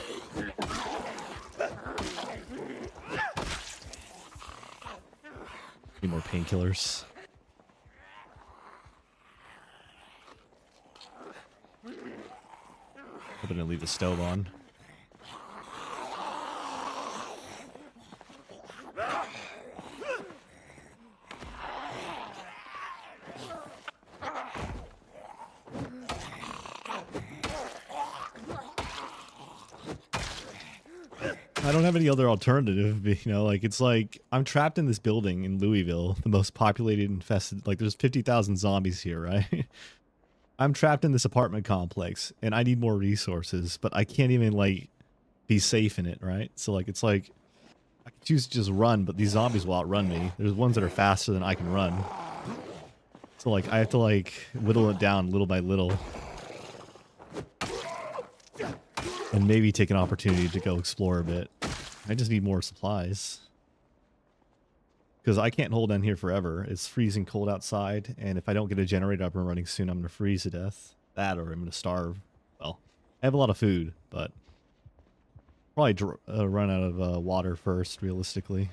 Need more painkillers. Hoping to leave the stove on. I don't have any other alternative, you know, like it's like I'm trapped in this building in Louisville, the most populated, infested, like there's 50,000 zombies here, right? I'm trapped in this apartment complex and I need more resources, but I can't even like be safe in it, right? So like it's like I could choose to just run, but these zombies will outrun me. There's ones that are faster than I can run. So like I have to like whittle it down little by little. And maybe take an opportunity to go explore a bit. I just need more supplies. Because I can't hold down here forever. It's freezing cold outside, and if I don't get a generator up and running soon, I'm going to freeze to death. That or I'm going to starve. Well, I have a lot of food, but probably run out of water first, realistically.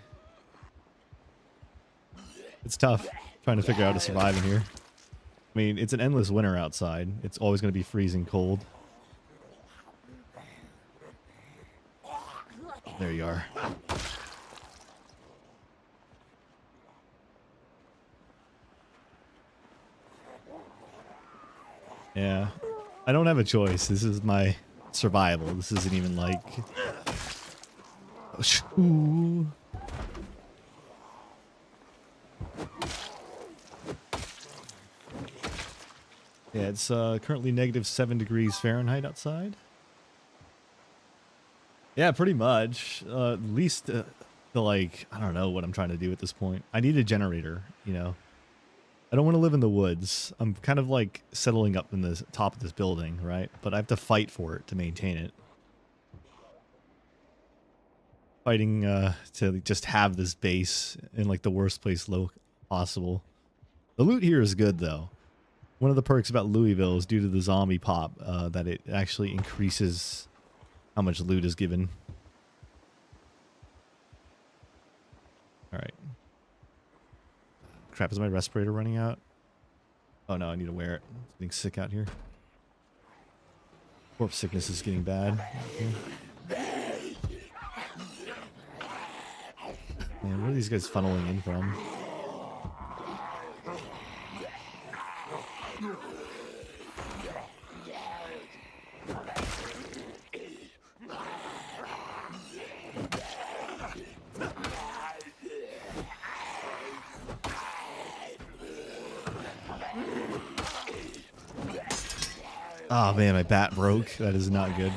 It's tough trying to figure out how to survive in here. I mean, it's an endless winter outside. It's always going to be freezing cold. There you are. Yeah. I don't have a choice. This is my survival. This isn't even like... Ooh. Yeah, it's currently -7 degrees Fahrenheit outside. Yeah, pretty much. At least the like, I don't know what I'm trying to do at this point. I need a generator, you know. I don't want to live in the woods. I'm kind of like settling up in the top of this building, right? But I have to fight for it to maintain it. Fighting to just have this base in like the worst place possible. The loot here is good though. One of the perks about Louisville is due to the zombie pop that it actually increases how much loot is given. All right. Crap, is my respirator running out? Oh no, I need to wear it. It's getting sick out here. Corpse sickness is getting bad. Okay. Man, where are these guys funneling in from? Oh man, my bat broke. That is not good.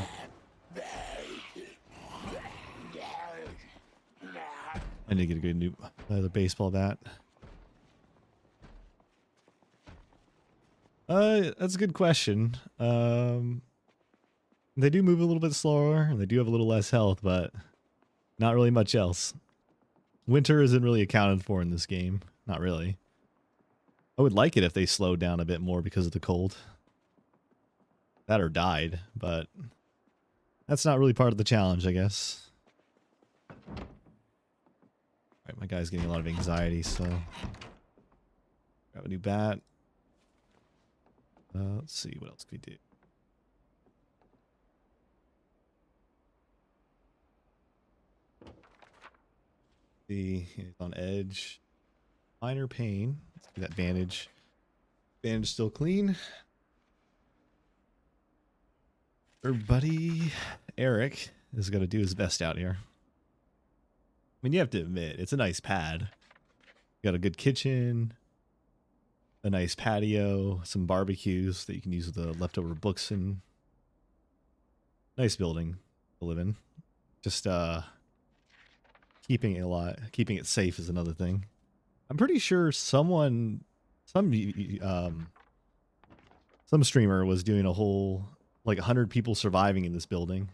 I need to get a good new another baseball bat. That's a good question. They do move a little bit slower, and they do have a little less health, but not really much else. Winter isn't really accounted for in this game. Not really. I would like it if they slowed down a bit more because of the cold. That or died, but that's not really part of the challenge, I guess. Alright, my guy's getting a lot of anxiety, so... Grab a new bat. Let's see, what else can we do? See, it's on edge. Minor pain. Let's do that bandage. Bandage still clean. Our buddy Eric is going to do his best out here. I mean, you have to admit, it's a nice pad. Got a good kitchen, a nice patio, some barbecues that you can use with the leftover books, and nice building to live in. Just keeping it safe is another thing. I'm pretty sure some streamer was doing a whole like 100 people surviving in this building.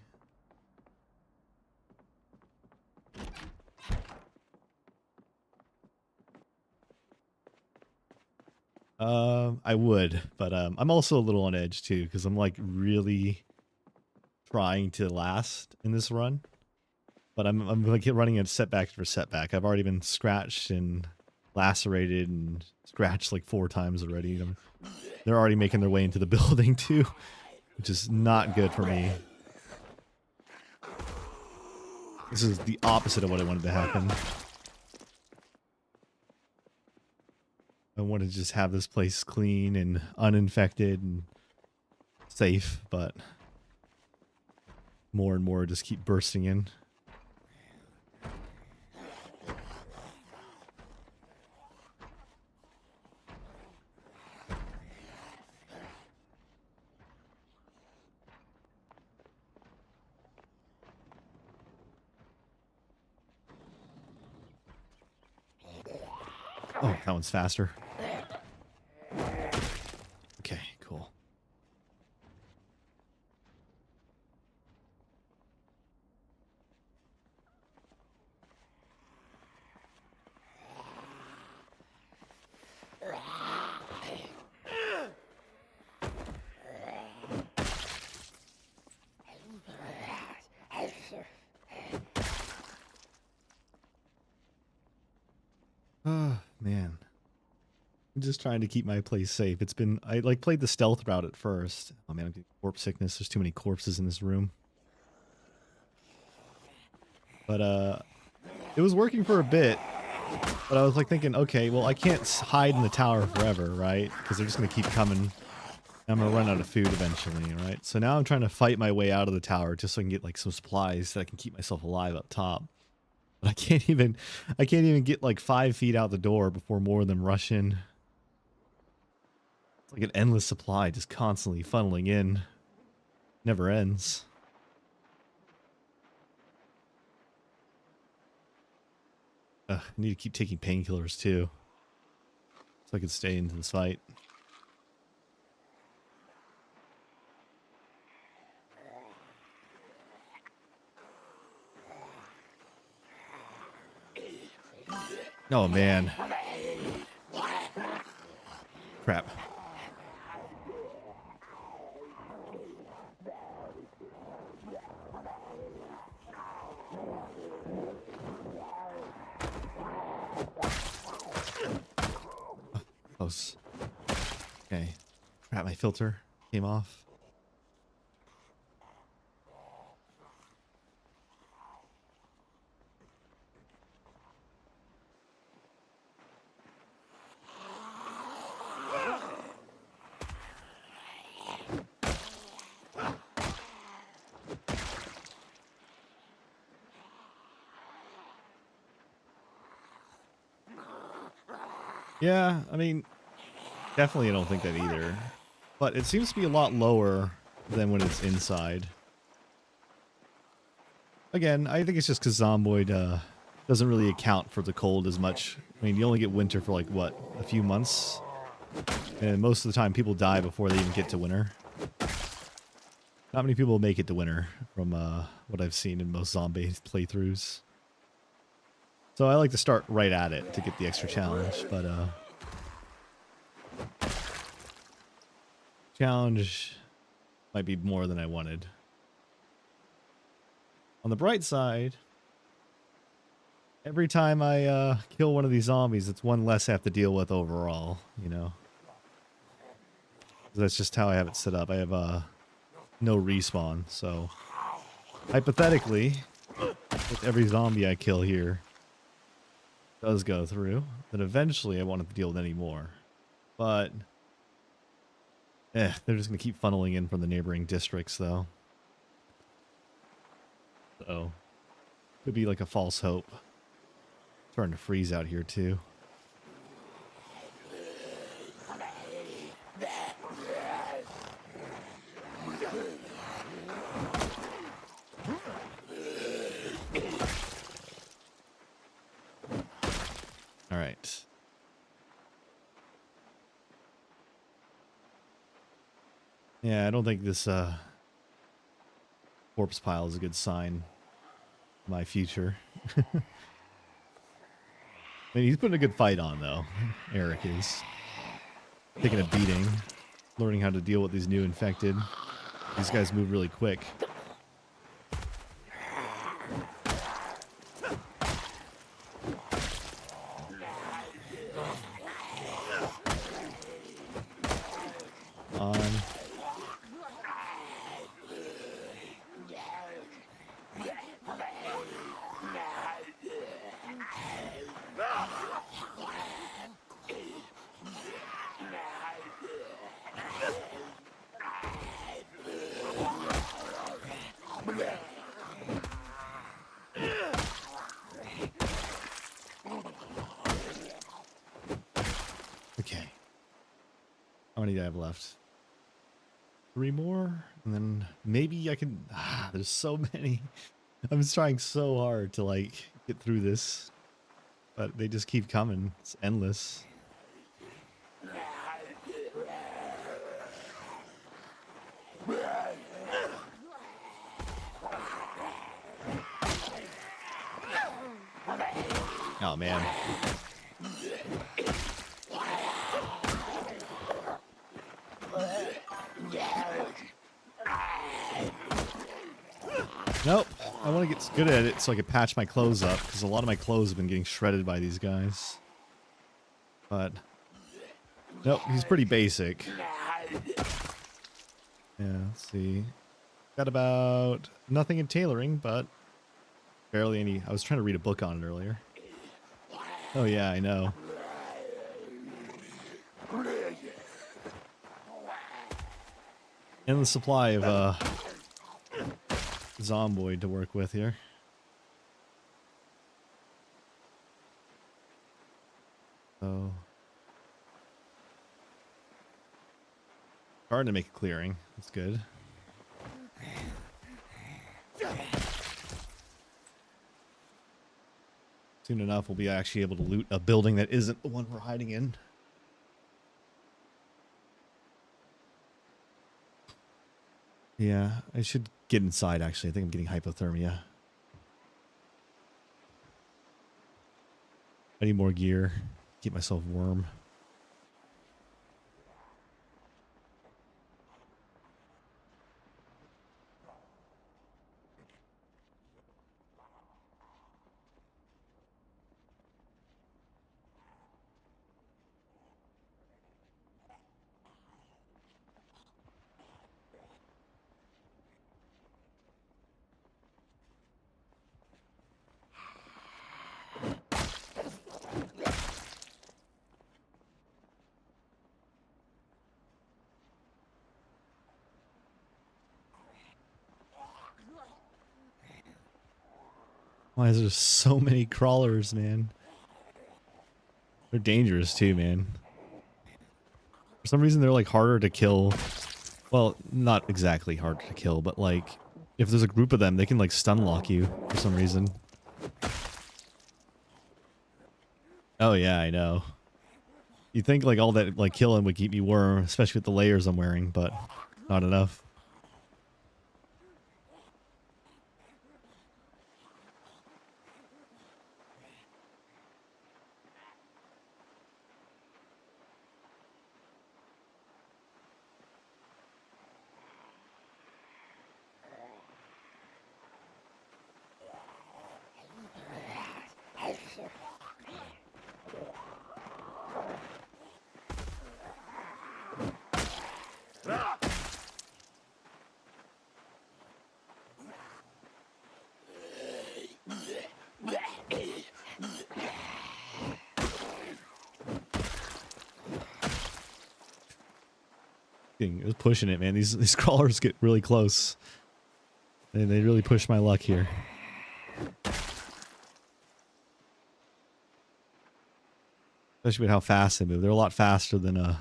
I would, but I'm also a little on edge too, because I'm like really trying to last in this run. But I'm like running at setback for setback. I've already been scratched and lacerated and scratched like 4 times already. They're already making their way into the building too, which is not good for me. This is the opposite of what I wanted to happen. I want to just have this place clean and uninfected and safe, but more and more just keep bursting in. Oh, that one's faster. Okay, cool. Oh, man. I'm just trying to keep my place safe. It's been, I like played the stealth route at first. Oh man, I'm getting corpse sickness. There's too many corpses in this room. But it was working for a bit. But I was like thinking, okay, well I can't hide in the tower forever, right? Because they're just gonna keep coming. I'm gonna run out of food eventually, right? So now I'm trying to fight my way out of the tower just so I can get like some supplies so I can keep myself alive up top. But I can't even get like 5 feet out the door before more of them rush in. It's like an endless supply just constantly funneling in. Never ends. I need to keep taking painkillers too, so I can stay into this fight. Oh man. Crap. Close. Okay. Crap, my filter came off. Yeah, I mean, definitely I don't think that either. But it seems to be a lot lower than when it's inside. Again, I think it's just because Zomboid doesn't really account for the cold as much. I mean, you only get winter for like, what, a few months? And most of the time people die before they even get to winter. Not many people make it to winter from what I've seen in most zombie playthroughs. So I like to start right at it to get the extra challenge, but challenge might be more than I wanted. On the bright side, every time I kill one of these zombies, it's one less I have to deal with overall, you know. That's just how I have it set up. I have no respawn, so hypothetically, with every zombie I kill here, does go through, then eventually I won't have to deal with any more. But they're just gonna keep funneling in from the neighboring districts though. So could be like a false hope. It's starting to freeze out here too. All right. Yeah, I don't think this corpse pile is a good sign of my future. I mean, he's putting a good fight on, though. Eric is taking a beating, learning how to deal with these new infected. These guys move really quick. On. Okay. How many do I have left? 3 more, and then maybe I can. There's so many. I'm just trying so hard to like get through this, but they just keep coming. It's endless. Oh man. Nope. I want to get good at it so I can patch my clothes up, because a lot of my clothes have been getting shredded by these guys. But nope, he's pretty basic. Yeah, let's see. Got about nothing in tailoring, but barely any. I was trying to read a book on it earlier. Oh yeah, I know. Endless supply of Zomboid to work with here. So hard to make a clearing. That's good. Soon enough, we'll be actually able to loot a building that isn't the one we're hiding in. Yeah, I should get inside, actually. I think I'm getting hypothermia. I need more gear. Keep myself warm. Why is there so many crawlers, man? They're dangerous too, man. For some reason, they're like harder to kill. Well, not exactly harder to kill, but like if there's a group of them, they can like stun lock you for some reason. Oh yeah, I know. You think like all that like killing would keep me warm, especially with the layers I'm wearing, but not enough. It was pushing it, man. These crawlers get really close. And they really push my luck here. Especially with how fast they move. They're a lot faster than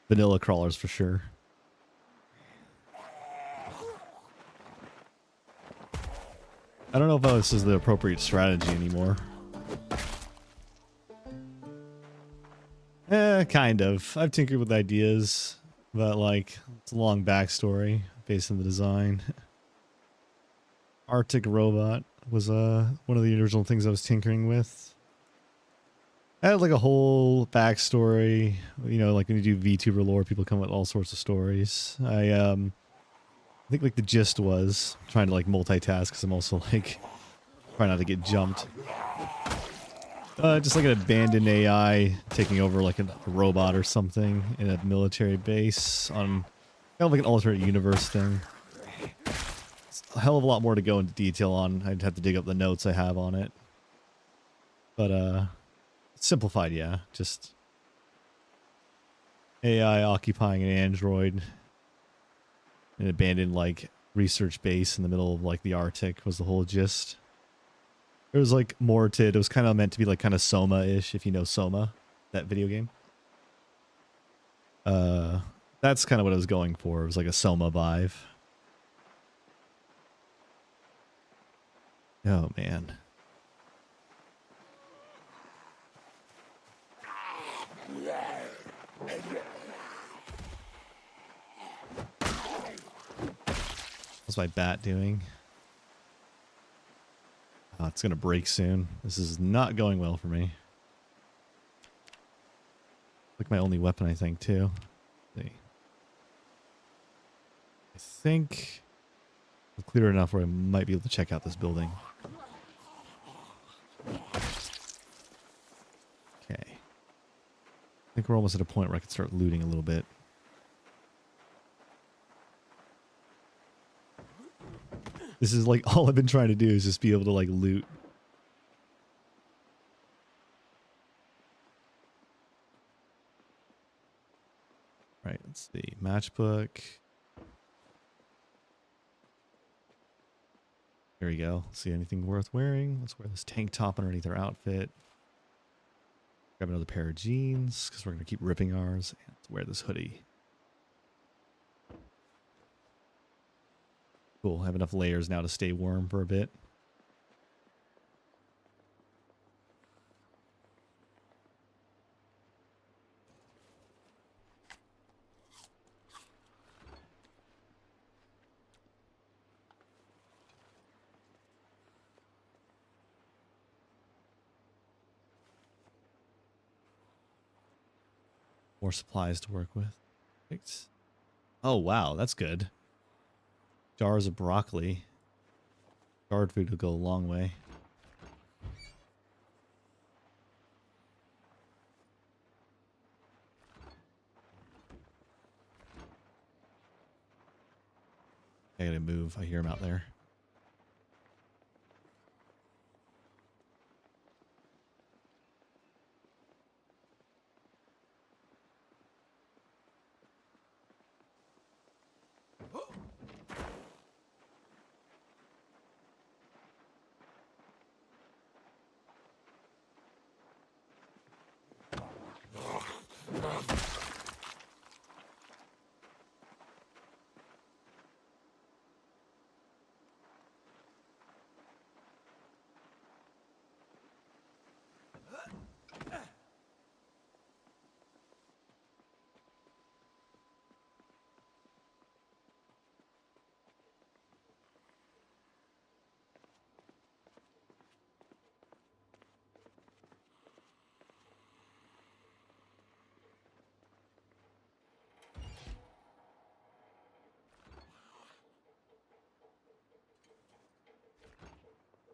vanilla crawlers for sure. I don't know if this is the appropriate strategy anymore. Kind of. I've tinkered with ideas, but like, it's a long backstory based on the design. Arctic robot was one of the original things I was tinkering with. I had like a whole backstory, you know, like when you do VTuber lore, people come with all sorts of stories. I think like the gist was trying to like multitask because I'm also like trying not to get jumped. Just like an abandoned AI taking over like a robot or something in a military base on kind of like an alternate universe thing. It's a hell of a lot more to go into detail on. I'd have to dig up the notes I have on it. But simplified, yeah. Just AI occupying an android. An abandoned like research base in the middle of like the Arctic was the whole gist. It was like more to it was kind of meant to be like kind of Soma-ish, if you know Soma, that video game. That's kind of what I was going for. It was like a Soma vibe. Oh man. What's my bat doing? Oh, it's gonna break soon. This is not going well for me. Like my only weapon, I think, too. Let's see. I think it's clear enough where I might be able to check out this building. Okay. I think we're almost at a point where I can start looting a little bit. This is like all I've been trying to do is just be able to like loot. Right, let's see. Matchbook. There we go. See anything worth wearing? Let's wear this tank top underneath our outfit. Grab another pair of jeans because we're going to keep ripping ours. And let's wear this hoodie. Cool. I have enough layers now to stay warm for a bit. More supplies to work with. Perfect. Oh, wow. That's good. Jars of broccoli. Guard food will go a long way. I gotta move. I hear him out there.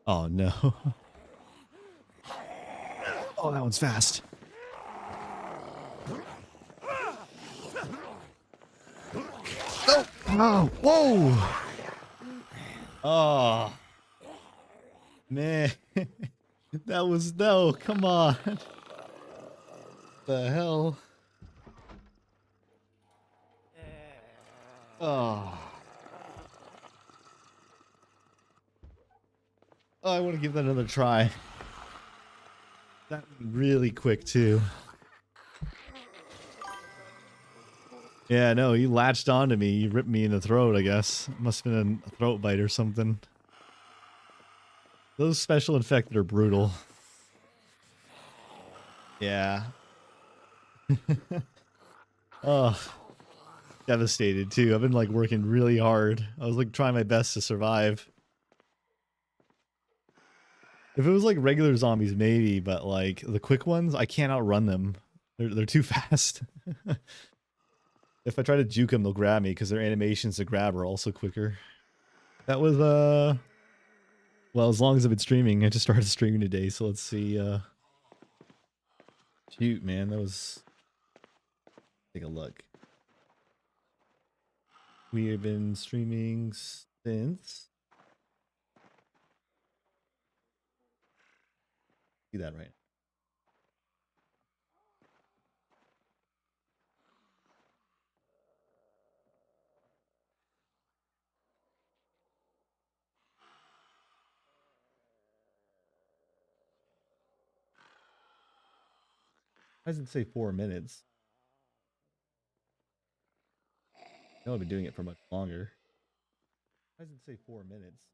Oh, no. Oh, that one's fast. Oh, oh, whoa. Oh, man. That was, no, come on. The hell? Oh. Oh, I want to give that another try. That really quick too. Yeah, no, he latched onto me. He ripped me in the throat, I guess. Must have been a throat bite or something. Those special infected are brutal. Yeah. Oh, devastated too. I've been like working really hard. I was like trying my best to survive. If it was like regular zombies, maybe, but like the quick ones, I can't outrun them. They're too fast. If I try to juke them, they'll grab me because their animations to grab are also quicker. That was well, as long as I've been streaming, I just started streaming today, so let's see. Shoot, man, that was. Take a look. We have been streaming since. See that right? Why does it say 4 minutes? I know I've been doing it for much longer. Why does it say 4 minutes?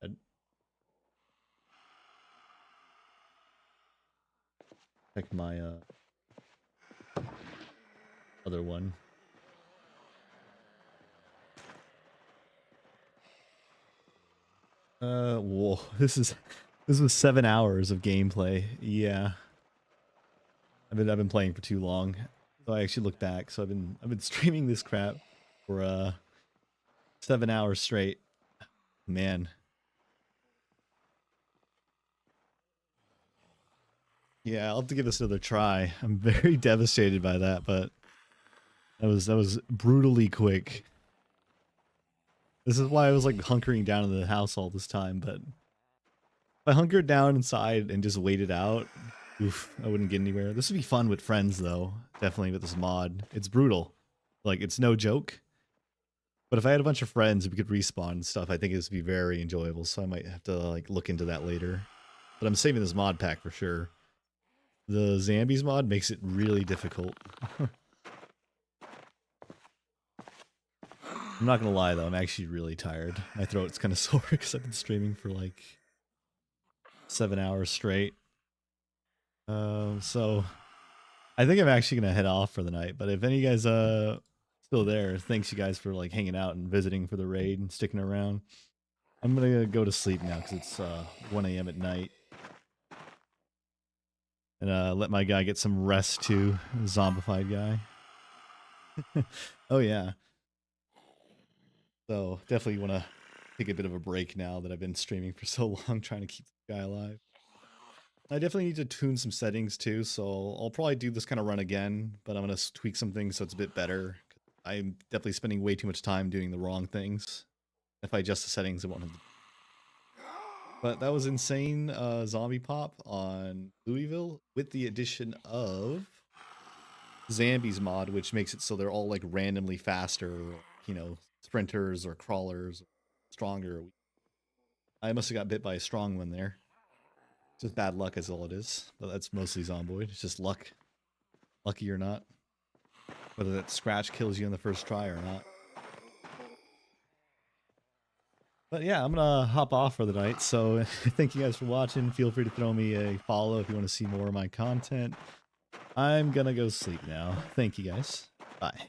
I'd check my other one. Whoa, this was 7 hours of gameplay. Yeah, I've been playing for too long. So I actually look back. So I've been streaming this crap for 7 hours straight. Man. Yeah, I'll have to give this another try. I'm very devastated by that, but that was brutally quick. This is why I was like hunkering down in the house all this time, but if I hunkered down inside and just waited out, oof, I wouldn't get anywhere. This would be fun with friends though, definitely with this mod. It's brutal. Like, it's no joke. But if I had a bunch of friends and we could respawn and stuff, I think it would be very enjoyable, so I might have to like look into that later. But I'm saving this mod pack for sure. The Zombies mod makes it really difficult. I'm not gonna lie though, I'm actually really tired. My throat's kind of sore because I've been streaming for like 7 hours straight. So I think I'm actually gonna head off for the night. But if any of you guys still there, thanks you guys for like hanging out and visiting for the raid and sticking around. I'm gonna go to sleep now because it's 1 a.m. at night. And let my guy get some rest too, zombified guy. Oh yeah. So definitely want to take a bit of a break now that I've been streaming for so long trying to keep the guy alive. I definitely need to tune some settings too, so I'll probably do this kind of run again, but I'm going to tweak some things so it's a bit better. I'm definitely spending way too much time doing the wrong things. If I adjust the settings, it won't have to. But that was insane zombie pop on Louisville with the addition of Zombies mod, which makes it so they're all like randomly faster, you know, sprinters or crawlers, stronger. I must have got bit by a strong one there. Just bad luck is all it is. But that's mostly Zomboid. It's just luck. Lucky or not. Whether that scratch kills you in the first try or not. But yeah, I'm gonna hop off for the night. So thank you guys for watching. Feel free to throw me a follow if you want to see more of my content. I'm gonna go sleep now. Thank you guys. Bye.